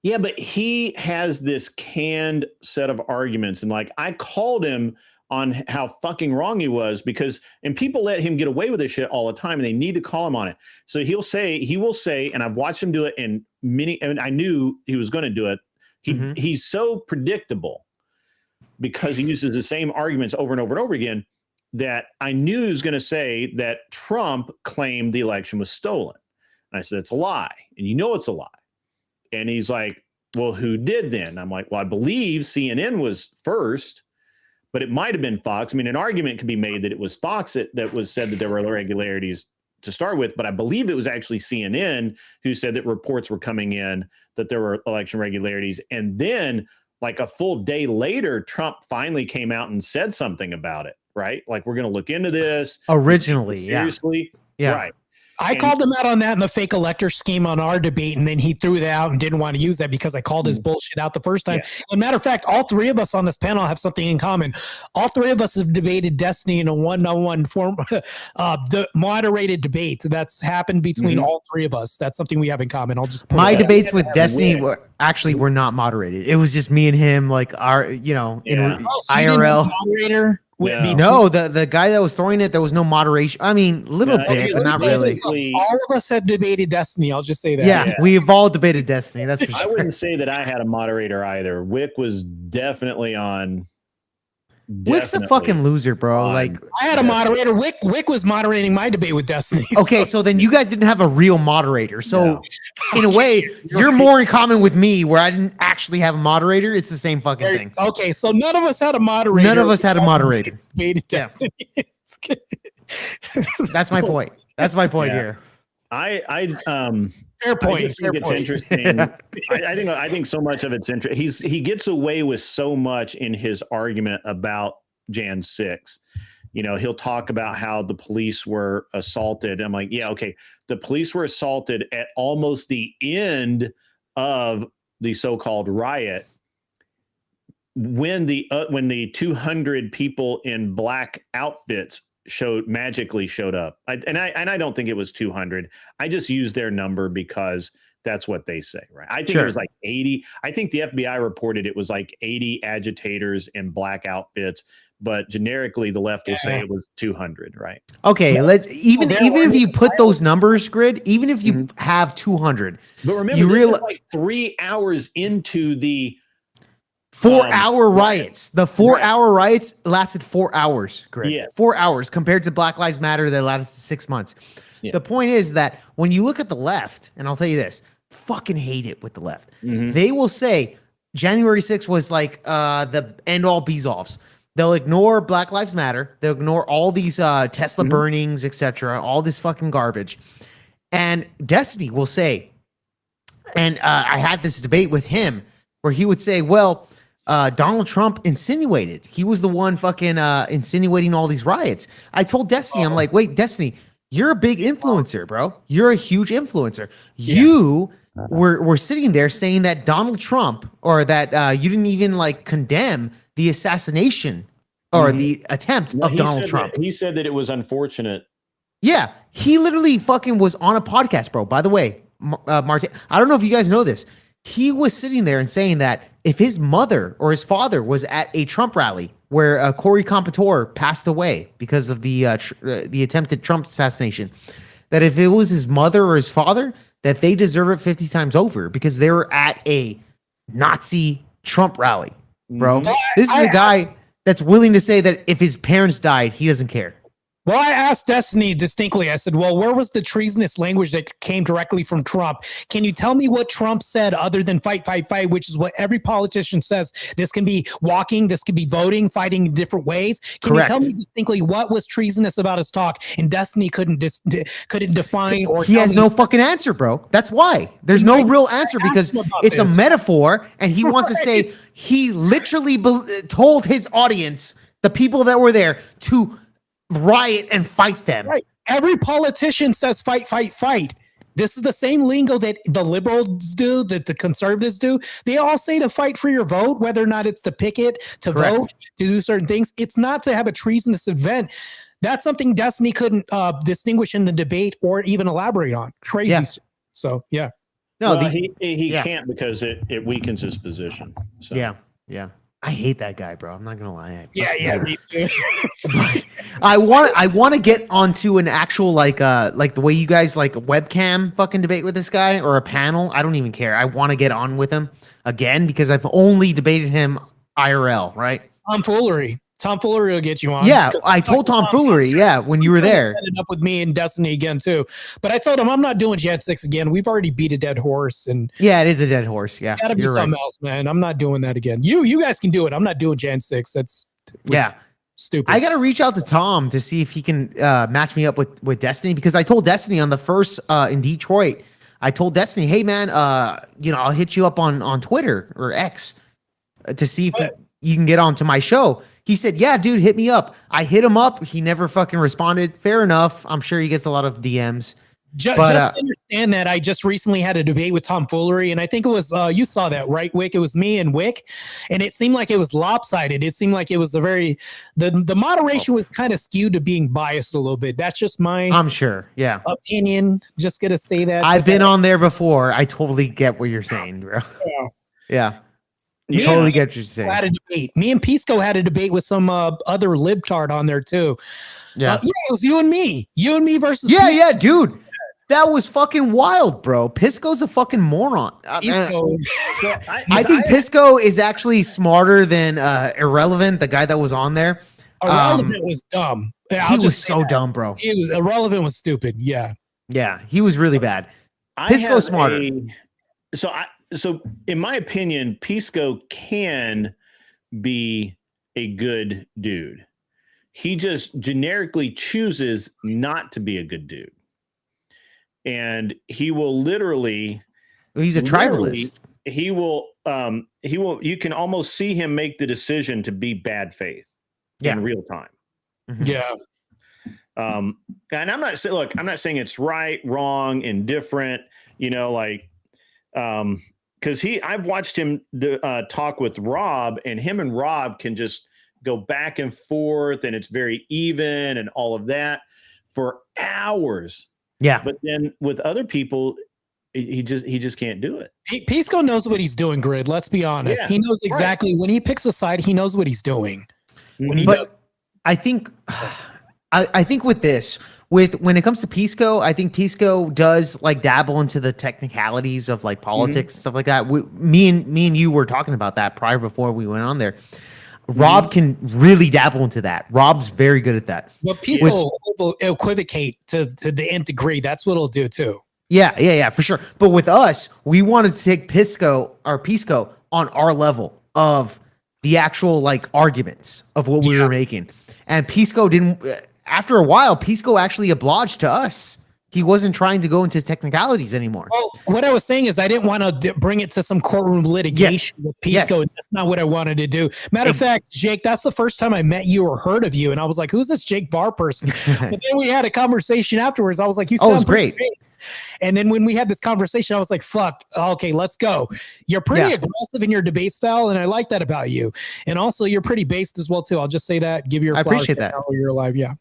Yeah, but he has this canned set of arguments. And like I called him on how fucking wrong he was and people let him get away with this shit all the time and they need to call him on it. So he will say, and I've watched him do it and I knew he was going to do it. He's so predictable because he uses the same arguments over and over and over again, that I knew he was going to say that Trump claimed the election was stolen. And I said, it's a lie. And you know it's a lie. And he's like, well, who did then? I'm like, well, I believe CNN was first, but it might have been Fox. I mean, an argument could be made that it was Fox that was said that there were irregularities to start with, but I believe it was actually CNN who said that reports were coming in that there were election irregularities. And then like a full day later, Trump finally came out and said something about it, right? Like, we're going to look into this. Originally, seriously. Yeah. Right. I called him out on that in the fake elector scheme on our debate, and then he threw that out and didn't want to use that because I called his bullshit out the first time. As a matter of fact, all three of us on this panel have something in common. All three of us have debated Destiny in a one-on-one form, the moderated debate that's happened between all three of us. That's something we have in common. I'll just my debates with Destiny were not moderated. It was just me and him, like our, in IRL. Moderator. No, the guy that was throwing it, there was no moderation. I mean, little bit, but not really. All of us have debated Destiny. I'll just say that. Yeah, we've all debated Destiny. That's for sure. I wouldn't say that I had a moderator either. Wick was definitely on. Wick's a fucking loser, bro. Like, I had a moderator. Wick was moderating my debate with Destiny. Okay, so then you guys didn't have a real moderator. So in a way, you're more in common with me, where I didn't actually have a moderator. It's the same fucking thing. Okay, so none of us had a moderator. None of us had a moderator. Debated Destiny. That's my point. That's my point here. Fair point. I just think it's interesting. I think so much of it's interesting. He gets away with so much in his argument about Jan 6. He'll talk about how the police were assaulted. I'm like, yeah, okay. The police were assaulted at almost the end of the so-called riot when the 200 people in black outfits magically showed up. I don't think it was 200. I just used their number because that's what they say, right? I think it was like 80. I think the FBI reported it was like 80 agitators in black outfits, but generically the left will say it was 200, right? Okay, even if you put those numbers, Grid, even if you have 200, but remember, this is like 3 hours into the 4-hour riots. The 4-hour riots lasted 4 hours, Greg. Yes. 4 hours compared to Black Lives Matter that lasted 6 months. Yeah. The point is that when you look at the left, and I'll tell you this, fucking hate it with the left. They will say January 6th was like the end-all be-alls. They'll ignore Black Lives Matter. They'll ignore all these Tesla burnings, etc., all this fucking garbage. And Destiny will say, and I had this debate with him where he would say, well, Donald Trump insinuated. He was the one fucking insinuating all these riots. I told Destiny, I'm like, wait, Destiny, you're a big influencer, bro. You're a huge influencer. Yeah. You were sitting there saying that Donald Trump, or that you didn't even like condemn the assassination or the attempt of Donald Trump. He said that it was unfortunate. Yeah, he literally fucking was on a podcast, bro. By the way, Martin, I don't know if you guys know this. He was sitting there and saying that if his mother or his father was at a Trump rally where Corey Competore passed away because of the attempted Trump assassination, that if it was his mother or his father, that they deserve it 50 times over because they were at a Nazi Trump rally, bro. This is a guy that's willing to say that if his parents died, he doesn't care. Well, I asked Destiny distinctly. I said, well, where was the treasonous language that came directly from Trump? Can you tell me what Trump said other than fight, fight, fight, which is what every politician says? This can be walking. This could be voting, fighting in different ways. Can you tell me distinctly what was treasonous about his talk? And Destiny couldn't define or he has no fucking answer, bro. That's why. There's no real answer because it's a metaphor. And he wants to say he literally told his audience, the people that were there, to riot and fight them. Right. Every politician says fight, fight, fight. This is the same lingo that the liberals do, that the conservatives do. They all say to fight for your vote, whether or not it's to picket, to vote, to do certain things. It's not to have a treasonous event. That's something Destiny couldn't distinguish in the debate or even elaborate on. Crazy. Yeah. So, yeah. No, well, he can't because it weakens his position. So. Yeah. I hate that guy, bro. I'm not gonna lie. Me too. I want to get onto an actual like the way you guys like a webcam fucking debate with this guy or a panel. I don't even care. I want to get on with him again because I've only debated him IRL, right? Tomfoolery will get you on. Yeah, I told Tomfoolery. Yeah, when you were there. Ended up with me and Destiny again too, but I told him I'm not doing Gen 6 again. We've already beat a dead horse, and yeah, it is a dead horse. Yeah, gotta be something else, man. I'm not doing that again. You guys can do it. I'm not doing Gen 6. That's stupid. I gotta reach out to Tom to see if he can match me up with Destiny, because I told Destiny on the first in Detroit. I told Destiny, hey man, I'll hit you up on Twitter or X to see if you can get onto my show. He said, yeah, dude, hit me up. I hit him up. He never fucking responded. Fair enough. I'm sure he gets a lot of DMs. Just understand that I just recently had a debate with Tomfoolery, and I think it was you saw that, right, Wick? It was me and Wick, and it seemed like it was lopsided. It seemed like it was the moderation was kind of skewed to being biased a little bit. That's just my opinion. Just gonna say that. I've been on there before. I totally get what you're saying, bro. Yeah. You totally get what you're saying. Had a debate. Me and Pisco had a debate with some other libtard on there too. Yeah, it was you and me versus Pisco. Yeah, dude. That was fucking wild, bro. Pisco's a fucking moron. I think Pisco is actually smarter than Irrelevant, the guy that was on there. Irrelevant was dumb. Yeah, he was so dumb, bro. Irrelevant was stupid. Yeah, he was really bad. Pisco's smarter. So in my opinion, Pisco can be a good dude. He just generically chooses not to be a good dude. And he will literally, he's a tribalist. He will, you can almost see him make the decision to be bad faith in real time. Yeah. And I'm not saying, I'm not saying it's right, wrong, indifferent, because I've watched him talk with Rob, and him and Rob can just go back and forth, and it's very even and all of that for hours. Yeah. But then with other people, he just can't do it. Pisco knows what he's doing, Grid. Let's be honest. Yeah, he knows exactly when he picks a side, he knows what he's doing. I think with this, when it comes to Pisco, I think Pisco does like dabble into the technicalities of like politics and stuff like that. Me and you were talking about that before we went on there. Rob can really dabble into that. Rob's very good at that. But Pisco will equivocate to the nth degree. That's what he'll do too. Yeah, for sure. But with us, we wanted to take Pisco on our level of the actual like arguments of what we were making. And Pisco didn't. After a while, Pisco actually obliged to us. He wasn't trying to go into technicalities anymore. Well, what I was saying is I didn't want to bring it to some courtroom litigation with Pisco. That's not what I wanted to do. Matter of fact, Jake, that's the first time I met you or heard of you. And I was like, who's this Jake Varr person? But then we had a conversation afterwards. I was like, you sound great. And then when we had this conversation, I was like, fuck, okay, let's go. You're pretty aggressive in your debate style, and I like that about you. And also, you're pretty based as well, too. I'll just say that. Give your flowers. I appreciate that. You're alive. Yeah.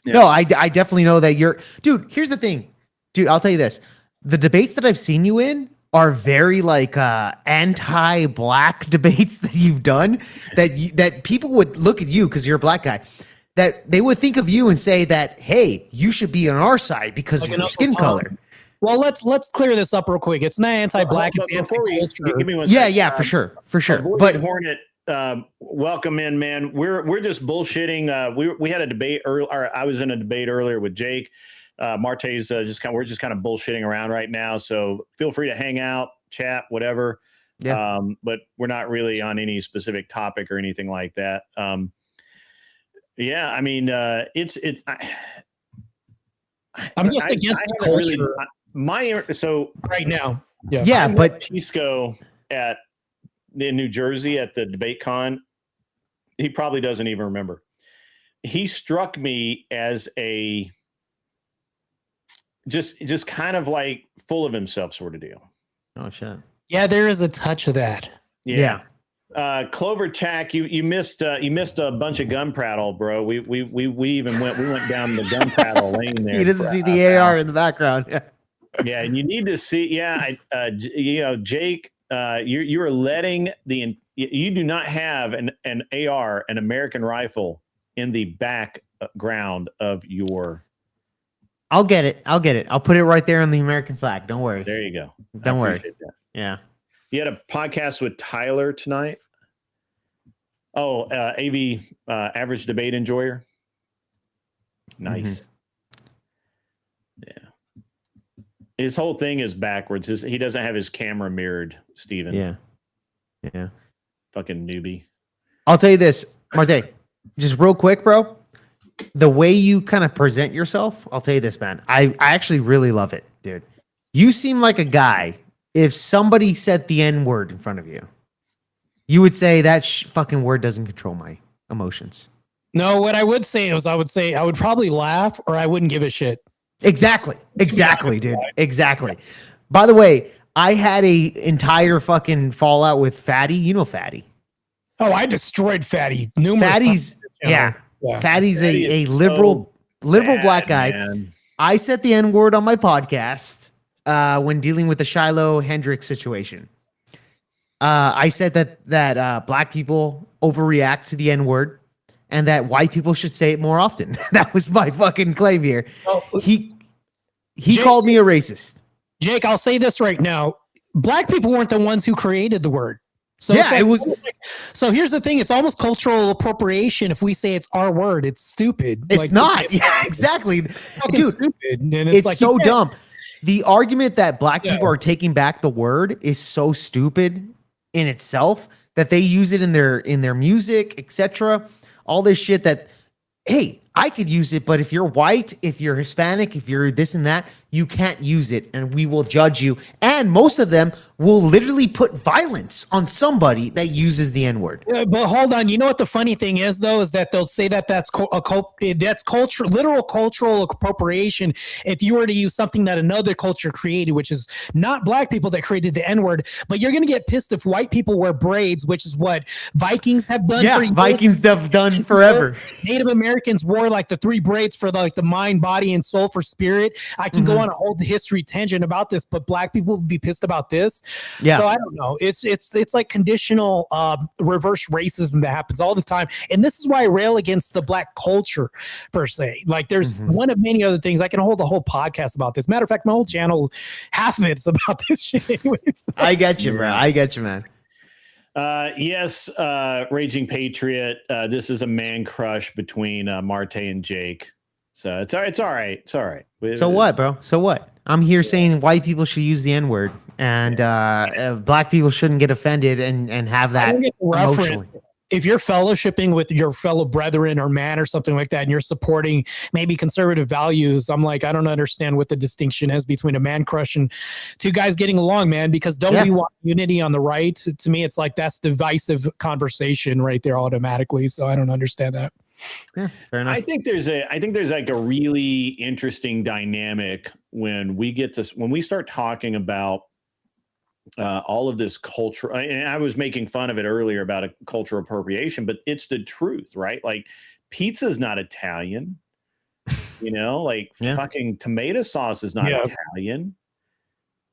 No, I definitely know that you're... Dude, here's the thing. Dude, I'll tell you this. The debates that I've seen you in are very like anti-black debates that you've done that people would look at you because you're a black guy. That they would think of you and say that, hey, you should be on our side because of your skin color. Well, let's clear this up real quick. It's not anti-black, it's anti-culture. Give me one second. For sure. But Hornet, welcome in, man. We're just bullshitting. We had a debate earlier. I was in a debate earlier with Jake. Marte's we're just kind of bullshitting around right now. So feel free to hang out, chat, whatever. Yeah. But we're not really on any specific topic or anything like that. Yeah, I mean, I'm just against the culture. Right now, but Pisco in New Jersey at the debate con, he probably doesn't even remember. He struck me as a just kind of like full of himself sort of deal. Oh shit. Yeah, there is a touch of that. Yeah. Clover Tack, you missed a bunch of gun prattle, bro. We went down the gun prattle lane there. He doesn't see the AR in the background. Yeah, and you need to see. Jake, you are letting you do not have an AR, an American rifle, in the background of your. I'll get it. I'll put it right there on the American flag. Don't worry. There you go. Don't worry. Yeah. You had a podcast with Tyler tonight. Oh, AV average debate enjoyer. Nice. Yeah. His whole thing is backwards. He doesn't have his camera mirrored, Steven. Yeah. Fucking newbie. I'll tell you this, Marte, just real quick, bro. The way you kind of present yourself, I'll tell you this, man. I actually really love it, dude. You seem like a guy, if somebody said the N-word in front of you, you would say that fucking word doesn't control my emotions. No, what I would say is I would probably laugh or I wouldn't give a shit. Exactly, dude. Exactly. By the way, I had a entire fucking fallout with Fatty. You know Fatty. Oh, I destroyed Fatty. Fatty's, yeah. Fatty's a liberal black guy. Man. I said the N-word on my podcast when dealing with the Shiloh Hendricks situation. I said that black people overreact to the N-word and that white people should say it more often. That was my fucking claim here. He called me a racist. Jake, I'll say this right now. Black people weren't the ones who created the word. So yeah, it was. So here's the thing: it's almost cultural appropriation if we say it's our word. It's stupid. It's not. Yeah, exactly, dude. Stupid. And it's like, so dumb. The argument that black people are taking back the word is so stupid in itself that they use it in their music, etc. All this shit that, hey, I could use it, but if you're white, if you're Hispanic, if you're this and that, you can't use it and we will judge you. And most of them will literally put violence on somebody that uses the N-word. But hold on. You know what the funny thing is, though, is that they'll say that that's culture, literal cultural appropriation if you were to use something that another culture created, which is not black people that created the N-word. But you're going to get pissed if white people wear braids, which is what Vikings have done. Yeah, Vikings have done forever. Native Americans wore like the 3 braids for like the mind, body, and soul for spirit. I can go on a whole history tangent about this, but black people would be pissed about this. Yeah. So I don't know. It's like conditional reverse racism that happens all the time. And this is why I rail against the black culture per se. Like there's one of many other things. I can hold a whole podcast about this. Matter of fact, my whole channel, half of it's about this shit anyways. I get you, bro. I get you, man. Yes, Raging Patriot. This is a man crush between Marte and Jake. So it's all right. It's all right. So what, bro? So what? I'm here saying white people should use the N-word and black people shouldn't get offended and have that emotionally. If you're fellowshipping with your fellow brethren or man or something like that, and you're supporting maybe conservative values, I'm like, I don't understand what the distinction is between a man crush and 2 guys getting along, man, because don't we want unity on the right? To me, it's like that's divisive conversation right there automatically. So I don't understand that. Yeah, fair enough. I think there's like a really interesting dynamic when we start talking about all of this culture. And I was making fun of it earlier about a cultural appropriation, but it's the truth, right? Like pizza's not Italian, fucking tomato sauce is not Italian.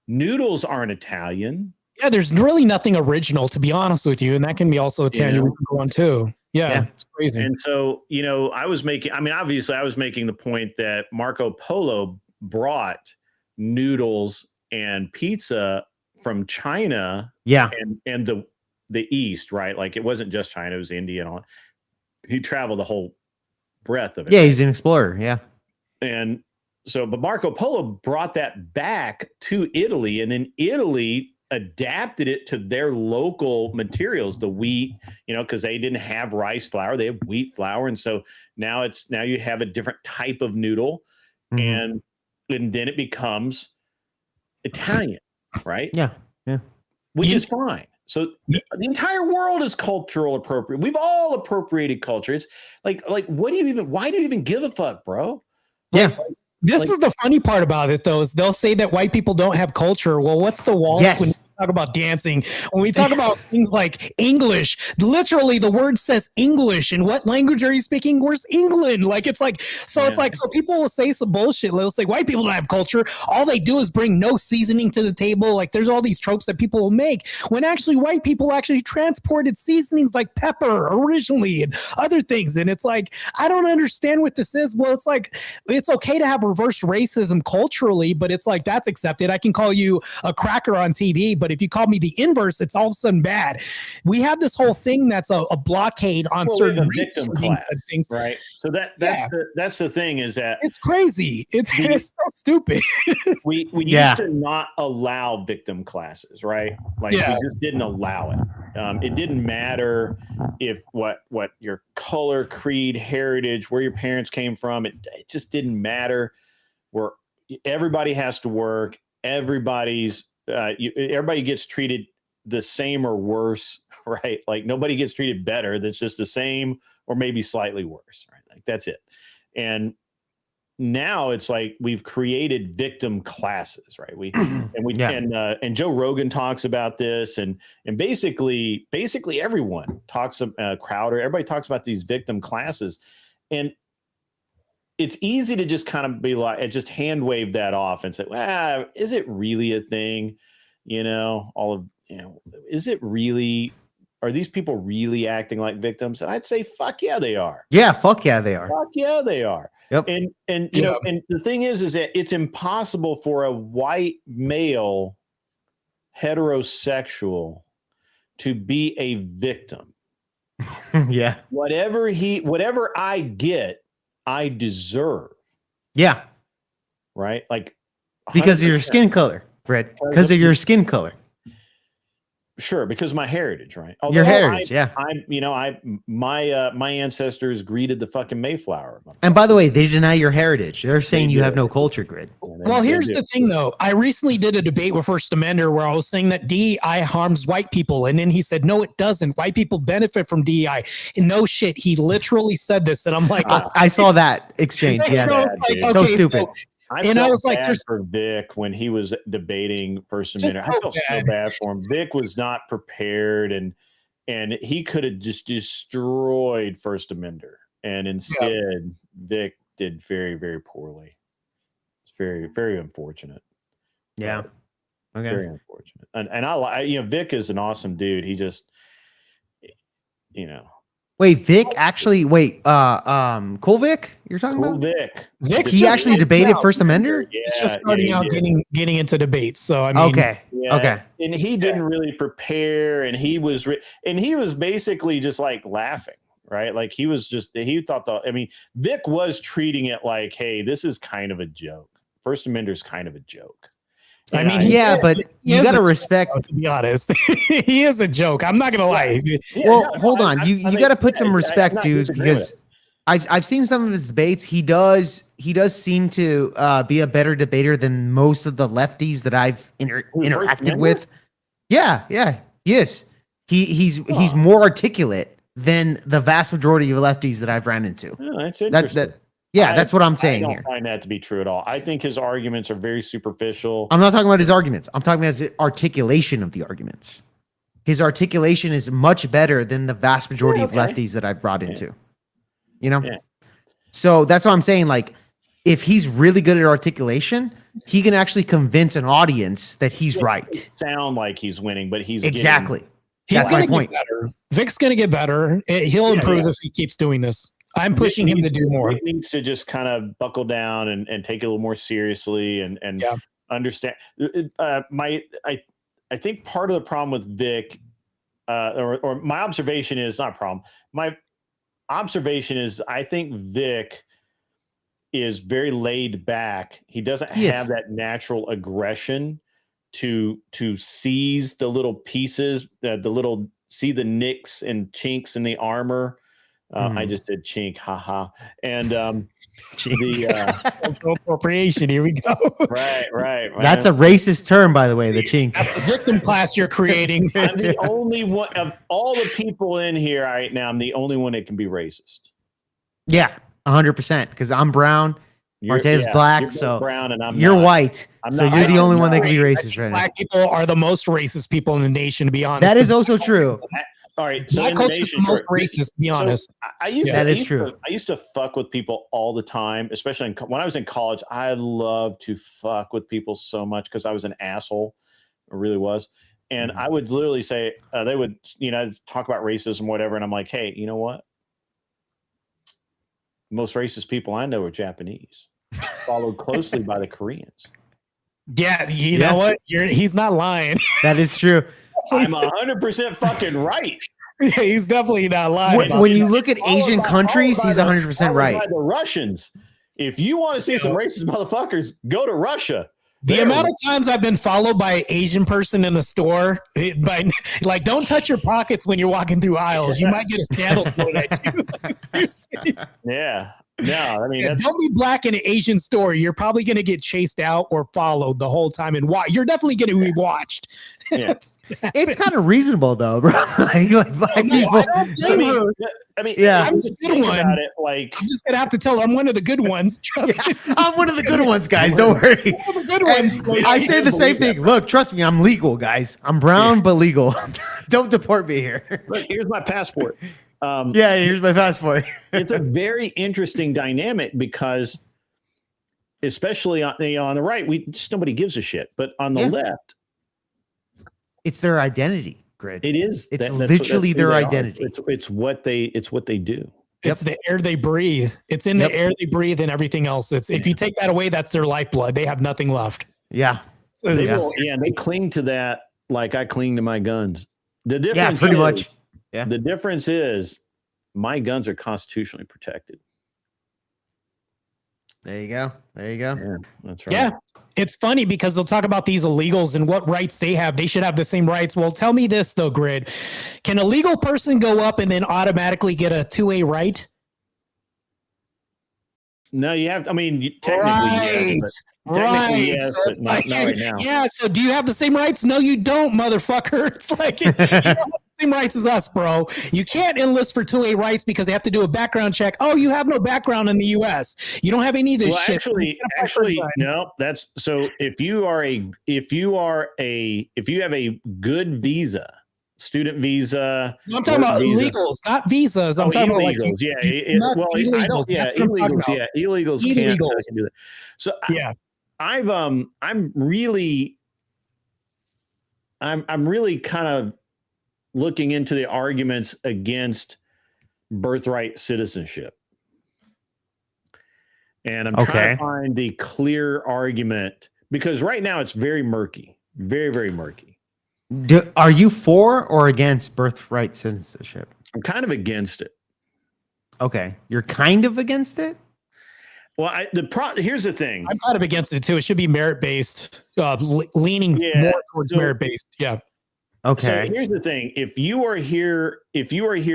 Noodles aren't Italian. Yeah, there's really nothing original, to be honest with you. And that can be also a tangent we can go on too. Yeah, it's crazy. And so, obviously I was making the point that Marco Polo brought noodles and pizza from China. Yeah. And the East, right? Like it wasn't just China, it was India and all. He traveled the whole breadth of it. Yeah, he's an explorer. Yeah. And so, but Marco Polo brought that back to Italy, and then Italy adapted it to their local materials, the wheat, because they didn't have rice flour, they have wheat flour. And so now you have a different type of noodle, and then it becomes Italian, right? Yeah. Which is fine. So the entire world is cultural appropriate. We've all appropriated culture. It's like why do you even give a fuck, bro? Yeah. This is the funny part about it, though, is they'll say that white people don't have culture. Well, what's the waltz when you talk about dancing? When we talk about things like English, literally the word says English. And what language are you speaking? Where's England? It's like, so people will say some bullshit. They'll say white people don't have culture. All they do is bring no seasoning to the table. Like there's all these tropes that people will make when actually white people actually transported seasonings like pepper originally and other things. And it's like, I don't understand what this is. Well, it's like, it's okay to have reverse racism culturally, but it's like, that's accepted. I can call you a cracker on TV, but But if you call me the inverse, it's all of a sudden bad. We have this whole thing that's a blockade on certain victim class, things, right? So that's the thing is that it's crazy. It's so stupid. we used to not allow victim classes, right? Like we just didn't allow it. It didn't matter if what your color, creed, heritage, where your parents came from. It just didn't matter. Where everybody has to work. Everybody gets treated the same or worse, right? Like nobody gets treated better. That's just the same or maybe slightly worse, right? Like that's it. And now it's like we've created victim classes, right? And Joe Rogan talks about this, and basically everyone talks Crowder, everybody talks about these victim classes, and it's easy to just kind of be like, just hand wave that off and say, well, is it really a thing? Is it really, are these people really acting like victims? And I'd say, fuck yeah, they are. Yeah, fuck yeah, they are. Fuck yeah, they are. Yep. And you know, and the thing is that it's impossible for a white male heterosexual to be a victim. Yeah. Whatever I get, I deserve. Yeah. Right? Like because of your skin color, Brett. Because of your skin color. Sure, because of my heritage, right? Although your heritage, my ancestors greeted the fucking Mayflower. And by the way, they deny your heritage. They're saying you have no culture, Grid. Well, here's the thing, though. I recently did a debate with First Amender where I was saying that DEI harms white people, and then he said, "No, it doesn't. White people benefit from DEI." And no shit, he literally said this, and I'm like, I saw that exchange. Yes, so stupid. I was like, bad for Vic when he was debating First Amendment. I felt so bad for him. Vic was not prepared, and he could have just destroyed First Amender, and instead Vic did very, very poorly. It's very, very unfortunate. Yeah, okay, very unfortunate. And I Vic is an awesome dude. He just, Wait, Vic actually. Cool Vic, you're talking about? Vic. He actually debated First Amender. Yeah, he's just starting out getting into debates. So I mean, okay. And he didn't really prepare, and he was basically just like laughing, right? Like he thought Vic was treating it like, hey, this is kind of a joke. First Amender's kind of a joke. I mean, but you got to respect. To be honest, he is a joke. I'm not gonna lie. Well, hold on. You got to put some respect, dudes, because I've seen some of his debates. He does seem to be a better debater than most of the lefties that I've interacted with. Yeah, he is. He's more articulate than the vast majority of lefties that I've ran into. Oh, that's interesting. That's what I'm saying here. I don't find that to be true at all. I think his arguments are very superficial. I'm not talking about his arguments. I'm talking about his articulation of the arguments. His articulation is much better than the vast majority of lefties that I've brought into. So that's what I'm saying. Like, if he's really good at articulation, he can actually convince an audience that he's right. Sound like he's winning, but he's exactly. That's my point. Vic's going to get better. He'll improve if he keeps doing this. I'm pushing him to do more. He needs to just kind of buckle down and take it a little more seriously and understand. I think part of the problem with Vic, or my observation is not a problem. My observation is I think Vic is very laid back. He doesn't have that natural aggression to seize the little pieces, see the nicks and chinks in the armor. I just said chink, haha. And cultural appropriation. Here we go. Right. That's a racist term, by the way, the chink. That's the victim class you're creating. I'm the only one of all the people in here right now. I'm the only one that can be racist. Yeah, 100%. Because I'm brown. Martez black, so brown and you're white. So you're the only one that can be racist right now. Black people are the most racist people in the nation, to be honest. That is also true. All right, so Black culture is the most racist, to be honest. I used to fuck with people all the time, especially when I was in college. I loved to fuck with people so much because I was an asshole. I really was. And I would literally say, they would, talk about racism, whatever. And I'm like, hey, you know what? Most racist people I know are Japanese, followed closely by the Koreans. Yeah, you know what? He's not lying. That is true. I'm 100% fucking right. Yeah, he's definitely not lying. When you look at Asian countries, he's 100% right. By the Russians. If you want to see some racist motherfuckers, go to Russia. The amount of times I've been followed by an Asian person in the store, like, don't touch your pockets when you're walking through aisles. You might get a scandal thrown at you. Seriously. Yeah. No, I mean, don't be black in an Asian store. You're probably going to get chased out or followed the whole time, and you're definitely going to be watched. Yeah. It's kind of reasonable though, bro. like black people. I mean, yeah, I'm the good one. About it, like, I'm just gonna have to tell her I'm one of the good ones. Trust me. I'm one of the good ones, guys. Don't worry. I'm one of the good ones. I say the same thing. Look, trust me, I'm legal, guys. I'm brown but legal. Don't deport me here. Look, here's my passport. Yeah, here's my passport. It's a very interesting dynamic because, especially on the right, nobody gives a shit. But on the left, it's their identity, Grid. It is. It's literally their identity. It's what they do. It's the air they breathe. It's in the air they breathe and everything else. If you take that away, that's their lifeblood. They have nothing left. Yeah. So they cling to that like I cling to my guns. The difference pretty much. Yeah. The difference is my guns are constitutionally protected. There you go. Yeah, that's right. Yeah. It's funny because they'll talk about these illegals and what rights they have. They should have the same rights. Well, tell me this though, Grid. Can a legal person go up and then automatically get a 2A right? No, you have. I mean, technically, yes, but not right now. Yeah. So, do you have the same rights? No, you don't, motherfucker. It's like you don't have the same rights as us, bro. You can't enlist for 2A rights because they have to do a background check. Oh, you have no background in the U.S. You don't have any of this shit. Actually, no. That's so. If you have a good visa. Student visa. I'm talking about illegals, not visas. I'm talking about illegals. Illegals. Illegals can't do that. So yeah, I'm really kind of looking into the arguments against birthright citizenship, and I'm trying to find the clear argument because right now it's very murky, very very murky. Are you for or against birthright citizenship? I'm kind of against it. Okay. You're kind of against it? Well, here's the thing. I'm kind of against it too. It should be merit-based, leaning more towards merit-based. Yeah. Okay. So here's the thing. If you are here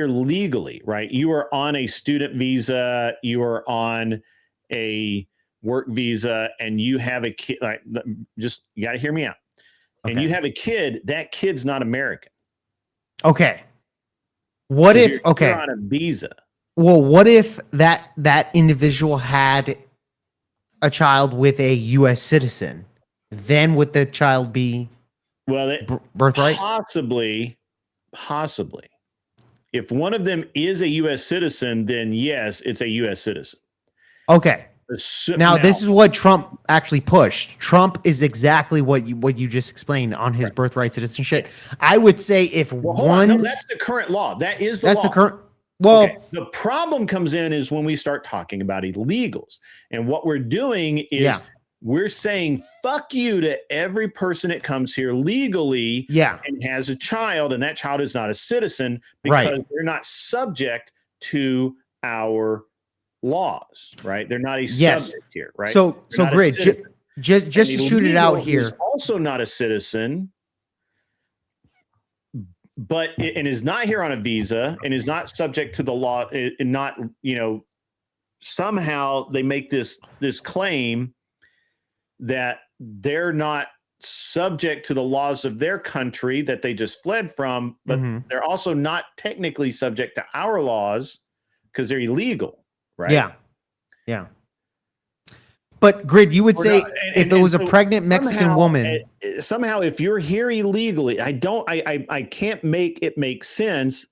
legally, right? You are on a student visa, you are on a work visa, and you have a kid, you got to hear me out. And you have a kid, that kid's not American. Okay. What if you're on a visa? Well, what if that individual had a child with a U.S. citizen? Then would the child be birthright? Possibly. If one of them is a U.S. citizen, then yes, it's a U.S. citizen. Okay. Now, this is what Trump actually pushed. Trump is exactly what you just explained on his birthright citizenship. I would say if that's the current law. That is the law. The current. Well, the problem comes in is when we start talking about illegals, and what we're doing is we're saying fuck you to every person that comes here legally, and has a child, and that child is not a citizen because they're not subject to our laws, right? They're not a subject here, right? So Grid, just shoot it out here. He's also not a citizen, but and is not here on a visa and is not subject to the law. And not, somehow they make this claim that they're not subject to the laws of their country that they just fled from, but they're also not technically subject to our laws because they're illegal. Right. Yeah. But Grid, you would say if it was a pregnant Mexican woman, somehow if you're here illegally, I can't make it make sense.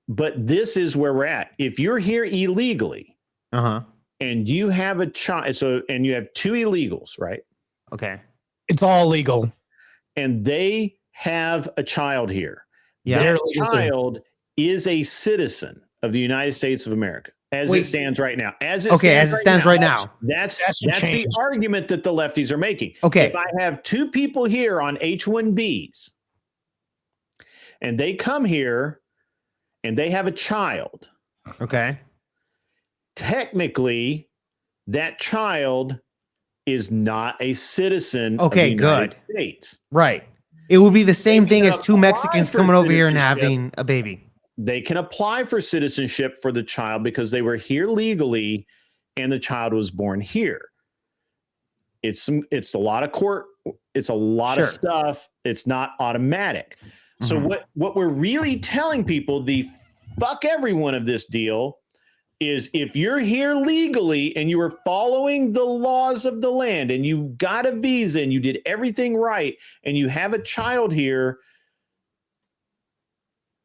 But this is where we're at. If you're here illegally, and you have a child, and you have two illegals, right? Okay. It's all legal. And they have a child here. Yeah. That child is a citizen of the United States of America. as Wait. it stands right now. As it Okay, stands as it stands right now. That's should the change. argument that the lefties are making. Okay. If I have two people here on H-1Bs and they come here and they have a child, Okay. technically that child is not a citizen of the Okay, United good. States. Right. It would be the same They thing can as two apply Mexicans for coming over here and citizenship. having a baby. They can apply for citizenship for the child because they were here legally and the child was born here. It's a lot of court. It's a lot of Sure. stuff. It's not automatic. So what we're really telling people, the fuck everyone of this deal, is if you're here legally and you were following the laws of the land and you got a visa and you did everything right and you have a child here,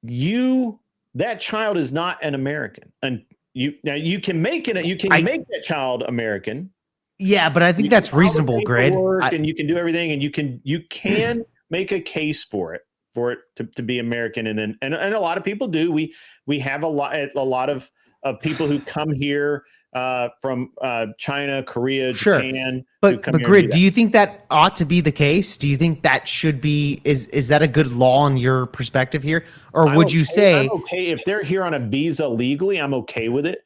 that child is not an American. And you can make it. You can make that child American. Yeah, but I think that's reasonable, Grid. And you can do everything, and you can make a case for it to be American. And a lot of people do. We have a lot of people who come here from China, Korea, Japan. But Grid, do you think that ought to be the case? Do you think that should be, is that a good law in your perspective here? Or would you say, I'm okay if they're here on a visa legally, I'm okay with it.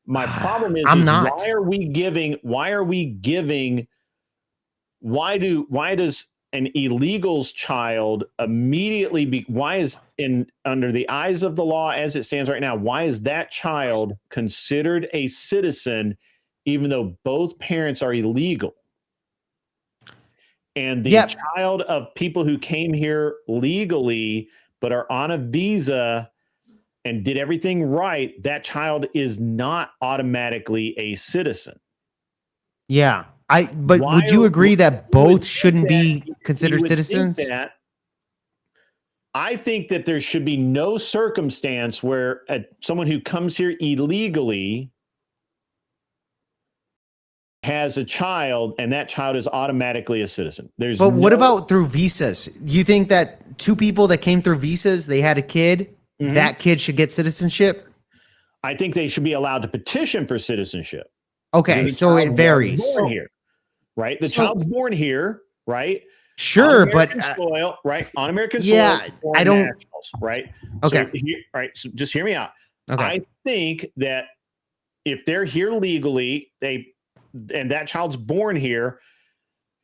My problem is, I'm not. Why does an illegal's child immediately under the eyes of the law as it stands right now, why is that child considered a citizen even though both parents are illegal? And the child of people who came here legally but are on a visa and did everything right, that child is not automatically a citizen. Yeah. But would you agree that both shouldn't be considered citizens? I think that there should be no circumstance where someone who comes here illegally has a child and that child is automatically a citizen. But what about through visas? You think that two people that came through visas, they had a kid, that kid should get citizenship? I think they should be allowed to petition for citizenship. Okay, so it varies. Born here, right? The child's born here, right? Sure, on American but soil, right? On American yeah, soil, I don't. nationals, right? Okay, So just hear me out. Okay. I think that if they're here legally, and that child's born here,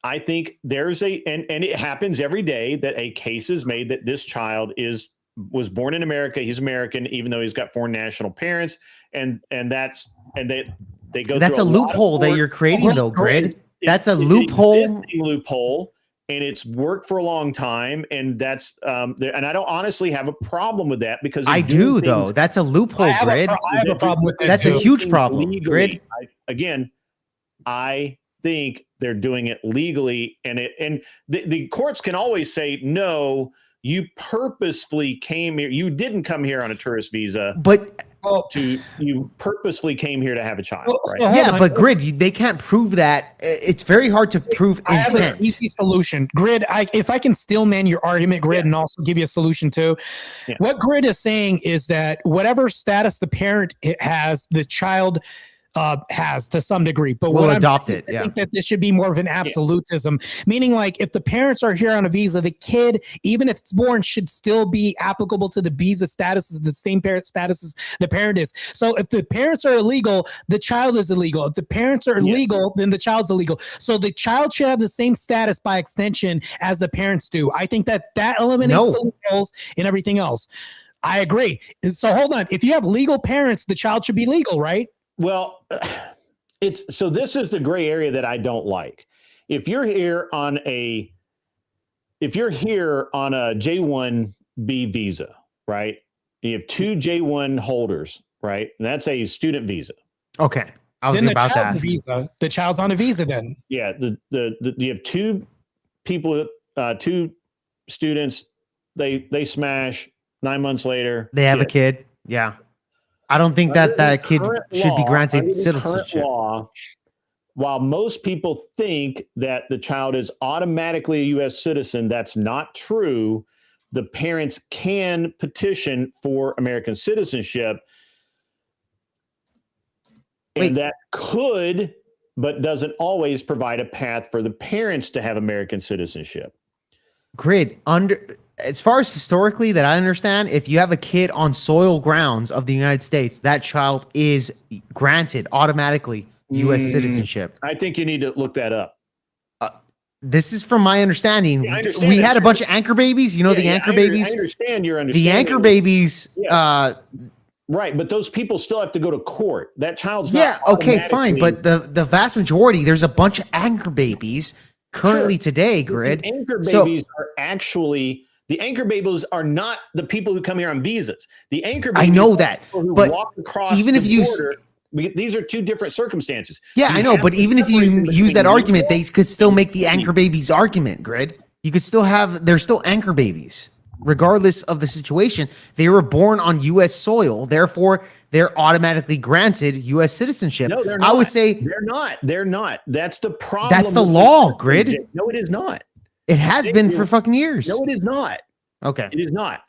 I think there's and it happens every day that a case is made that this child was born in America. He's American, even though he's got foreign national parents, and they go. That's a loophole that you're creating, though, Grid. That's a loophole. Loophole, and it's worked for a long time, and that's and I don't honestly have a problem with that because I do though. That's a loophole, Grid. I have a problem with that. That's a huge problem, Grid. I think they're doing it legally, and the courts can always say no. You purposefully came here. You didn't come here on a tourist visa, but you purposefully came here to have a child, right? Yeah, but Grid, they can't prove that. It's very hard to prove I have intent. an easy solution. Grid, if I can still man your argument, Grid, and also give you a solution too. Yeah. What Grid is saying is that whatever status the parent has, the child has to some degree, but we'll what adopt I it. think that this should be more of an absolutism, meaning like if the parents are here on a visa, the kid, even if it's born, should still be applicable to the visa statuses, the same parent statuses the parent is. So if the parents are illegal, the child is illegal. If the parents are legal, then the child's illegal. So the child should have the same status by extension as the parents do. I think that eliminates the loopholes and everything else. I agree. So hold on. If you have legal parents, the child should be legal, right? Well, this is the gray area that I don't like. If you're here on a J-1B visa, right? You have two J-1 holders, right? And that's a student visa. Okay. I was about to ask. The child's on a visa then. Yeah, you have two people, two students, they smash, 9 months later. They have a kid. Yeah. I don't think that kid should be granted citizenship. Law, while most people think that the child is automatically a U.S. citizen, that's not true. The parents can petition for American citizenship. And that could, but doesn't always provide a path for the parents to have American citizenship. Grid, as far as historically that I understand, if you have a kid on soil grounds of the United States, that child is granted automatically U.S. citizenship. I think you need to look that up. This is from my understanding. Yeah, I understand we that had a bunch of anchor babies. You know the anchor babies? I understand your understanding. The anchor babies. Yes. Right, but those people still have to go to court. That child's not. Yeah, okay, fine. But the vast majority, there's a bunch of anchor babies currently today, Grid. The anchor babies are actually. The anchor babies are not the people who come here on visas. The anchor babies I know that, who but walk across even if you border, these are two different circumstances. Yeah, I know, but even if you use that argument, they could still make the anchor babies argument, Grid. You could still have, they're still anchor babies, regardless of the situation. They were born on U.S. soil, therefore they're automatically granted U.S. citizenship. No, they're not. I would say they're not. They're not. That's the problem. that's the with law, this Grid. system. No, it is not. It has been for fucking years. No, it is not. Okay. It is not.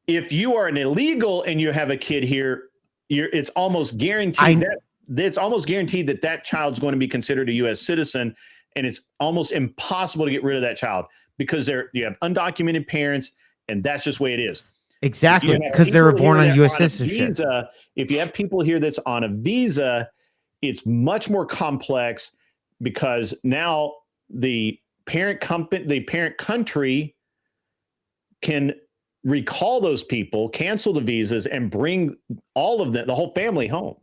If you are an illegal and you have a kid here, it's almost guaranteed that that child's going to be considered a U.S. citizen, and it's almost impossible to get rid of that child because you have undocumented parents, and that's just the way it is. Exactly, because they were born on U.S. citizenship. If you have people here that's on a visa, it's much more complex because now the parent country can recall those people, cancel the visas, and bring all of them, the whole family, home.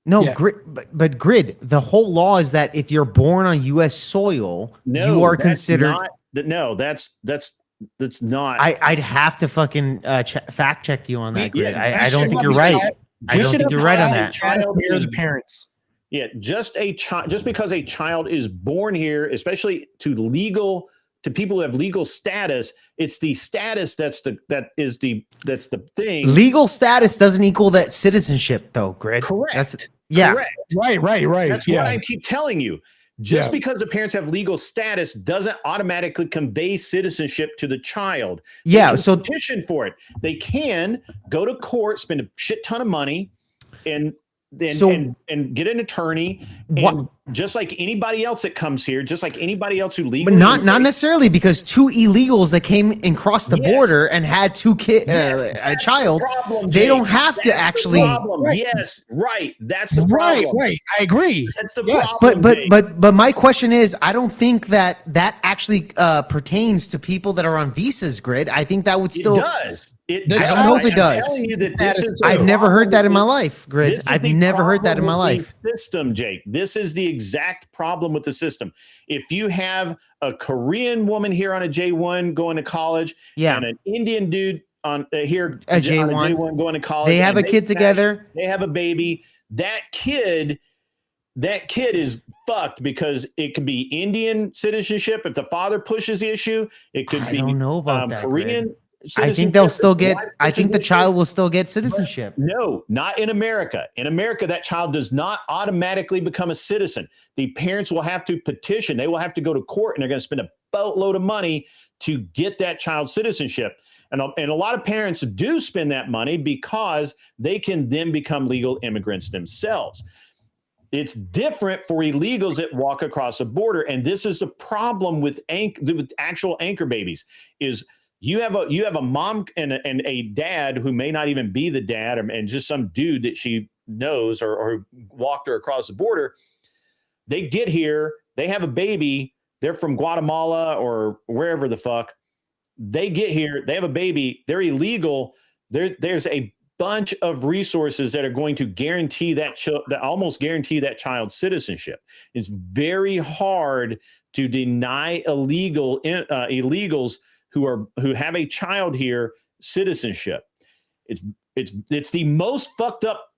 No, Grid, but Grid, the whole law is that if you're born on U.S. soil, you are considered. That's not. I'd have to fucking fact check you on that, Grid. I don't think you're right. I don't think you're right on that. Parents. Yeah, just because a child is born here, especially to people who have legal status, it's the status that's the thing. Legal status doesn't equal that citizenship, though, Grid. Correct. Correct. Right. That's what I keep telling you. Just because the parents have legal status doesn't automatically convey citizenship to the child. They can petition for it. They can go to court, spend a shit ton of money, and get an attorney, and just like anybody else that comes here, just like anybody else who legally, but not necessarily, because two illegals that came and crossed the border and had a child, they don't have to actually. Yes, right. That's the problem. Right. I agree. That's the problem. But my question is, I don't think that actually pertains to people that are on visas, Grid. I think that would still. It does. I don't know if it does. I've never heard that in my life, Grid. I've never heard that in my life. System, Jake. This is the exact problem with the system. If you have a Korean woman here on a J1 going to college, and an Indian dude on here a J1 going to college, they have a kid together. They have a baby. That kid is fucked because it could be Indian citizenship if the father pushes the issue. It could be don't know about that, Korean. Grid. I think they'll still get. I think the child will still get citizenship. No, not in America. In America, that child does not automatically become a citizen. The parents will have to petition. They will have to go to court, and they're going to spend a boatload of money to get that child's citizenship. And a lot of parents do spend that money because they can then become legal immigrants themselves. It's different for illegals that walk across the border, and this is the problem with actual anchor babies. Is you have a mom and a dad who may not even be the dad, and just some dude that she knows or walked her across the border. They get here, they have a baby, they're from Guatemala or wherever the fuck. They get here, they have a baby, they're illegal. There's a bunch of resources that are going to guarantee that almost guarantee that child's citizenship. It's very hard to deny illegals who have a child here citizenship. It's the most fucked up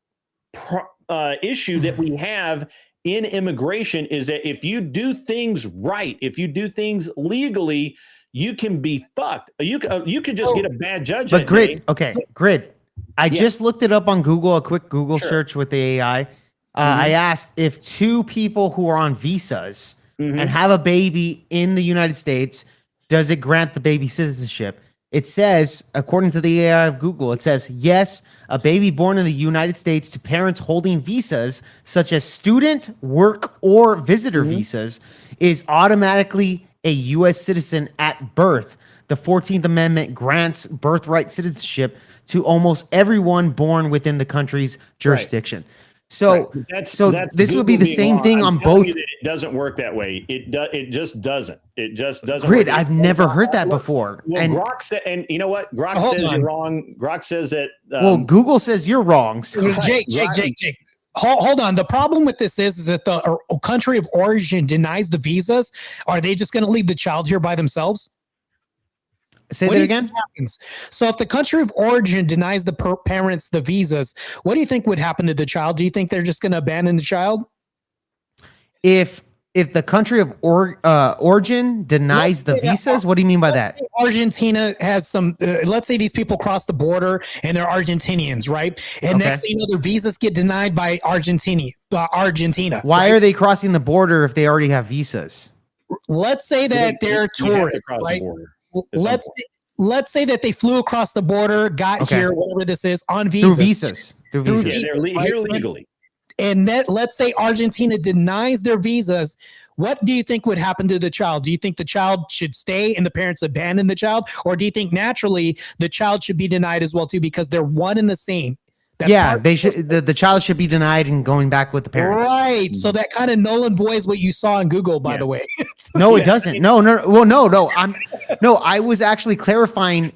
issue that we have in immigration, is that if you do things right, if you do things legally, you can be fucked. You can just get a bad judge. But Grid, Grid. I just looked it up on Google, a quick Google search with the AI. I asked if two people who are on visas and have a baby in the United States, does it grant the baby citizenship? It says, according to the AI of Google, it says, yes, a baby born in the United States to parents holding visas such as student, work, or visitor visas is automatically a U.S. citizen at birth. The 14th Amendment grants birthright citizenship to almost everyone born within the country's jurisdiction. So, That's this would be Google the being same wrong. thing I'm on telling both. you that it doesn't work that way. It just doesn't. It just doesn't. Grid, work. I've never heard that before. Well, And Grok said, and you know what? Grok Hold says on. you're wrong. Grok says that. well, Google says you're wrong. So. Jake. Hold on. The problem with this is that the country of origin denies the visas. Are they just going to leave the child here by themselves? Say that again. Happens? So if the country of origin denies the parents the visas, what do you think would happen to the child? Do you think they're just going to abandon the child? If the country of origin denies the visas, what do you mean by that? Argentina has some, let's say these people cross the border and they're Argentinians, right? And next thing you know, their visas get denied by Argentina. Why are they crossing the border if they already have visas? Let's say that they're tourists, right? Let's say that they flew across the border, got here, whatever this is, on visas. Through visas. Yeah, they're here legally. And that, let's say Argentina denies their visas. What do you think would happen to the child? Do you think the child should stay and the parents abandon the child? Or do you think naturally the child should be denied as well too because they're one and the same? They should. The child should be denied and going back with the parents. Right. So that kind of null and voids what you saw on Google, by the way. No, it doesn't. No. Well, no. I was actually clarifying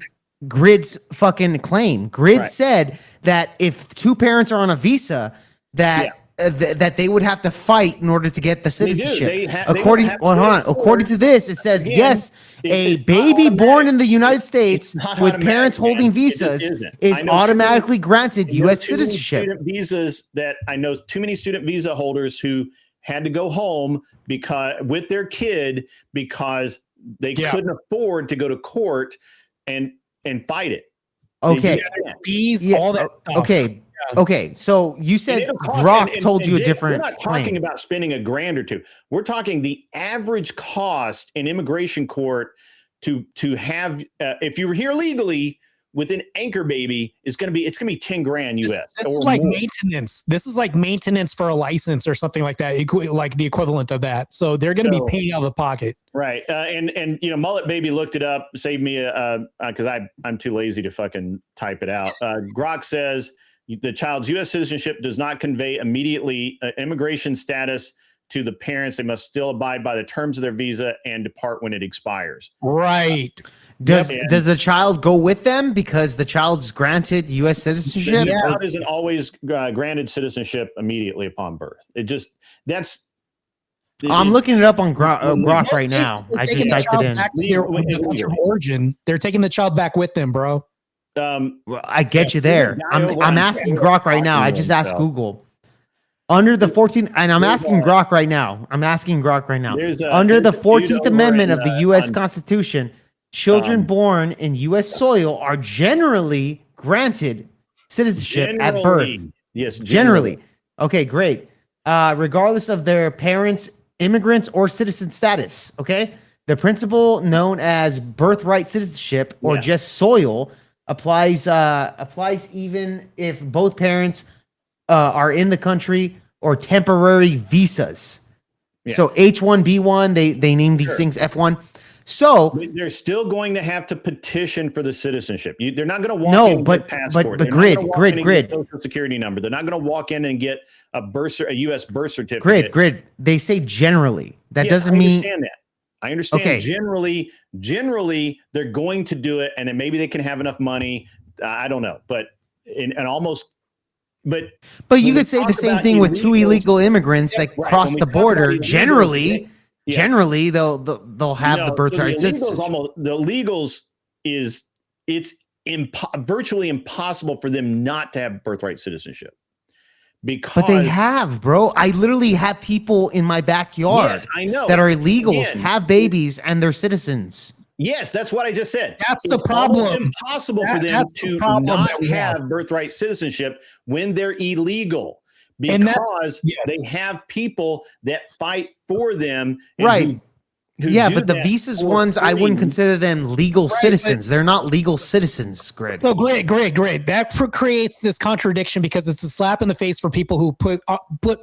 Grid's fucking claim. Grid said that if two parents are on a visa, that they would have to fight in order to get the citizenship. According to this, it says yes, a baby born in the United States with parents holding visas is automatically granted U.S. citizenship. Student visas that I know too many student visa holders who had to go home with their kid because they couldn't afford to go to court and fight it. Okay. Fees, all that stuff. Okay, so you said Grok told you a different. We're not talking about spending $1,000 or $2,000. We're talking the average cost in immigration court to have if you were here legally with an anchor baby it's gonna be $10,000 US. This is like maintenance. This is like maintenance for a license or something like that. Like the equivalent of that. So they're gonna be paying out of the pocket. Right. And you know, Mullet Baby looked it up, saved me because I'm too lazy to fucking type it out. Grok says the child's U.S. citizenship does not convey immediately immigration status to the parents. They must still abide by the terms of their visa and depart when it expires. Right. Does the child go with them because the child's granted U.S. citizenship? The child isn't always granted citizenship immediately upon birth. I'm looking it up on Grok right now. I just typed it in. Back to their country of origin. They're taking the child back with them, bro. I get you there. I'm asking Grok right now. I just asked Google. Under the 14th, and I'm asking Grok right now. Under the 14th Amendment of the U.S. Constitution, children born in U.S. soil are generally granted citizenship at birth. Yes, generally. Okay, great. Regardless of their parents, immigrants, or citizen status. Okay, the principle known as birthright citizenship or just soil applies even if both parents are in the country or temporary visas. So H1B1, they name these things F1. So they're still going to have to petition for the citizenship. They're not going to walk in with a passport. But grid. Social security number. They're not going to walk in and get a U.S. birth certificate. Grid. They say generally. That doesn't I mean. Understand that. I understand. Okay. Generally, they're going to do it, and then maybe they can have enough money. I don't know, but But you could say the same thing with two illegal immigrants that cross the border. Generally, they'll have the birthright citizenship. The illegals it's virtually impossible for them not to have birthright citizenship. But they have, bro. I literally have people in my backyard I know. that are illegals, have babies, and they're citizens. Yes, that's what I just said. That's the problem. It's impossible for them to not have birthright citizenship when they're illegal because they have people that fight for them. Right. Yeah, do but the that visas for ones, I wouldn't free. consider them legal Right, citizens. They're not legal citizens, Grid. So great. That creates this contradiction because it's a slap in the face for people who put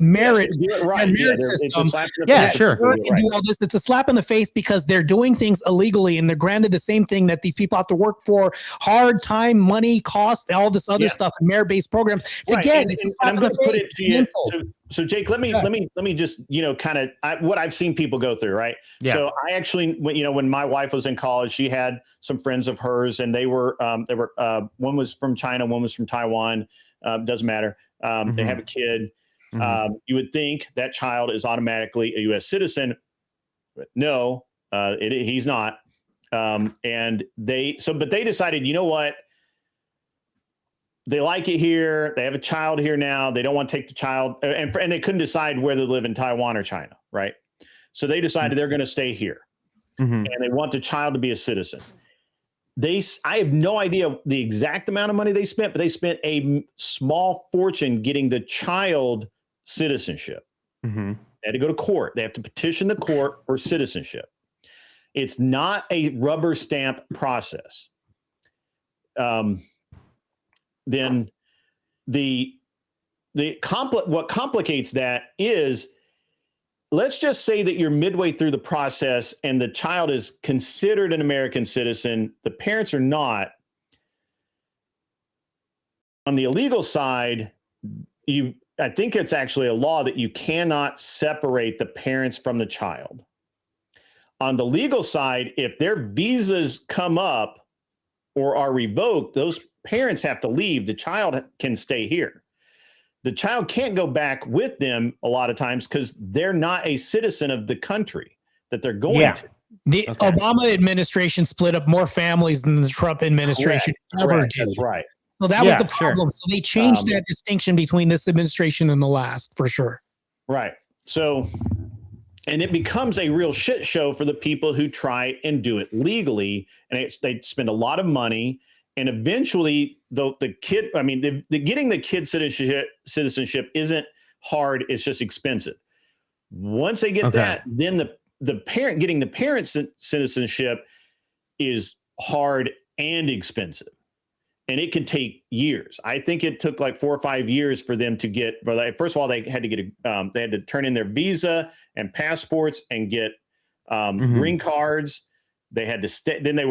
merit do it right. and Yeah, merit it's a system. slap in the Yeah, face. sure. Do it And right. do all this. It's a slap in the face because they're doing things illegally and they're granted the same thing that these people have to work for: hard time, money, cost, all this other Yeah. stuff, and merit-based programs. Right, Again, and- it's a and slap I'm in going the to put face. it to It's an you. insult. So Jake, let me just what I've seen people go through, right? Yeah. So I actually, when my wife was in college, she had some friends of hers, and they were one was from China, one was from Taiwan. Doesn't matter. They have a kid. You would think that child is automatically a U.S. citizen, but no, he's not. And but they decided, you know what? They like it here. They have a child here now. They don't want to take the child, and they couldn't decide whether to live in Taiwan or China, right? So they decided they're going to stay here, and they want the child to be a citizen. I have no idea the exact amount of money they spent, but they spent a small fortune getting the child citizenship. They had to go to court. They have to petition the court for citizenship. It's not a rubber stamp process. Then what complicates that is, let's just say that you're midway through the process and the child is considered an American citizen. The parents are not. On the illegal side, I think it's actually a law that you cannot separate the parents from the child. On the legal side, if their visas come up or are revoked, those parents have to leave. The child can stay here. The child can't go back with them a lot of times because they're not a citizen of the country that they're going to. The Obama administration split up more families than the Trump administration ever did. That's right. So that was the problem. So they changed that distinction between this administration and the last, for sure. Right. So, and it becomes a real shit show for the people who try and do it legally, and they spend a lot of money. And eventually, the kid, getting the kid citizenship isn't hard. It's just expensive. Once they get that, then the parent getting the parent citizenship is hard and expensive, and it can take years. I think it took like 4 or 5 years for them to get. First of all, they had to get they had to turn in their visa and passports and get green cards. They had to stay. Then they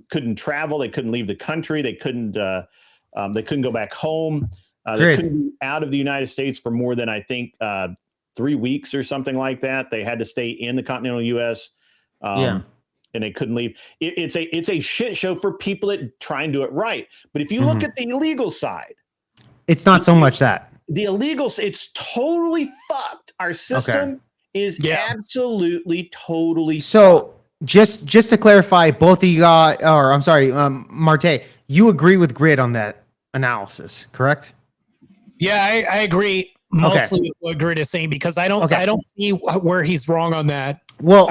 couldn't travel. They couldn't leave the country. They couldn't go back home. They couldn't be out of the United States for more than, I think, 3 weeks or something like that. They had to stay in the continental U.S. And they couldn't leave. It's a shit show for people that try and do it right. But if you look at the illegal side, it's not so much that. The illegal, it's totally fucked. Our system is absolutely, totally so. Just to clarify, both of you got, or I'm sorry, Marte, you agree with Grid on that analysis, correct? Yeah, I agree mostly with what Grid is saying because I don't see where he's wrong on that. Well,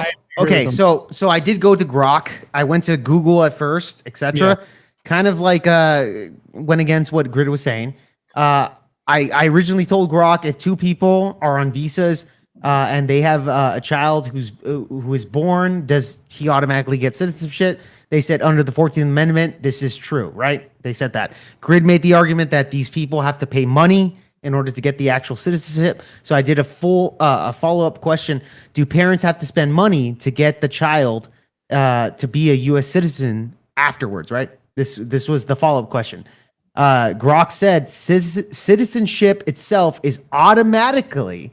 so I did go to Grok. I went to Google at first, etc. Kind of like went against what Grid was saying. I originally told Grok if two people are on visas and they have a child who is born, does he automatically get citizenship? They said under the 14th Amendment, this is true, right? They said that. Grid made the argument that these people have to pay money in order to get the actual citizenship. So I did a follow-up question. Do parents have to spend money to get the child to be a U.S. citizen afterwards, right? This was the follow-up question. Grok said citizenship itself is automatically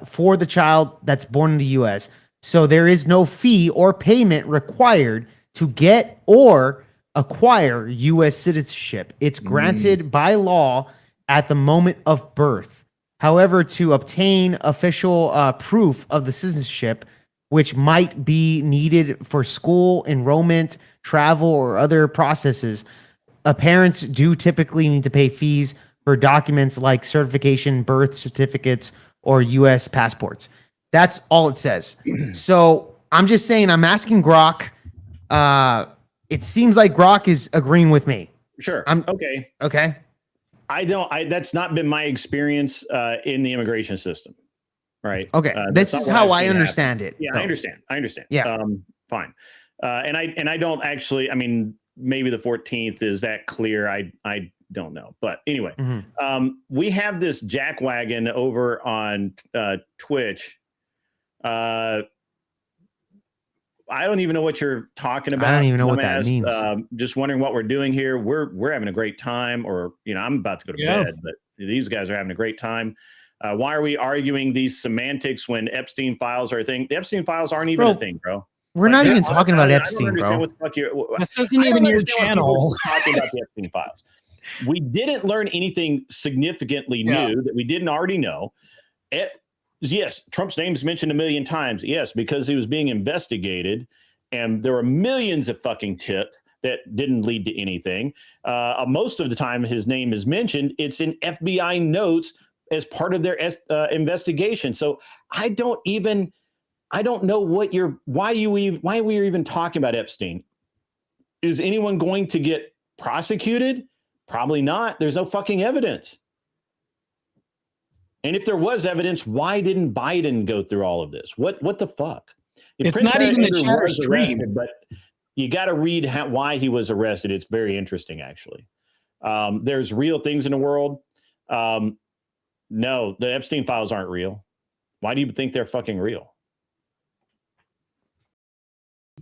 for the child that's born in the U.S. So there is no fee or payment required to get or acquire U.S. citizenship. It's granted by law at the moment of birth. However, to obtain official proof of the citizenship, which might be needed for school enrollment, travel, or other processes, parents do typically need to pay fees for documents like certification, birth certificates, or U.S. passports. That's all it says. So I'm just saying, I'm asking Grok. It seems like Grok is agreeing with me. Sure. Okay. Okay. That's not been my experience in the immigration system. right? Okay, this is how I understand it. Yeah, though. I understand. Yeah. Fine. And I don't actually. I mean, maybe the 14th is that clear. I don't know, but anyway, we have this jackwagon over on Twitch. I don't even know what you're talking about. I don't even know what dumbass. that means. Just wondering what we're doing here. We're having a great time, or I'm about to go to bed, but these guys are having a great time. Why are we arguing these semantics when Epstein files are a thing? The Epstein files aren't even a thing, bro. We're not even talking about Epstein, I don't understand bro. what the fuck you're. This isn't even your channel. Talking about the Epstein files. We didn't learn anything significantly new that we didn't already know. Yes, Trump's name's mentioned a million times. Yes, because he was being investigated, and there were millions of fucking tips that didn't lead to anything. Most of the time his name is mentioned, it's in FBI notes as part of their investigation. So I don't know why we're even talking about Epstein. Is anyone going to get prosecuted? Probably not. There's no fucking evidence. And if there was evidence, why didn't Biden go through all of this? What the fuck? It's Prince not even the Andrew chatter was stream. arrested, but you got to read why he was arrested. It's very interesting, actually. There's real things in the world. No, the Epstein files aren't real. Why do you think they're fucking real?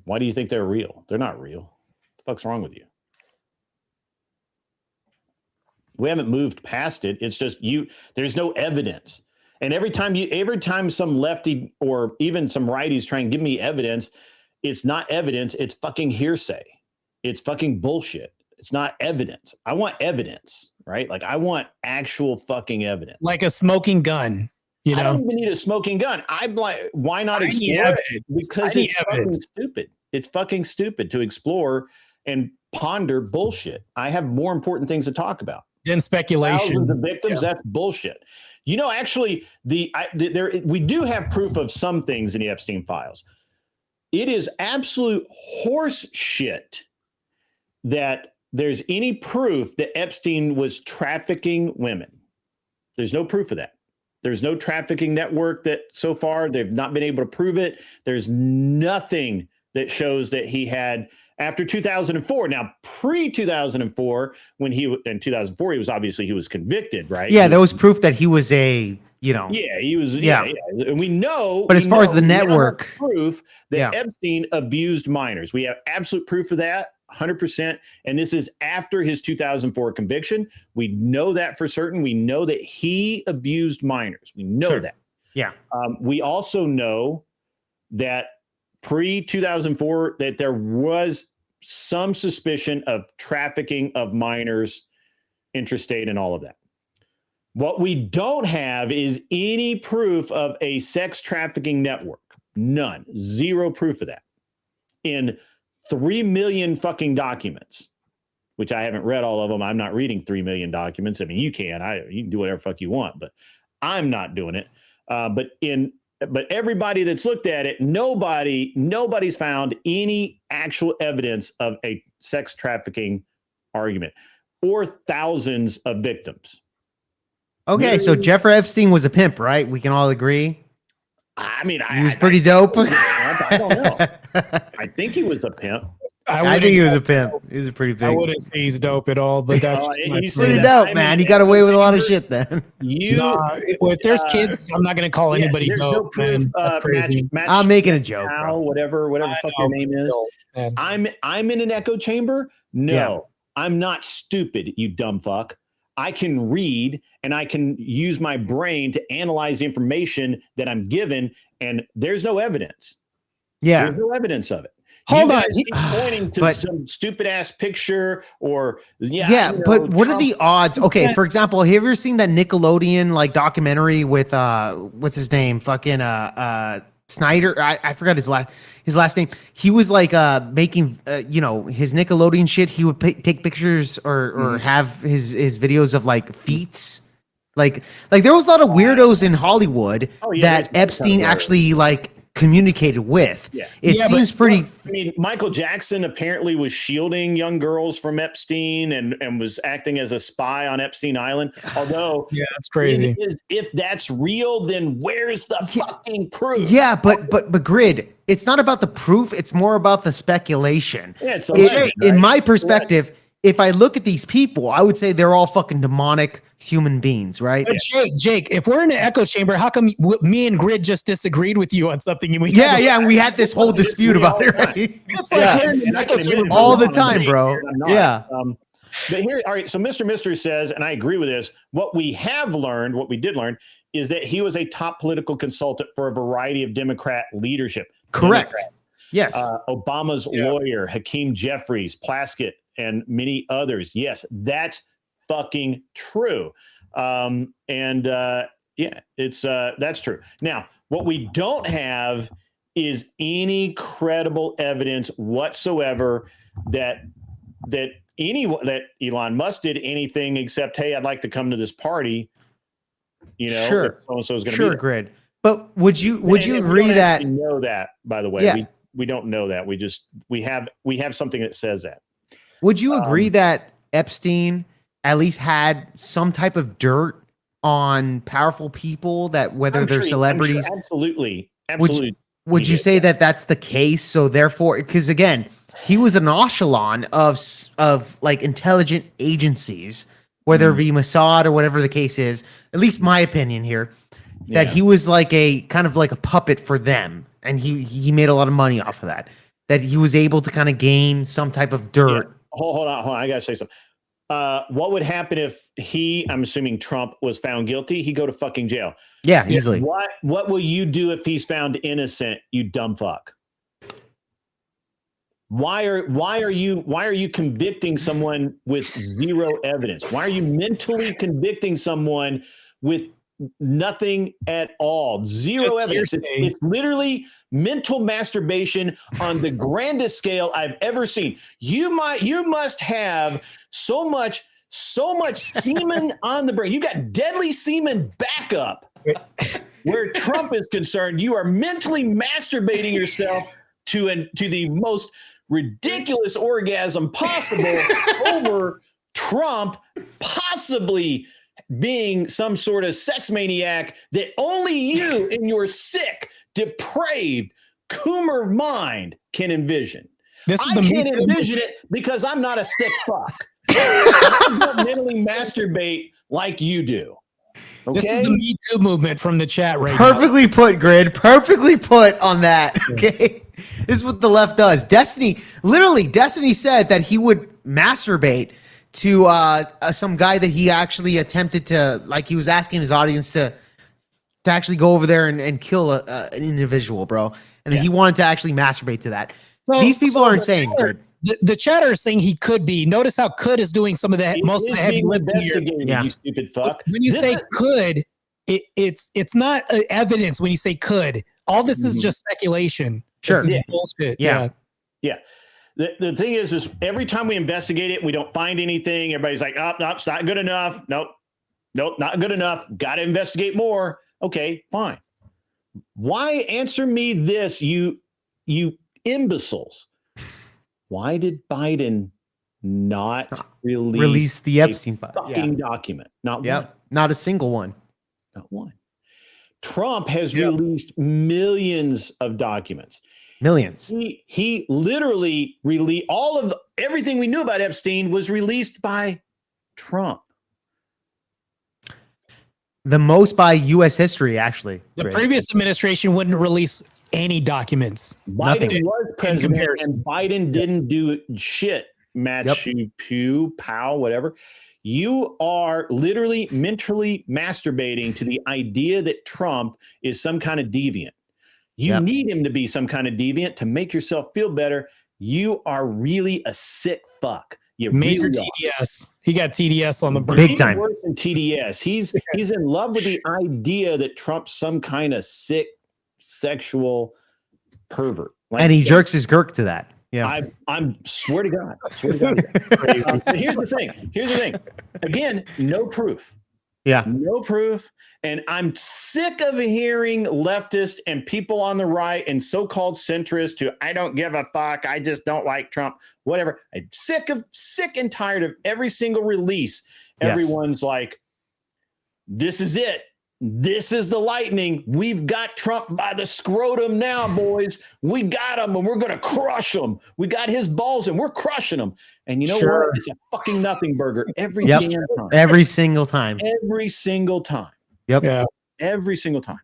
Why do you think they're real? They're not real. What the fuck's wrong with you? We haven't moved past it. It's just there's no evidence. And every time some lefty or even some righties try and give me evidence, it's not evidence. It's fucking hearsay. It's fucking bullshit. It's not evidence. I want evidence, right? Like I want actual fucking evidence. Like a smoking gun. I don't even need a smoking gun. I'm like, why not explore it? Because it's fucking stupid. It's fucking stupid to explore and ponder bullshit. I have more important things to talk about. Then speculation. Thousands of victims, that's bullshit. Actually, we do have proof of some things in the Epstein files. It is absolute horse shit that there's any proof that Epstein was trafficking women. There's no proof of that. There's no trafficking network that so far they've not been able to prove it. There's nothing that shows that he had after 2004. Now, pre-2004, in 2004, he was convicted, right? Yeah, there was proof that he was a, Yeah, he was. Yeah. And we know. But as far as the network, proof that Epstein abused minors. We have absolute proof of that, 100%. And this is after his 2004 conviction. We know that for certain. We know that he abused minors. We know that. Yeah. We also know that pre-2004 that there was some suspicion of trafficking of minors, interstate, and all of that. What we don't have is any proof of a sex trafficking network. None. Zero proof of that. In 3 million fucking documents, which I haven't read all of them. I'm not reading 3 million documents. I mean, you can do whatever the fuck you want, but I'm not doing it. But everybody that's looked at it, nobody's found any actual evidence of a sex trafficking argument or thousands of victims. Okay, so Jeffrey Epstein was a pimp, right? We can all agree. I mean, he was pretty dope. I don't know. I think he was a pimp. I think he was a pimp. He was a pretty big. I wouldn't say he's dope at all, but that's he's pretty dope, man. He got away with a lot of shit then. If there's kids, I'm not going to call anybody dope. No proof, man. That's crazy. I'm making a joke, bro. Whatever fuck your name is. I'm in an echo chamber. No, I'm not stupid, you dumb fuck. I can read and I can use my brain to analyze the information that I'm given, and there's no evidence. Yeah, there's no evidence of it. Hold on. He's pointing to some stupid ass picture or but what are the odds? Okay, for example, have you ever seen that Nickelodeon documentary with what's his name? Fucking Snyder. I forgot his last name. He was making his Nickelodeon shit. He would take pictures or have his videos of feats. Like there was a lot of weirdos in Hollywood that Epstein actually communicated with. Yeah. It seems pretty. I mean, Michael Jackson apparently was shielding young girls from Epstein and was acting as a spy on Epstein Island. Although, yeah, that's crazy. If that's real, then where's the fucking proof? Yeah, but Grid, it's not about the proof. It's more about the speculation. Yeah, it's alleged, in right? my perspective, if I look at these people, I would say they're all fucking demonic human beings, right? But Jake, if we're in an echo chamber, how come me and Grid just disagreed with you on something? And we and we had this whole dispute about it, right? It's like we're in an echo chamber all the time, bro. Yeah. But here, all right. So Mr. Mystery says, and I agree with this. What we did learn, is that he was a top political consultant for a variety of Democrat leadership. Correct. Democrats. Yes. Obama's lawyer, Hakeem Jeffries, Plaskett, and many others. Yes, that's fucking true. It's that's true. Now, what we don't have is any credible evidence whatsoever that Elon Musk did anything except, hey, I'd like to come to this party. You know, sure. So and so is going to be there. Grid. But would you agree we that know that, by the way, we don't know that. We have something that says that. Would you agree that Epstein at least had some type of dirt on powerful people, that whether they're celebrities? Absolutely. Would you say that that's the case? So therefore, because again, he was an echelon of like intelligent agencies, whether it be Mossad or whatever the case is, at least my opinion here, that he was like a kind of like a puppet for them. And he made a lot of money off of that he was able to kind of gain some type of dirt. Yeah. Hold on. I got to say something. What would happen if I'm assuming Trump was found guilty? He'd go to fucking jail. Yeah, easily. What will you do if he's found innocent, you dumb fuck? Why are you convicting someone with zero evidence? Why are you mentally convicting someone with nothing at all? Zero evidence. It's literally mental masturbation on the grandest scale I've ever seen. You must have so much semen on the brain. You got deadly semen backup. Where Trump is concerned, you are mentally masturbating yourself to the most ridiculous orgasm possible over Trump possibly being some sort of sex maniac that only you in your sick, depraved, Coomer mind can envision. I can't envision it because I'm not a sick fuck. I don't mentally masturbate like you do. Okay? This is the Me Too movement from the chat right Perfectly put, Grid. Perfectly put on that. Okay. This is what the left does. Destiny said that he would masturbate to some guy that he actually attempted to, like, he was asking his audience to actually go over there and kill an individual, bro. And he wanted to actually masturbate to that. So, these people are insane, Grid. The chatter is saying he could be. Notice how could is doing some of the most of the heavy lifting here. You stupid fuck. When you say could, it's not evidence. When you say could, all this is just speculation. Sure. It's bullshit. Yeah. The thing is every time we investigate it, we don't find anything. Everybody's like, oh, no, it's not good enough. Nope, not good enough. Got to investigate more. Okay, fine. Why answer me this, you imbeciles? Why did Biden not release the Epstein file? Fucking document? Not one. Not a single one. Not one. Trump has released millions of documents. Millions. He literally released everything we knew about Epstein was released by Trump. The most by U.S. history, actually. The previous administration wouldn't release any documents. Biden was president, and Biden didn't do shit. Pew, pow, whatever. You are literally mentally masturbating to the idea that Trump is some kind of deviant. You need him to be some kind of deviant to make yourself feel better. You are really a sick fuck. You Major really TDS. He got TDS on the brain. Big time. Worse than TDS. He's in love with the idea that Trump's some kind of sick sexual pervert. And he jerks his girk to that. Yeah. I'm swear to God. Here's the thing. Again, no proof. Yeah. No proof. And I'm sick of hearing leftists and people on the right and so-called centrists who I don't give a fuck. I just don't like Trump, whatever. I'm sick and tired of every single release. Yes. Everyone's like, this is it. This is the lightning. We've got Trump by the scrotum now, boys. We got him and we're going to crush him. We got his balls and we're crushing him. And you know Sure. what? It's a fucking nothing burger every Yep. damn time. Every single time. Every single time. Yep. Yeah. Every single time.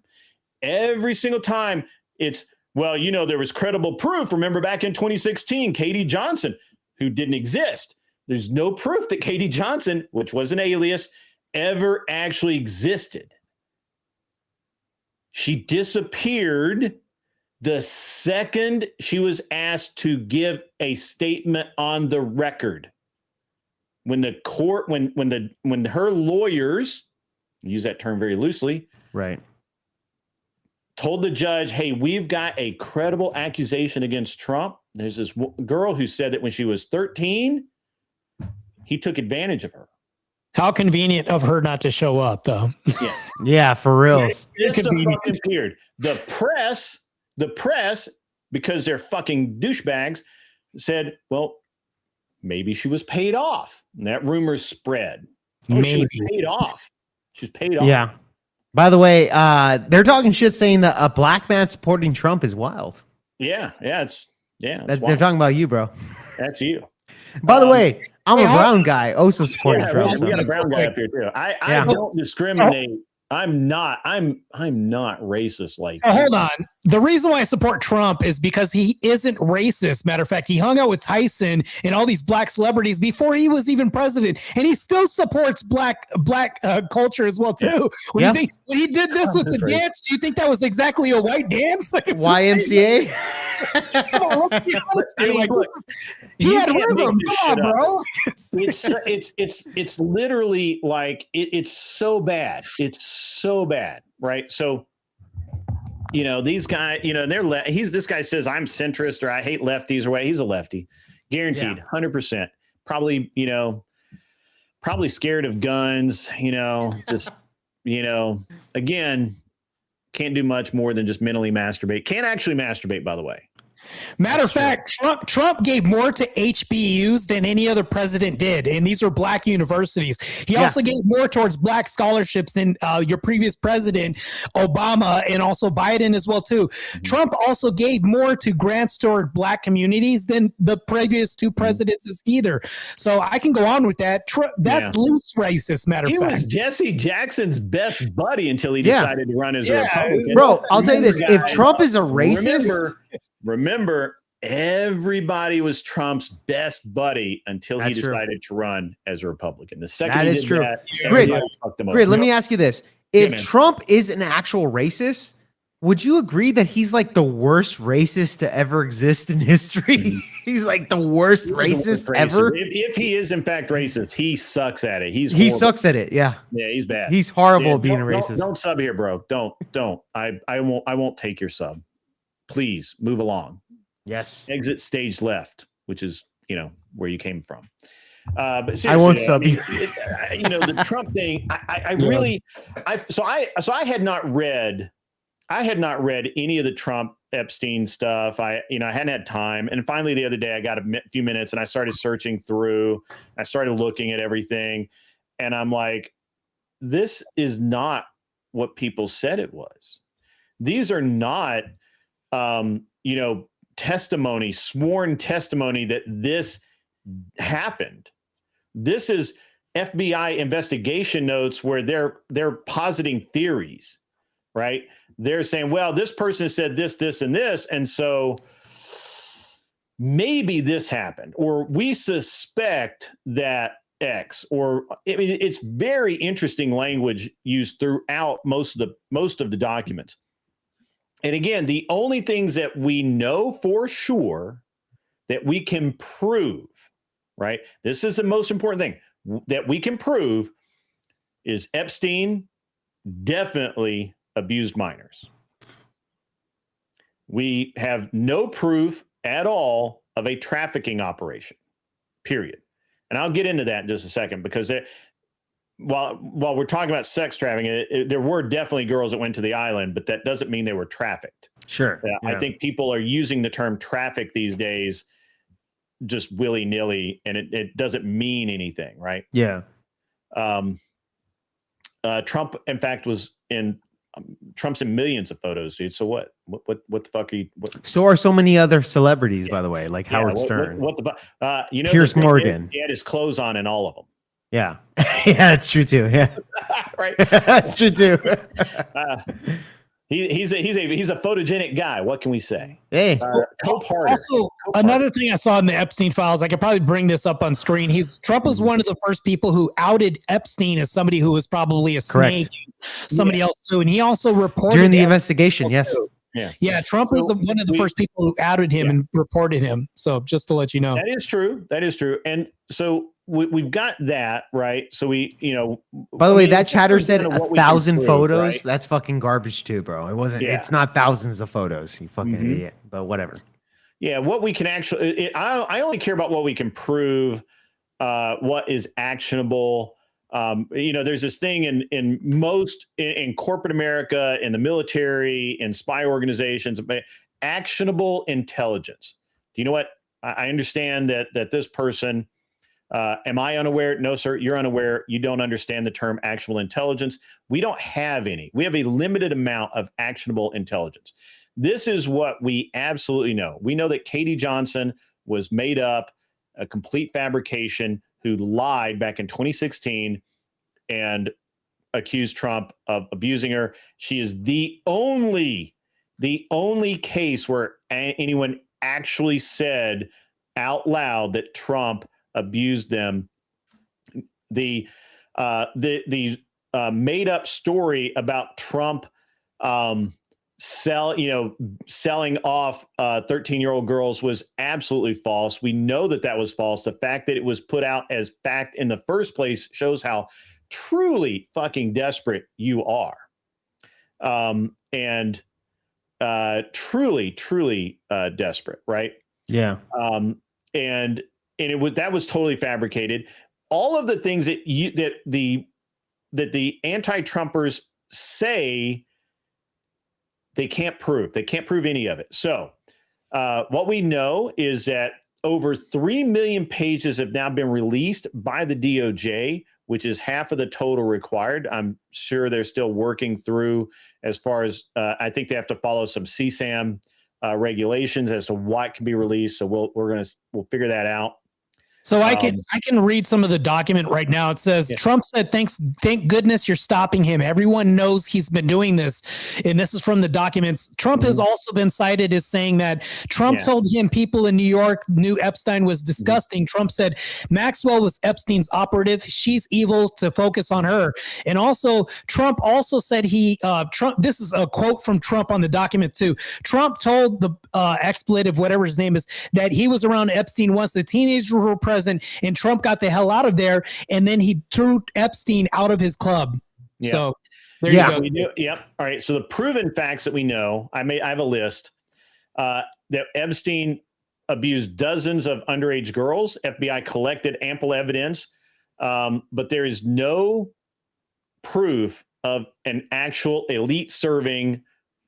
Every single time it's, well, you know, there was credible proof. Remember back in 2016, Katie Johnson, who didn't exist. There's no proof that Katie Johnson, which was an alias, ever actually existed. She disappeared the second she was asked to give a statement on the record. When the court, when her lawyers, use that term very loosely, right, told the judge, hey, we've got a credible accusation against Trump. There's this girl who said that when she was 13, he took advantage of her. How convenient of her not to show up, though. Yeah. Yeah, for real. It's a fucking weird. The press, because they're fucking douchebags, said, well, maybe she was paid off. And that rumor spread. Oh, she was paid off. She's paid off. Yeah. By the way, they're talking shit saying that a black man supporting Trump is wild. Yeah. It's They're wild. talking about you, bro. That's you. By the way, I'm a brown guy also supporting Trump. We got a brown guy up here too. I don't discriminate. I'm not racist like So hold on. The reason why I support Trump is because he isn't racist. Matter of fact, he hung out with Tyson and all these black celebrities before he was even president, and he still supports black culture as well too. When he did this with the dance, do you think that was exactly a white dance? Like it's YMCA? Come on, let's be honest here. Like, he had rhythm. Come on, bro. It's literally like it's so bad. It's so bad, right? So, you know, these guys, you know, this guy says I'm centrist or I hate lefties or what. He's a lefty, guaranteed, 100%. Probably, you know, probably scared of guns. You know, just, you know, again, can't do much more than just mentally masturbate. Can't actually masturbate, by the way. Matter of fact, Trump gave more to HBUs than any other president did, and these are black universities. He also gave more towards black scholarships than your previous president, Obama, and also Biden as well too. Trump also gave more to grants toward black communities than the previous two presidents either. So I can go on with that. That's least racist. Matter of fact, he was Jesse Jackson's best buddy until he decided to run as a Republican. Bro, I'll tell you this: if Trump is a racist. Remember, everybody was Trump's best buddy until he decided to run as a Republican. The second that he is did true. that, Grid, let me ask you this. If Trump is an actual racist, would you agree that he's like the worst racist to ever exist in history? He's like the worst racist ever. If he is in fact racist, he sucks at it. He sucks at it. Yeah. Yeah, he's bad. He's horrible at being a racist. Don't sub here, bro. Don't. I won't take your sub. Please move along. Yes. Exit stage left, which is, you know, where you came from. But seriously, I won't sub you. You know, the Trump thing, I had not read any of the Trump Epstein stuff. I hadn't had time. And finally the other day I got a few minutes and I started searching through, I started looking at everything. And I'm like, this is not what people said it was. These are not, testimony, sworn testimony that this happened. This is FBI investigation notes where they're positing theories, right? They're saying, well, this person said this, this, and this, and so maybe this happened, or we suspect that X, or I mean, it's very interesting language used throughout most of the documents. And again, the only things that we know for sure that we can prove, right? This is the most important thing that we can prove is Epstein definitely abused minors. We have no proof at all of a trafficking operation, period. And I'll get into that in just a second because while we're talking about sex trafficking, there were definitely girls that went to the island, but that doesn't mean they were trafficked. Sure. I think people are using the term traffic these days just willy-nilly, and it doesn't mean anything, right? Yeah. Trump, in fact, was in Trump's in millions of photos, dude. So what the fuck are you? So are so many other celebrities, by the way, like Howard Stern. What the fuck? You know, Piers Morgan. He had his clothes on in all of them. Yeah. Yeah, that's true too. Yeah. Right. That's true too. He's a photogenic guy. What can we say? Hey. Also, another thing I saw in the Epstein files, I could probably bring this up on screen. Trump was one of the first people who outed Epstein as somebody who was probably a snake, somebody else too, and he also reported during the investigation. Yes. Yeah. Trump was one of the first people who outed him and reported him. So just to let you know, that is true. That is true. And so we've got that right. So by the way, that chatter said 1,000 photos. Right? That's fucking garbage too, bro. It wasn't. Yeah. It's not thousands of photos. You fucking idiot. But whatever. Yeah, what we can actually, I only care about what we can prove, what is actionable. There's this thing in corporate America, in the military, in spy organizations, actionable intelligence. Do you know what? I understand that this person, am I unaware? No, sir, you're unaware. You don't understand the term actionable intelligence. We don't have any. We have a limited amount of actionable intelligence. This is what we absolutely know. We know that Katie Johnson was made up, a complete fabrication, who lied back in 2016 and accused Trump of abusing her. She is the only case where anyone actually said out loud that Trump abused them. The made up story about Trump selling off 13-year-old girls was absolutely false. We know that was false. The fact that it was put out as fact in the first place shows how truly fucking desperate you are. Truly desperate, right? Yeah. And that was totally fabricated. All of the things that the anti-Trumpers say they can't prove. They can't prove any of it. So what we know is that over 3 million pages have now been released by the DOJ, which is half of the total required. I'm sure they're still working through as far as I think they have to follow some CSAM regulations as to what can be released. So we'll figure that out. So I can read some of the document right now. It says Trump said, thank goodness you're stopping him. Everyone knows he's been doing this. And this is from the documents. Trump has also been cited as saying that Trump told him people in New York knew Epstein was disgusting. Trump said Maxwell was Epstein's operative. She's evil, to focus on her. And also Trump also said this is a quote from Trump on the document too. Trump told the expletive, whatever his name is, that he was around Epstein once the teenagers were present, and Trump got the hell out of there, and then he threw Epstein out of his club. Yeah. So there you go. We do, yep. All right. So the proven facts that we know, I have a list that Epstein abused dozens of underage girls. FBI collected ample evidence, but there is no proof of an actual elite serving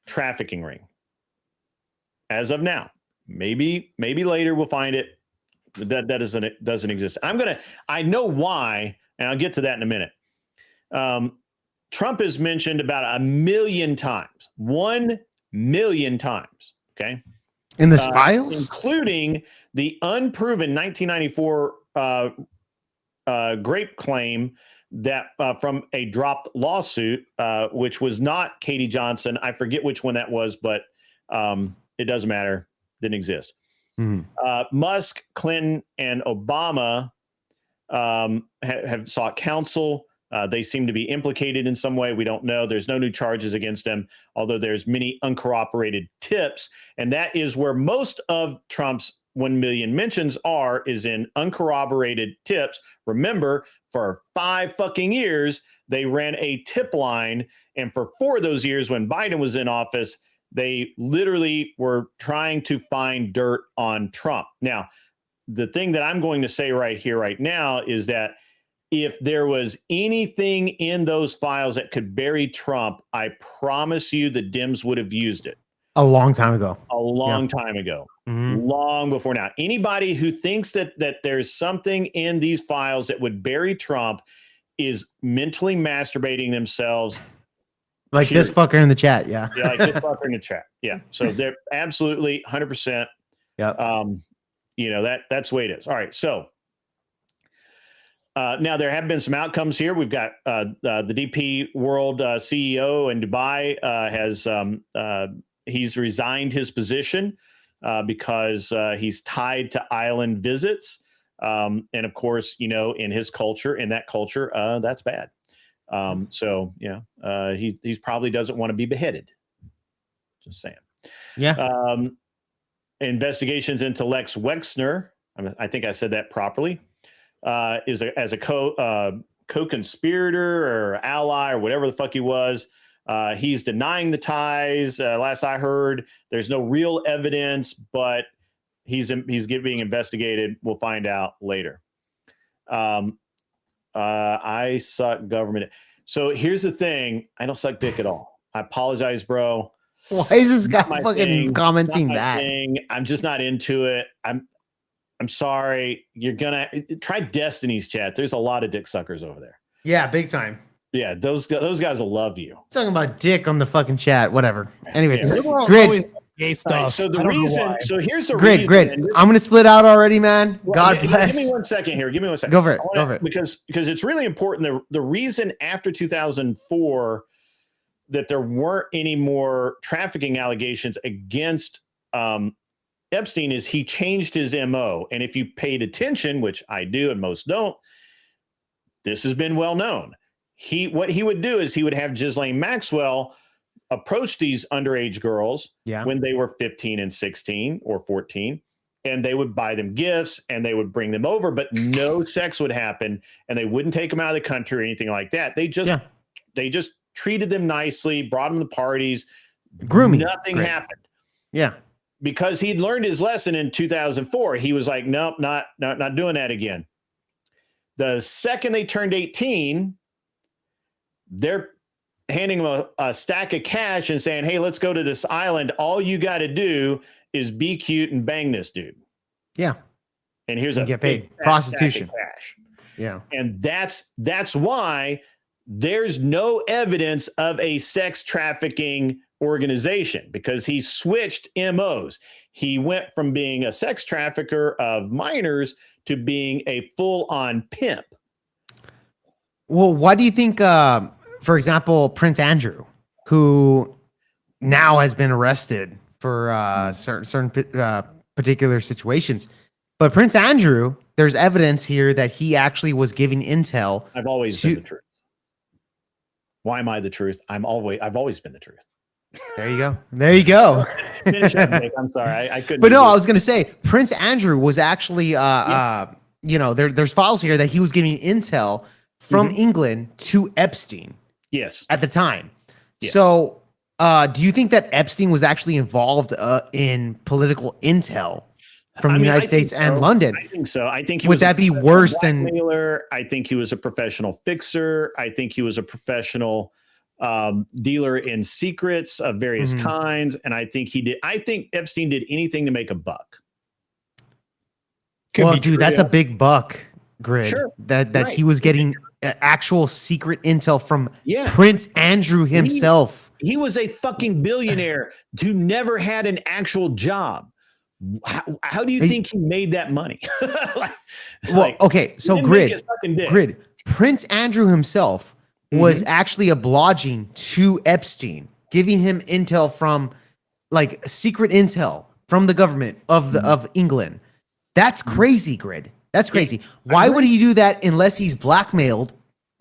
trafficking ring as of now. Maybe later we'll find it. That doesn't exist. I know why, and I'll get to that in a minute. Trump is mentioned about 1 million times, 1 million times. Okay. In the files, including the unproven 1994 grape claim that from a dropped lawsuit, which was not Katie Johnson. I forget which one that was, but it doesn't matter. Didn't exist. Musk, Clinton, and Obama have sought counsel. They seem to be implicated in some way. We don't know. There's no new charges against them, although there's many uncorroborated tips. And that is where most of Trump's 1 million mentions is in uncorroborated tips. Remember, for 5 fucking years, they ran a tip line. And for 4 of those years when Biden was in office, they literally were trying to find dirt on Trump. Now, the thing that I'm going to say right here, right now, is that if there was anything in those files that could bury Trump, I promise you the Dems would have used it. A long time ago. A long time ago. Long before now. Anybody who thinks that there's something in these files that would bury Trump is mentally masturbating themselves. Like this fucker in the chat, yeah. Yeah, like this fucker in the chat. Yeah. So they're absolutely 100%. Yeah. You know, that's the way it is. All right. So now there have been some outcomes here. We've got the DP World CEO in Dubai he's resigned his position because he's tied to island visits. And of course, you know, in his culture, in that culture, that's bad. So, you know, he probably doesn't want to be beheaded. Just saying. Yeah. Investigations into Lex Wexner, I think I said that properly, as a co-conspirator or ally or whatever the fuck he was. He's denying the ties. Last I heard, there's no real evidence, but he's being investigated. We'll find out later. I suck government. So here's the thing. I don't suck dick at all. I apologize, bro. Why is this guy fucking commenting that? I'm just not into it. I'm sorry. You're gonna try Destiny's chat. There's a lot of dick suckers over there. Yeah, big time. Yeah, those guys will love you. Talking about dick on the fucking chat, whatever. Anyways, Yeah. Grid. Gay stuff. Right, so the reason. So here's the Grid. reason. Grid. I'm gonna split out already, man. Well, God give bless. me 1 second here. Give me 1 second. Go for it. I wanna- Go for it. Because it's really important. The reason after 2004 that there weren't any more trafficking allegations against Epstein is he changed his MO. And if you paid attention, which I do and most don't, this has been well known. What he would do is he would have Ghislaine Maxwell approach these underage girls when they were 15 and 16 or 14, and they would buy them gifts and they would bring them over, but no sex would happen, and they wouldn't take them out of the country or anything like that. They just treated them nicely, brought them to parties, grooming. Nothing happened. Yeah. Because he'd learned his lesson in 2004. He was like, nope, not doing that again. The second they turned 18, they're handing them a stack of cash and saying, hey, let's go to this island. All you got to do is be cute and bang this dude. Yeah. And here's You a get paid. big fat Prostitution. stack of cash. Yeah. And that's why there's no evidence of a sex trafficking organization, because he switched MOs. He went from being a sex trafficker of minors to being a full-on pimp. Well, why do you think, for example, Prince Andrew, who now has been arrested for certain particular situations, but Prince Andrew, there's evidence here that he actually was giving intel. I've always been the truth. Why am I the truth? I've always been the truth. There you go. There you go. Finish up, Nick. I'm sorry. I couldn't. But no, I was going to say Prince Andrew was actually, there's files here that he was giving intel from England to Epstein. Yes. At the time. Yes. So do you think that Epstein was actually involved in political intel from the United States and London? I think so. I think he would that be worse than blackmailer? I think he was a professional fixer. I think he was a professional dealer in secrets of various kinds. And I think Epstein did anything to make a buck. Well, dude, that's a big buck, Grid. Sure. That he was getting actual secret intel from Yeah. Prince Andrew himself. He was a fucking billionaire who never had an actual job. How do you think he made that money? Okay, so he didn't make it sucking dick. Grid, Prince Andrew himself was actually obliging to Epstein, giving him intel from, like, secret intel from the government of England. That's crazy, Grid. That's crazy. Why would he do that unless he's blackmailed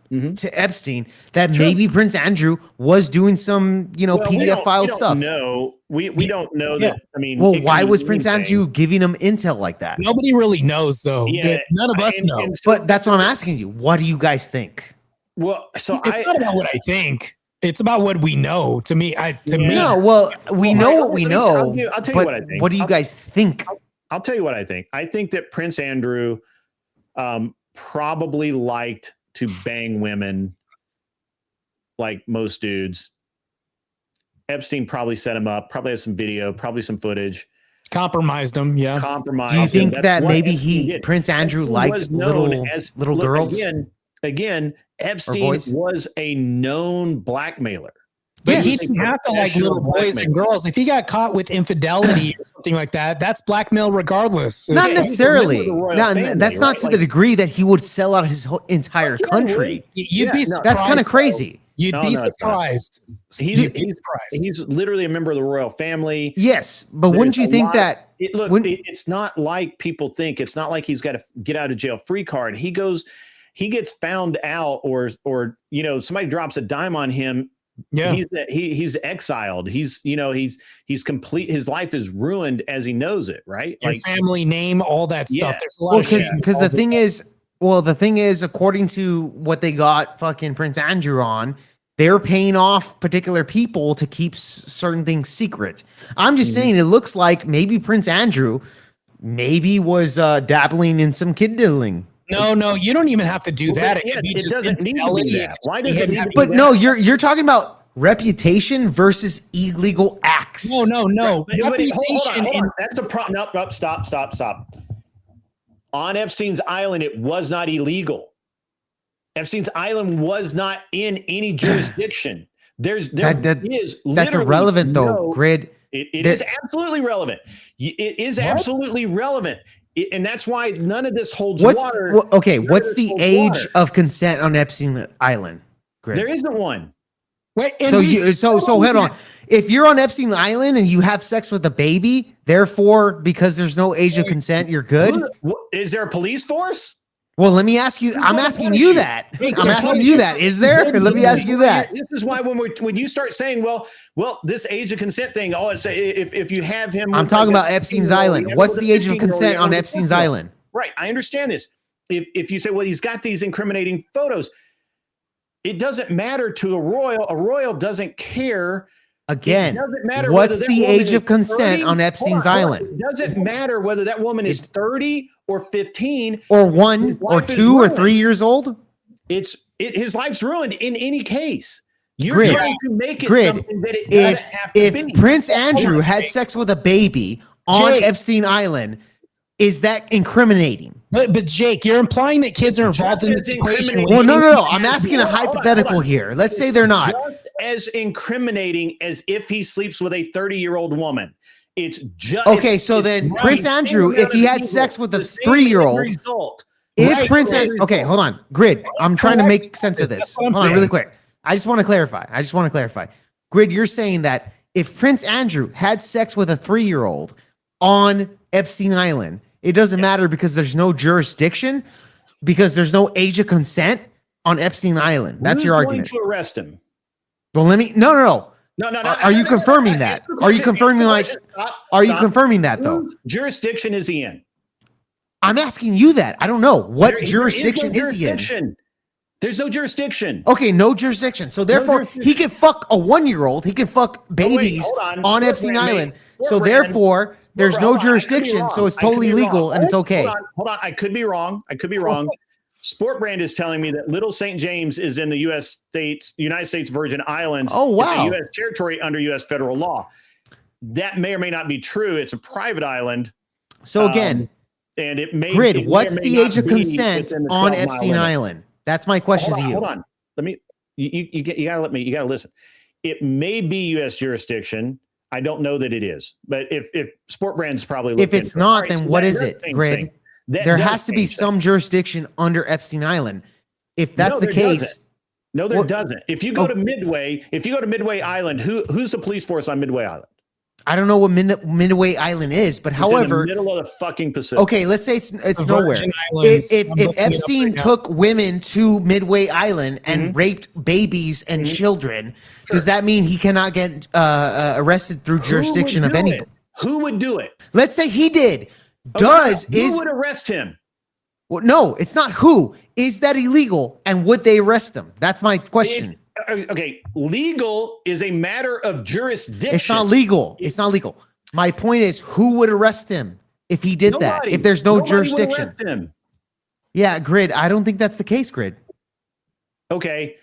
to Epstein that maybe Prince Andrew was doing some, PDF file stuff? No, we don't know that. I mean, well, it why could was be Prince anything. Andrew giving him intel like that? Nobody really knows, though. Yeah, None of us know. But that's what I'm asking you. What do you guys think? Well, so It's not about what I think. It's about what we know. To me, No, well, we know what we know. I'll tell you but what I think. What do you guys think? I'll tell you what I think. I think that Prince Andrew probably liked to bang women like most dudes. Epstein probably set him up, probably has some video, probably some footage. Compromised him, yeah. Compromised. Do you think him. that That's maybe what Epstein did. Prince Andrew Epstein liked was known little girls? Again, Epstein was a known blackmailer. But he didn't have to like little boys and girls. If he got caught with infidelity or something like that, that's blackmail regardless. Not necessarily. That's not to the degree that he would sell out his whole entire country. You'd be surprised. That's kind of crazy. You'd be surprised. He's literally a member of the royal family. Yes, but wouldn't you think that? It's not like people think. It's not like he's got a get out of jail free card. He gets found out, or somebody drops a dime on him. Yeah, he's exiled. He's complete. His life is ruined as he knows it. Right, your family name, all that stuff. Yeah. There's a lot of shit. Because the thing is, according to what they got fucking Prince Andrew on, they're paying off particular people to keep certain things secret. I'm just saying, it looks like maybe Prince Andrew was dabbling in some kid diddling. No, you don't even have to do that. It doesn't need to be that. Why does it need to be But that? no, you're talking about reputation versus illegal acts. No. Reputation. Hold on. That's the problem. Nope. Stop. On Epstein's Island, it was not illegal. Epstein's Island was not in any jurisdiction. That's irrelevant, though, Grid. It is absolutely relevant. It is absolutely relevant. And that's why none of this holds water. What's the age of consent on Epstein Island, Grid? There isn't one. Wait, so hold on. If you're on Epstein Island and you have sex with a baby, therefore, because there's no age of consent, you're good? Is there a police force? Well, let me ask you. I'm asking you that. I'm asking you that. Is there? Let me ask you that. This is why when you start saying, well, this age of consent thing, if you have him. I'm talking about Epstein's Island. What's the age of consent on Epstein's Island? Right. I understand this. If you say, well, he's got these incriminating photos, it doesn't matter to a royal. A royal doesn't care. Again, it doesn't matter what's the age of consent on Epstein's Island? It doesn't matter whether that woman is 30 or 15 or 1 or 2 or 3 years old. His life's ruined in any case. You're trying to make it something that it doesn't have to be. If Prince Andrew had sex with a baby on Epstein Island, is that incriminating? But Jake, you're implying that kids are involved in this equation. Well, no. I'm asking a hypothetical here. Let's say they're not. Just as incriminating as if he sleeps with a 30-year-old woman. It's just okay. So then, Prince Andrew, if he had sex with a 3-year-old, okay, hold on, Grid. I'm trying to make sense of this. Hold on, really quick. I just want to clarify. Grid, you're saying that if Prince Andrew had sex with a 3-year-old on Epstein Island, it doesn't matter because there's no jurisdiction, because there's no age of consent on Epstein Island. That's your argument. Who's going to arrest him? Well, No. Are you confirming that? Are you confirming Are you confirming that though? Whose jurisdiction is he in? I'm asking you that. I don't know what jurisdiction is he in. There's no jurisdiction. Okay, no jurisdiction. So therefore, he can fuck a 1-year-old. He can fuck babies on Epstein Island. So therefore, there's no jurisdiction. So it's totally legal and it's okay. Hold on. I could be wrong. Sport Brand is telling me that Little St. James is in the United States Virgin Islands. Oh, wow. It's a U.S. territory under U.S. federal law. That may or may not be true. It's a private island. So again, and it may. Grid, what's the age of consent on Epstein Island? That's my question to you. Hold on. Let me. You gotta listen. It may be U.S. jurisdiction. I don't know that it is, but if Sport Brand's probably. If it's not, then what is it, Grid? There has to be some jurisdiction under Epstein Island. If that's the case. No, there doesn't. If you go to Midway, Island, who's the police force on Midway Island? I don't know what Midway Island is, but however, in the middle of the fucking Pacific. Okay, let's say it's nowhere. If Epstein took women to Midway Island and raped babies and children, does that mean he cannot get arrested through jurisdiction of any? Who would do it? Let's say he did. Who would arrest him? Well, no, it's not who. Is that illegal? And would they arrest him? That's my question. Okay, legal is a matter of jurisdiction. It's not legal. It's not legal. My point is, who would arrest him if he did that? If there's no jurisdiction. Would arrest him. Yeah, Grid. I don't think that's the case, Grid. Okay.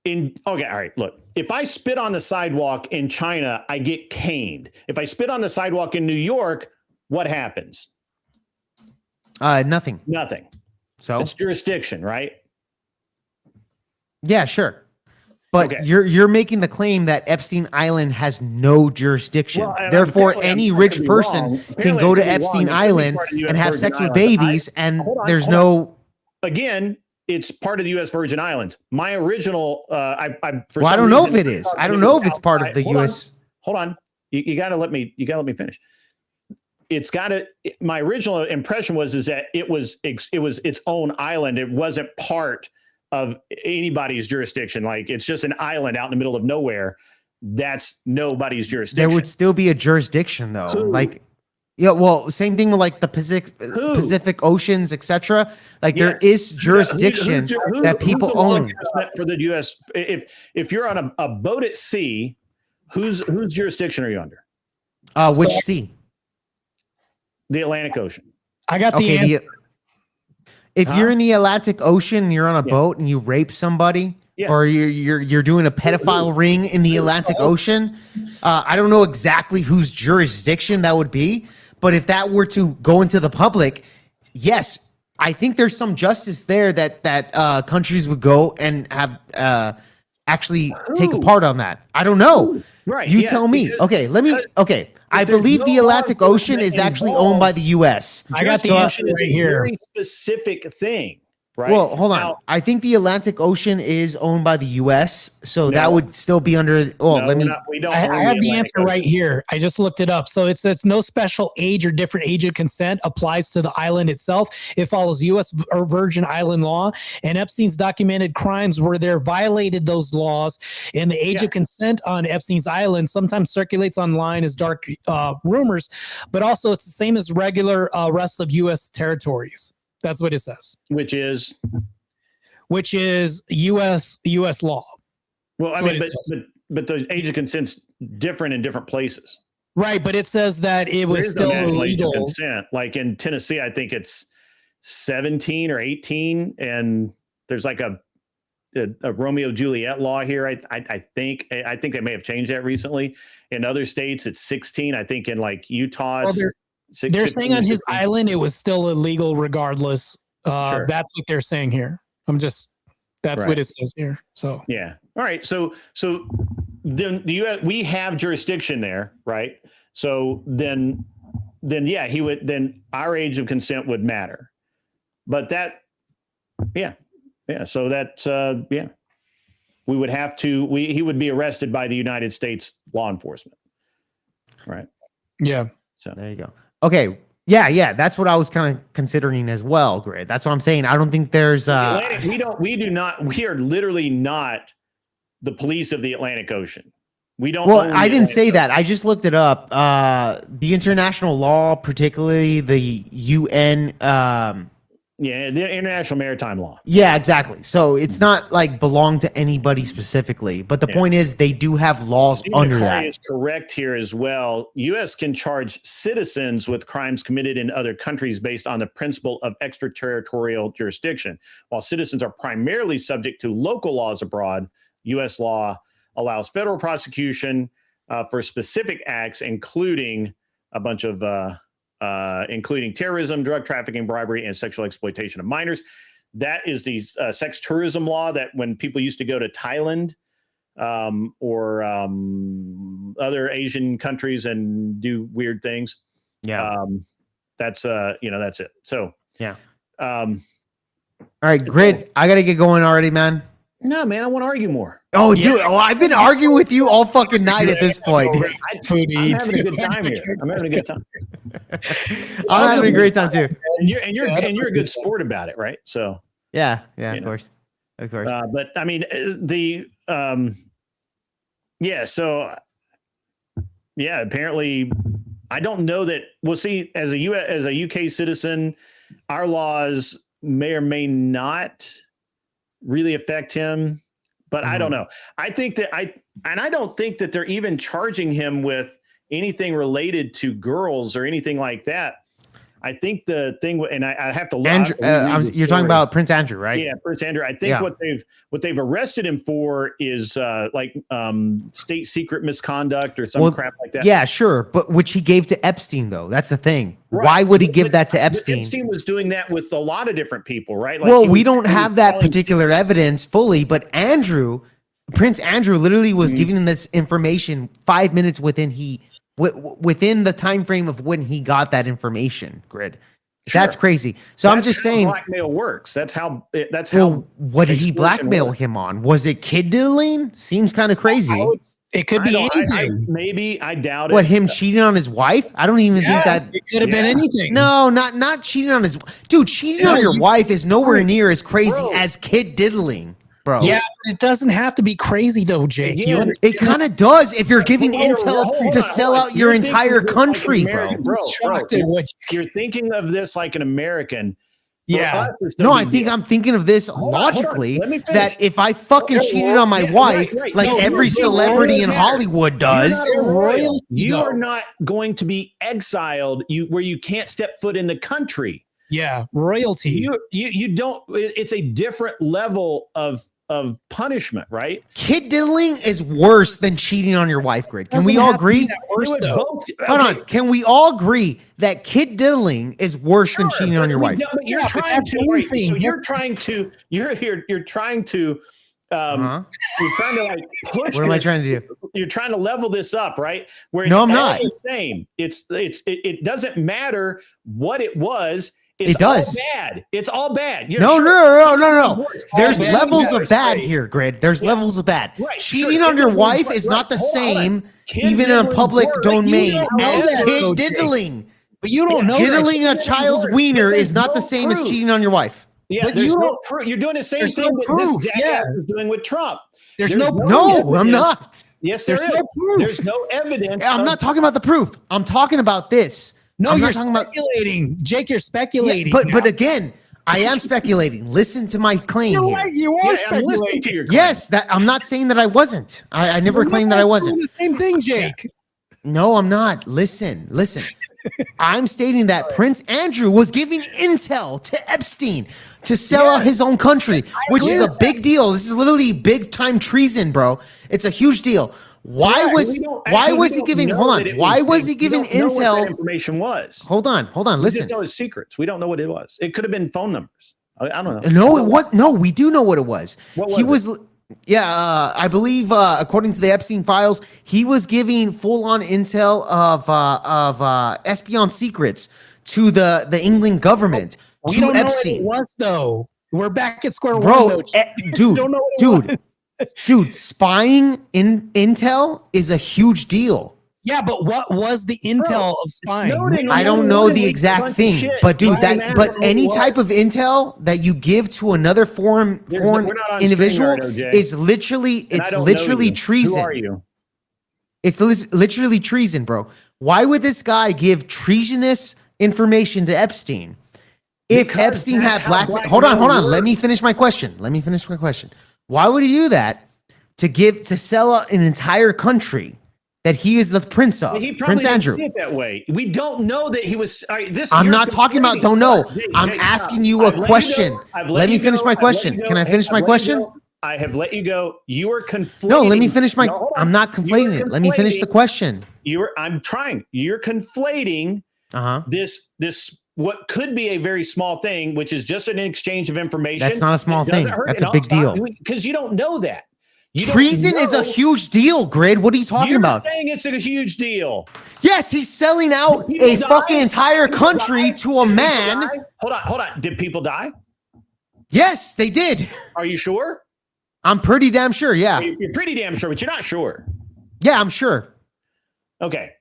All right, look, if I spit on the sidewalk in China, I get caned. If I spit on the sidewalk in New York, what happens? Nothing. Nothing. So it's jurisdiction, right? Yeah, sure. But Okay. you're making the claim that Epstein Island has no jurisdiction. Well, Therefore, apparently, any I rich could be person wrong. can Apparently, go I to could be Epstein wrong. It could be Island part of the US and have Virgin sex with Islands. babies, and Hold on, there's hold on. no. Again, it's part of the U.S. Virgin Islands. My original, I Well, I don't know if it is. I don't know if it's part of the Hold U.S. Hold on, you got to let me. You got to let me finish. It's got to. My original impression was that it was its own island. It wasn't part of anybody's jurisdiction. Like it's just an island out in the middle of nowhere. That's nobody's jurisdiction. There would still be a jurisdiction, though. Who? Like, yeah, well, same thing with like the Pacific Oceans, etc. Like there is jurisdiction that people who's the law own. enforcement for the U.S. If you're on a boat at sea, whose jurisdiction are you under? Which sea? The Atlantic Ocean. I got the answer. If you're in the Atlantic Ocean and you're on a boat and you rape somebody, or you're doing a pedophile ring in the Atlantic Ocean, I don't know exactly whose jurisdiction that would be, but if that were to go into the public, yes, I think there's some justice there that countries would go and have actually take a part on that. I don't know. Right. You tell me. Okay, let me. Okay, I believe the Atlantic Ocean is actually owned by the U.S. I got the answer right here. Very specific thing. Right. Well, hold on. Now, I think the Atlantic Ocean is owned by the U.S., so that would still be under. Oh, no, let me. I have the answer right here. I just looked it up. So it says no special age or different age of consent applies to the island itself. It follows U.S. or Virgin Island law, and Epstein's documented crimes where there violated those laws. And the age of consent on Epstein's Island sometimes circulates online as dark rumors, but also it's the same as regular rest of U.S. territories. That's what it says. Which is U.S. law. Well, I mean, but the age of consent's different in different places. Right, but it says that it was still illegal. Consent. Like in Tennessee, I think it's 17 or 18, and there's like a Romeo Juliet law here. I think they may have changed that recently. In other states, it's 16. I think in like Utah, it's they're saying on his island it was still illegal regardless. Sure. That's what they're saying here. That's what it says here. So yeah. All right. So then we have jurisdiction there, right? So then yeah, then our age of consent would matter. But yeah. So that's we would have to. He would be arrested by the United States law enforcement. Right. Yeah. So there you go. Okay. Yeah. That's what I was kind of considering as well, Gray. That's what I'm saying. I don't think there's we are literally not the police of the Atlantic Ocean. We don't. Well, I didn't say that. I just looked it up. The international law, particularly the UN. The international maritime law. Yeah, exactly. So it's not like belong to anybody specifically, but the point is they do have laws Stephen under McCarty that. is correct here as well. U.S. can charge citizens with crimes committed in other countries based on the principle of extraterritorial jurisdiction. While citizens are primarily subject to local laws abroad, U.S. law allows federal prosecution for specific acts, including a bunch of including terrorism, drug trafficking, bribery, and sexual exploitation of minors. That is the sex tourism law that when people used to go to Thailand or other Asian countries and do weird things. Yeah. That's that's it. So yeah. All right, Grid. I gotta get going already, man. No, man, I want to argue more. Oh, dude. Oh, I've been arguing with you all fucking night at this point. I'm having a good time here. I'm having a good time. I'm having a great time too. And you're a good sport about it, right? So yeah, of course. But I mean, So apparently, I don't know that. We'll see. As a UK citizen, our laws may or may not really affect him, but I don't know. I think that I don't think that they're even charging him with anything related to girls or anything like that. I think the thing, and I have to look. Andrew, you're talking about Prince Andrew, right? Yeah, Prince Andrew. I think what they've arrested him for is state secret misconduct or some crap like that. Yeah, sure, but which he gave to Epstein, though. That's the thing. Right. Why would he give that to Epstein? Epstein was doing that with a lot of different people, right? Like well, we don't have that particular evidence fully, but Prince Andrew literally was giving him this information 5 minutes within the time frame of when he got that information. Grid. Sure. That's crazy. So I'm just saying blackmail works. That's how. What did he blackmail him on? Was it kid diddling? Seems kind of crazy. It could be anything. Maybe I doubt it. What, him cheating on his wife? I don't even think that it could have been anything. No, not cheating on his dude. Cheating on your wife is nowhere near as crazy as kid diddling. Bro. Yeah, but it doesn't have to be crazy though, Jake. It kind of does if you're giving intel to sell out your entire country, bro. You're thinking of this like an American. Yeah. No, I'm thinking of this logically that if I fucking cheated on my wife, like every celebrity in Hollywood does, you are not going to be exiled where you can't step foot in the country. Yeah, royalty. You don't. It's a different level of punishment, right? Kid diddling is worse than cheating on your wife, Grid. Can we all agree? Hold on. Can we all agree that kid diddling is worse than cheating on your wife? No, but you're trying to. So you're trying to. You're here. You're trying to. You're trying to like push. What am I trying to do? You're trying to level this up, right? Where no, I'm not. The same. It doesn't matter what it was. It does. All bad. It's all bad. No. There's levels of bad here, Grid. There's levels of bad. Right. Cheating on your wife is not the same, even in a public domain, as kid diddling. But you don't know. Diddling a child's wiener is not the same as cheating on your wife. Yeah, but you're doing the same thing that this jackass is doing with Trump. There's no proof. No, I'm not. Yes, there's no proof. There's no evidence. I'm not talking about the proof. I'm talking about this. No, you're speculating. Jake, you're speculating. Yeah, but again, I am speculating. Listen to my claim here. Right, you are speculating. To your claim. Yes, I'm not saying that I wasn't. I never claimed that I wasn't. The same thing, Jake. No, I'm not. Listen. I'm stating that Prince Andrew was giving intel to Epstein to sell out his own country, which is a big deal. This is literally big time treason, bro. It's a huge deal. Why was he giving intel? What that information was. Hold on. We Listen. just know his secrets. We don't know what it was. It could have been phone numbers. I don't know. No, it was. No, we do know what it was. What was it? I believe according to the Epstein files, he was giving full-on intel of espionage secrets to the England government. We to don't Epstein. know what it was though. We're back at square one, though. Dude, spying in intel is a huge deal. Yeah, but what was the intel of spying? I don't know the exact thing, but dude, any type of intel that you give to another foreign individual is literally treason. Who are you? It's literally treason, bro. Why would this guy give treasonous information to Epstein? If Epstein had hold on. Let me finish my question. Why would he do that to sell out an entire country that he is the prince of? Prince Andrew. Did it that way. We don't know that he was. I'm not talking about don't know. I'm asking you a question. Let me finish my question. Can I finish my question? I have let you go. You are conflating. No, let me finish my. I'm not conflating it. Let me finish the question. I'm trying. You're conflating. This what could be a very small thing, which is just an exchange of information. That's not a small thing. That's a big deal. Because you don't know that. Treason is a huge deal, Grid. What are you talking about? You're saying it's a huge deal. Yes, he's selling out a fucking entire country to a man. Hold on. Did people die? Yes, they did. Are you sure? I'm pretty damn sure, yeah. You're pretty damn sure, but you're not sure. Yeah, I'm sure. Okay.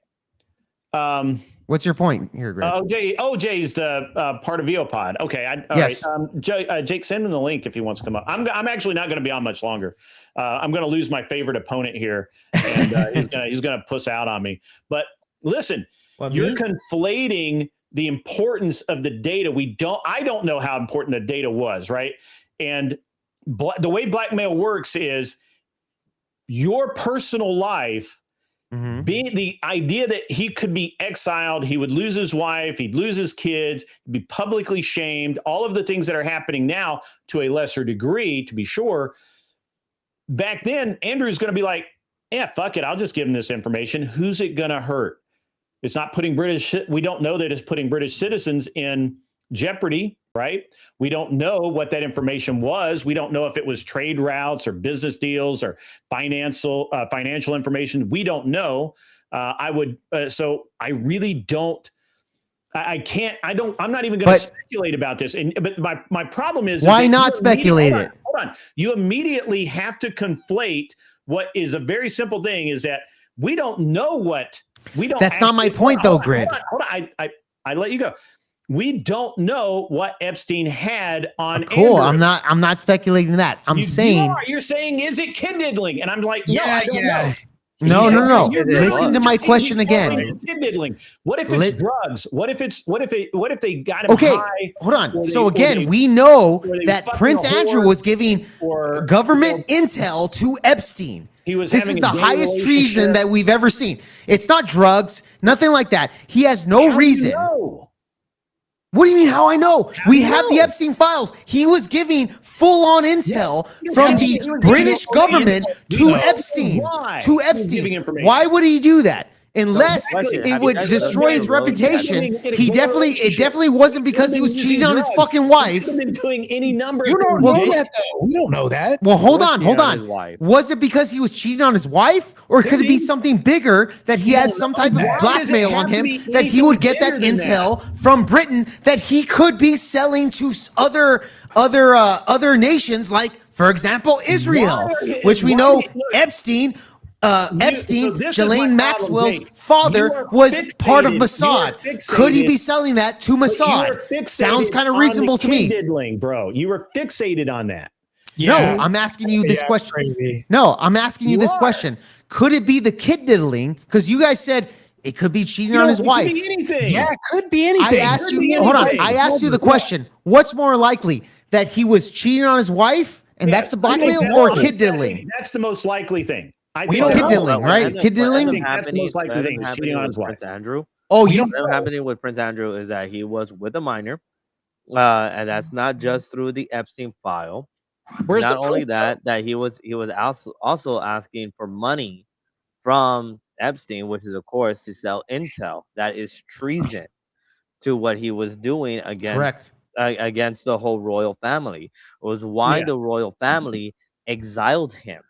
What's your point here, Greg? OJ's the part of VOPod. Okay. Yes. Right. Jake, send him the link if he wants to come up. I'm actually not going to be on much longer. I'm going to lose my favorite opponent here, and he's going to puss out on me. But listen, you're conflating the importance of the data. I don't know how important the data was, right? And the way blackmail works is your personal life Being the idea that he could be exiled, he would lose his wife, he'd lose his kids, be publicly shamed, all of the things that are happening now to a lesser degree, to be sure. Back then, Andrew's going to be like, yeah, fuck it. I'll just give him this information. Who's it going to hurt? It's not putting we don't know that it's putting British citizens in jeopardy, right? We don't know what that information was. We don't know if it was trade routes or business deals or financial information. We don't know. So I really don't. I'm not even going to speculate about this. But my problem is why not speculate it? Hold on. You immediately have to conflate what is a very simple thing is that we don't know what we don't. That's not my point, though, Grid. Hold on. I let you go. We don't know what Epstein had on. Cool. Android. I'm not speculating that. You're saying is it kid diddling? And I'm like, no, I don't know. No. Listen to my question again. What if it's drugs? What if they got him high? Hold on. So again, we know that Prince Andrew was giving government intel to Epstein. This is the highest treason that we've ever seen. It's not drugs, nothing like that. He has no reason. What do you mean how I know? We have the Epstein files. He was giving full-on intel from the British government to Epstein. Why would he do that? Unless it would destroy his reputation. It definitely wasn't because he was cheating on his fucking wife. Been doing any number. You don't know that though. We don't know that. Well, hold on. Was it because he was cheating on his wife, or could it be something bigger that he has some type of blackmail on him that he would get that intel from Britain that he could be selling to other nations, like for example Israel, which we know Epstein. Ghislaine Maxwell's father was part of Mossad. Could he be selling that to Mossad? Sounds kind of reasonable to me. Diddling, bro. You were fixated on that. Yeah. No, I'm asking you this question. Crazy. No, I'm asking you this question. Could it be the kid diddling? Because you guys said it could be cheating on his wife. Could be anything. Yeah, it could be anything. I asked you. Hold on. I asked you the question. What's more likely, that he was cheating on his wife, and that's the blackmail, or kid diddling? That's the most likely thing. Kid diddling, right? Kid diddling. That's the most likely thing. Is cheating on his wife. Prince Andrew. Oh, what's happening with Prince Andrew is that he was with a minor, and that's not just through the Epstein file. Not only that he was also asking for money from Epstein, which is of course to sell intel. That is treason to what he was doing against the whole royal family. It was why the royal family exiled him.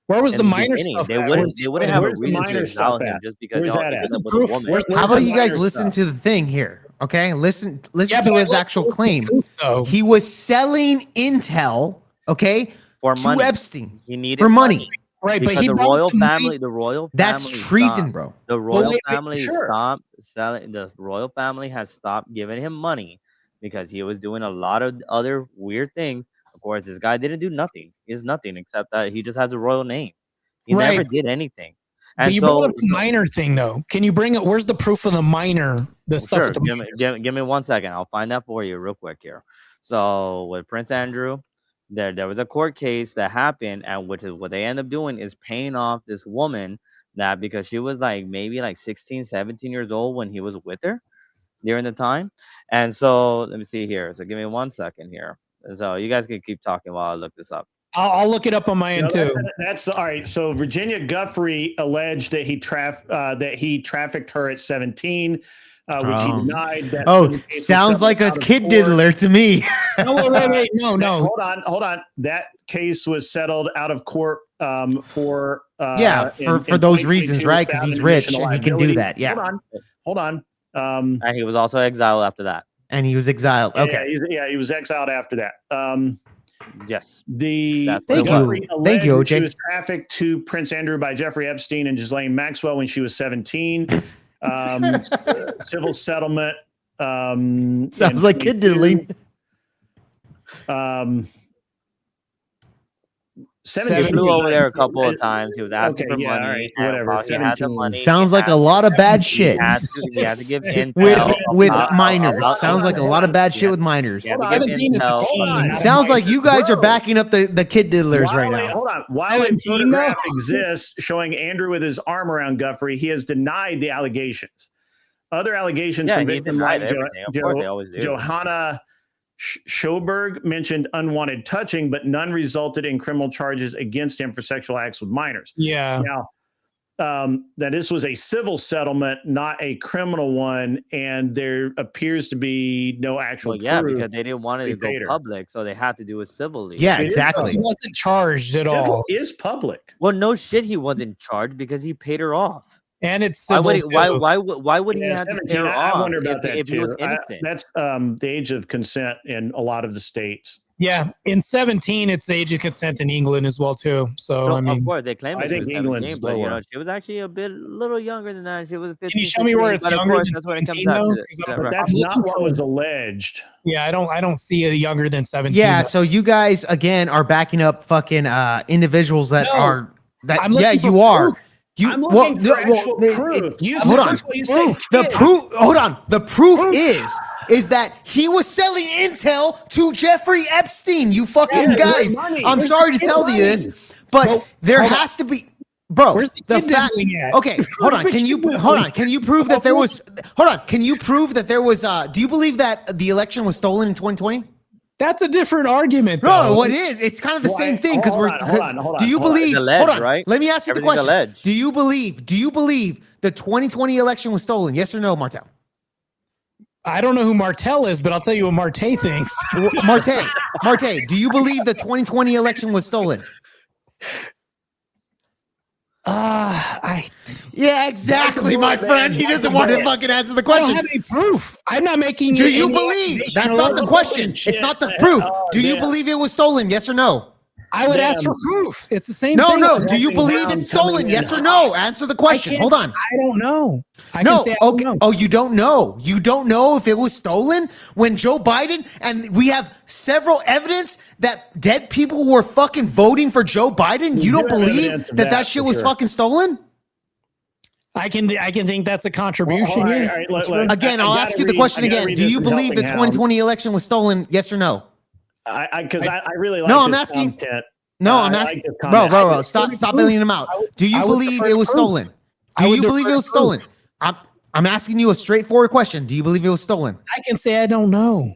Where was the minor stuff? They wouldn't have a reason to exile him just because he ended up with a woman. How about you guys listen to the thing here? Okay, listen to his actual claim. He was selling intel, okay, for to money. Epstein. He needed for money. Right, because but the royal family. That's treason, bro. The royal family stopped selling. The royal family has stopped giving him money because he was doing a lot of other weird things. Of course, this guy didn't do nothing. He has nothing except that he just has a royal name. He never did anything. And but you brought up the minor thing, though. Can you bring it? Where's the proof of the minor? The stuff. Sure. Give me 1 second. I'll find that for you real quick here. So with Prince Andrew, there was a court case that happened, and which is what they end up doing is paying off this woman that because she was maybe 16, 17 years old when he was with her during the time. And so let me see here. So give me 1 second here. So you guys can keep talking while I look this up. I'll look it up on my end too. That's all right. So Virginia Guffrey alleged that he trafficked her at 17, which he denied. Sounds like a kid diddler to me. Wait. No. Hold on. That case was settled out of court for those reasons, right? Because he's rich and he can do that. Yeah. Hold on. And he was also exiled after that. And he was exiled. Okay. He was exiled after that. Yes. Thank you, OJ. She was trafficked to Prince Andrew by Jeffrey Epstein and Ghislaine Maxwell when she was 17. Civil settlement. Sounds like kid diddling. He flew over there a couple of times. He was asking for money. Right, and whatever. while he had the money, Sounds like a lot of bad shit. he had to give intel with minors. Sounds like a lot of bad shit with minors. 17 is the teen. Sounds like you guys are backing up the kid diddlers right now. Hold on. While a photograph exists showing Andrew with his arm around Guthrie, he has denied the allegations. Other allegations from victim like Johanna Schoberg mentioned unwanted touching, but none resulted in criminal charges against him for sexual acts with minors. Yeah. Now, that this was a civil settlement, not a criminal one, and there appears to be no actual proof because they didn't want it to go public, so they had to do it civilly. Yeah, exactly. He wasn't charged at all. Is public. Well, no shit, he wasn't charged because he paid her off. And it's why civil would he have to pay her off? I wonder about that if too. he was innocent. That's the age of consent in a lot of the states. Yeah, in 17, it's the age of consent in England as well too. So I mean, of course they claim I think England's but lower. she was actually a little younger than that. She was 15. Can you show me where it's younger than that's when it comes 17 though? But that's not what was alleged. Yeah, I don't see it younger than 17. Yeah, so you guys again are backing up fucking individuals that are that. Yeah, you are. I'm looking for actual proof. Hold on. The proof. Hold on. The proof is that he was selling intel to Jeffrey Epstein. You fucking guys. I'm sorry to tell you this, but there has to be. Bro, where's the fact? Okay, hold on. Can you prove that there was? Hold on. Can you prove that there was? Do you believe that the election was stolen in 2020? That's a different argument. No, what is? It's kind of the same thing because hold on. Do you believe? Alleged, hold on. right? Let me ask you the question. Alleged. Do you believe the 2020 election was stolen? Yes or no, Martel? I don't know who Martel is, but I'll tell you what Marte thinks. Marte, do you believe the 2020 election was stolen? Yeah, exactly, my friend. He doesn't want to fucking answer the question. I don't have any proof. I'm not making. Do you believe? That's not the question. It's not the proof. Do you believe it was stolen? Yes or no? I would ask for proof. It's the same thing. No. Do you believe it's stolen? Yes or no? Answer the question. Hold on. I don't know. Okay. Oh, you don't know. You don't know if it was stolen when Joe Biden, and we have several evidence that dead people were fucking voting for Joe Biden. You don't believe that shit was fucking stolen? I can think that's a contribution. Again, I'll ask you the question again. Do you believe the 2020 election was stolen? Yes or no? Because I really like. No, I'm asking. Content. No, I'm asking. Bro, stop billing them out. Do you believe it was stolen? Do you believe it was stolen? I'm asking you a straightforward question. Do you believe it was stolen? I can say I don't know.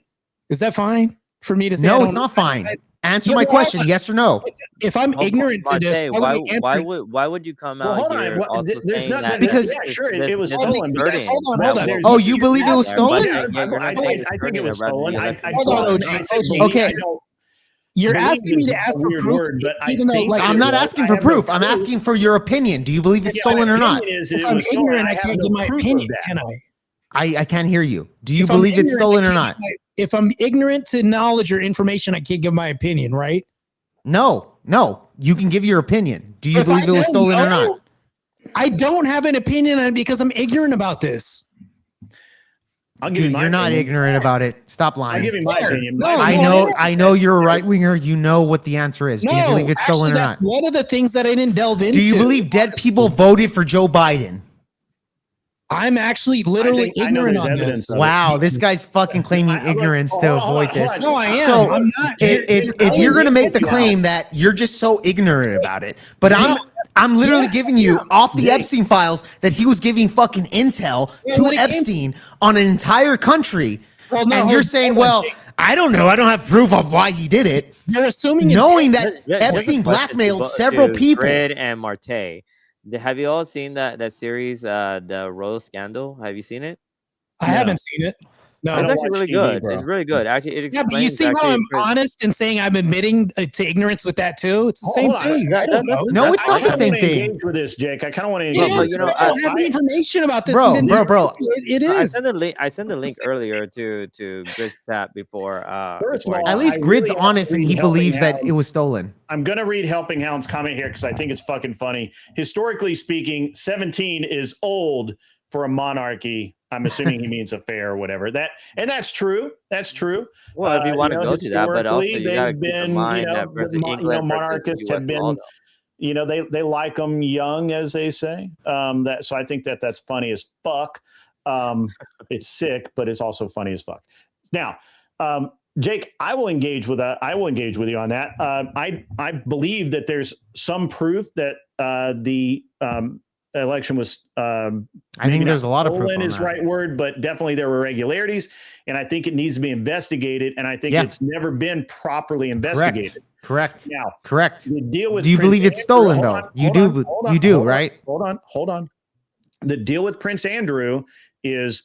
Is that fine for me to say? No, it's not fine. Answer my question, yes or no. If I'm ignorant to this, why would you come out here also saying that? Because it was stolen. Hold on. Oh, you believe it was stolen? I think it was stolen. Okay. You're asking me to ask for proof, even though I'm not asking for proof. I'm asking for your opinion. Do you believe it's stolen or not? If I'm ignorant, I can't give my opinion, can I? I can't hear you. Do you believe it's stolen or not? If I'm ignorant to knowledge or information, I can't give my opinion, right? No. You can give your opinion. Do you believe it was stolen or not? I don't have an opinion on it because I'm ignorant about this. Dude, you're not ignorant about it. Stop lying. I'll give you my opinion. I know you're a right winger. You know what the answer is. Do you believe it's stolen or not? One of the things that I didn't delve into. Do you believe dead people voted for Joe Biden? I'm actually literally ignorant on this. Wow, this guy's fucking claiming ignorance to avoid this. No, I am. So I'm not. if you're gonna make the claim that you're just so ignorant about it, but I'm literally giving you off the Epstein files that he was giving fucking intel to Epstein on an entire country, and you're saying, well, I don't know. I don't have proof of why he did it. You're assuming knowing that Epstein blackmailed several people. Fred and Marte. Have you all seen that series, the Royal Scandal? Have you seen it? I haven't seen it. No, it's actually really good. It's really good. Actually, it explains. Yeah, but you see how I'm honest in saying I'm admitting to ignorance with that too. It's the same thing. No, it's not the same thing. Engage with this, Jake. I kind of want to engage. I don't have the information about this, bro. It is. I sent the link earlier to Grid's chat before. First of all, at least Grid's honest and he believes that it was stolen. I'm gonna read Helping Hound's comment here because I think it's fucking funny. Historically speaking, 17 is old for a monarchy. I'm assuming he means affair or whatever. That's true. That's true. Well, if you want to go to that, but also you got to they've keep in been, mind that versus England versus monarchists US have law, been, they like them young, as they say. So I think that's funny as fuck. It's sick, but it's also funny as fuck. Now, Jake, I will engage with you on that. I believe that there's some proof that the election was. I think there's a lot of proof stolen on is that. right word, but definitely there were irregularities, and I think it needs to be investigated. And I think it's never been properly investigated. Correct. Now, correct. The deal with Do you Prince believe it's Andrew- stolen hold though? on, You hold do. on, hold on, You do, hold on, right? Hold on. The deal with Prince Andrew is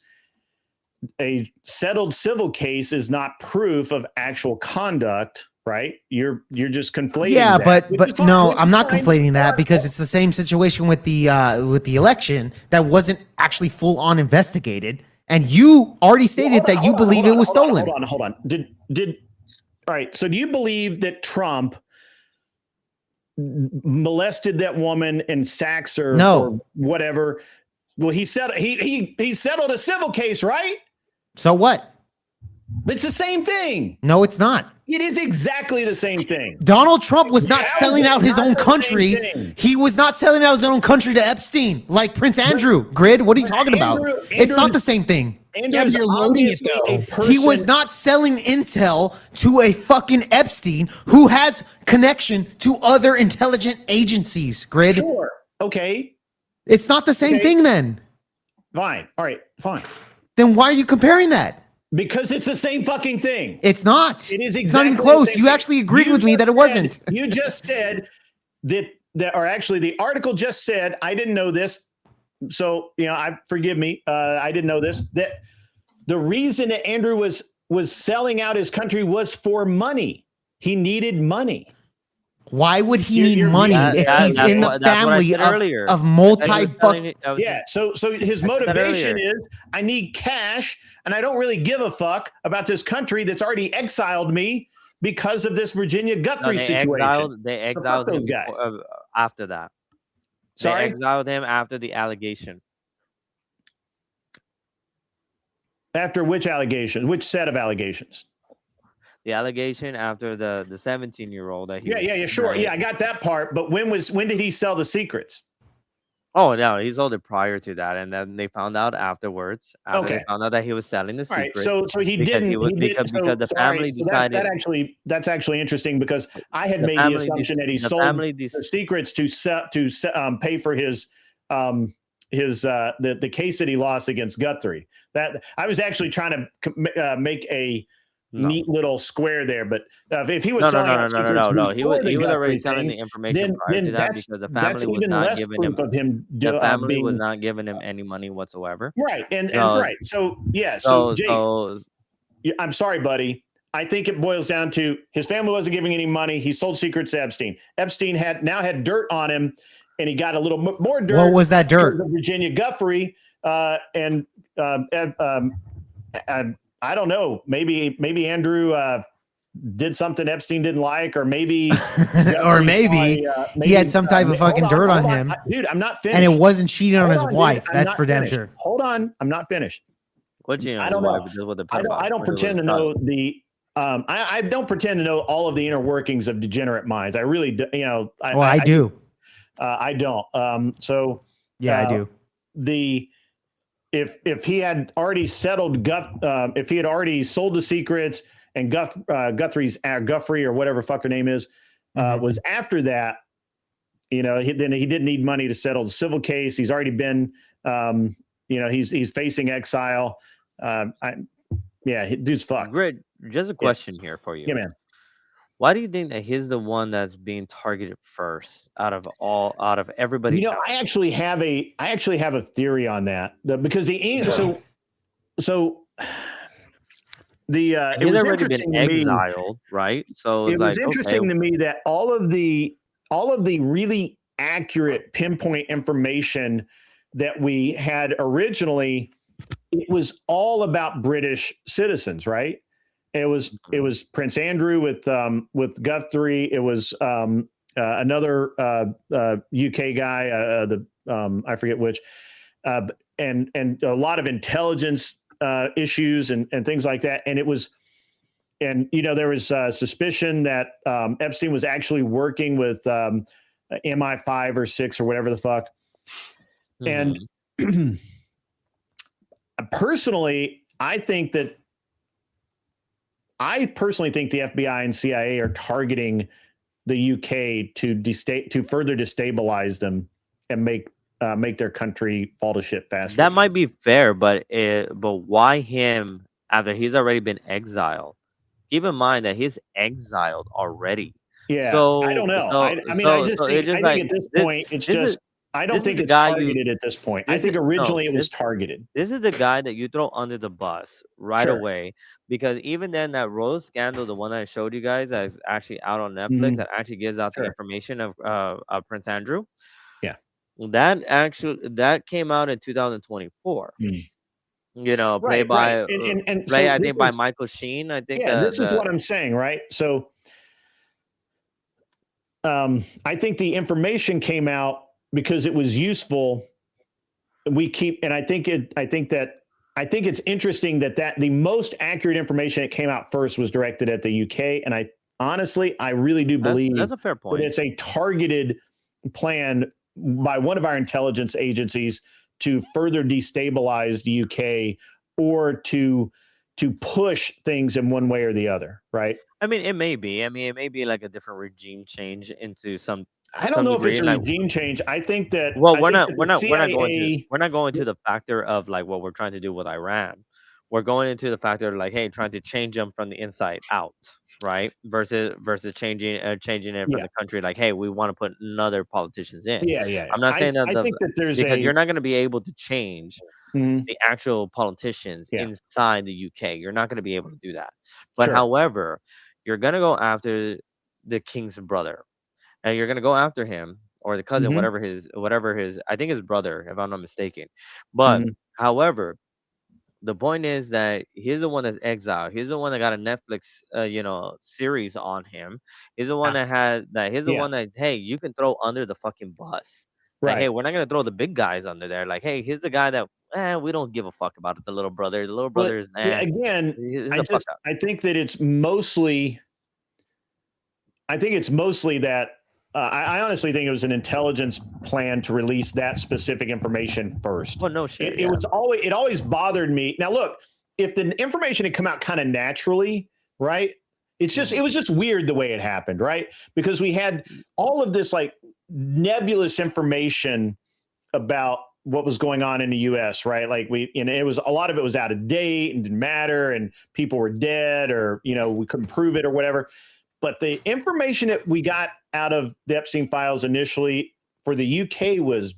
a settled civil case is not proof of actual conduct, right? You're just conflating. Yeah, that, which is but fine, no, which is I'm not fine. conflating that because it's the same situation with the election that wasn't actually full on investigated, and you already stated that you believe it was stolen. Hold on. Did all right? So do you believe that Trump molested that woman in Saks or whatever? Well, he said he settled a civil case, right? So what? It's the same thing. No, it's not. It is exactly the same thing. Donald Trump was not selling out his own not the country. same thing. He was not selling out his own country to Epstein like Prince Andrew. Grid, what are you talking about? It's not the same thing. Andrew's obviously a person. He was not selling intel to a fucking Epstein who has connection to other intelligent agencies. Grid. Sure. Okay. It's not the same thing then. Fine. All right. Fine. Then why are you comparing that? Because it's the same fucking thing. It's not. It is exactly It's not even the close. same You thing. actually agreed You with me just that it wasn't. said- You just said or actually the article just said, I didn't know this. So, forgive me. I didn't know this. That the reason that Andrew was selling out his country was for money. He needed money. Why would he need money if he's in the family of multi Yeah, so his motivation is I need cash and I don't really give a fuck about this country that's already exiled me because of this Virginia Guthrie situation. They So fuck exiled those him guys. after that. Sorry? They exiled him after the allegation. After which allegation? Which set of allegations? The allegation after the 17-year-old that he was sure. married. Yeah, I got that part. But when did he sell the secrets? Oh no, he sold it prior to that, and then they found out afterwards. After Okay. they found out that he was selling the All right, secret. so he because didn't. because the family decided. That's actually interesting because I had The made the family assumption that he the sold family the secrets to pay for his the case that he lost against Guthrie. That I was actually trying to make a neat little square there, but if he was selling out secrets no. He was before the already Guthrie selling thing, the information prior to that that's- because the that's family was even not less giving him. proof of him The family was being not giving him any money whatsoever. right. And So- right. So yeah. So Jake, so I'm sorry, buddy. I think it boils down to his family wasn't giving any money. He sold secrets to Epstein. Epstein had dirt on him, and he got a little more dirt. What was that dirt? because of Virginia Guthrie, I don't know. Maybe Andrew did something Epstein didn't like, or maybe, or maybe he had some type of fucking dirt on him. Dude, I'm not finished. And it wasn't cheating on his dude. wife. I'm That's not for damn finished. sure. Hold on, I'm not finished. what you know? I don't know. I don't pretend to know I don't pretend to know all of the inner workings of degenerate minds. I really do. I do. I don't. So Yeah, I do. If he had already settled if he had already sold the secrets and Guthrie's Guthrie or whatever fuck her name is was after that, then he didn't need money to settle the civil case. He's already been he's facing exile. Dude's fucked. Great. Just a question here for you. Yeah, man. Why do you think that he's the one that's being targeted first out of everybody? I actually have a theory on that because it was already been interesting to me- exiled, right? So It it's was like, interesting okay, to me that all of the really accurate pinpoint information that we had originally, it was all about British citizens, right? It was Prince Andrew with Guthrie. It was another UK guy, I forget which. and a lot of intelligence issues and things like that. And it was, and there was suspicion that Epstein was actually working with MI5 or 6 or whatever the fuck. And personally, I personally think the FBI and CIA are targeting the UK to further destabilize them and make their country fall to shit faster. That might be fair, but why him after he's already been exiled? Keep in mind that he's exiled already. Yeah, so I don't know. I think at this point, it's just, I don't think it's targeted at this point. I think originally it was targeted. This is the guy that you throw under the bus right away, because even then that Rose scandal, the one I showed you guys, that is actually out on Netflix, that actually gives out the information of Prince Andrew. Yeah, that came out in 2024. Played by I think by Michael Sheen. I think. Yeah, this is what I'm saying, right? So, I think the information came out because it was useful. I think it's interesting that the most accurate information that came out first was directed at the UK, and I really do believe that's a fair point. That it's a targeted plan by one of our intelligence agencies to further destabilize the UK or to push things in one way or the other, right? I mean, it may be. It may be like a different regime change into some. I don't know if it's a regime change. I think that. Well, we're not going to the factor of like what we're trying to do with Iran. We're going into the factor of like, hey, trying to change them from the inside out, right? Versus changing it from the country. Like, hey, we want to put another politicians in. Yeah. I'm not saying that. I think that there's because you're not going to be able to change the actual politicians inside the UK. You're not going to be able to do that. But however, you're going to go after the king's brother, and you're going to go after him or the cousin, whatever his, I think his brother, if I'm not mistaken. But however, the point is that he's the one that's exiled. He's the one that got a Netflix, series on him. He's the one that had that. He's the one that, hey, you can throw under the fucking bus. Like, hey, we're not gonna throw the big guys under there. Like, hey, here's the guy that, we don't give a fuck about it. The little brother. The little brother is. Again, I think that it's mostly. I think it's mostly that. I honestly think it was an intelligence plan to release that specific information first. Well, no shit. It always bothered me. Now, look, if the information had come out kind of naturally, right? It was just weird the way it happened, right? Because we had all of this like nebulous information about what was going on in the U.S., right? Like it was a lot of it was out of date and didn't matter, and people were dead, or we couldn't prove it or whatever. But the information that we got out of the Epstein files initially for the UK was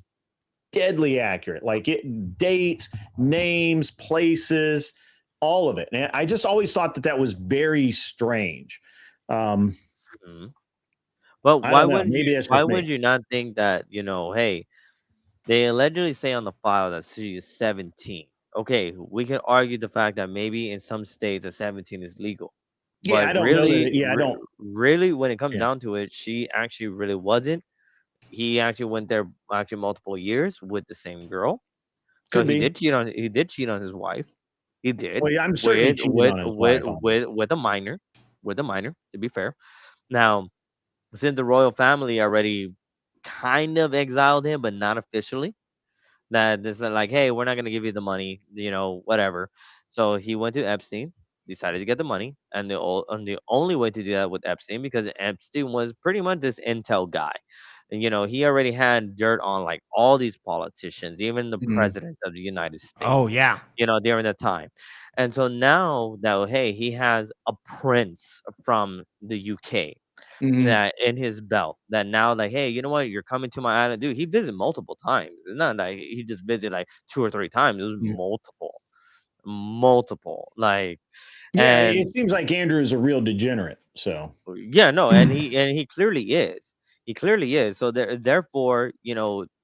deadly accurate. Like dates, names, places, all of it. And I just always thought that was very strange. But why would you not think that, hey, they allegedly say on the file that she is 17. Okay, we can argue the fact that maybe in some states a 17 is legal. Yeah, but I don't really, know. I don't. Really, when it comes down to it, she actually really wasn't. He actually went there multiple years with the same girl. So he did cheat on his wife. He did. Well, yeah, I'm certainly cheating on his wife. With a minor. To be fair. Now, since the royal family already kind of exiled him, but not officially, that this is like, hey, we're not gonna give you the money, whatever. So he went to Epstein. Decided to get the money, and the only way to do that with Epstein, because Epstein was pretty much this intel guy, and he already had dirt on like all these politicians, even the president of the United States. Oh yeah, during that time, and so now that he has a prince from the UK that in his belt, that now like, hey, you know what, you're coming to my island, dude. He visited multiple times. It's not like he just visited like 2 or 3 times. It was multiple, like. Yeah, it seems like Andrew is a real degenerate. So yeah, no, and he clearly is. He clearly is. So therefore,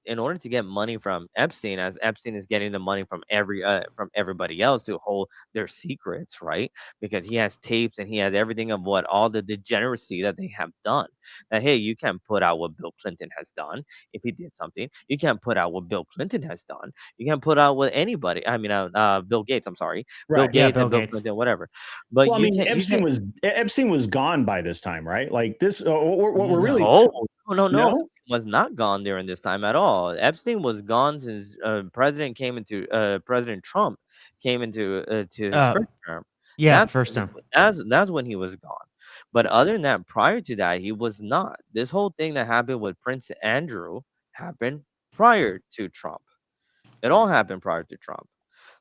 in order to get money from Epstein, as Epstein is getting the money from everybody else to hold their secrets, right? Because he has tapes and he has everything of what all the degeneracy that they have done. That hey, you can't put out what Bill Clinton has done if he did something. You can't put out what Bill Clinton has done. You can't put out what anybody. I mean, Bill Gates. I'm sorry, Bill Right. Gates Bill and Bill Gates. Clinton, whatever. But Well, I you mean, can't. Epstein was gone by this time, right? Like this. What we're really No. no. Epstein was not gone during this time at all. Epstein was gone since President Trump came into to his first term. Yeah, That's first when term. that's when he was gone. But other than that, prior to that, he was not. This whole thing that happened with Prince Andrew happened prior to Trump. It all happened prior to Trump.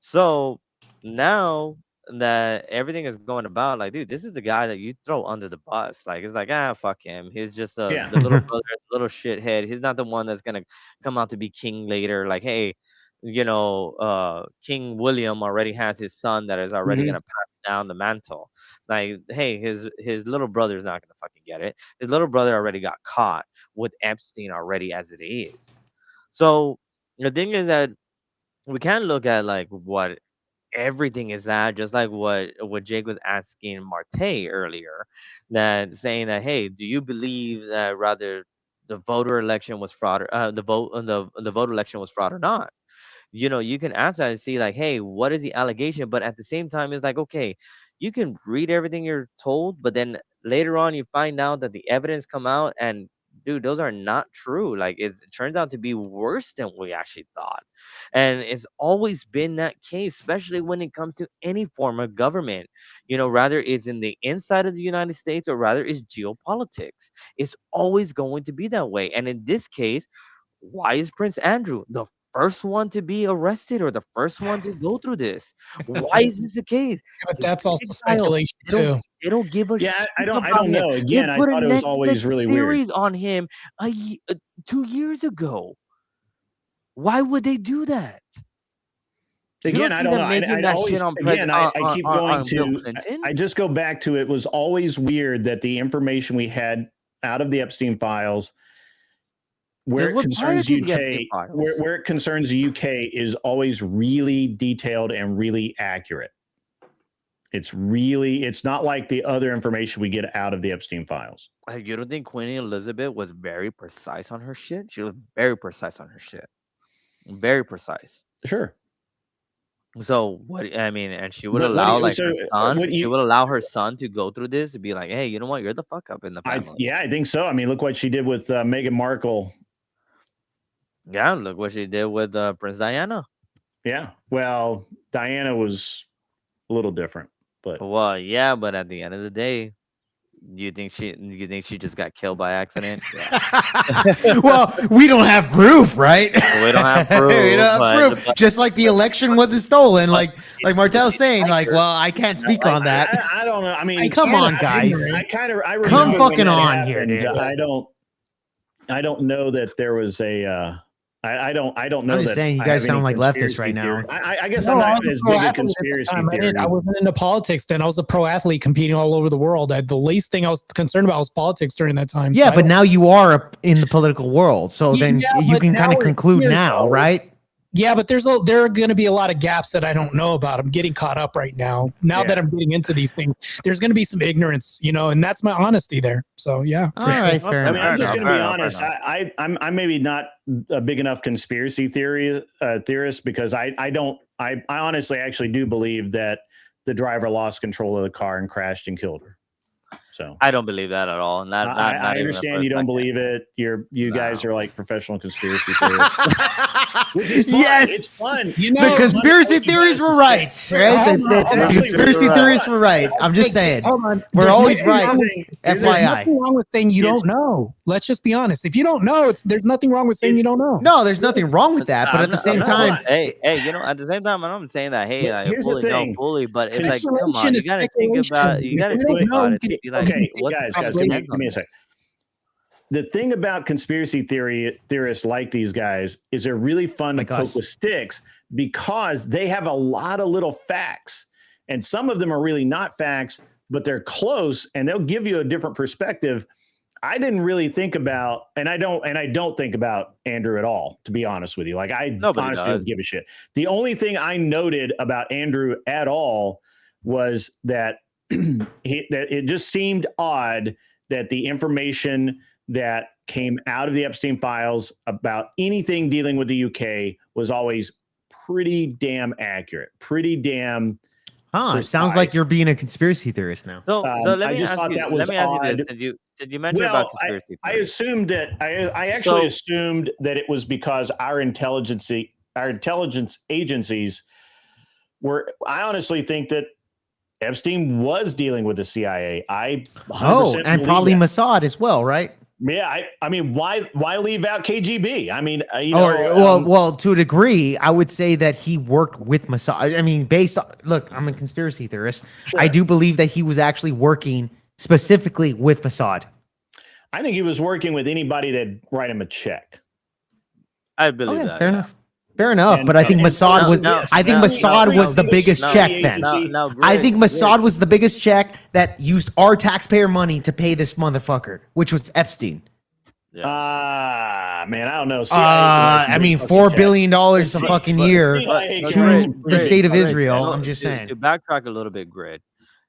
So now that everything is going about, like, dude, this is the guy that you throw under the bus. Like, it's like, fuck him. He's just the little brother, little shithead. He's not the one that's gonna come out to be king later. Like, hey, King William already has his son that is already gonna pass down the mantle. Like, hey, his little brother's not gonna fucking get it. His little brother already got caught with Epstein already as it is. So the thing is that we can't look at like what everything is at, just like what Jake was asking Marte earlier, that saying that, hey, do you believe that rather the voter election was fraud, or the vote election was fraud or not? You can ask that and see like, hey, what is the allegation? But at the same time, it's like, okay, you can read everything you're told, but then later on you find out that the evidence come out and dude, those are not true. Like it turns out to be worse than we actually thought. And it's always been that case, especially when it comes to any form of government. Rather it's in the inside of the United States or rather it's geopolitics. It's always going to be that way. And in this case, why is Prince Andrew the first one to be arrested or the first one to go through this? Why is this the case? But that's also Exile. speculation too. They don't give a shit I don't about know. him. Again, They I put thought a it was Netflix always really weird. series on him 2 years ago. Why would they do that? Again, I don't know. I keep going Bill to. Clinton? I just go back to it was always weird that the information we had out of the Epstein files, where it concerns UK, where it concerns the UK, is always really detailed and really accurate. It's not like the other information we get out of the Epstein files. You don't think Queen Elizabeth was very precise on her shit? She was very precise on her shit. Very precise. Sure. So what I mean, and she would allow her son. She would allow her son to go through this and be like, "Hey, you know what? You're the fuck up in the family." I think so. I mean, look what she did with Meghan Markle. Yeah, look what she did with Prince Diana. Yeah. Well, Diana was a little different, but yeah, but at the end of the day, you think she just got killed by accident? Yeah. Well, we don't have proof, right? We don't have proof. We don't have proof. Just like the election wasn't stolen, like Martel's saying, like, well, I can't speak on that. I don't know. I mean, come on, guys. I come fucking on happened. here, dude. I don't know that there was a. I don't know. I'm just saying, you guys sound like leftists right now. I guess I'm not as big a conspiracy theory. I wasn't into politics then. I was a pro athlete competing all over the world. The least thing I was concerned about was politics during that time. Yeah, but now you are in the political world, so then you can kind of conclude now, right? Yeah, but there are going to be a lot of gaps that I don't know about. I'm getting caught up right now. Now that I'm getting into these things, there's going to be some ignorance, and that's my honesty there. So yeah, all right, fair enough. I'm just going to be honest. I'm maybe not a big enough conspiracy theorist because I honestly actually do believe that the driver lost control of the car and crashed and killed her. So I don't believe that at all. I understand you don't believe it. You guys are like professional conspiracy theorists. Which is fun. Yes, it's fun. The conspiracy theories were right, right? The conspiracy theories were right. I'm just saying, we're always right. FYI, there's nothing wrong with saying you don't know. Let's just be honest. If you don't know, there's nothing wrong with saying you don't know. No, there's nothing wrong with that. But at the same time, hey, at the same time, I'm saying that. Hey, I fully know fully, but it's like, come on, you got to think about it. To be like, okay, guys, give me a second. The thing about conspiracy theorists like these guys is they're really fun to poke with sticks because they have a lot of little facts, and some of them are really not facts, but they're close, and they'll give you a different perspective. I didn't really think about, and I don't think about Andrew at all, to be honest with you. Like Nobody honestly does. don't give a shit. The only thing I noted about Andrew at all was that that it just seemed odd that the information that came out of the Epstein files about anything dealing with the UK was always pretty damn accurate, pretty damn. It sounds like you're being a conspiracy theorist now. So let I me just ask thought you. that was Let me ask you odd. this: Did you mention about conspiracy? I assumed that I actually assumed that it was because our intelligence agencies were. I honestly think that Epstein was dealing with the CIA. I 100% and believe probably that. Mossad as well, right? Yeah, I mean, why leave out KGB? I mean, well, to a degree, I would say that he worked with Mossad. I mean, look, I'm a conspiracy theorist. Sure. I do believe that he was actually working specifically with Mossad. I think he was working with anybody that'd write him a check. I believe that. Fair enough. Fair enough, but I think Mossad was. I think Mossad was the biggest check then. I think Mossad was the biggest check that used our taxpayer money to pay this motherfucker, which was Epstein. Man, I don't know. I mean, $4 billion a fucking year to the state of Israel. I'm just saying. To backtrack a little bit, Grid.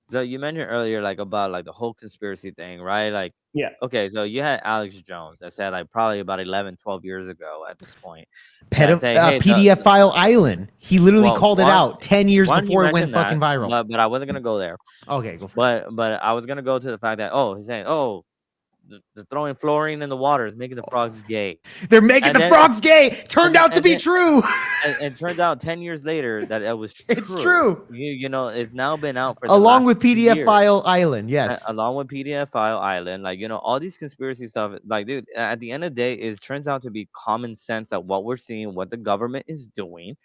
So you mentioned earlier, like about like the whole conspiracy thing, right? Like, yeah. Okay, so you had Alex Jones that said like probably about 11, 12 years ago at this point. PDF file island. He literally called it out 10 years before it went fucking viral. But I wasn't gonna go there. Okay, go for it. But I was gonna go to the fact that he's saying the throwing fluorine in the water is making the frogs gay. They're making the frogs gay. Turned out to be true. And turned out 10 years later that it was true. It's true. You know, it's now been out for along with PDF file island. Yes. Along with PDF file island, like, you know, all these conspiracy stuff. Like, dude, at the end of the day, it turns out to be common sense that what we're seeing, what the government is doing,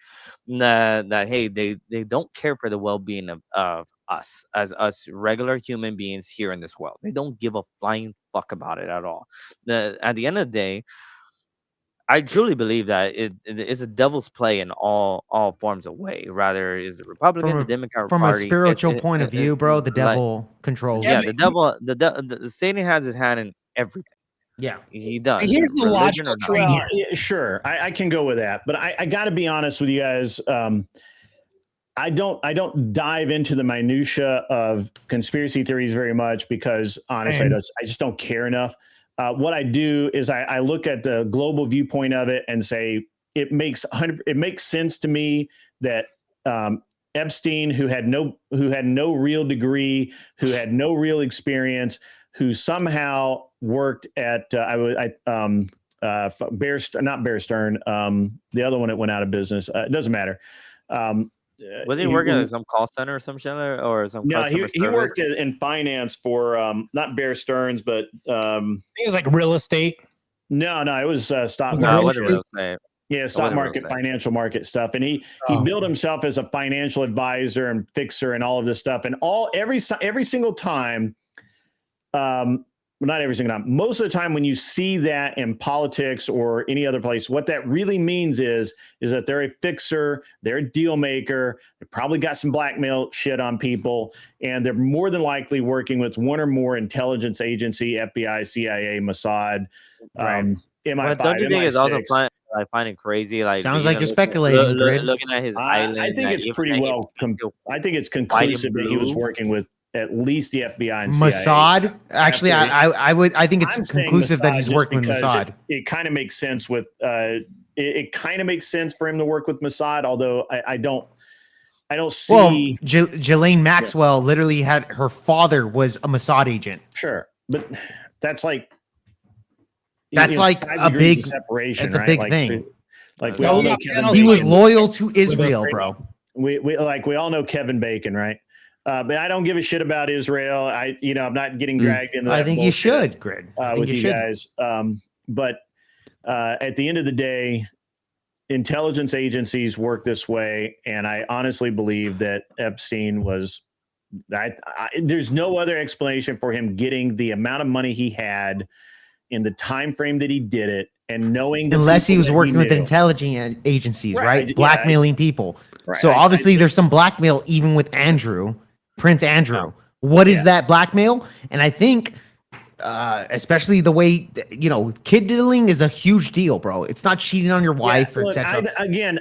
that hey, they don't care for the well-being of us as us regular human beings here in this world. They don't give a flying fuck about it at all. At the end of the day, I truly believe that it is a devil's play in all forms of way. Rather, is the Republican, the Democrat from Party, a spiritual point of view, bro. The devil controls. Yeah, the devil. The Satan has his hand in everything. Yeah, he does. Here's the logical train here. Yeah, sure, I can go with that, but I got to be honest with you guys. I don't dive into the minutia of conspiracy theories very much because honestly, I just don't care enough. What I do is I look at the global viewpoint of it and say it makes sense to me that Epstein, who had no real degree, who had no real experience, who somehow worked at not Bear Stearns, the other one that went out of business. It doesn't matter. Was he working at some call center or some shit or some? No, he worked in finance for not Bear Stearns, but I think it was like real estate. No, it was stock market. Real estate. Yeah, stock market, financial market stuff, and he built himself as a financial advisor and fixer and all of this stuff, and every single time. Not every single time. Most of the time when you see that in politics or any other place, what that really means is that they're a fixer, they're a deal maker, they probably got some blackmail shit on people, and they're more than likely working with one or more intelligence agency, FBI, CIA, Mossad, right. MI5, don't you think MI6. it's also fun? I find it crazy. Like sounds like you're speculating. Looking at his island, I think it's pretty well. I think it's conclusive that he was working with at least the FBI and CIA. Mossad. Actually, I think it's conclusive that he's working with Mossad. It kind of makes sense with it kind of makes sense for him to work with Mossad, although I don't see. Well, Ghislaine Maxwell literally had her father was a Mossad agent. Sure, but that's like a big separation. It's a right? big thing. Like we all know he was loyal to Israel, bro. We all know Kevin Bacon, right? But I don't give a shit about Israel. I'm not getting dragged into that. I think you should, Grid. With you guys. But at the end of the day, intelligence agencies work this way, and I honestly believe that Epstein was. There's no other explanation for him getting the amount of money he had in the time frame that he did it, and knowing unless he was working with intelligence agencies, right? Blackmailing people. Right. So obviously there's some blackmail even with Prince Andrew. What is that blackmail? And I think especially the way, kid diddling is a huge deal, bro. It's not cheating on your wife or look, etc.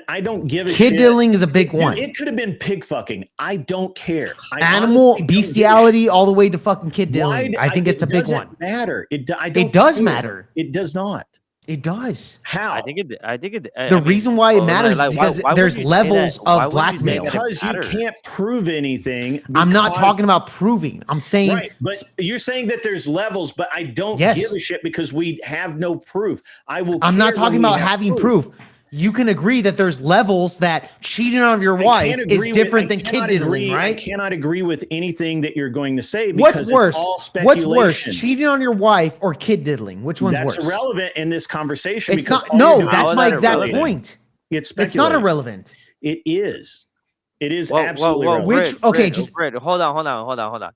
I don't give a Kid shit. diddling is a big one. It could have been pig fucking. I don't care. Animal bestiality all the way to fucking kid diddling. I think it's a big one. Matter. It does matter. It does not. It does. How? I think it. The reason why it matters is because there's levels of blackmail. Because you can't prove anything. I'm not talking about proving. I'm saying. Right, but you're saying that there's levels, but I don't give a shit because we have no proof. I'm not talking about having proof. You can agree that there's levels that cheating on your wife is different than kid diddling, right? I cannot agree with anything that you're going to say. What's worse? What's worse, cheating on your wife or kid diddling? Which one's worse? That's irrelevant in this conversation. It's not. No, that's my exact point. It's not irrelevant. It is. It is absolutely irrelevant. Grid, hold on.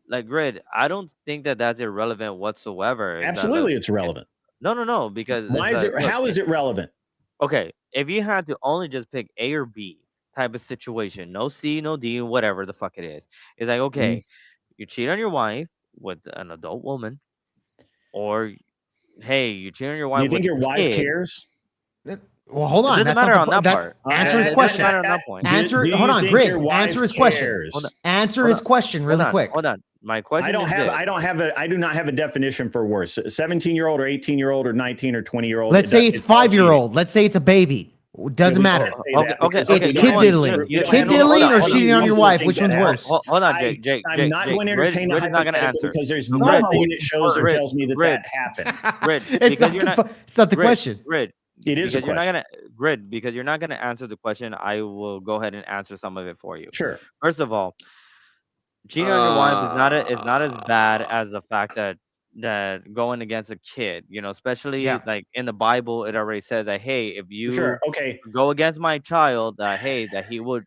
Like, Grid, I don't think that that's irrelevant whatsoever. Absolutely, it's relevant. No, because why is it? How is it relevant? Okay, if you had to only just pick A or B type of situation, no C, no D, whatever the fuck it is, it's like, okay, you cheat on your wife with an adult woman, or hey, you cheat on your wife. Do you think with your a wife kid. cares? Well, hold on. It doesn't matter on that part. Answer his question. Hold on, Grid. Answer his question. Answer his question really quick. Hold on. My question I do not have a definition for worse. 17-year-old or 18-year-old or 19 or 20-year-old. Let's say it's 5-year-old. Let's say it's a baby. Doesn't matter. Okay. It's kid diddling. Kid diddling or cheating on your wife. Which one's worse? Hold on, Jake. I'm not going to entertain the hypothetical because there's nothing that shows or tells me that happened. It's not the question. Grid. It is a question. Because you're not gonna answer the question. I will go ahead and answer some of it for you. Sure. First of all, cheating on your wife is not as bad as the fact that going against a kid, especially like in the Bible, it already says that, hey, if you go against my child, that he would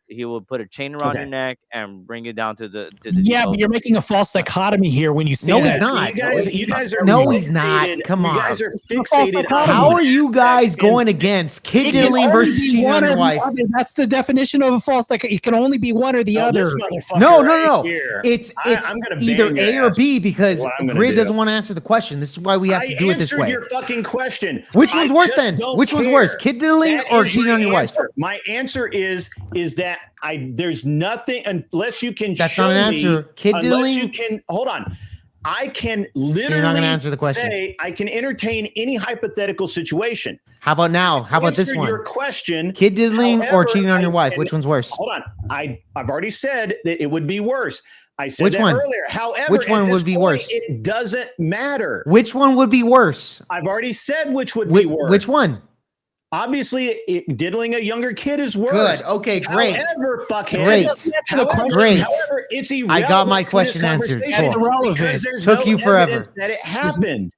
put a chain around your neck and bring you down to the but you're making a false dichotomy here when you say that. No, he's not. You guys are no, he's not. Come on. You guys are fixated. How are you guys going against kid diddling versus cheating on your wife? That's the definition of a false dichotomy. It can only be one or the other. No. It's either A or B because Grid doesn't want to answer the question. This is why we have to do it this way. I answered your fucking question. Which one's worse then? Which one's worse, kid diddling or cheating on your wife? My answer is that there's nothing unless you can That's show not an answer. me. Kid diddling. You can hold on. I can literally so you're not going to answer the question. say I can entertain any hypothetical situation. How about now? How about this one? Your question: kid diddling or cheating on your wife? Which one's worse? Hold on. I've already said that it would be worse. I said Which that one? earlier. However, which one would be worse? It doesn't matter. Which one would be worse? I've already said which would be worse. Which one? Obviously, diddling a younger kid is worse. Good. Okay, great. However, fuckhead. Great. Great. However, it's irrelevant. I got my question answered. It's irrelevant. Took you forever. That it happened.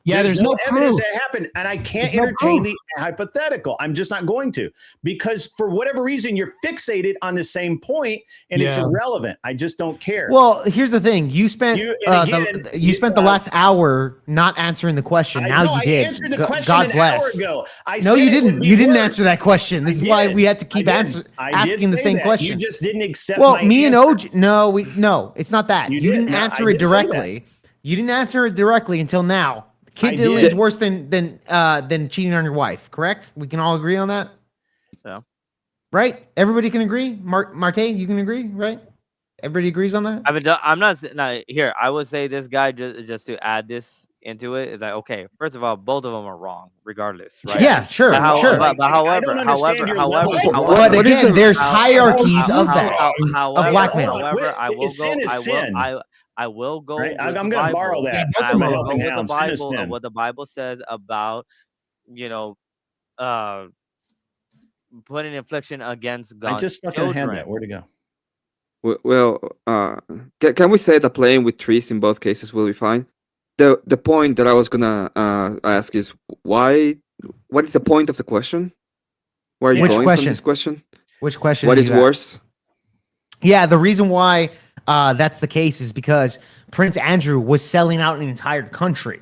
There's no evidence proof that it happened, and I can't entertain the hypothetical. I'm just not going to, because for whatever reason you're fixated on the same point, and it's irrelevant. I just don't care. Well, here's the thing: you spent the last hour not answering the question. Now you did. I answered the question God bless. An hour ago. No, you didn't. You didn't answer that question. This is why we had to keep asking the same question. You just didn't accept. Well, me and OJ. No, it's not that. You didn't answer it directly. You didn't answer it directly until now. Kid diddling is worse than cheating on your wife, correct? We can all agree on that? Yeah. Right? Everybody can agree? Marte, you can agree, right? Everybody agrees on that? I mean, I'm not here. I would say this guy just to add this into it is like, okay, first of all, both of them are wrong, regardless, right? Yeah, sure. But however, but again, there's hierarchies of that of blackmail. However, I will go. Right? I'm going to borrow that. I will go with the Bible. What the Bible says about, putting infliction against God's I just fucking had that. Where'd it go? Well, can we say that playing with trees in both cases will be fine? The point that I was gonna ask is why? What is the point of the question? Where are you going from this question? Which question? What is worse? Yeah, the reason why that's the case is because Prince Andrew was selling out an entire country.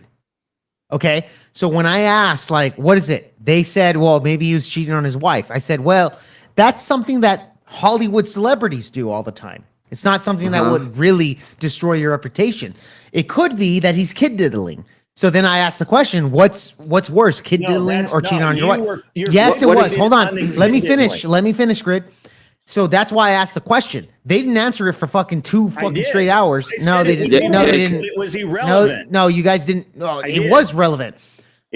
Okay, so when I asked, like, what is it? They said, well, maybe he was cheating on his wife. I said, well, that's something that Hollywood celebrities do all the time. It's not something that would really destroy your reputation. It could be that he's kid diddling. So then I asked the question, what's worse, kid diddling or cheating on your wife? Yes, it was. Hold on. Let me finish. Let me finish, Grid. So that's why I asked the question. They didn't answer it for fucking 2 fucking straight hours. No, they didn't. No, they didn't. It was irrelevant. No, you guys didn't. No, it was relevant.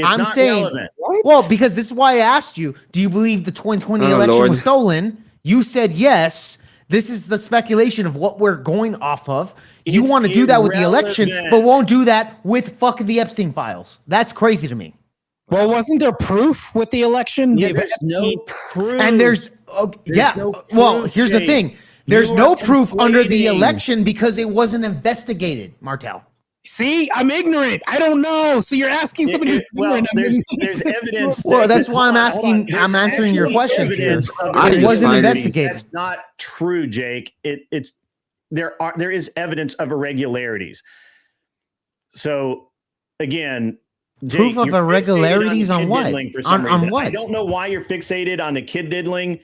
I'm not saying, relevant. well, because this is why I asked you, do you believe the 2020 election was stolen? You said yes. This is the speculation of what we're going off of. You want to do that with the election, but won't do that with fucking the Epstein files. That's crazy to me. Well, wasn't there proof with the election? Yeah, there's no proof. And there's no proof, well, here's the thing. There's no proof under the election because it wasn't investigated, Martel. See, I'm ignorant. I don't know. So you're asking somebody who's ignorant. There's evidence. Well, that's why I'm asking. I'm answering your questions here. It wasn't investigated. That's not true, Jake. There is evidence of irregularities. So again, Jake, proof of irregularities on what? On what? I don't know why you're fixated on the kid diddling.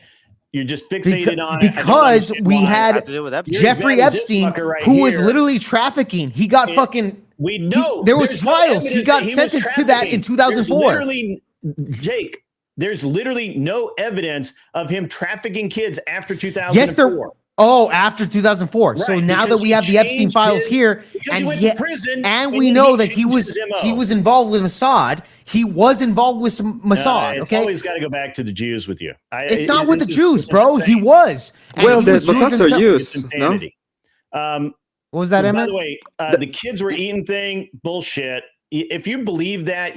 You're just fixated on it. Because we had Jeffrey Epstein, who was literally trafficking. He got fucking. We know there was trials. He got sentenced to that in 2004. Jake, there's literally no evidence of him trafficking kids after 2004. Yes, there. Oh, after 2004. Right, so now that we have the Epstein files here, and we know that he was involved with Mossad. He was involved with some Mossad. It's always got to go back to the Jews with you. It's not with the Jews, bro. He was. Well, the Mossads are used. No? What was that, Emmett? By the way, the kids were eating thing. Bullshit. If you believe that,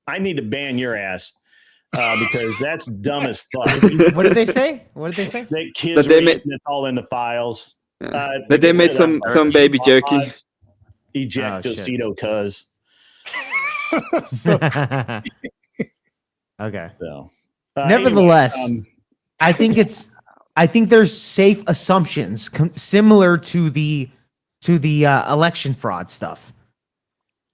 I need to ban your ass. Because that's dumb as fuck. What did they say? That kids were eating, it's all in the files. That they made some baby jerky. Ejectocito cuz. Okay. So, nevertheless, I think there's safe assumptions similar to the election fraud stuff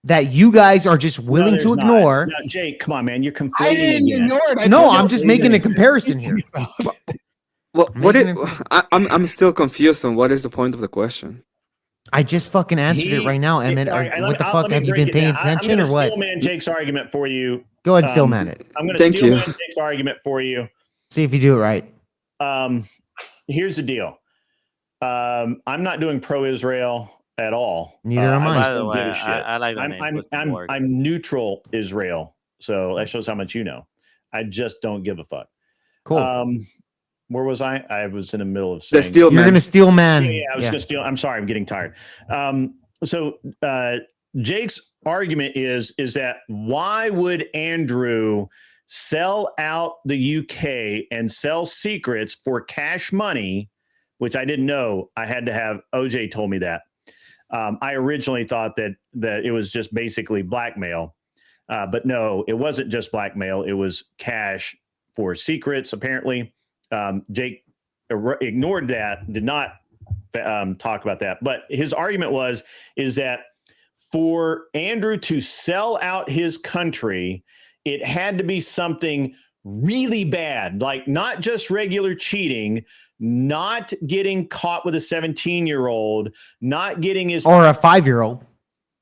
that you guys are just willing to ignore. No, Jake, come on, man. You're conflating. I didn't ignore it. I'm just making a comparison here. Well, I'm still confused on what is the point of the question. I just fucking answered it right now, Emmett. What the fuck? Have you been paying attention or what? I'm going to steelman Jake's argument for you. Go ahead and steelman it. I'm going to steelman Jake's argument for you. See if you do it right. Here's the deal. I'm not doing pro-Israel at all. Neither am I. By the way, I like the name. I'm neutral Israel, so that shows how much you know. I just don't give a fuck. Cool. Where was I? I was in the middle of saying You're gonna steal man. Yeah, I was gonna steal. I'm sorry, I'm getting tired. So Jake's argument is that why would Andrew sell out the UK and sell secrets for cash money, which I didn't know. I had to have OJ told me that. I originally thought that it was just basically blackmail, but no, it wasn't just blackmail. It was cash for secrets. Apparently, Jake ignored that, did not talk about that. But his argument is that for Andrew to sell out his country, it had to be something really bad, like not just regular cheating, not getting caught with a 17-year-old, not getting his or a 5-year-old.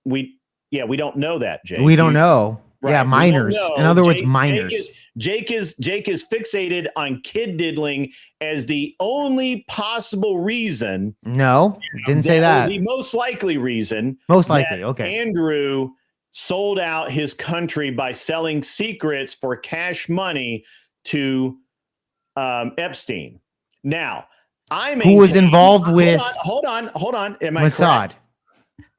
We don't know that, Jake. We don't know. Right. Yeah, minors. In other words, minors. Jake is fixated on kid diddling as the only possible reason. No, didn't say that. The most likely reason. Most likely, okay. Andrew sold out his country by selling secrets for cash money to Epstein. Now, who was involved with? Hold on. Am I Mossad? Correct?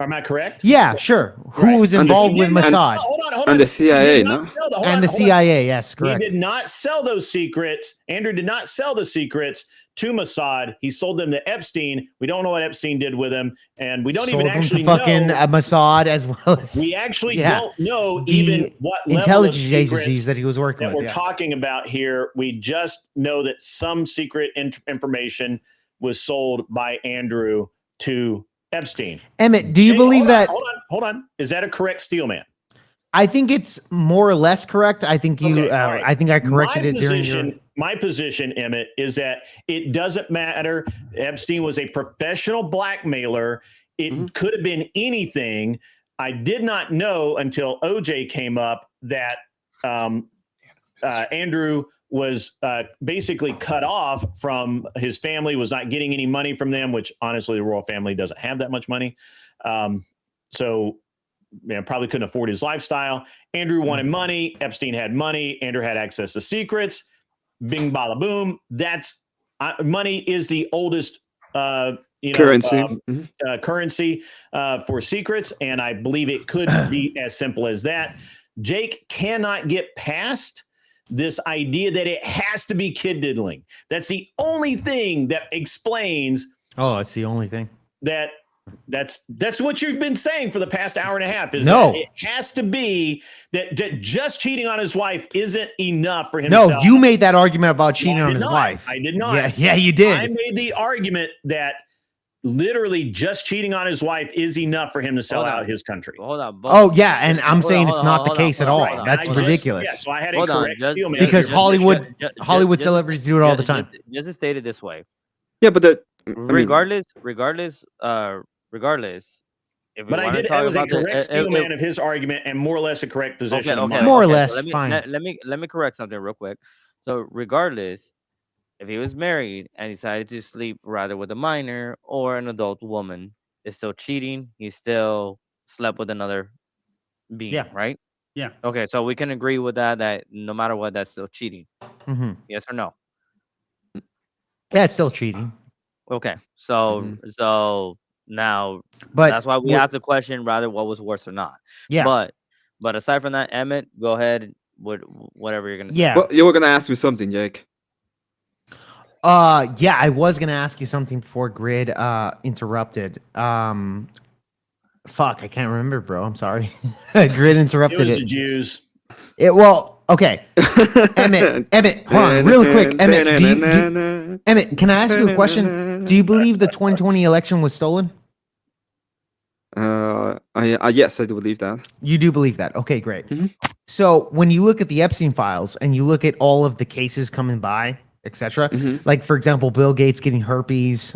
Am I correct? Yeah, sure. Who was involved with Mossad? Hold on. And the CIA, no? And the CIA, yes, correct. He did not sell those secrets. Andrew did not sell the secrets to Mossad. He sold them to Epstein. We don't know what Epstein did with them, and we don't even actually know. Fucking Mossad as well as we actually don't know even what intelligence agencies that he was working with. We're talking about here. We just know that some secret information was sold by Andrew to Epstein. Emmett, do you believe that? Hold on. Is that a correct steelman? I think it's more or less correct. I think you. Okay, all right. I think I corrected My it during position, your. My position, Emmett, is that it doesn't matter. Epstein was a professional blackmailer. It could have been anything. I did not know until OJ came up that Andrew was basically cut off from his family, was not getting any money from them, which honestly, the royal family doesn't have that much money. So probably couldn't afford his lifestyle. Andrew wanted money. Epstein had money. Andrew had access to secrets. Bing, bada, boom. That's money is the oldest currency currency for secrets, and I believe it could be as simple as that. Jake cannot get past this idea that it has to be kid diddling. That's the only thing that explains. Oh, it's the only thing. That's what you've been saying for the past hour and a half. Is no, that it has to be that just cheating on his wife isn't enough for him. No, to you made that argument about cheating on his wife. I did not. Yeah, you did. I made the argument that literally just cheating on his wife is enough for him to sell out his country. Hold on. Oh yeah, and I'm saying it's not the case at all. That's ridiculous. So I had a correct steel man because Hollywood celebrities do it all the time. Just to state it this way. Yeah, but regardless. But I was a correct steel man of his argument and more or less a correct position. Okay, more or less, so fine. Let me correct something real quick. So regardless, if he was married and decided to sleep rather with a minor or an adult woman, it's still cheating. He still slept with another being, right? Yeah. Okay, so we can agree with that no matter what, that's still cheating. Mm-hmm. Yes or no? Yeah, it's still cheating. Okay, so now, but that's why we asked the question rather what was worse or not. Yeah. But aside from that, Emmett, go ahead with whatever you're gonna say. Yeah. Well, you were gonna ask me something, Jake. Yeah, I was gonna ask you something before Grid interrupted. Fuck, I can't remember, bro. I'm sorry. Grid interrupted it. It was the Jews. Okay. Emmett, hold on, real quick. Emmett, Emmett, can I ask you a question? Do you believe the 2020 election was stolen? Yes, I do believe that. You do believe that? Okay, great. So when you look at the Epstein files and you look at all of the cases coming by, etc., like for example, Bill Gates getting herpes,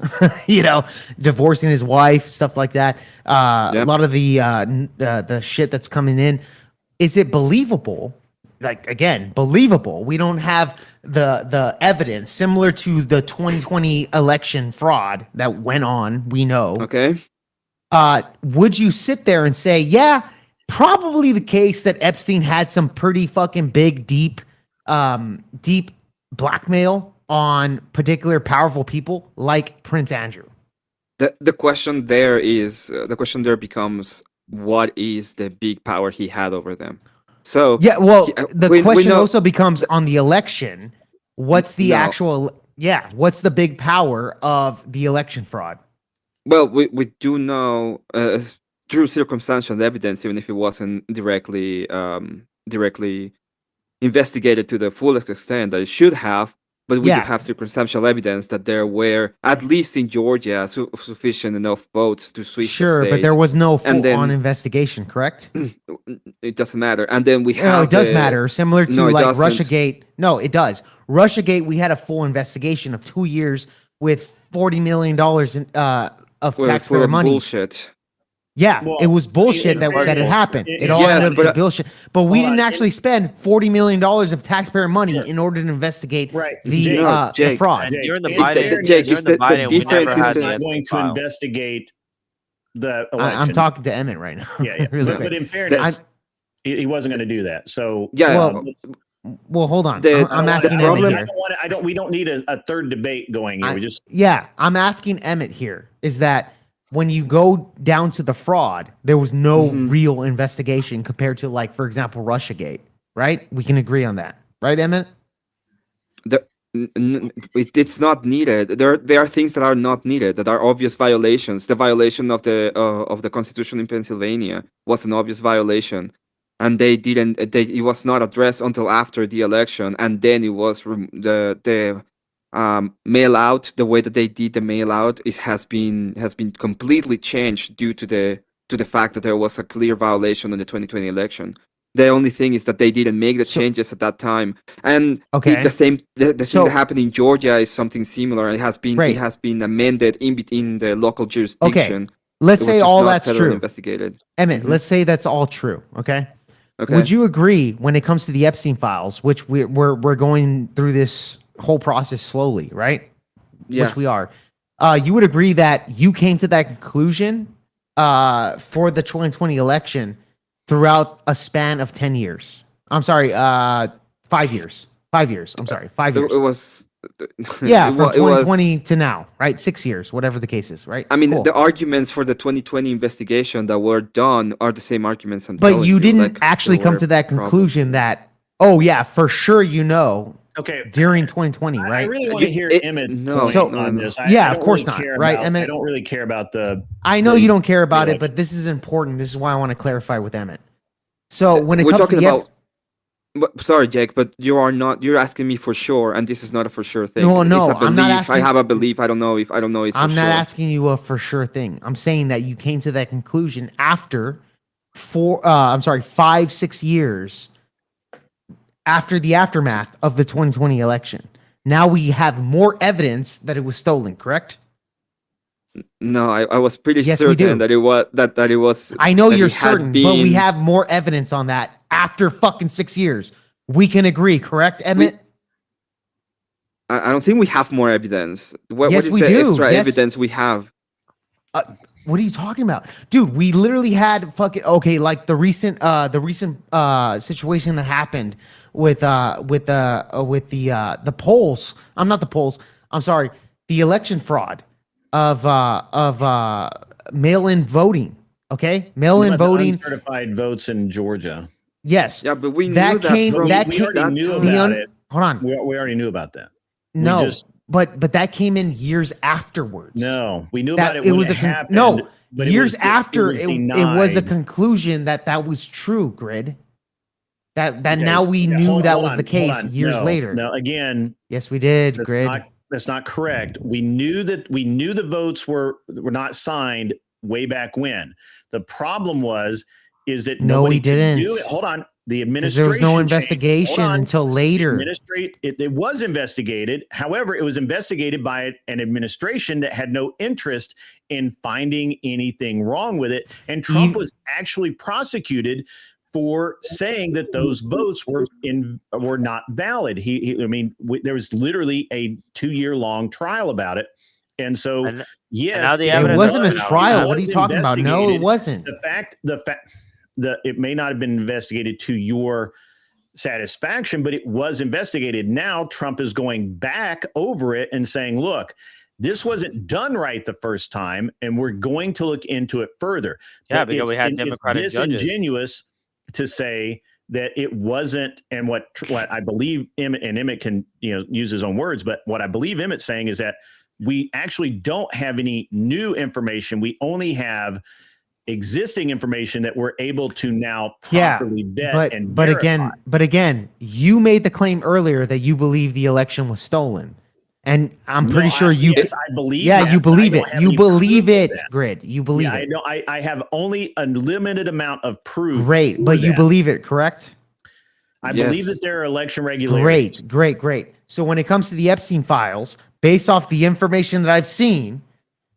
divorcing his wife, stuff like that. A lot of the shit that's coming in. Is it believable? Like again, believable. We don't have the evidence similar to the 2020 election fraud that went on. We know. Okay. Would you sit there and say, yeah, probably the case that Epstein had some pretty fucking big, deep blackmail on particular powerful people like Prince Andrew? The question there becomes, what is the big power he had over them? So yeah, well, the question also becomes on the election. What's the what's the big power of the election fraud? Well, we do know through circumstantial evidence, even if it wasn't directly investigated to the fullest extent that it should have, but we do have circumstantial evidence that there were, at least in Georgia, sufficient enough votes to switch the state. But there was no full-on investigation, correct? It doesn't matter. And then we have... No, it does matter. Similar to Russiagate. No, it does. Russiagate, we had a full investigation of 2 years with $40 million of taxpayer money. Bullshit. Yeah, it was bullshit that it happened. It all ended up bullshit. But we didn't actually spend $40 million of taxpayer money in order to investigate the fraud. During the Biden, the difference is not going to investigate the election. I'm talking to Emmett right now. Yeah. Really but in fairness, he wasn't going to do that. So well, hold on. I'm asking Emmett here. We don't need a third debate going here. I'm asking Emmett here. Is that when you go down to the fraud, there was no real investigation compared to, like, for example, Russiagate, right? We can agree on that, right, Emmett? It's not needed. There are things that are not needed, that are obvious violations. The violation of the Constitution in Pennsylvania was an obvious violation, and it was not addressed until after the election, and then it was the mail out. The way that they did the mail out has been completely changed due to the fact that there was a clear violation in the 2020 election. The only thing is that they didn't make the changes at that time, and the thing that happened in Georgia is something similar. It has been amended in the local jurisdiction. Okay, let's say all that's true. Investigated. Emmett, let's say that's all true. Okay. Okay. Would you agree when it comes to the Epstein files, which we're going through this whole process slowly, right? Yeah. Which we are. You would agree that you came to that conclusion for the 2020 election throughout a span of 10 years. I'm sorry, 5 years. 5 years. I'm sorry, 5 years. It was. Yeah, from 2020 to now, right? 6 years, whatever the case is, right? I mean, Cool. the arguments for the 2020 investigation that were done are the same arguments. But you didn't actually come to that conclusion that, oh yeah, for sure, okay, during 2020, right? I really want to hear Emmett's point on this. Yeah, of course not, right? I don't really care about the. I know you don't care about it, but this is important. This is why I want to clarify with Emmett. So when it comes to the sorry, Jake, but you're asking me for sure, and this is not a for sure thing. No, I'm not asking. I have a belief. I don't know if I'm not asking you a for sure thing. I'm saying that you came to that conclusion after 5-6 years after the aftermath of the 2020 election. Now we have more evidence that it was stolen, correct? No, I was pretty certain that it was. I know you're certain, but we have more evidence on that after fucking 6 years. We can agree, correct, Emmett? I don't think we have more evidence. What is the extra evidence we have? What are you talking about, dude? We literally had like the recent situation that happened with the polls. I'm sorry, the election fraud of mail-in voting. Okay, mail-in voting, certified votes in Georgia. Yes. Yeah, but we knew We already knew about it. Hold on. We already knew about that. No, but that came in years afterwards. No, we knew about it when it happened. No, but years it after was it was a denied. conclusion that was true, Grid. That now we knew that was the case years later. No, again. Yes, we did, Grid. That's not correct. We knew the votes were not signed way back when. The problem is that we didn't. Hold on. The administration. There was no investigation until later. It was investigated. However, it was investigated by an administration that had no interest in finding anything wrong with it. And Trump was actually prosecuted for saying that those votes were not valid. There was literally a 2-year-long trial about it. And so, yes, it wasn't a trial. What are you talking about? No, it wasn't. It may not have been investigated to your satisfaction, but it was investigated. Now Trump is going back over it and saying, look, this wasn't done right the first time, and we're going to look into it further. Yeah, because we had Democratic judges. judges. It's disingenuous to say that it wasn't, and what I believe Emmett can use his own words, but what I believe Emmett's saying is that we actually don't have any new information. We only have existing information that we're able to now properly vet and verify. But again, you made the claim earlier that you believe the election was stolen. And I'm pretty sure you. Yes, I believe. Yeah, that, you believe it. You believe it, that. Grid. You believe it. I have only a limited amount of proof. Great, but you believe it, correct? I believe that there are election regulators. Great. So when it comes to the Epstein files, based off the information that I've seen,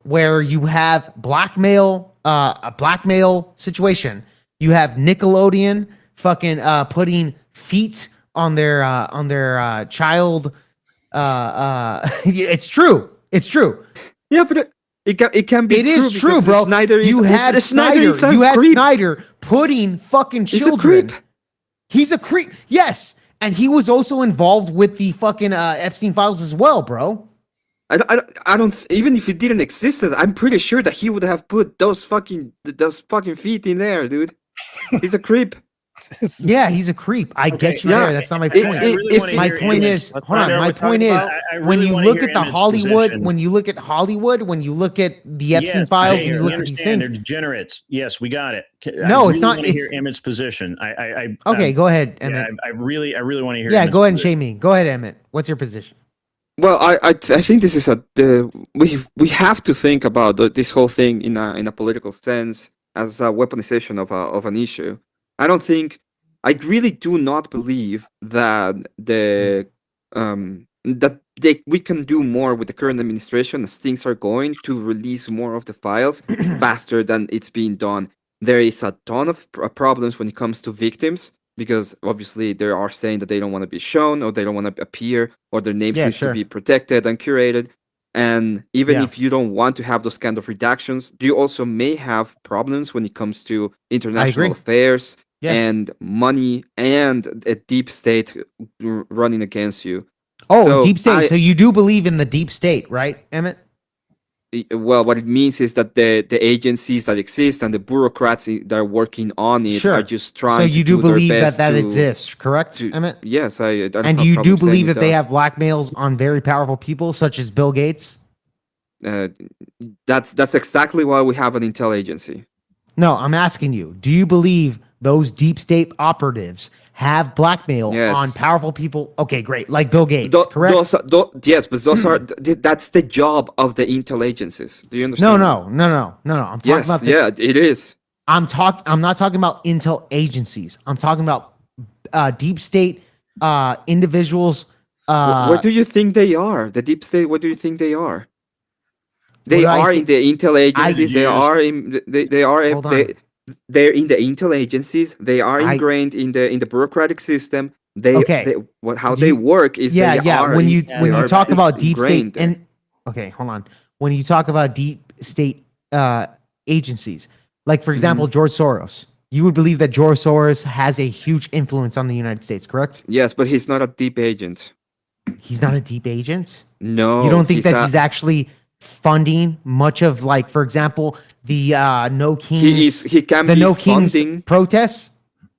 where you have a blackmail situation, you have Nickelodeon fucking putting feet on their child. It's true. Yeah, but it can be. It is true, bro. You had Snyder putting fucking children. He's a creep. Yes, and he was also involved with the fucking Epstein files as well, bro. I don't. Even if it didn't exist, I'm pretty sure that he would have put those fucking feet in there, dude. He's a creep. Yeah, he's a creep. I get you there. That's not my point. My point is, when you look at Hollywood, when you look at the Epstein files, and you look at these things, they're degenerates. Yes, we got it. No, it's not. I hear Emmett's position. Okay, go ahead, Emmett. I really want to hear. Yeah, go ahead and shame me. Go ahead, Emmett. What's your position? Well, I think this is we have to think about this whole thing in a political sense as a weaponization of an issue. I don't think I really do not believe that we can do more with the current administration as things are going to release more of the files faster than it's being done. There is a ton of problems when it comes to victims, because obviously they are saying that they don't want to be shown, or they don't want to appear, or their names needs to be protected and curated. And even if you don't want to have those kind of redactions, you also may have problems when it comes to international affairs and money and a deep state running against you. Oh, So deep state. So you do believe in the deep state, right, Emmett? Well, what it means is that the agencies that exist and the bureaucrats that are working on it are just trying. So you to do believe their that best that to, exists, correct, Emmett? Yes, I don't and have you do problem saying believe it that they does. have blackmails on very powerful people, such as Bill Gates? That's exactly why we have an intel agency. No, I'm asking you. Do you believe those deep state operatives have blackmail on powerful people? Okay, great. Like Bill Gates, correct? Yes, but those are that's the job of the intel agencies. Do you understand? No. I'm talking about this. Yeah, it is. I'm not talking about intel agencies. I'm talking about deep state individuals. Where do you think they are? The deep state. What do you think they are? They What do I are in think- the intel agencies. They Hold are in. They are. Hold on. They're in the intel agencies. They are ingrained in the bureaucratic system. How they work is they are. When you talk about deep ingrained state and okay, hold on. When you talk about deep state agencies, like for example, George Soros, you would believe that George Soros has a huge influence on the United States, correct? Yes, but he's not a deep agent. He's not a deep agent? No. You don't think that he's actually funding much of, like, for example, the No Kings funding protests?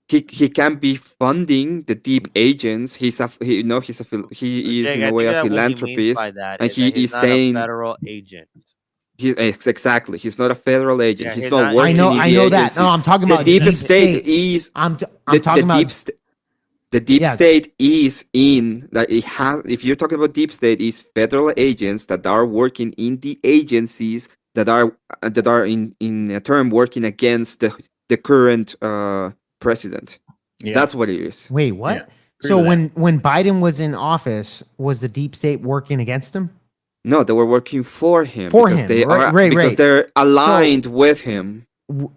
He can be funding the deep agents. He is in a way a philanthropist, and he is saying a federal agent. Exactly. He's not a federal agent. Yeah, he's he's not not- working. I know that. No, I'm talking about the deep deep state. state. Is I'm talking about the deep state is in that it has. If you're talking about deep state, is federal agents that are working in the agencies that are in a term working against the current president. That's what it is. Wait, what? So when Biden was in office, was the deep state working against him? No, they were working for him Right. they're aligned with him.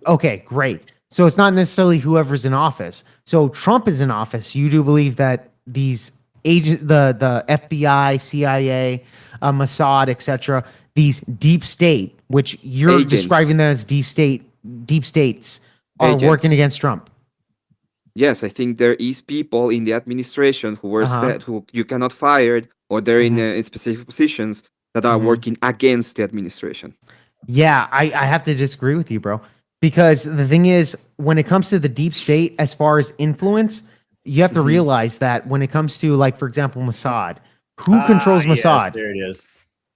Okay, great. So it's not necessarily whoever's in office. So Trump is in office. You do believe that these agents, the FBI, CIA, Mossad, etc., these deep state, which you're describing them as deep states, are working against Trump. Yes, I think there is people in the administration who were who you cannot fire, or they're in specific positions that are working against the administration. Yeah, I have to disagree with you, bro. Because the thing is, when it comes to the deep state, as far as influence, you have to realize that when it comes to, like, for example, Mossad, who controls Mossad? Yes, there it is.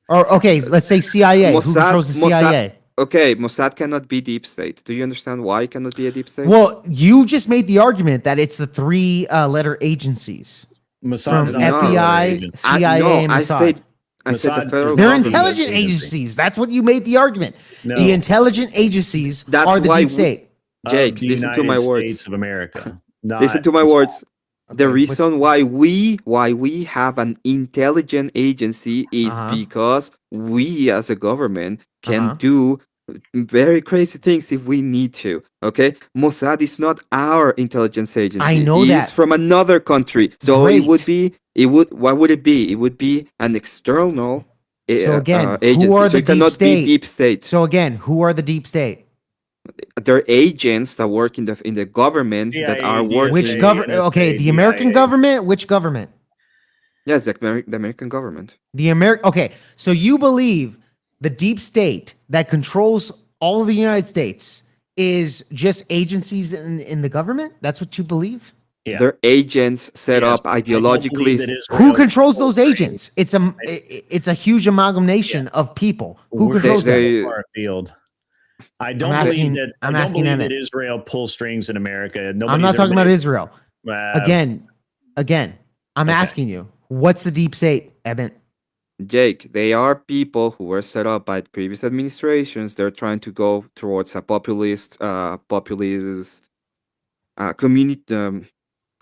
Or, okay, let's say CIA. Who controls the CIA? Okay, Mossad cannot be deep state. Do you understand why it cannot be a deep state? Well, you just made the argument that it's the three letter agencies. Mossad's from not FBI, CIA, and Mossad. I said the federal They're government. intelligent agencies. That's what you made the argument. No. The intelligent agencies That's are the why deep state. Jake, the listen to my United words. States of America. Listen to my words. The reason why we have an intelligent agency is because we as a government can do very crazy things if we need to. Okay, Mossad is not our intelligence agency. I know It's that. from another country. So what would it be? It would be an external So again, agency. who are So the it cannot deep state? be deep state. So again, who are the deep state? They're agents that work in the government that are working. Which government? Okay, the American government. Which government? Yes, the American government. Okay, so you believe the deep state that controls all of the United States is just agencies in the government? That's what you believe? Yeah. They're agents set up ideologically. Who controls those agents? It's a huge amalgamation of people. Who controls them? Far afield. I don't asking- believe that. I'm I don't asking believe Emmett. that Israel pulls strings in America. I'm Nobody's not ever talking about made- Israel. Again, I'm asking you, what's the deep state, Emmett? Jake, they are people who were set up by previous administrations. They're trying to go towards a populist community.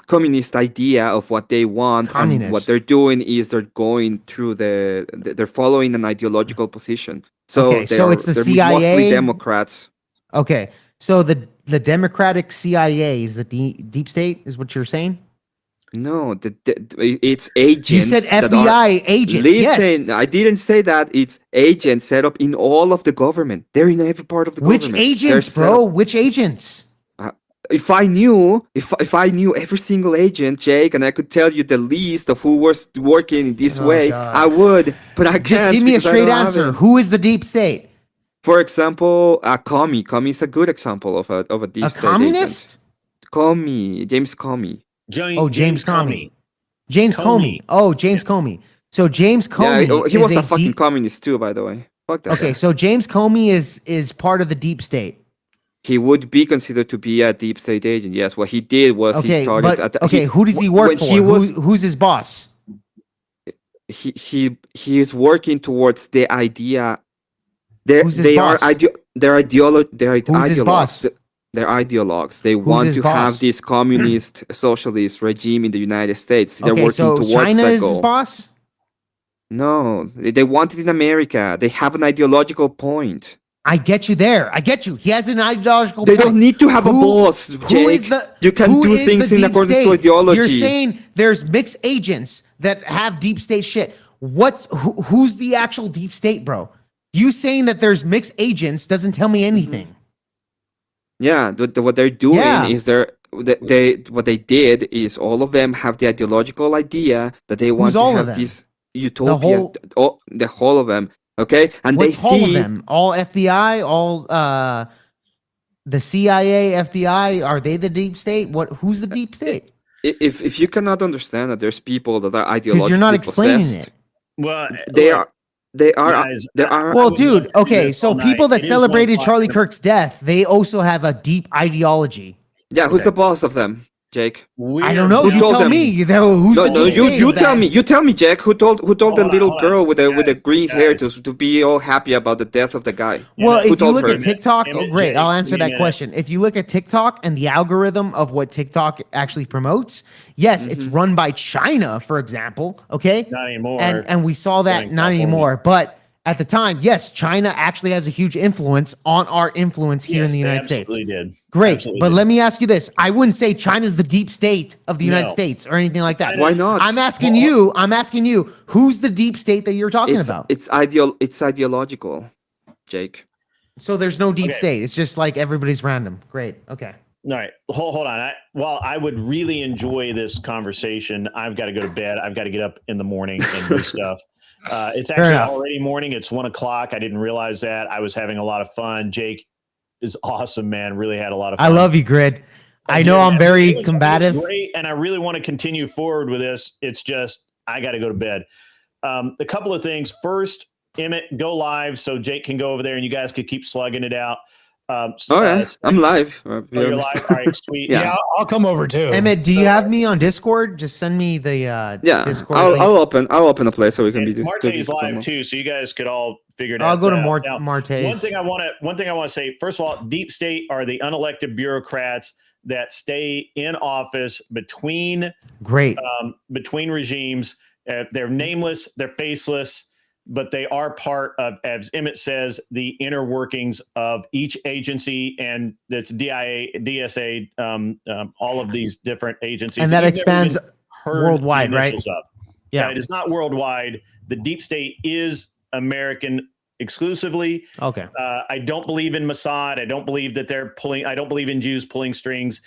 communist idea of what they want, and what they're doing is they're going through they're following an ideological position. So Okay, so it's the they're CIA? mostly Democrats. Okay, so the Democratic CIA is the deep state, is what you're saying? No, it's agents. You said FBI agents. Listen, Yes. I didn't say that. It's agents set up in all of the government. They're in every part of the Which government. agents, They're set bro? up- Which agents? If I knew every single agent, Jake, and I could tell you the list of who was working in this way, God. I would. But I can't. Just give me a because I straight don't have answer. it. Who is the deep state? For example, Comey. Comey is a good example of a deep A state communist? agent. Comey, James Comey. Oh, James Comey. James Comey. Oh, James Comey. So James Comey. Yeah, he is was a fucking deep- communist too, by the way. Fuck that Okay, guy. so James Comey is part of the deep state. He would be considered to be a deep state agent. Yes, what he did was he Okay, started. but who does he work when for? He was, Who's his boss? he is working towards the idea. Who's his boss? They're Who's his boss? ideologues. They're ideologues. They want his to boss? have this communist socialist regime in the United States. They're Okay, working so towards China that is goal. his boss? No, they want it in America. They have an ideological point. I get you there. I get you. He has an ideological They point. don't need to have a boss, who Jake. is the- You can who do is things the in deep accordance to state? ideology. You're saying there's mixed agents that have deep state shit. Who's the actual deep state, bro? You saying that there's mixed agents doesn't tell me anything. Yeah, what they're doing Yeah. is what they did is all of them have the ideological idea that they want Who's to all of have them? this utopia. The whole of them. Okay, and What's they all of see them? All FBI, all the CIA, FBI, are they the deep state? Who's the deep state? if you cannot understand that there's people that are ideologically Because you're not explaining possessed, it. Well, they look, are guys, Well, dude, okay, so people that It is celebrated 1 Charlie o'clock. Kirk's death, they also have a deep ideology. Yeah, who's the boss of them, Jake? I don't know. Who You told tell them? me. Who's No, the no, deep you state you of tell that? me. You tell me, Jack. Who told the little hold on. girl with the green hair Guys. to be all happy about the death of the guy? Well, Who if you told look her? at TikTok, Emmett, great, Jake, I'll answer give me a that minute. question. If you look at TikTok and the algorithm of what TikTok actually promotes, yes, it's run by China, for example. Okay, Not anymore. and we saw that in not California. anymore, but. At the time, yes, China actually has a huge influence on our influence here in Yes, the they United States. absolutely did. Great, Absolutely but did. let me ask you this: I wouldn't say China's the deep state of the United No. States or anything like that. Why not? I'm asking you. I'm asking you. Who's the deep state that you're talking about? It's ideological, Jake. So there's no deep Okay. state. It's just like everybody's random. Great. Okay. All right, hold on. While I would really enjoy this conversation, I've got to go to bed. I've got to get up in the morning and do stuff. It's Fair actually enough. already morning. It's 1 o'clock. I didn't realize that. I was having a lot of fun. Jake is awesome, man. Really had a lot of fun. I love you, Grid. I know Yeah, I'm it very was combative. great, and I really want to continue forward with this. It's just I got to go to bed. A couple of things. First, Emmett, go live so Jake can go over there and you guys could keep slugging it out. Okay, I'm live. Oh, you're live. All right, sweet. Yeah. I'll come over too. Emmett, do you have me on Discord? Just send me the Yeah, Discord link. I'll open a place so we can be. Marte's live too, so you guys could all figure it out. I'll go to Now, Marte's. One thing I want to say. First of all, deep state are the unelected bureaucrats that stay in office between regimes. They're nameless, they're faceless, but they are part of, as Emmett says, the inner workings of each agency, and it's DIA, DSA, all of these different agencies. And that You've never expands even heard worldwide, the right? initials of. Yeah. It is not worldwide. The deep state is American exclusively. Okay. I don't believe in Mossad. I don't believe that they're pulling. I don't believe in Jews pulling strings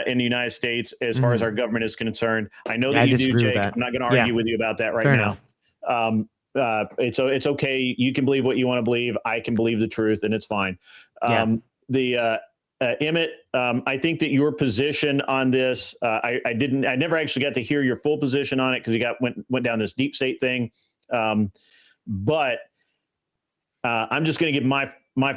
in the United States as far as our government is concerned. I know Yeah, that I you do, disagree with Jake. that. I'm not going to argue Yeah. with you about that right Fair now. It's okay. You can believe what you want to believe. I can believe the truth, and it's fine. Emmett, I think that your position on this, I never actually got to hear your full position on it because you went down this deep state thing. But I'm just going to give my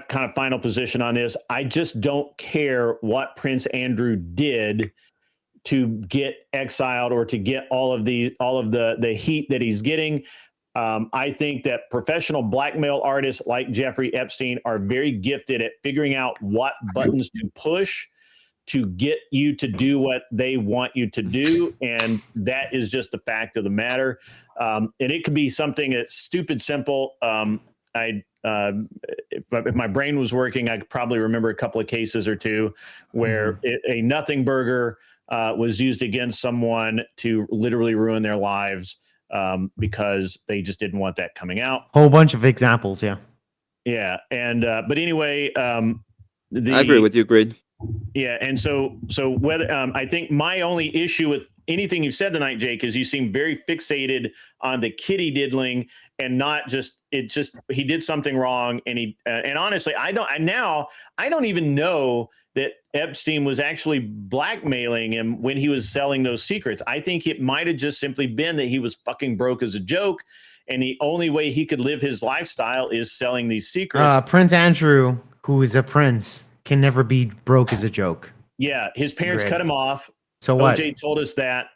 kind of final position on this. I just don't care what Prince Andrew did to get exiled or to get all of the heat that he's getting. I think that professional blackmail artists like Jeffrey Epstein are very gifted at figuring out what buttons to push to get you to do what they want you to do. And that is just the fact of the matter. And it could be something that's stupid simple. If my brain was working, I could probably remember a couple of cases or two where a nothing burger was used against someone to literally ruin their lives because they just didn't want that coming out. Whole bunch of examples, yeah. Yeah, and but anyway, I agree with you, Grid. Yeah, and so whether I think my only issue with anything you've said tonight, Jake, is you seem very fixated on the kitty diddling and not just he did something wrong, and honestly, I don't even know that Epstein was actually blackmailing him when he was selling those secrets. I think it might have just simply been that he was fucking broke as a joke, and the only way he could live his lifestyle is selling these secrets. Prince Andrew, who is a prince, can never be broke as a joke. Yeah, his parents cut him off. So what? OJ told us that.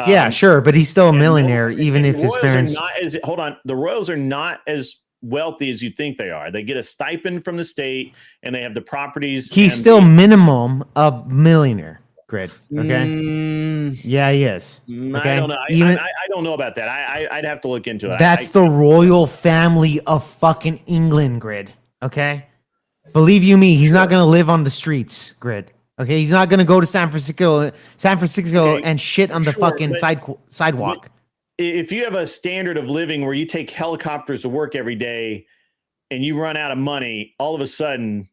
Yeah, sure, but he's still a millionaire, even if his parents. Hold on, the royals are not as wealthy as you think they are. They get a stipend from the state, and they have the properties. He's still minimum a millionaire. Grid. Okay. Yeah, he is. Okay. I don't know. I don't know about that. I'd have to look into it. That's the royal family of fucking England. Grid. Okay. Believe you me, he's not gonna live on the streets. Grid. Okay, he's not gonna go to San Francisco, and shit on the fucking sidewalk. If you have a standard of living where you take helicopters to work every day, and you run out of money, all of a sudden,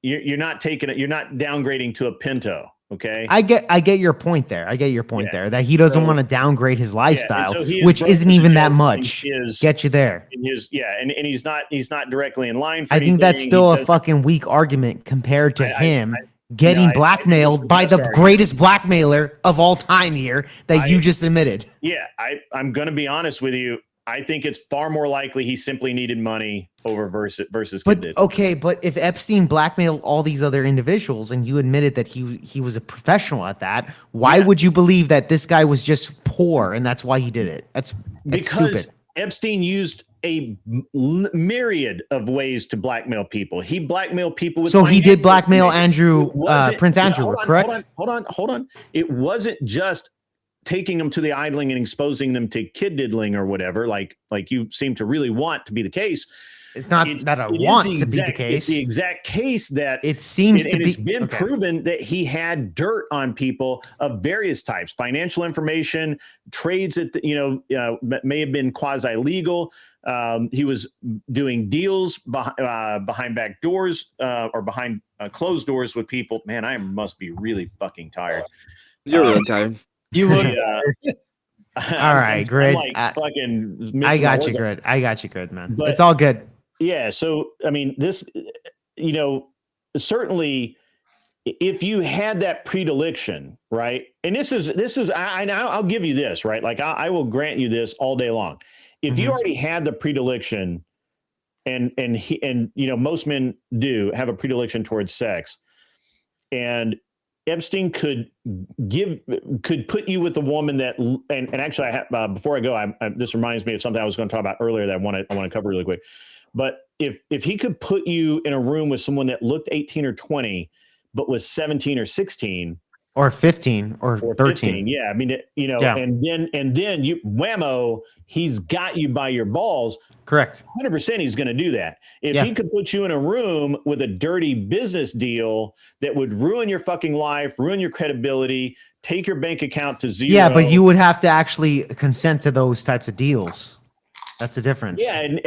you're not downgrading to a Pinto. Okay, I get your point there. There that he doesn't want to downgrade his lifestyle, which isn't even that much. Get you there. And he's not directly in line for I think that's still a fucking weak argument compared to him. Getting blackmailed by the greatest blackmailer of all time here that you just admitted. Yeah, I'm going to be honest with you. I think it's far more likely he simply needed money over versus. But if Epstein blackmailed all these other individuals and you admitted that he was a professional at that, why would you believe that this guy was just poor and that's why he did it? That's because stupid. Epstein used a myriad of ways to blackmail people. He blackmailed people with. So he did blackmail Prince Andrew, correct? Hold on. It wasn't just taking them to the idling and exposing them to kid diddling or whatever, like you seem to really want to be the case. It's not that I want to be the case. It's the exact case that it seems to be. It's been proven that he had dirt on people of various types, financial information, trades that may have been quasi legal. He was doing deals behind back doors or behind closed doors with people. Man, I must be really fucking tired. You're really tired. You look all right, Grid. I got you, Grid. I got you, Grid, man. But it's all good. Yeah. So, I mean, this, certainly if you had that predilection, right? And this is, I'll give you this, right? Like I will grant you this all day long. If you already had the predilection and most men do have a predilection towards sex, and Epstein could put you with a woman that, and actually, before I go, this reminds me of something I was going to talk about earlier that I want to cover really quick. But if he could put you in a room with someone that looked 18 or 20, but was 17 or 16, or 15 or 13, yeah, I mean, and then you whammo, he's got you by your balls. Correct. 100% he's going to do that. If he could put you in a room with a dirty business deal that would ruin your fucking life, ruin your credibility, take your bank account to zero. Yeah, but you would have to actually consent to those types of deals. That's the difference. Yeah, and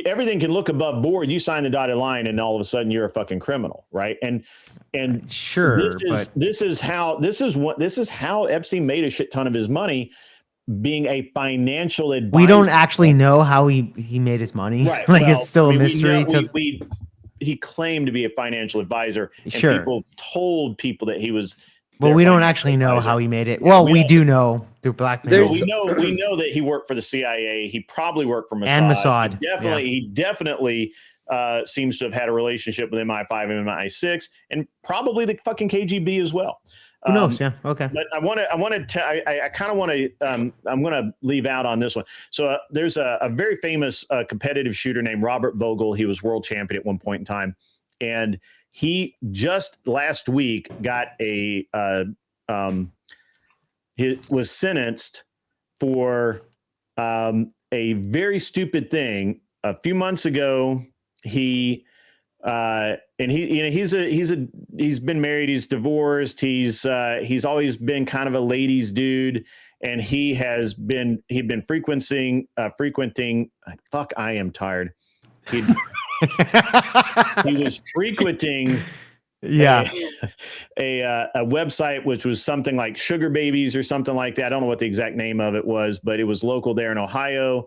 everything can look above board. You sign the dotted line, and all of a sudden you're a fucking criminal, right? And sure, this is how Epstein made a shit ton of his money, being a financial advisor. We don't actually know how he made his money. Right. It's still a mystery. He claimed to be a financial advisor, and sure, people told people that he was. Well, we don't actually know how he made it. Well, we do know through blackmail. We know that he worked for the CIA. He probably worked for Mossad. And Mossad. He definitely seems to have had a relationship with MI5 and MI6, and probably the fucking KGB as well. Who knows? Yeah. Okay. But I'm going to leave out on this one. So there's a very famous competitive shooter named Robert Vogel. He was world champion at one point in time, and he just last week got he was sentenced for a very stupid thing. A few months ago, he's been married, he's divorced, he's always been kind of a ladies dude, and he'd been frequenting fuck, I am tired. He was frequenting a website which was something like Sugar Babies or something like that. I don't know what the exact name of it was, but it was local there in Ohio.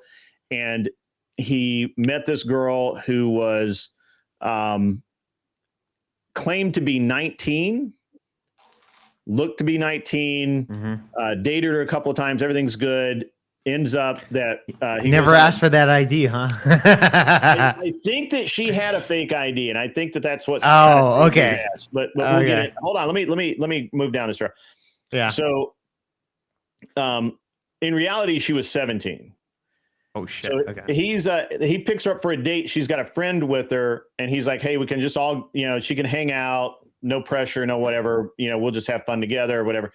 And he met this girl who was claimed to be 19, looked to be 19, dated her a couple of times. Everything's good. Ends up that he never asked for that ID, huh? I think that she had a fake ID, and I think that that's what's okay. But we'll get it. Hold on, let me move down this road. Yeah. So, in reality, she was 17. Oh shit. So he picks her up for a date. She's got a friend with her, and he's like, "Hey, we can just all, she can hang out, no pressure, no whatever. We'll just have fun together or whatever."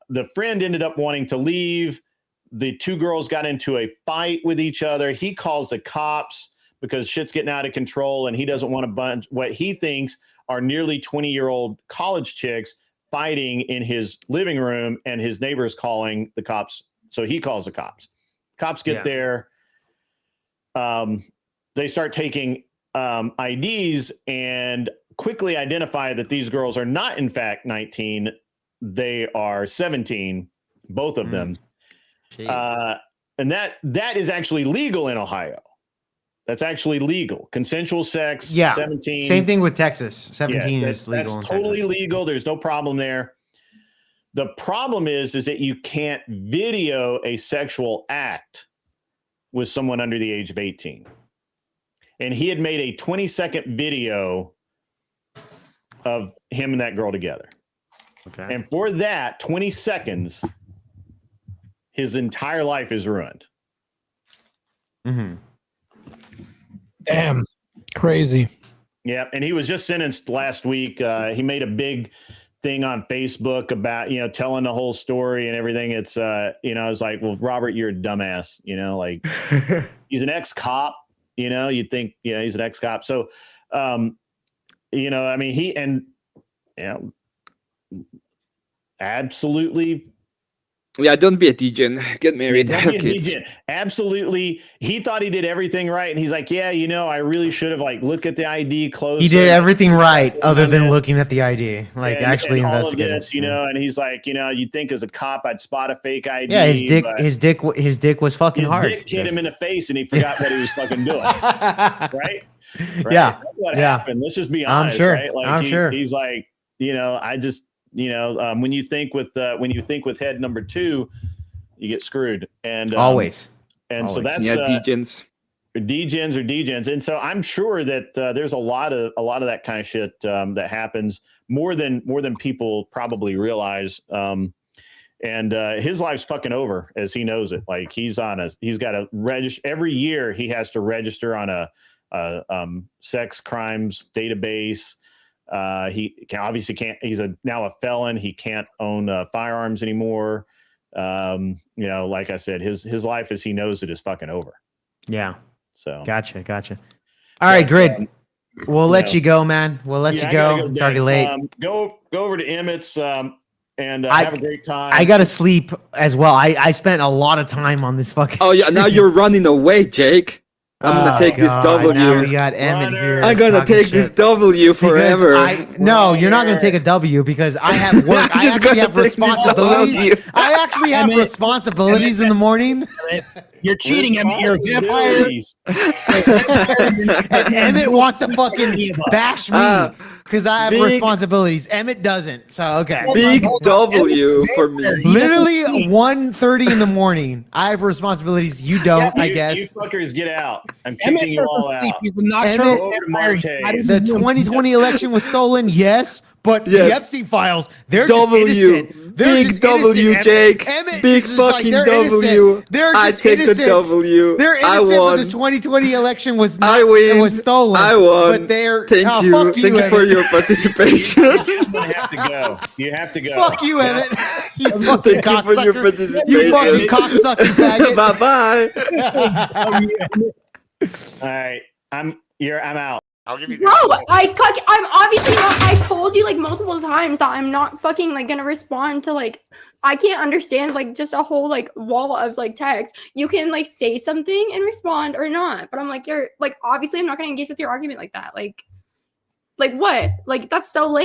The friend ended up wanting to leave. The two girls got into a fight with each other. He calls the cops because shit's getting out of control, and he doesn't want a bunch what he thinks are nearly 20-year-old college chicks fighting in his living room, and his neighbor's calling the cops. So he calls the cops. Cops get there. They start taking IDs and quickly identify that these girls are not, in fact, 19. They are 17, both of them. And that is actually legal in Ohio. That's actually legal. Consensual sex, 17. Same thing with Texas. 17 is legal. That's totally legal. There's no problem there. The problem is that you can't video a sexual act with someone under the age of 18. And he had made a 20-second video of him and that girl together. Okay. And for that 20 seconds, his entire life is ruined. Damn. Crazy. Yeah. And he was just sentenced last week. He made a big thing on Facebook about, telling the whole story and everything. It's, I was like, well, Robert, you're a dumbass, like he's an ex-cop, you'd think, he's an ex-cop. So, absolutely. Yeah, don't be a degen. Get married. Don't be a degen. Absolutely. He thought he did everything right. And he's like, yeah, I really should have looked at the ID closer. He did everything right other than looking at the ID, actually investigating. And he's like, you'd think as a cop, I'd spot a fake ID. Yeah, his dick was fucking hard. His dick hit him in the face and he forgot what he was fucking doing. Right? Yeah. That's what happened. Let's just be honest. I'm sure. He's like, I just, when you think with head number two, you get screwed. And always. So that's degens. Degens. And so I'm sure that there's a lot of that kind of shit that happens more than people probably realize. And his life's fucking over as he knows it. Like he's got to register every year. He has to register on a sex crimes database. He obviously can't. He's now a felon. He can't own firearms anymore. Like I said, his life as he knows it is fucking over. Yeah. So gotcha. All right, Grid. We'll let you go, man. We'll let you go. It's already late. Go over to Emmett's and have a great time. I gotta sleep as well. I spent a lot of time on this fucking. Oh yeah, now you're running away, Jake. I'm gonna take this W. Now we got Emmett here. I'm gonna take this W forever. No, you're not gonna take a W because I have work. I actually have responsibilities. I actually have responsibilities in the morning. You're cheating, Emmett. You're a vampire. And Emmett wants to fucking bash me because I have responsibilities. Emmett doesn't. So okay. Big W for me. Literally 1:30 in the morning. I have responsibilities. You don't, I guess. You fuckers get out. I'm kicking you all out. He's a nocturnal vampire. The 2020 election was stolen, yes, But Yes. the Epstein files, they're W. just innocent. They're Big just W, innocent. Jake. Emmett Big is just like, fucking they're W. innocent. They're I just take innocent. the W. They're I innocent, won. but the 2020 election was not. I win. It was stolen. I won. But they're Thank you. Fuck Thank you for Emmett. your participation. You're gonna have to go. You have to go. Fuck you, Emmett. You fucking Thank you for your cocksucker. participation. You fucking cocksucking faggot. Bye bye. All right, I'm out. I'll give you. Bro, I'm obviously not. I told you like multiple times that I'm not fucking like gonna respond to like. I can't understand like just a whole like wall of like text. You can like say something and respond or not, but I'm like you're like obviously I'm not gonna engage with your argument like that. Like what? Like that's so lame.